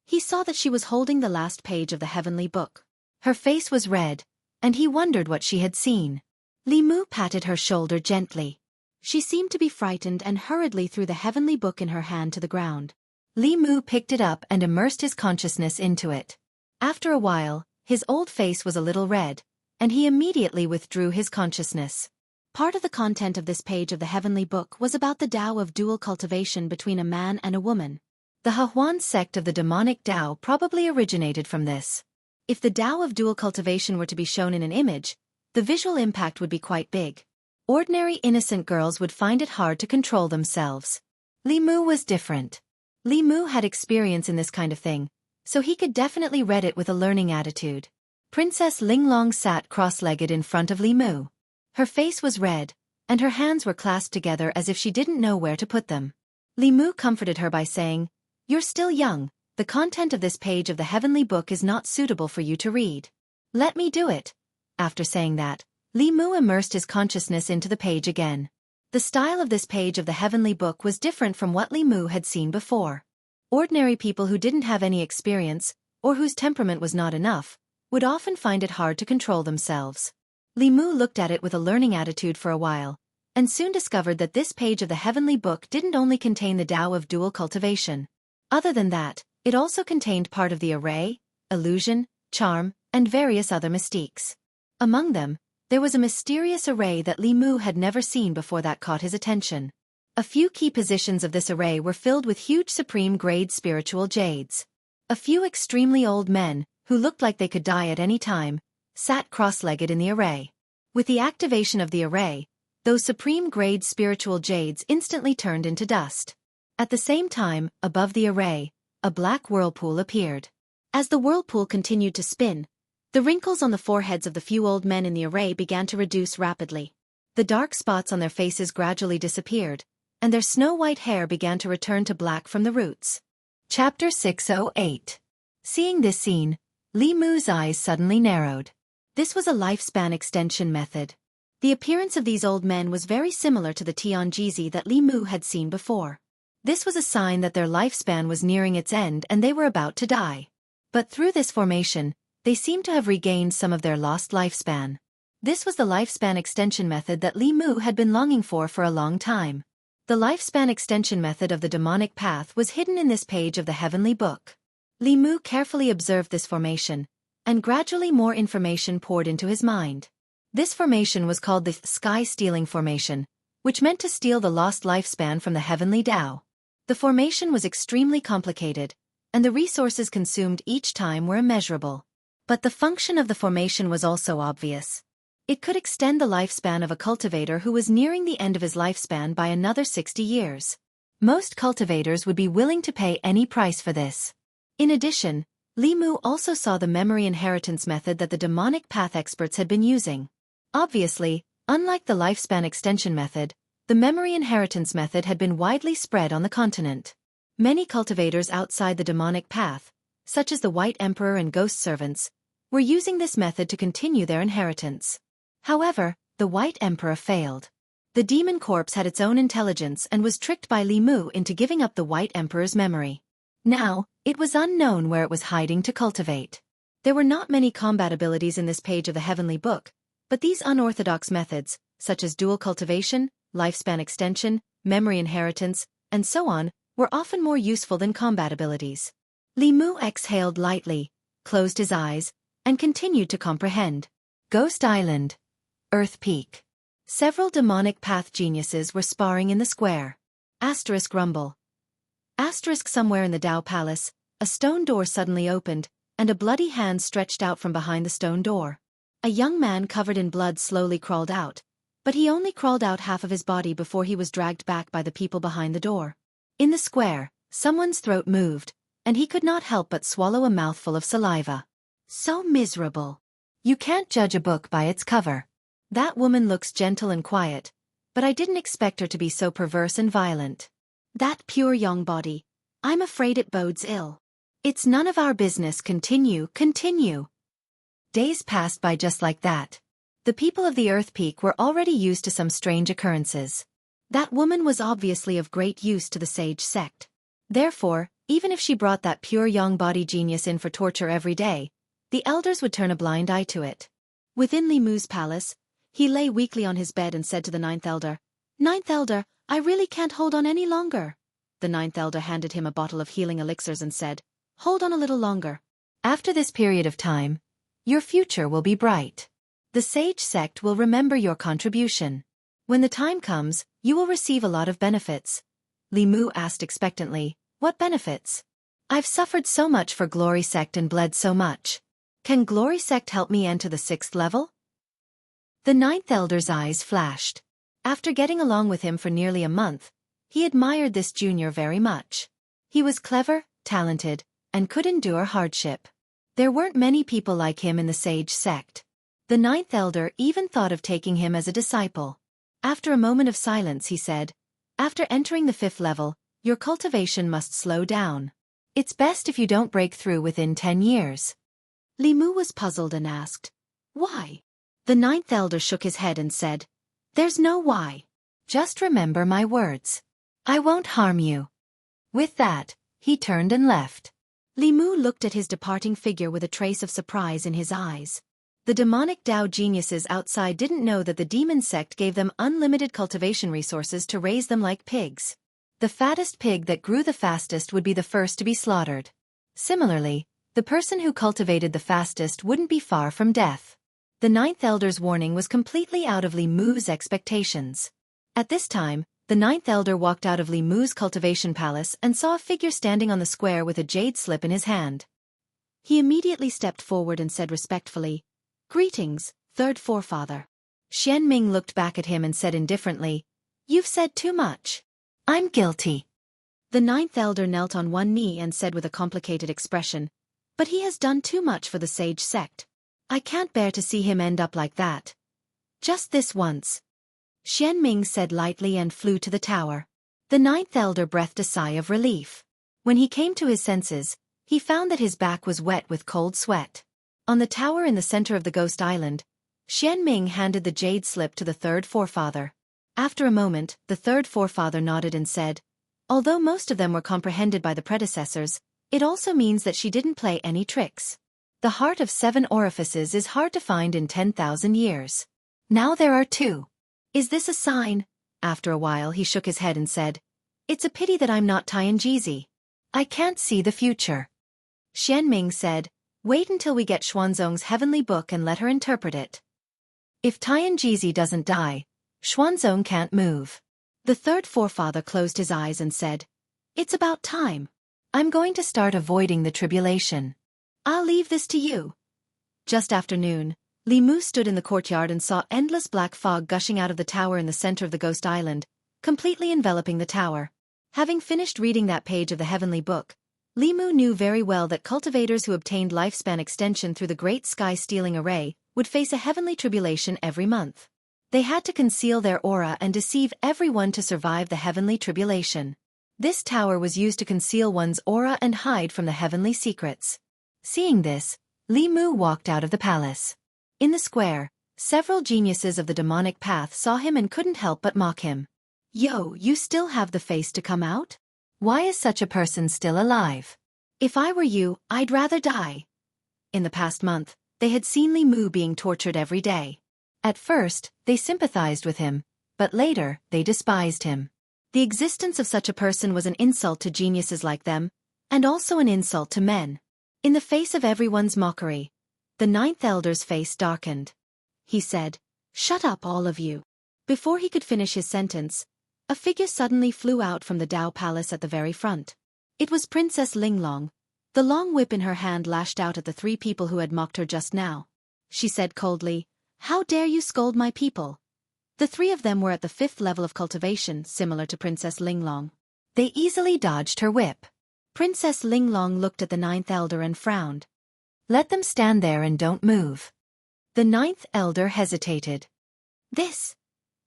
[SPEAKER 1] he saw that she was holding the last page of the heavenly book. Her face was red, and he wondered what she had seen. Li Mu patted her shoulder gently. She seemed to be frightened and hurriedly threw the heavenly book in her hand to the ground. Li Mu picked it up and immersed his consciousness into it. After a while, his old face was a little red, and he immediately withdrew his consciousness. Part of the content of this page of the heavenly book was about the Tao of dual cultivation between a man and a woman. The Hehuan sect of the demonic Tao probably originated from this. If the Tao of dual cultivation were to be shown in an image, the visual impact would be quite big. Ordinary innocent girls would find it hard to control themselves. Li Mu was different. Li Mu had experience in this kind of thing, so he could definitely read it with a learning attitude. Princess Linglong sat cross-legged in front of Li Mu. Her face was red, and her hands were clasped together as if she didn't know where to put them. Li Mu comforted her by saying, "You're still young. The content of this page of the heavenly book is not suitable for you to read. Let me do it." After saying that, Li Mu immersed his consciousness into the page again. The style of this page of the heavenly book was different from what Li Mu had seen before. Ordinary people who didn't have any experience, or whose temperament was not enough, would often find it hard to control themselves. Li Mu looked at it with a learning attitude for a while, and soon discovered that this page of the heavenly book didn't only contain the Tao of dual cultivation. Other than that, it also contained part of the array, illusion, charm, and various other mystiques. Among them, there was a mysterious array that Li Mu had never seen before that caught his attention. A few key positions of this array were filled with huge supreme-grade spiritual jades. A few extremely old men, who looked like they could die at any time, sat cross-legged in the array. With the activation of the array, those supreme-grade spiritual jades instantly turned into dust. At the same time, above the array, a black whirlpool appeared. As the whirlpool continued to spin, the wrinkles on the foreheads of the few old men in the array began to reduce rapidly. The dark spots on their faces gradually disappeared, and their snow-white hair began to return to black from the roots. Chapter 608. Seeing this scene, Li Mu's eyes suddenly narrowed. This was a lifespan extension method. The appearance of these old men was very similar to the Tianjizi that Li Mu had seen before. This was a sign that their lifespan was nearing its end and they were about to die. But through this formation, they seemed to have regained some of their lost lifespan. This was the lifespan extension method that Li Mu had been longing for a long time. The lifespan extension method of the demonic path was hidden in this page of the heavenly book. Li Mu carefully observed this formation, and gradually more information poured into his mind. This formation was called the sky-stealing formation, which meant to steal the lost lifespan from the heavenly Tao. The formation was extremely complicated, and the resources consumed each time were immeasurable. But the function of the formation was also obvious. It could extend the lifespan of a cultivator who was nearing the end of his lifespan by another 60 years. Most cultivators would be willing to pay any price for this. In addition, Li Mu also saw the memory inheritance method that the demonic path experts had been using. Obviously, unlike the lifespan extension method, the memory inheritance method had been widely spread on the continent. Many cultivators outside the demonic path, such as the White Emperor and ghost servants, were using this method to continue their inheritance. However, the White Emperor failed. The demon corpse had its own intelligence and was tricked by Li Mu into giving up the White Emperor's memory. Now, it was unknown where it was hiding to cultivate. There were not many combat abilities in this page of the Heavenly Book, but these unorthodox methods, such as dual cultivation, lifespan extension, memory inheritance, and so on, were often more useful than combat abilities. Li Mu exhaled lightly, closed his eyes, and continued to comprehend. Ghost Island. Earth Peak. Several demonic path geniuses were sparring in the square. Asterisk rumble. Asterisk somewhere in the Dao Palace, a stone door suddenly opened, and a bloody hand stretched out from behind the stone door. A young man covered in blood slowly crawled out, but he only crawled out half of his body before he was dragged back by the people behind the door. In the square, someone's throat moved, and he could not help but swallow a mouthful of saliva. So miserable. You can't judge a book by its cover. That woman looks gentle and quiet, but I didn't expect her to be so perverse and violent. That pure young body. I'm afraid it bodes ill. It's none of our business. Continue. Days passed by just like that. The people of the Earth Peak were already used to some strange occurrences. That woman was obviously of great use to the sage sect. Therefore, even if she brought that pure young body genius in for torture every day, the elders would turn a blind eye to it. Within Li Mu's palace, he lay weakly on his bed and said to the ninth elder, "Ninth elder, I really can't hold on any longer." The ninth elder handed him a bottle of healing elixirs and said, "Hold on a little longer. After this period of time, your future will be bright. The sage sect will remember your contribution. When the time comes, you will receive a lot of benefits." Li Mu asked expectantly, "What benefits? I've suffered so much for Glory Sect and bled so much. Can Glory Sect help me enter the 6th level?" The ninth elder's eyes flashed. After getting along with him for nearly a month, he admired this junior very much. He was clever, talented, and could endure hardship. There weren't many people like him in the sage sect. The ninth elder even thought of taking him as a disciple. After a moment of silence he said, "After entering the 5th level, your cultivation must slow down. It's best if you don't break through within 10 years. Li Mu was puzzled and asked, "Why?" The ninth elder shook his head and said, "There's no why. Just remember my words. I won't harm you." With that, he turned and left. Li Mu looked at his departing figure with a trace of surprise in his eyes. The demonic Dao geniuses outside didn't know that the demon sect gave them unlimited cultivation resources to raise them like pigs. The fattest pig that grew the fastest would be the first to be slaughtered. Similarly, the person who cultivated the fastest wouldn't be far from death. The ninth elder's warning was completely out of Li Mu's expectations. At this time, the ninth elder walked out of Li Mu's cultivation palace and saw a figure standing on the square with a jade slip in his hand. He immediately stepped forward and said respectfully, "Greetings, third forefather." Xian Ming looked back at him and said indifferently, "You've said too much. I'm guilty." The ninth elder knelt on one knee and said with a complicated expression, "But he has done too much for the sage sect. I can't bear to see him end up like that. Just this once." Xian Ming said lightly and flew to the tower. The ninth elder breathed a sigh of relief. When he came to his senses, he found that his back was wet with cold sweat. On the tower in the center of the Ghost Island, Xian Ming handed the jade slip to the third forefather. After a moment, the third forefather nodded and said, "Although most of them were comprehended by the predecessors, it also means that she didn't play any tricks. The heart of 7 orifices is hard to find in 10,000 years. Now there are 2. Is this a sign?" After a while he shook his head and said, "It's a pity that I'm not Tianjizi. I can't see the future." Xian Ming said, "Wait until we get Xuanzong's heavenly book and let her interpret it. If Tianjizi doesn't die, Xuanzong can't move." The third forefather closed his eyes and said, "It's about time. I'm going to start avoiding the tribulation. I'll leave this to you." Just after noon, Li Mu stood in the courtyard and saw endless black fog gushing out of the tower in the center of the Ghost Island, completely enveloping the tower. Having finished reading that page of the heavenly book, Li Mu knew very well that cultivators who obtained lifespan extension through the Great Sky-Stealing Array would face a heavenly tribulation every month. They had to conceal their aura and deceive everyone to survive the heavenly tribulation. This tower was used to conceal one's aura and hide from the heavenly secrets. Seeing this, Li Mu walked out of the palace. In the square, Several geniuses of the demonic path saw him and couldn't help but mock him. Yo, you still have the face to come out? Why is such a person still alive? If I were you, I'd rather die. In the past month, they had seen Li Mu being tortured every day. At first, they sympathized with him, but later, they despised him. The existence of such a person was an insult to geniuses like them, and also an insult to men. In the face of everyone's mockery, the ninth elder's face darkened. He said, "Shut up, all of you." Before he could finish his sentence, a figure suddenly flew out from the Dao Palace at the very front. It was Princess Linglong. The long whip in her hand lashed out at the three people who had mocked her just now. She said coldly, "How dare you scold my people?" The three of them were at the 5th level of cultivation, similar to Princess Linglong. They easily dodged her whip. Princess Linglong looked at the ninth elder and frowned. "Let them stand there and don't move." The ninth elder hesitated. "This,"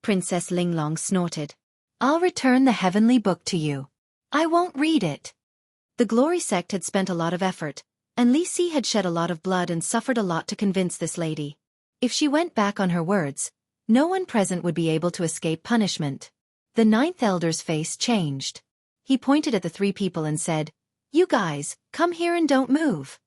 [SPEAKER 1] Princess Linglong snorted. "I'll return the heavenly book to you. I won't read it." The Glory sect had spent a lot of effort, and Li Si had shed a lot of blood and suffered a lot to convince this lady. If she went back on her words, no one present would be able to escape punishment. The ninth elder's face changed. He pointed at the three people and said, "You guys, come here and don't move."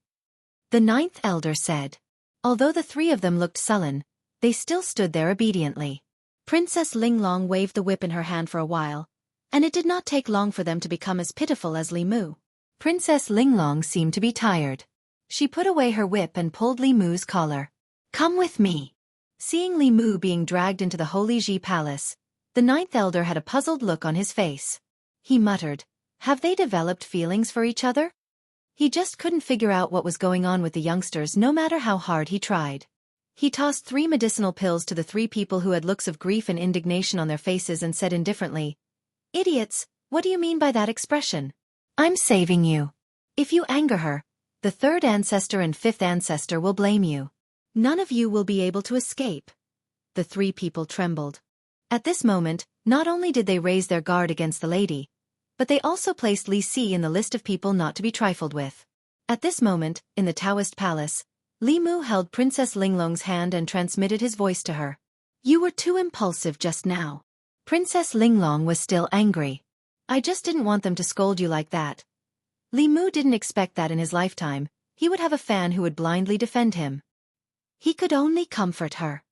[SPEAKER 1] The ninth elder said. Although the three of them looked sullen, they still stood there obediently. Princess Linglong waved the whip in her hand for a while, and it did not take long for them to become as pitiful as Li Mu. Princess Linglong seemed to be tired. She put away her whip and pulled Li Mu's collar. "Come with me." Seeing Li Mu being dragged into the Holy Ji Palace, the ninth elder had a puzzled look on his face. He muttered, "Have they developed feelings for each other?" He just couldn't figure out what was going on with the youngsters no matter how hard he tried. He tossed 3 medicinal pills to the 3 people who had looks of grief and indignation on their faces and said indifferently, "Idiots, what do you mean by that expression? I'm saving you. If you anger her, the 3rd ancestor and 5th ancestor will blame you. None of you will be able to escape." The 3 people trembled. At this moment, not only did they raise their guard against the lady, but they also placed Li Si in the list of people not to be trifled with. At this moment, in the Taoist palace, Li Mu held Princess Linglong's hand and transmitted his voice to her. "You were too impulsive just now." Princess Linglong was still angry. "I just didn't want them to scold you like that." Li Mu didn't expect that in his lifetime. He would have a fan who would blindly defend him. He could only comfort her.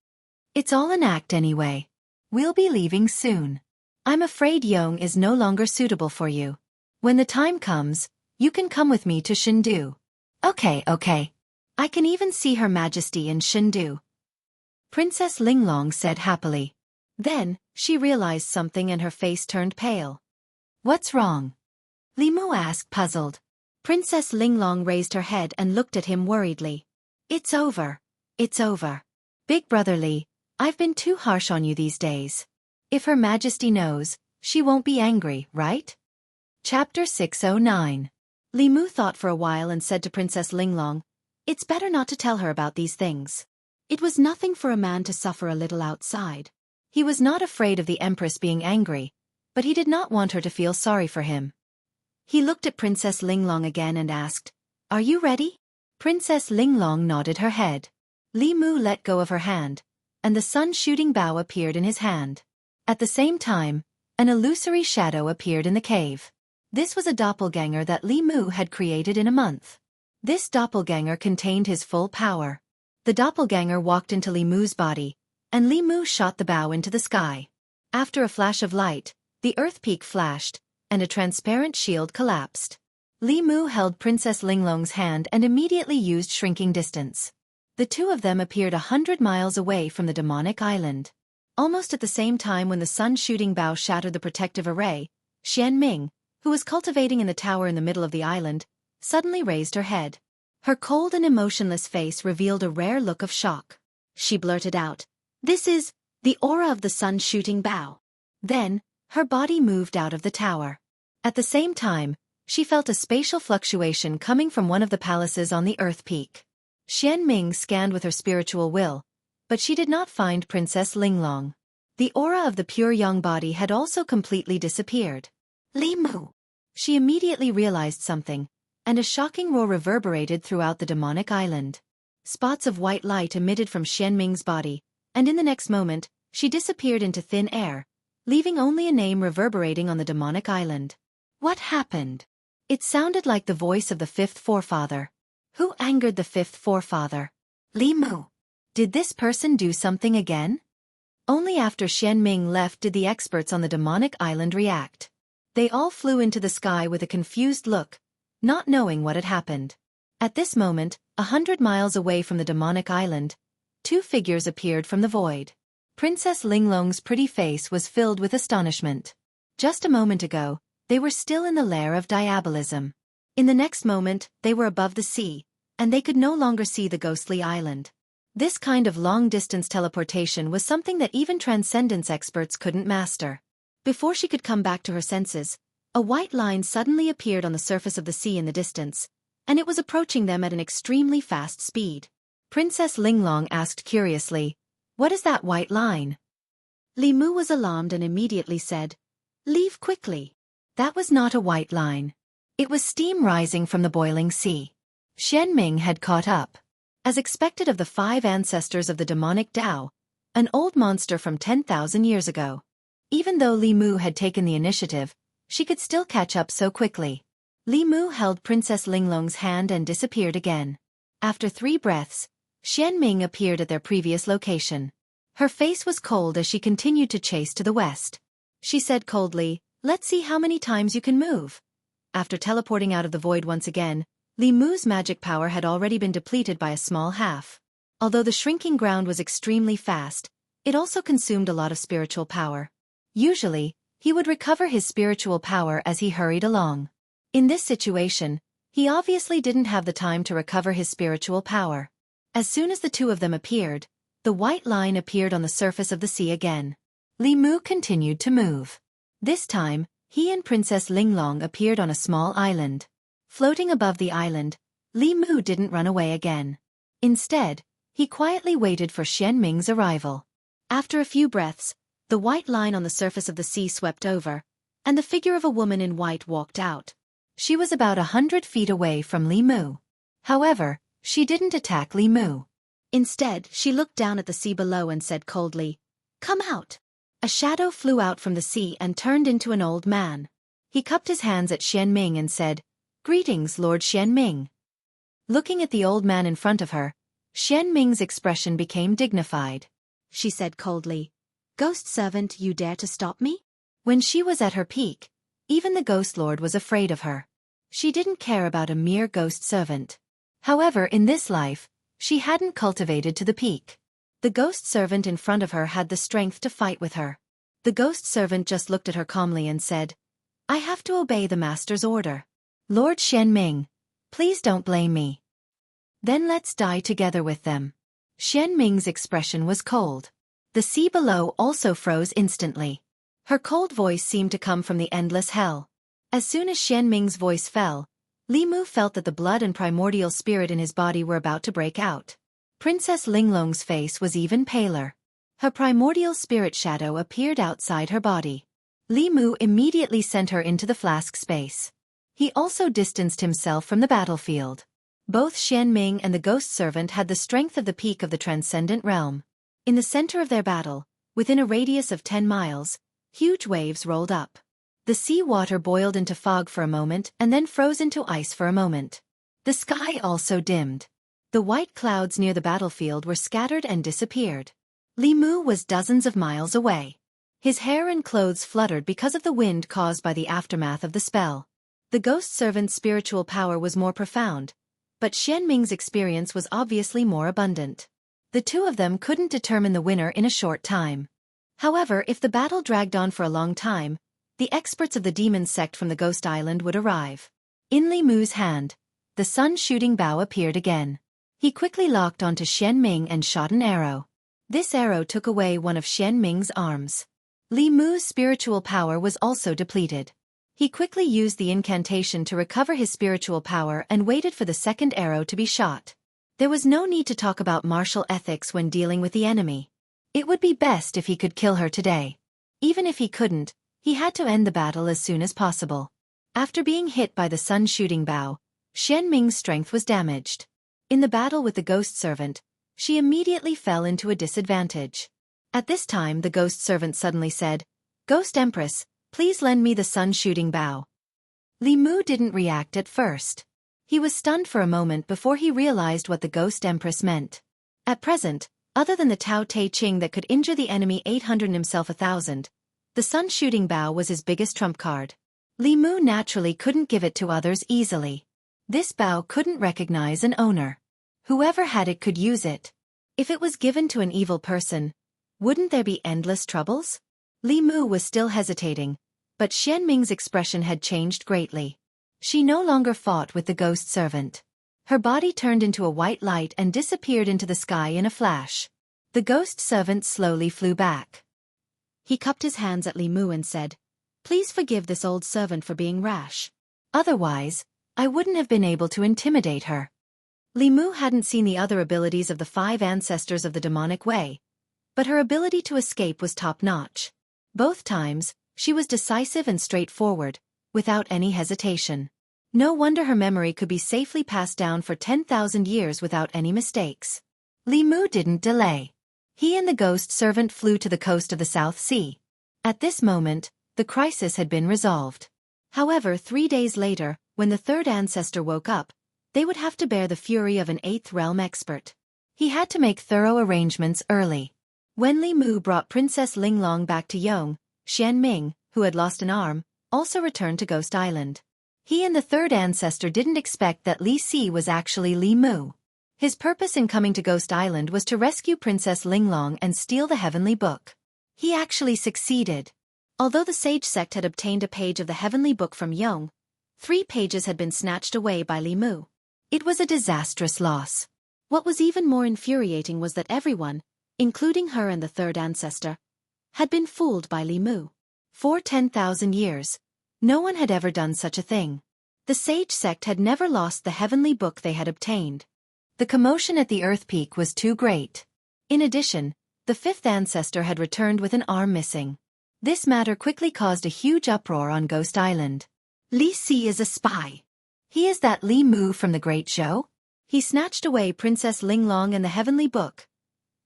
[SPEAKER 1] "It's all an act anyway. We'll be leaving soon. I'm afraid Yong is no longer suitable for you. When the time comes, you can come with me to Shindu." Okay. I can even see Her Majesty in Shindu," Princess Linglong said happily. Then, she realized something and her face turned pale. "What's wrong?" Li Mu asked, puzzled. Princess Linglong raised her head and looked at him worriedly. It's over. Big Brother Li, I've been too harsh on you these days. If Her Majesty knows, she won't be angry, right?" Chapter 609. Li Mu thought for a while and said to Princess Linglong, "It's better not to tell her about these things." It was nothing for a man to suffer a little outside. He was not afraid of the Empress being angry, but he did not want her to feel sorry for him. He looked at Princess Linglong again and asked, "Are you ready?" Princess Linglong nodded her head. Li Mu let go of her hand, and the sun-shooting bow appeared in his hand. At the same time, an illusory shadow appeared in the cave. This was a doppelganger that Li Mu had created in a month. This doppelganger contained his full power. The doppelganger walked into Li Mu's body, and Li Mu shot the bow into the sky. After a flash of light, the earth peak flashed, and a transparent shield collapsed. Li Mu held Princess Linglong's hand and immediately used shrinking distance. The two of them appeared 100 miles away from the demonic island. Almost at the same time when the sun-shooting bow shattered the protective array, Xian Ming, who was cultivating in the tower in the middle of the island, suddenly raised her head. Her cold and emotionless face revealed a rare look of shock. She blurted out, "This is the aura of the sun-shooting bow." Then, her body moved out of the tower. At the same time, she felt a spatial fluctuation coming from one of the palaces on the earth peak. Xian Ming scanned with her spiritual will, but she did not find Princess Linglong. The aura of the pure young body had also completely disappeared. "Li Mu!" She immediately realized something, and a shocking roar reverberated throughout the demonic island. Spots of white light emitted from Xian Ming's body, and in the next moment, she disappeared into thin air, leaving only a name reverberating on the demonic island. What happened? It sounded like the voice of the fifth forefather. Who angered the fifth forefather? Li Mu. Did this person do something again? Only after Xian Ming left did the experts on the demonic island react. They all flew into the sky with a confused look, not knowing what had happened. At this moment, 100 miles away from the demonic island, two figures appeared from the void. Princess Linglong's pretty face was filled with astonishment. Just a moment ago, they were still in the lair of diabolism. In the next moment, they were above the sea, and they could no longer see the ghostly island. This kind of long-distance teleportation was something that even transcendence experts couldn't master. Before she could come back to her senses, a white line suddenly appeared on the surface of the sea in the distance, and it was approaching them at an extremely fast speed. Princess Linglong asked curiously, "What is that white line?" Li Mu was alarmed and immediately said, "Leave quickly." That was not a white line. It was steam rising from the boiling sea. Xian Ming had caught up. As expected of the 5 ancestors of the demonic Tao, an old monster from 10,000 years ago. Even though Li Mu had taken the initiative, she could still catch up so quickly. Li Mu held Princess Linglong's hand and disappeared again. After 3 breaths, Xian Ming appeared at their previous location. Her face was cold as she continued to chase to the west. She said coldly, "Let's see how many times you can move." After teleporting out of the void once again, Li Mu's magic power had already been depleted by a small half. Although the shrinking ground was extremely fast, it also consumed a lot of spiritual power. Usually, he would recover his spiritual power as he hurried along. In this situation, he obviously didn't have the time to recover his spiritual power. As soon as the two of them appeared, the white line appeared on the surface of the sea again. Li Mu continued to move. This time, he and Princess Linglong appeared on a small island. Floating above the island, Li Mu didn't run away again. Instead, he quietly waited for Xian Ming's arrival. After a few breaths, the white line on the surface of the sea swept over, and the figure of a woman in white walked out. She was about 100 feet away from Li Mu. However, she didn't attack Li Mu. Instead, she looked down at the sea below and said coldly, "Come out." A shadow flew out from the sea and turned into an old man. He cupped his hands at Xian Ming and said, "Greetings, Lord Xian Ming." Looking at the old man in front of her, Xian Ming's expression became dignified. She said coldly, "Ghost servant, you dare to stop me?" When she was at her peak, even the Ghost Lord was afraid of her. She didn't care about a mere ghost servant. However, in this life, she hadn't cultivated to the peak. The ghost servant in front of her had the strength to fight with her. The ghost servant just looked at her calmly and said, "I have to obey the master's order. Lord Xian Ming, please don't blame me. Then let's die together with them." Xian Ming's expression was cold. The sea below also froze instantly. Her cold voice seemed to come from the endless hell. As soon as Xian Ming's voice fell, Li Mu felt that the blood and primordial spirit in his body were about to break out. Princess Linglong's face was even paler. Her primordial spirit shadow appeared outside her body. Li Mu immediately sent her into the flask space. He also distanced himself from the battlefield. Both Xian Ming and the ghost servant had the strength of the peak of the transcendent realm. In the center of their battle, within a radius of 10 miles, huge waves rolled up. The sea water boiled into fog for a moment and then froze into ice for a moment. The sky also dimmed. The white clouds near the battlefield were scattered and disappeared. Li Mu was dozens of miles away. His hair and clothes fluttered because of the wind caused by the aftermath of the spell. The ghost servant's spiritual power was more profound, but Xian Ming's experience was obviously more abundant. The two of them couldn't determine the winner in a short time. However, if the battle dragged on for a long time, the experts of the demon sect from the Ghost Island would arrive. In Li Mu's hand, the sun-shooting bow appeared again. He quickly locked onto Xian Ming and shot an arrow. This arrow took away one of Xian Ming's arms. Li Mu's spiritual power was also depleted. He quickly used the incantation to recover his spiritual power and waited for the second arrow to be shot. There was no need to talk about martial ethics when dealing with the enemy. It would be best if he could kill her today. Even if he couldn't, he had to end the battle as soon as possible. After being hit by the sun-shooting bow, Xian Ming's strength was damaged. In the battle with the ghost servant, she immediately fell into a disadvantage. At this time the ghost servant suddenly said, "Ghost Empress, please lend me the sun-shooting bow." Li Mu didn't react at first. He was stunned for a moment before he realized what the ghost empress meant. At present, other than the Tao Te Ching that could injure the enemy 800 and himself 1,000, the sun-shooting bow was his biggest trump card. Li Mu naturally couldn't give it to others easily. This bow couldn't recognize an owner. Whoever had it could use it. If it was given to an evil person, wouldn't there be endless troubles? Li Mu was still hesitating, but Xian Ming's expression had changed greatly. She no longer fought with the ghost servant. Her body turned into a white light and disappeared into the sky in a flash. The ghost servant slowly flew back. He cupped his hands at Li Mu and said, "Please forgive this old servant for being rash. Otherwise, I wouldn't have been able to intimidate her." Li Mu hadn't seen the other abilities of the 5 ancestors of the demonic way, but her ability to escape was top-notch. Both times, she was decisive and straightforward, without any hesitation. No wonder her memory could be safely passed down for 10,000 years without any mistakes. Li Mu didn't delay. He and the ghost servant flew to the coast of the South Sea. At this moment, the crisis had been resolved. However, 3 days later, when the 3rd ancestor woke up, they would have to bear the fury of an 8th realm expert. He had to make thorough arrangements early. When Li Mu brought Princess Linglong back to Yong, Xian Ming, who had lost an arm, also returned to Ghost Island. He and the 3rd ancestor didn't expect that Li Si was actually Li Mu. His purpose in coming to Ghost Island was to rescue Princess Linglong and steal the Heavenly Book. He actually succeeded. Although the sage sect had obtained a page of the Heavenly Book from Yong, 3 pages had been snatched away by Li Mu. It was a disastrous loss. What was even more infuriating was that everyone, including her and the 3rd ancestor, had been fooled by Li Mu. For 10,000 years, no one had ever done such a thing. The sage sect had never lost the heavenly book they had obtained. The commotion at the Earth Peak was too great. In addition, the 5th ancestor had returned with an arm missing. This matter quickly caused a huge uproar on Ghost Island. Li Si is a spy. He is that Li Mu from the Great Show? He snatched away Princess Linglong and the heavenly book.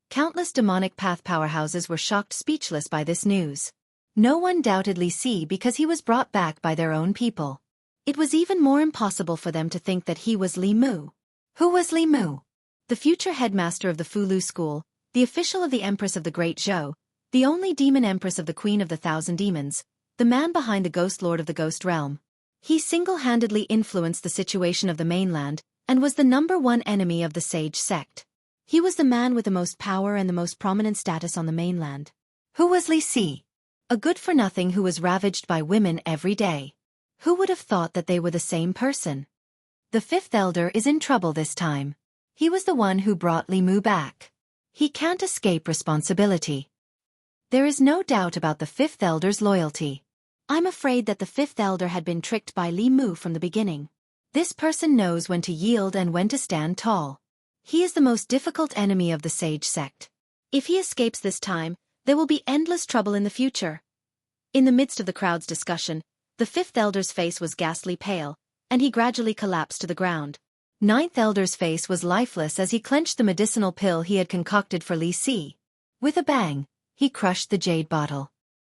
[SPEAKER 1] Countless demonic path powerhouses were shocked speechless by this news. No one doubted Li Si because he was brought back by their own people. It was even more impossible for them to think that he was Li Mu. Who was Li Mu? The future headmaster of the Fulu school, the official of the Empress of the Great Zhou, the only demon empress of the Queen of the Thousand Demons, the man behind the Ghost Lord of the Ghost Realm. He single-handedly influenced the situation of the mainland, and was the #1 enemy of the sage sect. He was the man with the most power and the most prominent status on the mainland. Who was Li Si? A good-for-nothing who was ravaged by women every day. Who would have thought that they were the same person? The 5th elder is in trouble this time. He was the one who brought Li Mu back. He can't escape responsibility. There is no doubt about the 5th elder's loyalty. I'm afraid that the 5th elder had been tricked by Li Mu from the beginning. This person knows when to yield and when to stand tall. He is the most difficult enemy of the sage sect. If he escapes this time, there will be endless trouble in the future. In the midst of the crowd's discussion, the 5th elder's face was ghastly pale, and he gradually collapsed to the ground. 9th elder's face was lifeless as he clenched the medicinal pill he had concocted for Li Si. With a bang, he crushed the jade bottle.